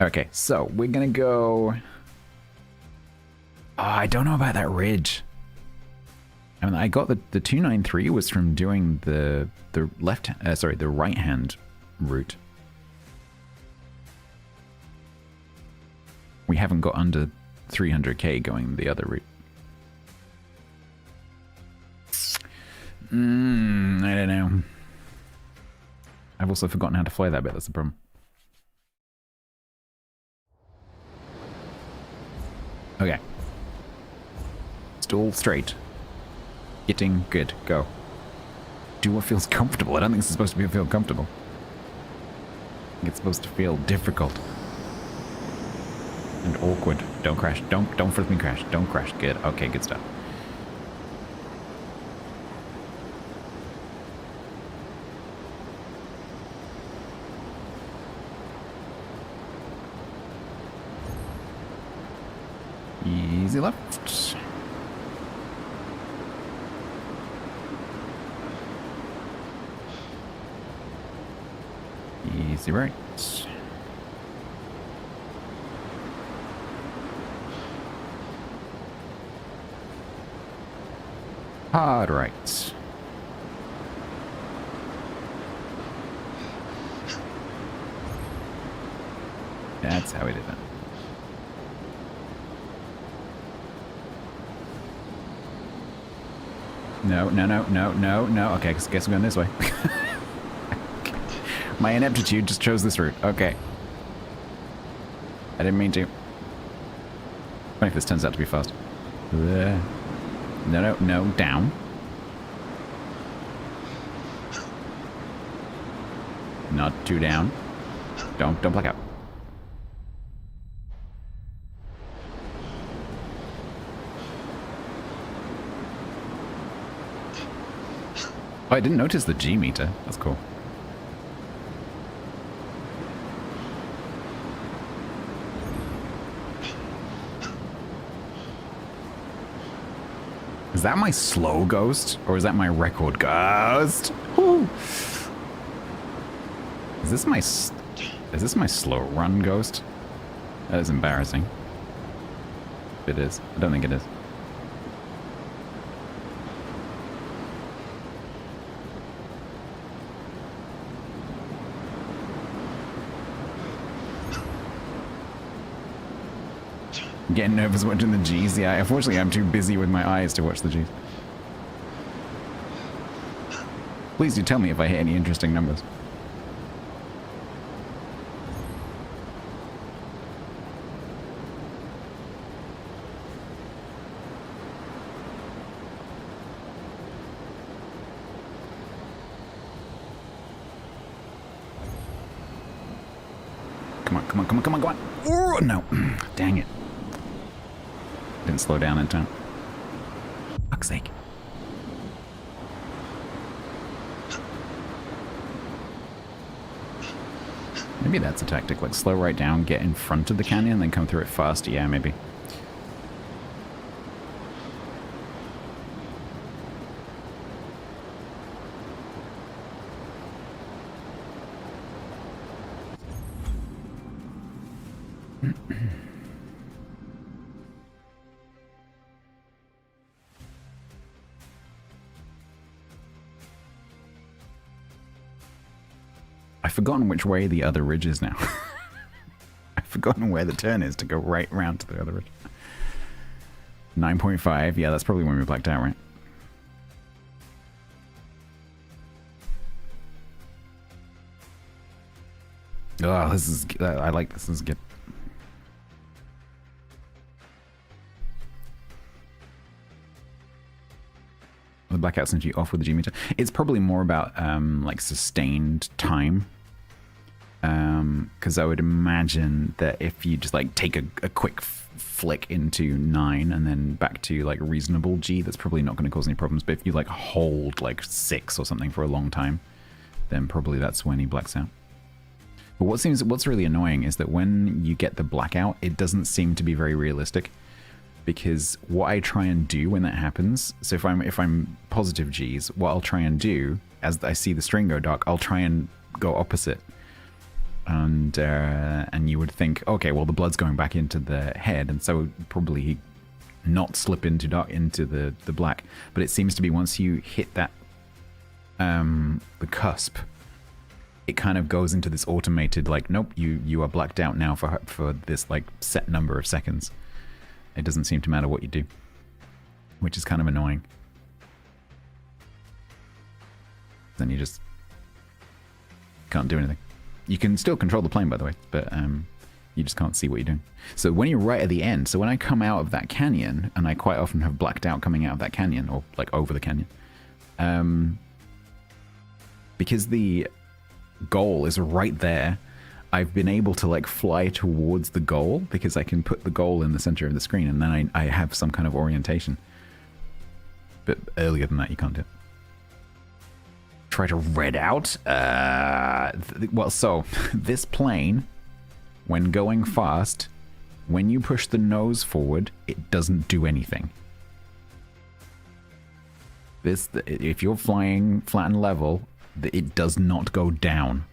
Okay, so we're gonna go. Oh, I don't know about that ridge. I mean, I got the 293 was from doing the the right hand route. We haven't got under 300k going the other route. I don't know. I've also forgotten how to fly that bit, that's the problem. Okay. Still straight. Getting good. Go. Do what feels comfortable. I don't think it's supposed to feel comfortable. I think it's supposed to feel difficult. And awkward. Don't crash. Don't freaking crash. Don't crash. Good. Okay, good stuff. Easy left. Easy right. Hard right. That's how we did that. No. Okay, guess I'm going this way. My ineptitude just chose this route. Okay. I didn't mean to. Funny if this turns out to be fast. No, down. Not too down. Don't black out. Oh, I didn't notice the G meter. That's cool. Is that my slow ghost? Or is that my record ghost? Woo. Is this my slow run ghost? That is embarrassing. It is. I don't think it is. Getting nervous watching the G's. Yeah, unfortunately I'm too busy with my eyes to watch the G's. Please do tell me if I hit any interesting numbers. Come on. Oh, no. Dang it. Didn't slow down in time. Fuck's sake. Maybe that's a tactic, like slow right down, get in front of the canyon, then come through it fast. Yeah, maybe. I've forgotten which way the other ridge is now. I've forgotten where the turn is to go right round to the other ridge. 9.5. Yeah, that's probably when we blacked out, right? Oh, this is... I like this. This is good. The blackout sends you off with the G meter. It's probably more about like sustained time. Because I would imagine that if you just like take a quick flick into 9 and then back to like reasonable G, that's probably not going to cause any problems. But if you like hold like 6 or something for a long time, then probably that's when he blacks out. But what's really annoying is that when you get the blackout, it doesn't seem to be very realistic. Because what I try and do when that happens, so if I'm positive G's, what I'll try and do as I see the string go dark, I'll try and go opposite. And you would think, okay, well the blood's going back into the head, and so probably not slip into the black. But it seems to be once you hit that the cusp, it kind of goes into this automated like, nope, you are blacked out now for this like set number of seconds. It doesn't seem to matter what you do, which is kind of annoying. Then you just can't do anything. You can still control the plane, by the way, but you just can't see what you're doing. So when you're right at the end, so when I come out of that canyon, and I quite often have blacked out coming out of that canyon, or like over the canyon, because the goal is right there, I've been able to like fly towards the goal because I can put the goal in the center of the screen, and then I have some kind of orientation. But earlier than that, you can't do it. Try to red out? Well, so this plane, when going fast, when you push the nose forward, it doesn't do anything. If you're flying flat and level, it does not go down.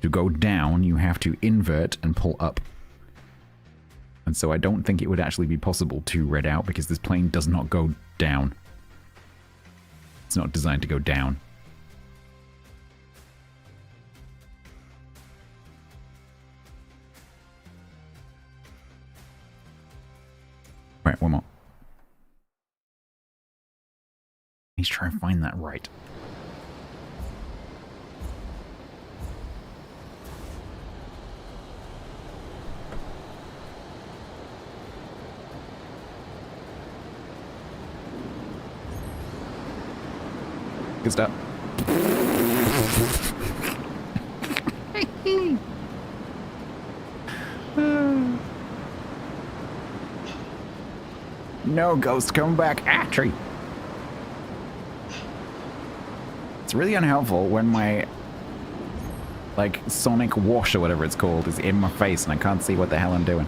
To go down, you have to invert and pull up. And so I don't think it would actually be possible to red out because this plane does not go down. It's not designed to go down. Right, one more. He's trying to find that right. Good stuff. No, ghost, come back. Ah, tree. It's really unhelpful when my, like, sonic wash or whatever it's called is in my face and I can't see what the hell I'm doing.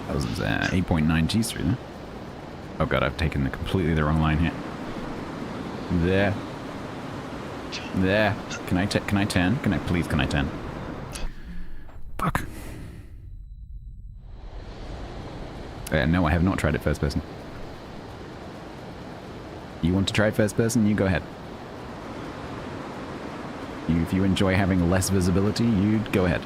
That was 8.9 G's through there. Oh god, I've taken completely the wrong line here. There. There. Can I turn? Can I turn? Fuck. No, I have not tried it first person. You want to try it first person? You go ahead. If you enjoy having less visibility, you'd go ahead.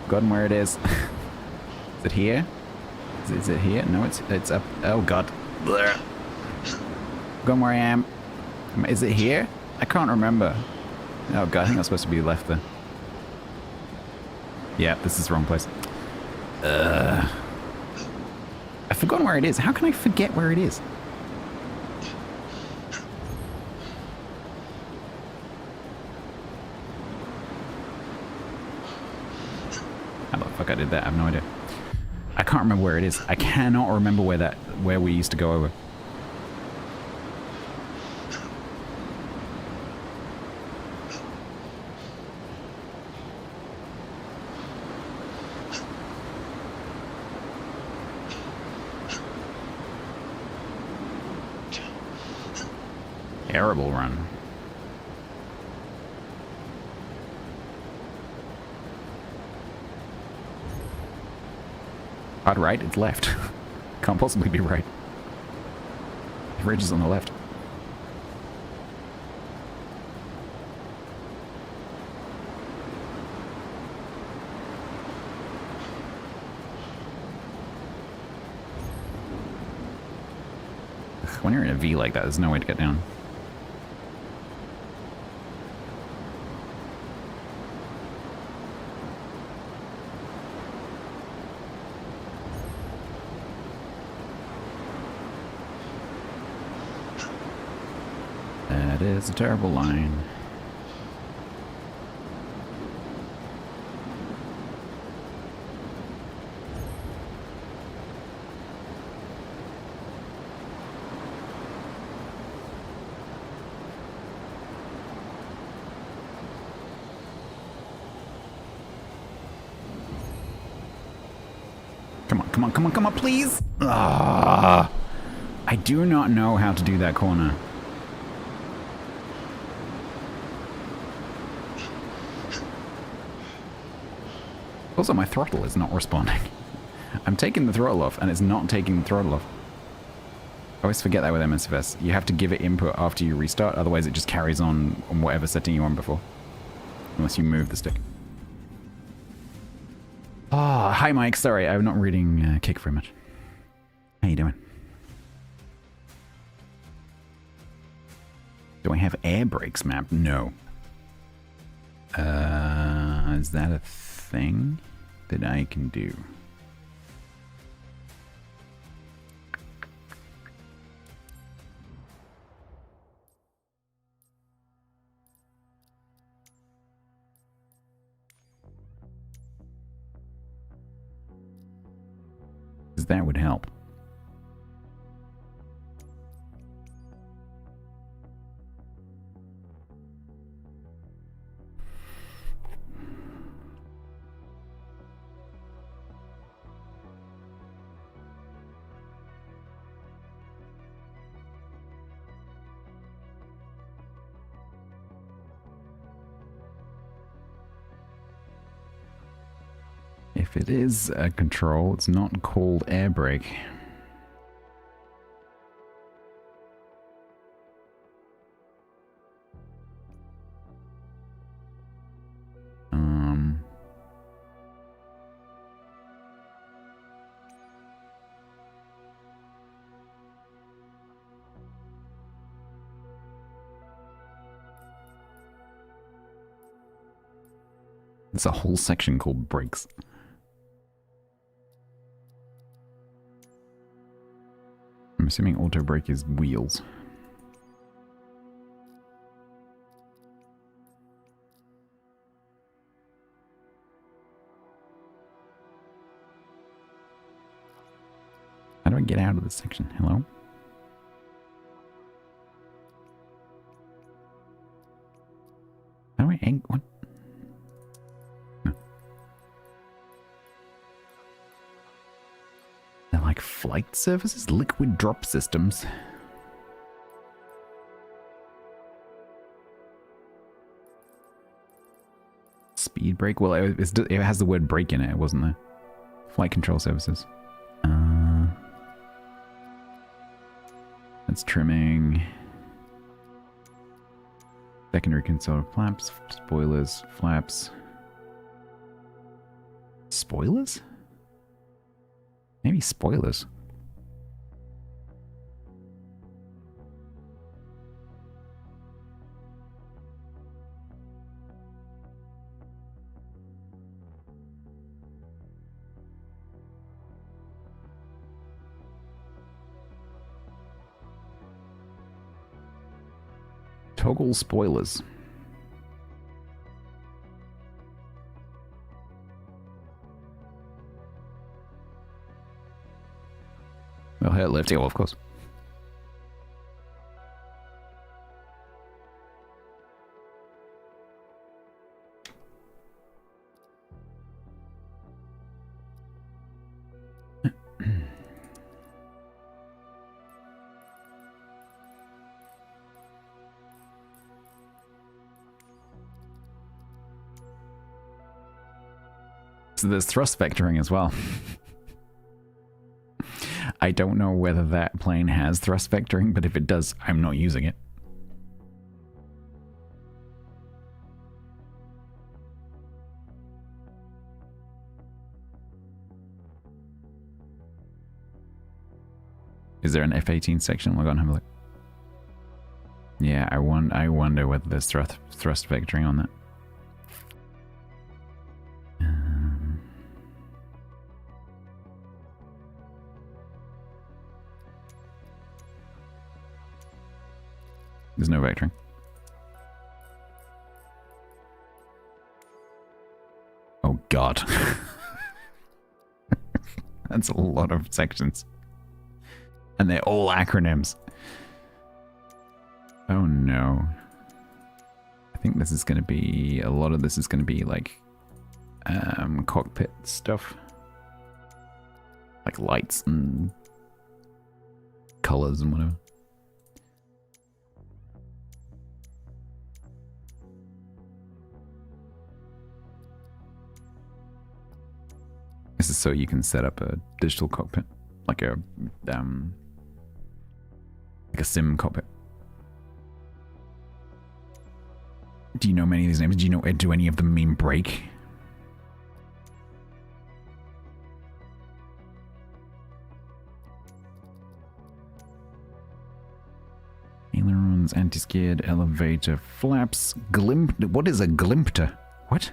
Forgotten where it is. Is it here? Is it here? No, it's up. Oh god. Forgotten where I am. Is it here? I can't remember. Oh god, I think I'm supposed to be left there. Yeah, this is the wrong place. I've forgotten where it is. How can I forget where it is? How the fuck I did that? I have no idea. I can't remember where it is. I cannot remember where we used to go over. Terrible run. Hard right, it's left. Can't possibly be right. The ridge is on the left. When you're in a V like that, there's no way to get down. That is a terrible line. Come on, please! Ah, I do not know how to do that corner. Also, my throttle is not responding. I'm taking the throttle off, and it's not taking the throttle off. I always forget that with MSFS. You have to give it input after you restart, otherwise it just carries on whatever setting you on before. Unless you move the stick. Ah, hi Mike, sorry, I'm not reading Kick very much. How you doing? Do I have air brakes mapped? No. Is that a thing that I can do? Because that would help. If it is a control, it's not called air brake. There's a whole section called brakes. I'm assuming auto brake is wheels. How do I get out of this section? Hello? How do I what? No. They're like flight surfaces? Liquid drop systems. Speed brake? Well, it has the word brake in it, wasn't there? Flight control services. That's trimming. Secondary console flaps, spoilers, flaps. Spoilers? Maybe spoilers. Toggle spoilers. Well, hit left, yeah, of course. So there's thrust vectoring as well. I don't know whether that plane has thrust vectoring, but if it does, I'm not using it. Is there an F-18 section? We'll go and have a look. Yeah, I wonder whether there's thrust vectoring on that. There's no vectoring. God. That's a lot of sections. And they're all acronyms. Oh no. I think this is going to be, a lot of this is going to be like cockpit stuff. Like lights and colors and whatever. This is so you can set up a digital cockpit, like a sim cockpit. Do you know many of these names? Do any of them mean brake? Ailerons, anti-skid, elevator, flaps, what is a glimpter? What?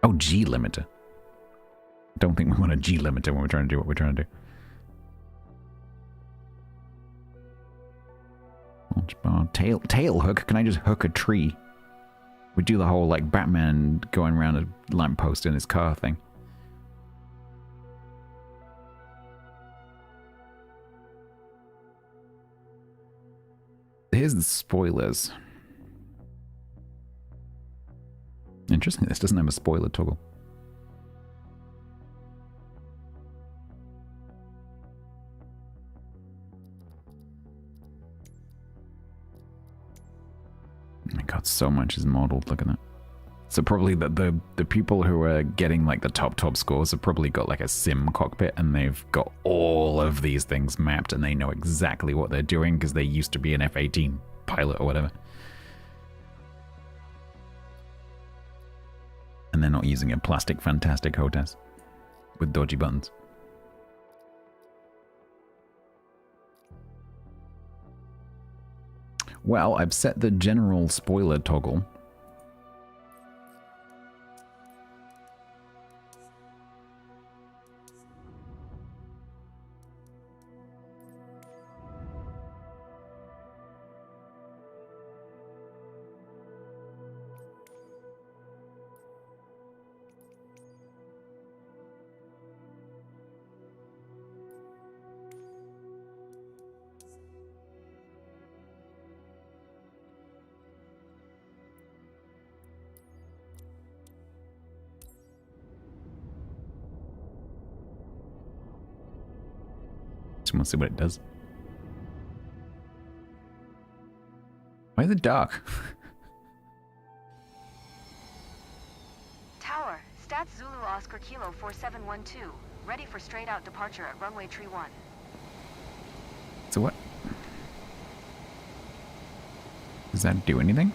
Oh, G limiter. Don't think we want a G limiter when we're trying to do what we're trying to do. Launch bar, tail hook. Can I just hook a tree? We do the whole like Batman going around a lamppost in his car thing. Here's the spoilers. Interesting, this doesn't have a spoiler toggle. Oh my god, so much is modeled. Look at that. So probably the people who are getting like the top scores have probably got like a sim cockpit and they've got all of these things mapped and they know exactly what they're doing because they used to be an F-18 pilot or whatever. And they're not using a plastic fantastic HOTAS with dodgy buttons. Well, I've set the general spoiler toggle. Just want to see what it does. Why is it dark? Tower, Stats Zulu Oscar Kilo 4712. Ready for straight out departure at runway tree 1. So what? Does that do anything?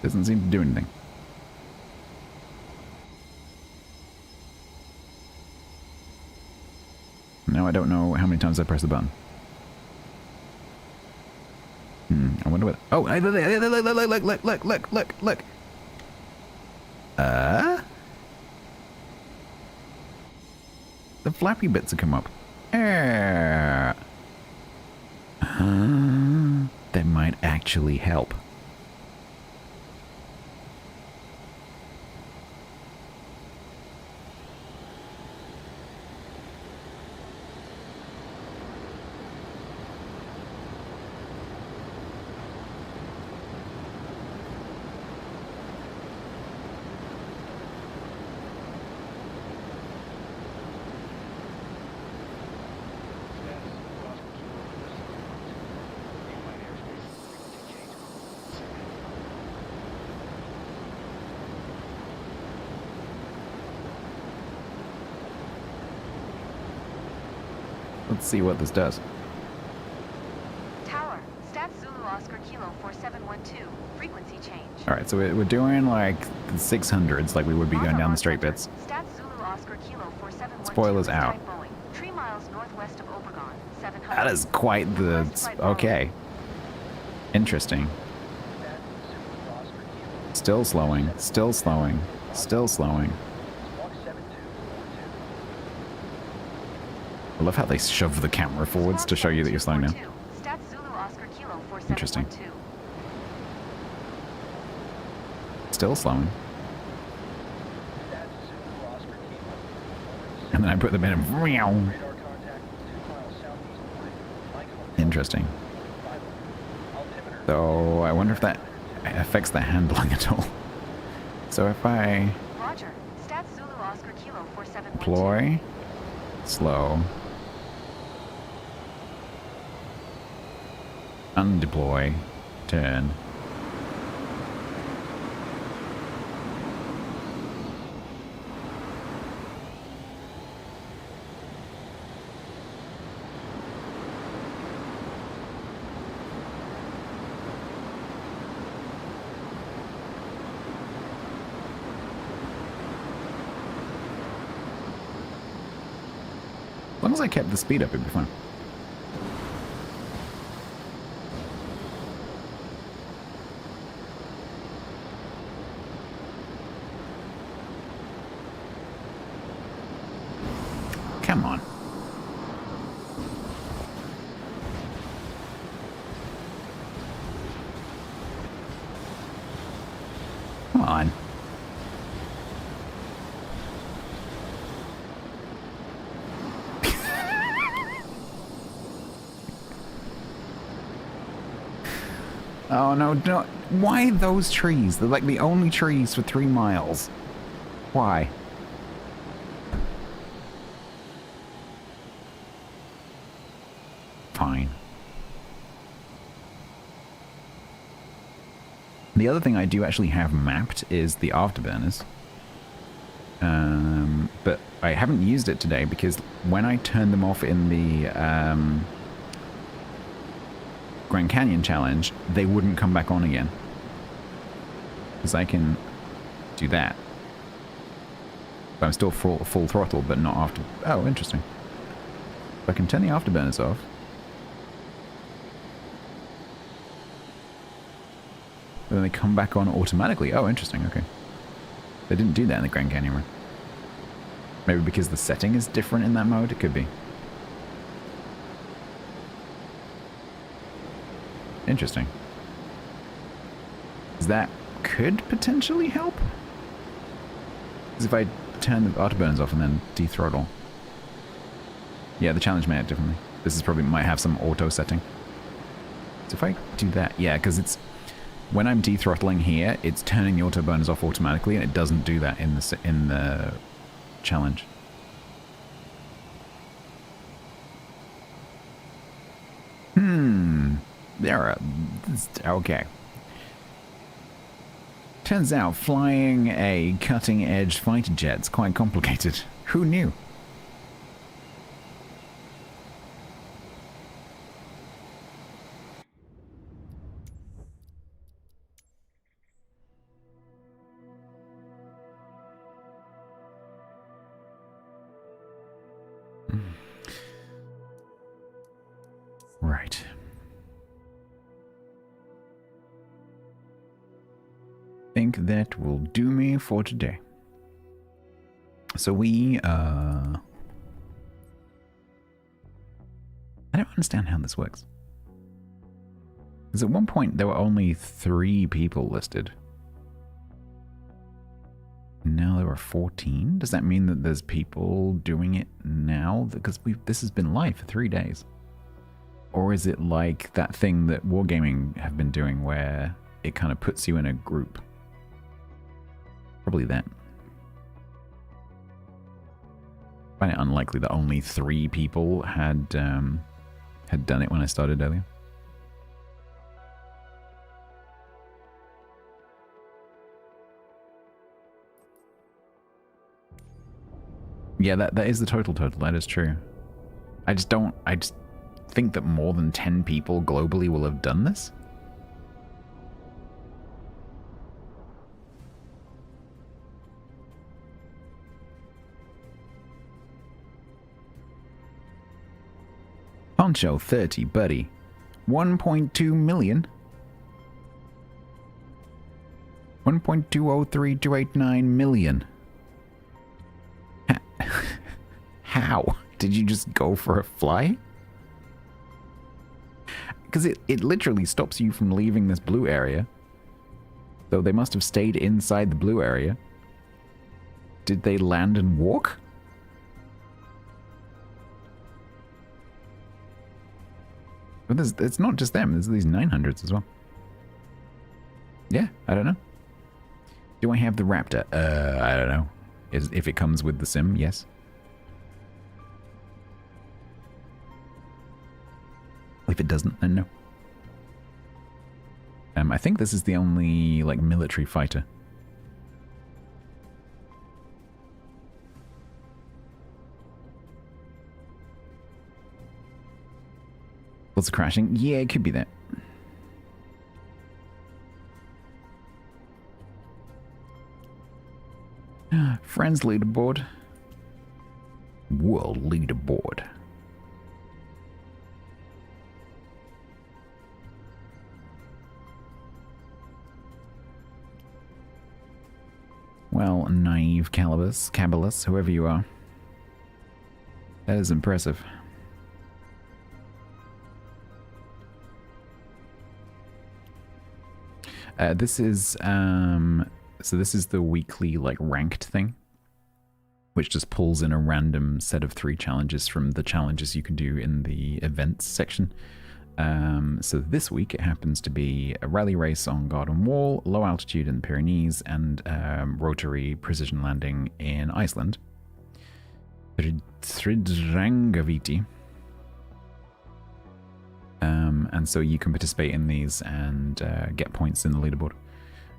Doesn't seem to do anything. Now I don't know how many times I press the button. I wonder what... Oh, look. The flappy bits have come up. That might actually help. Let's see what this does. Tower, Stats Zulu Oscar Kilo 4712. Frequency change. Alright, so we're doing like the 600s, like we would be going down the straight bits. Stats Zulu Oscar Kilo 4712. Spoilers out. 3 miles northwest of Obregon. 700. That is quite the... Okay. Interesting. Still slowing, still slowing, still slowing. I love how they shove the camera forwards to show you that you're slowing down. Interesting. Still slowing. And then I put them in and... Interesting. So I wonder if that affects the handling at all. So if I... Roger. Stats Zulu Oscar Kilo 4712. Deploy. Slow. Undeploy. Turn. As long as I kept the speed up, it'd be fine. Come on. Come on. Oh no, no. Why those trees? They're like the only trees for 3 miles. Why? Fine. The other thing I do actually have mapped is the afterburners. But I haven't used it today because when I turned them off in the Grand Canyon challenge, they wouldn't come back on again. Because I can do that. But I'm still full throttle, but not after... Oh, interesting. So I can turn the afterburners off. And then they come back on automatically. Oh, interesting, okay. They didn't do that in the Grand Canyon run. Maybe because the setting is different in that mode? It could be. Interesting. That could potentially help? Because if I turn the afterburners off and then dethrottle. Yeah, the challenge may have differently. This is probably might have some auto setting. So if I do that, yeah, because it's when I'm dethrottling here, it's turning the autoburners off automatically, and it doesn't do that in the challenge. There are... Okay. Turns out flying a cutting-edge fighter jet's quite complicated. Who knew? Right. Think that will do me for today. So we, I don't understand how this works. Because at one point there were only 3 people listed. Now there are 14? Does that mean that there's people doing it now? Because this has been live for 3 days. Or is it like that thing that Wargaming have been doing where it kind of puts you in a group? Probably that. I find it unlikely that only 3 people had done it when I started earlier. Yeah, that is the total. That is true. I just think that more than 10 people globally will have done this. Poncho 30, buddy. 1.2 million. 1.203289 million. How? Did you just go for a fly? Because it literally stops you from leaving this blue area. So they must have stayed inside the blue area. Did they land and walk? But it's not just them. There's these 900s as well. Yeah, I don't know. Do I have the Raptor? I don't know. If it comes with the sim, yes. If it doesn't, then no. I think this is the only, like, military fighter. What's crashing? Yeah, it could be that. Friends leaderboard. World leaderboard. Well, naive Cabalus, whoever you are. That is impressive. This is so this is the weekly like ranked thing, which just pulls in a random set of 3 challenges from the challenges you can do in the events section. So this week it happens to be a rally race on Garden Wall, low altitude in the Pyrenees, and rotary precision landing in Iceland. Thridrangaviti. And so you can participate in these and get points in the leaderboard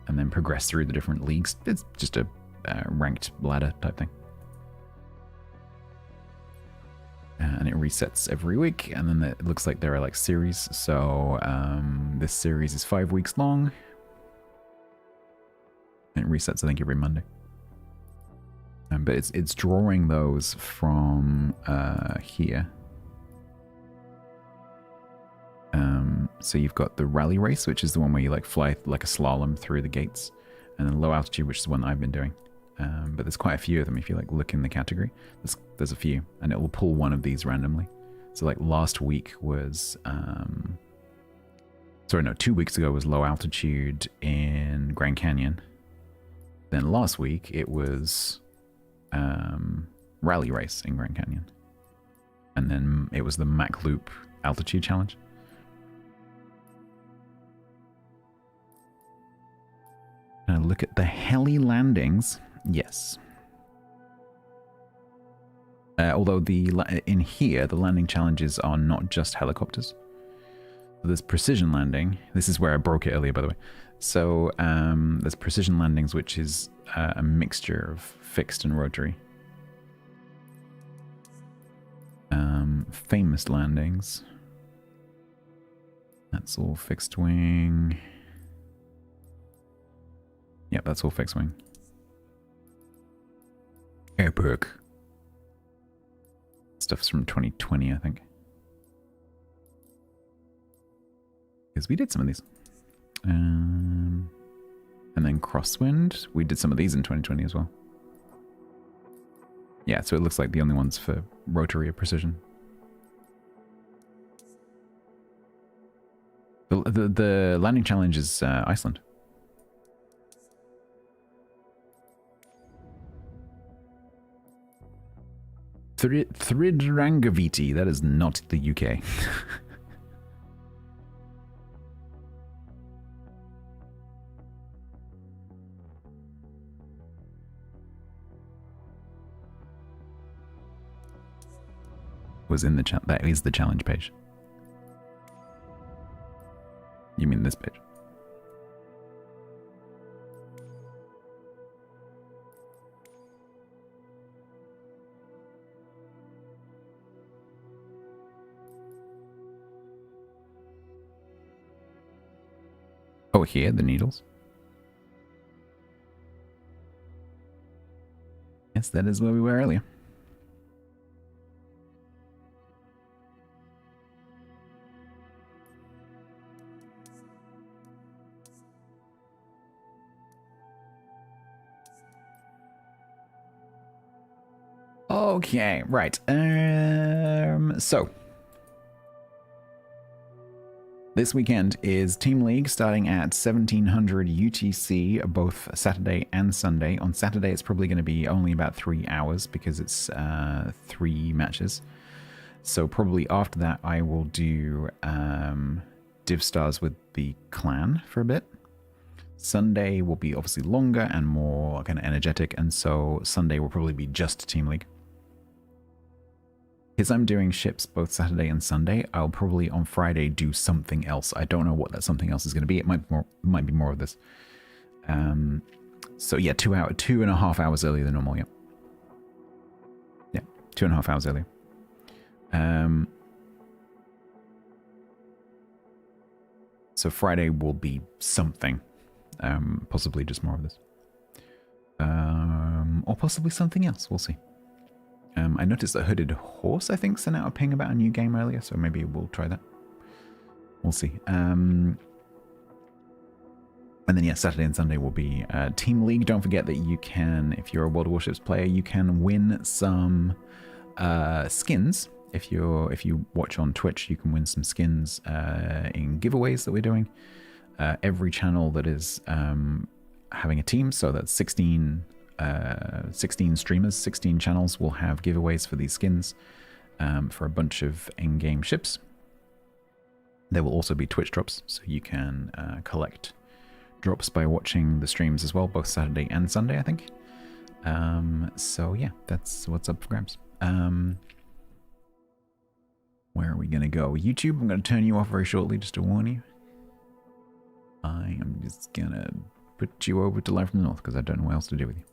and then progress through the different leagues. It's just a ranked ladder type thing. And it resets every week, and then it looks like there are like series. So this series is 5 weeks long. It resets, I think, every Monday. But it's drawing those from here. So you've got the rally race, which is the one where you like fly like a slalom through the gates, and then low altitude, which is the one that I've been doing. But there's quite a few of them. If you like look in the category, there's a few, and it will pull one of these randomly. So like last week was, 2 weeks ago was low altitude in Grand Canyon. Then last week it was rally race in Grand Canyon, and then it was the Mac Loop altitude challenge. Now look at the heli landings. Yes. Although in here, the landing challenges are not just helicopters. So there's precision landing. This is where I broke it earlier, by the way. So there's precision landings, which is a mixture of fixed and rotary. Famous landings. That's all fixed wing. Yep, that's all fixed wing. Epic. Stuff's from 2020, I think. Because we did some of these. And then Crosswind. We did some of these in 2020 as well. Yeah, so it looks like the only ones for rotary or precision. The landing challenge is Iceland. Thridrangaviti, that is not the UK. Was in the that is the challenge page. You mean this page? Oh, here, the needles. Yes, that is where we were earlier. Okay, right. So This weekend is Team League starting at 1700 UTC, both Saturday and Sunday. On Saturday, it's probably going to be only about 3 hours because it's 3 matches. So probably after that, I will do Div Stars with the clan for a bit. Sunday will be obviously longer and more kind of energetic, and so Sunday will probably be just Team League. Because I'm doing ships both Saturday and Sunday, I'll probably on Friday do something else. I don't know what that something else is going to be. It might be more of this. So yeah, 2.5 hours earlier than normal. Yeah, 2.5 hours earlier. So Friday will be something, possibly just more of this, or possibly something else. We'll see. I noticed that Hooded Horse, I think, sent out a ping about a new game earlier, so maybe we'll try that. We'll see. And then, yeah, Saturday and Sunday will be Team League. Don't forget that you can, if you're a World of Warships player, you can win some skins. If you watch on Twitch, you can win some skins in giveaways that we're doing. Every channel that is having a team, so that's 16 streamers, 16 channels will have giveaways for these skins for a bunch of in-game ships. There will also be Twitch drops, so you can collect drops by watching the streams as well, both Saturday and Sunday, I think. So yeah, that's what's up for grabs. Where are we going to go? YouTube, I'm going to turn you off very shortly, just to warn you. I am just going to put you over to Live from the North, because I don't know what else to do with you.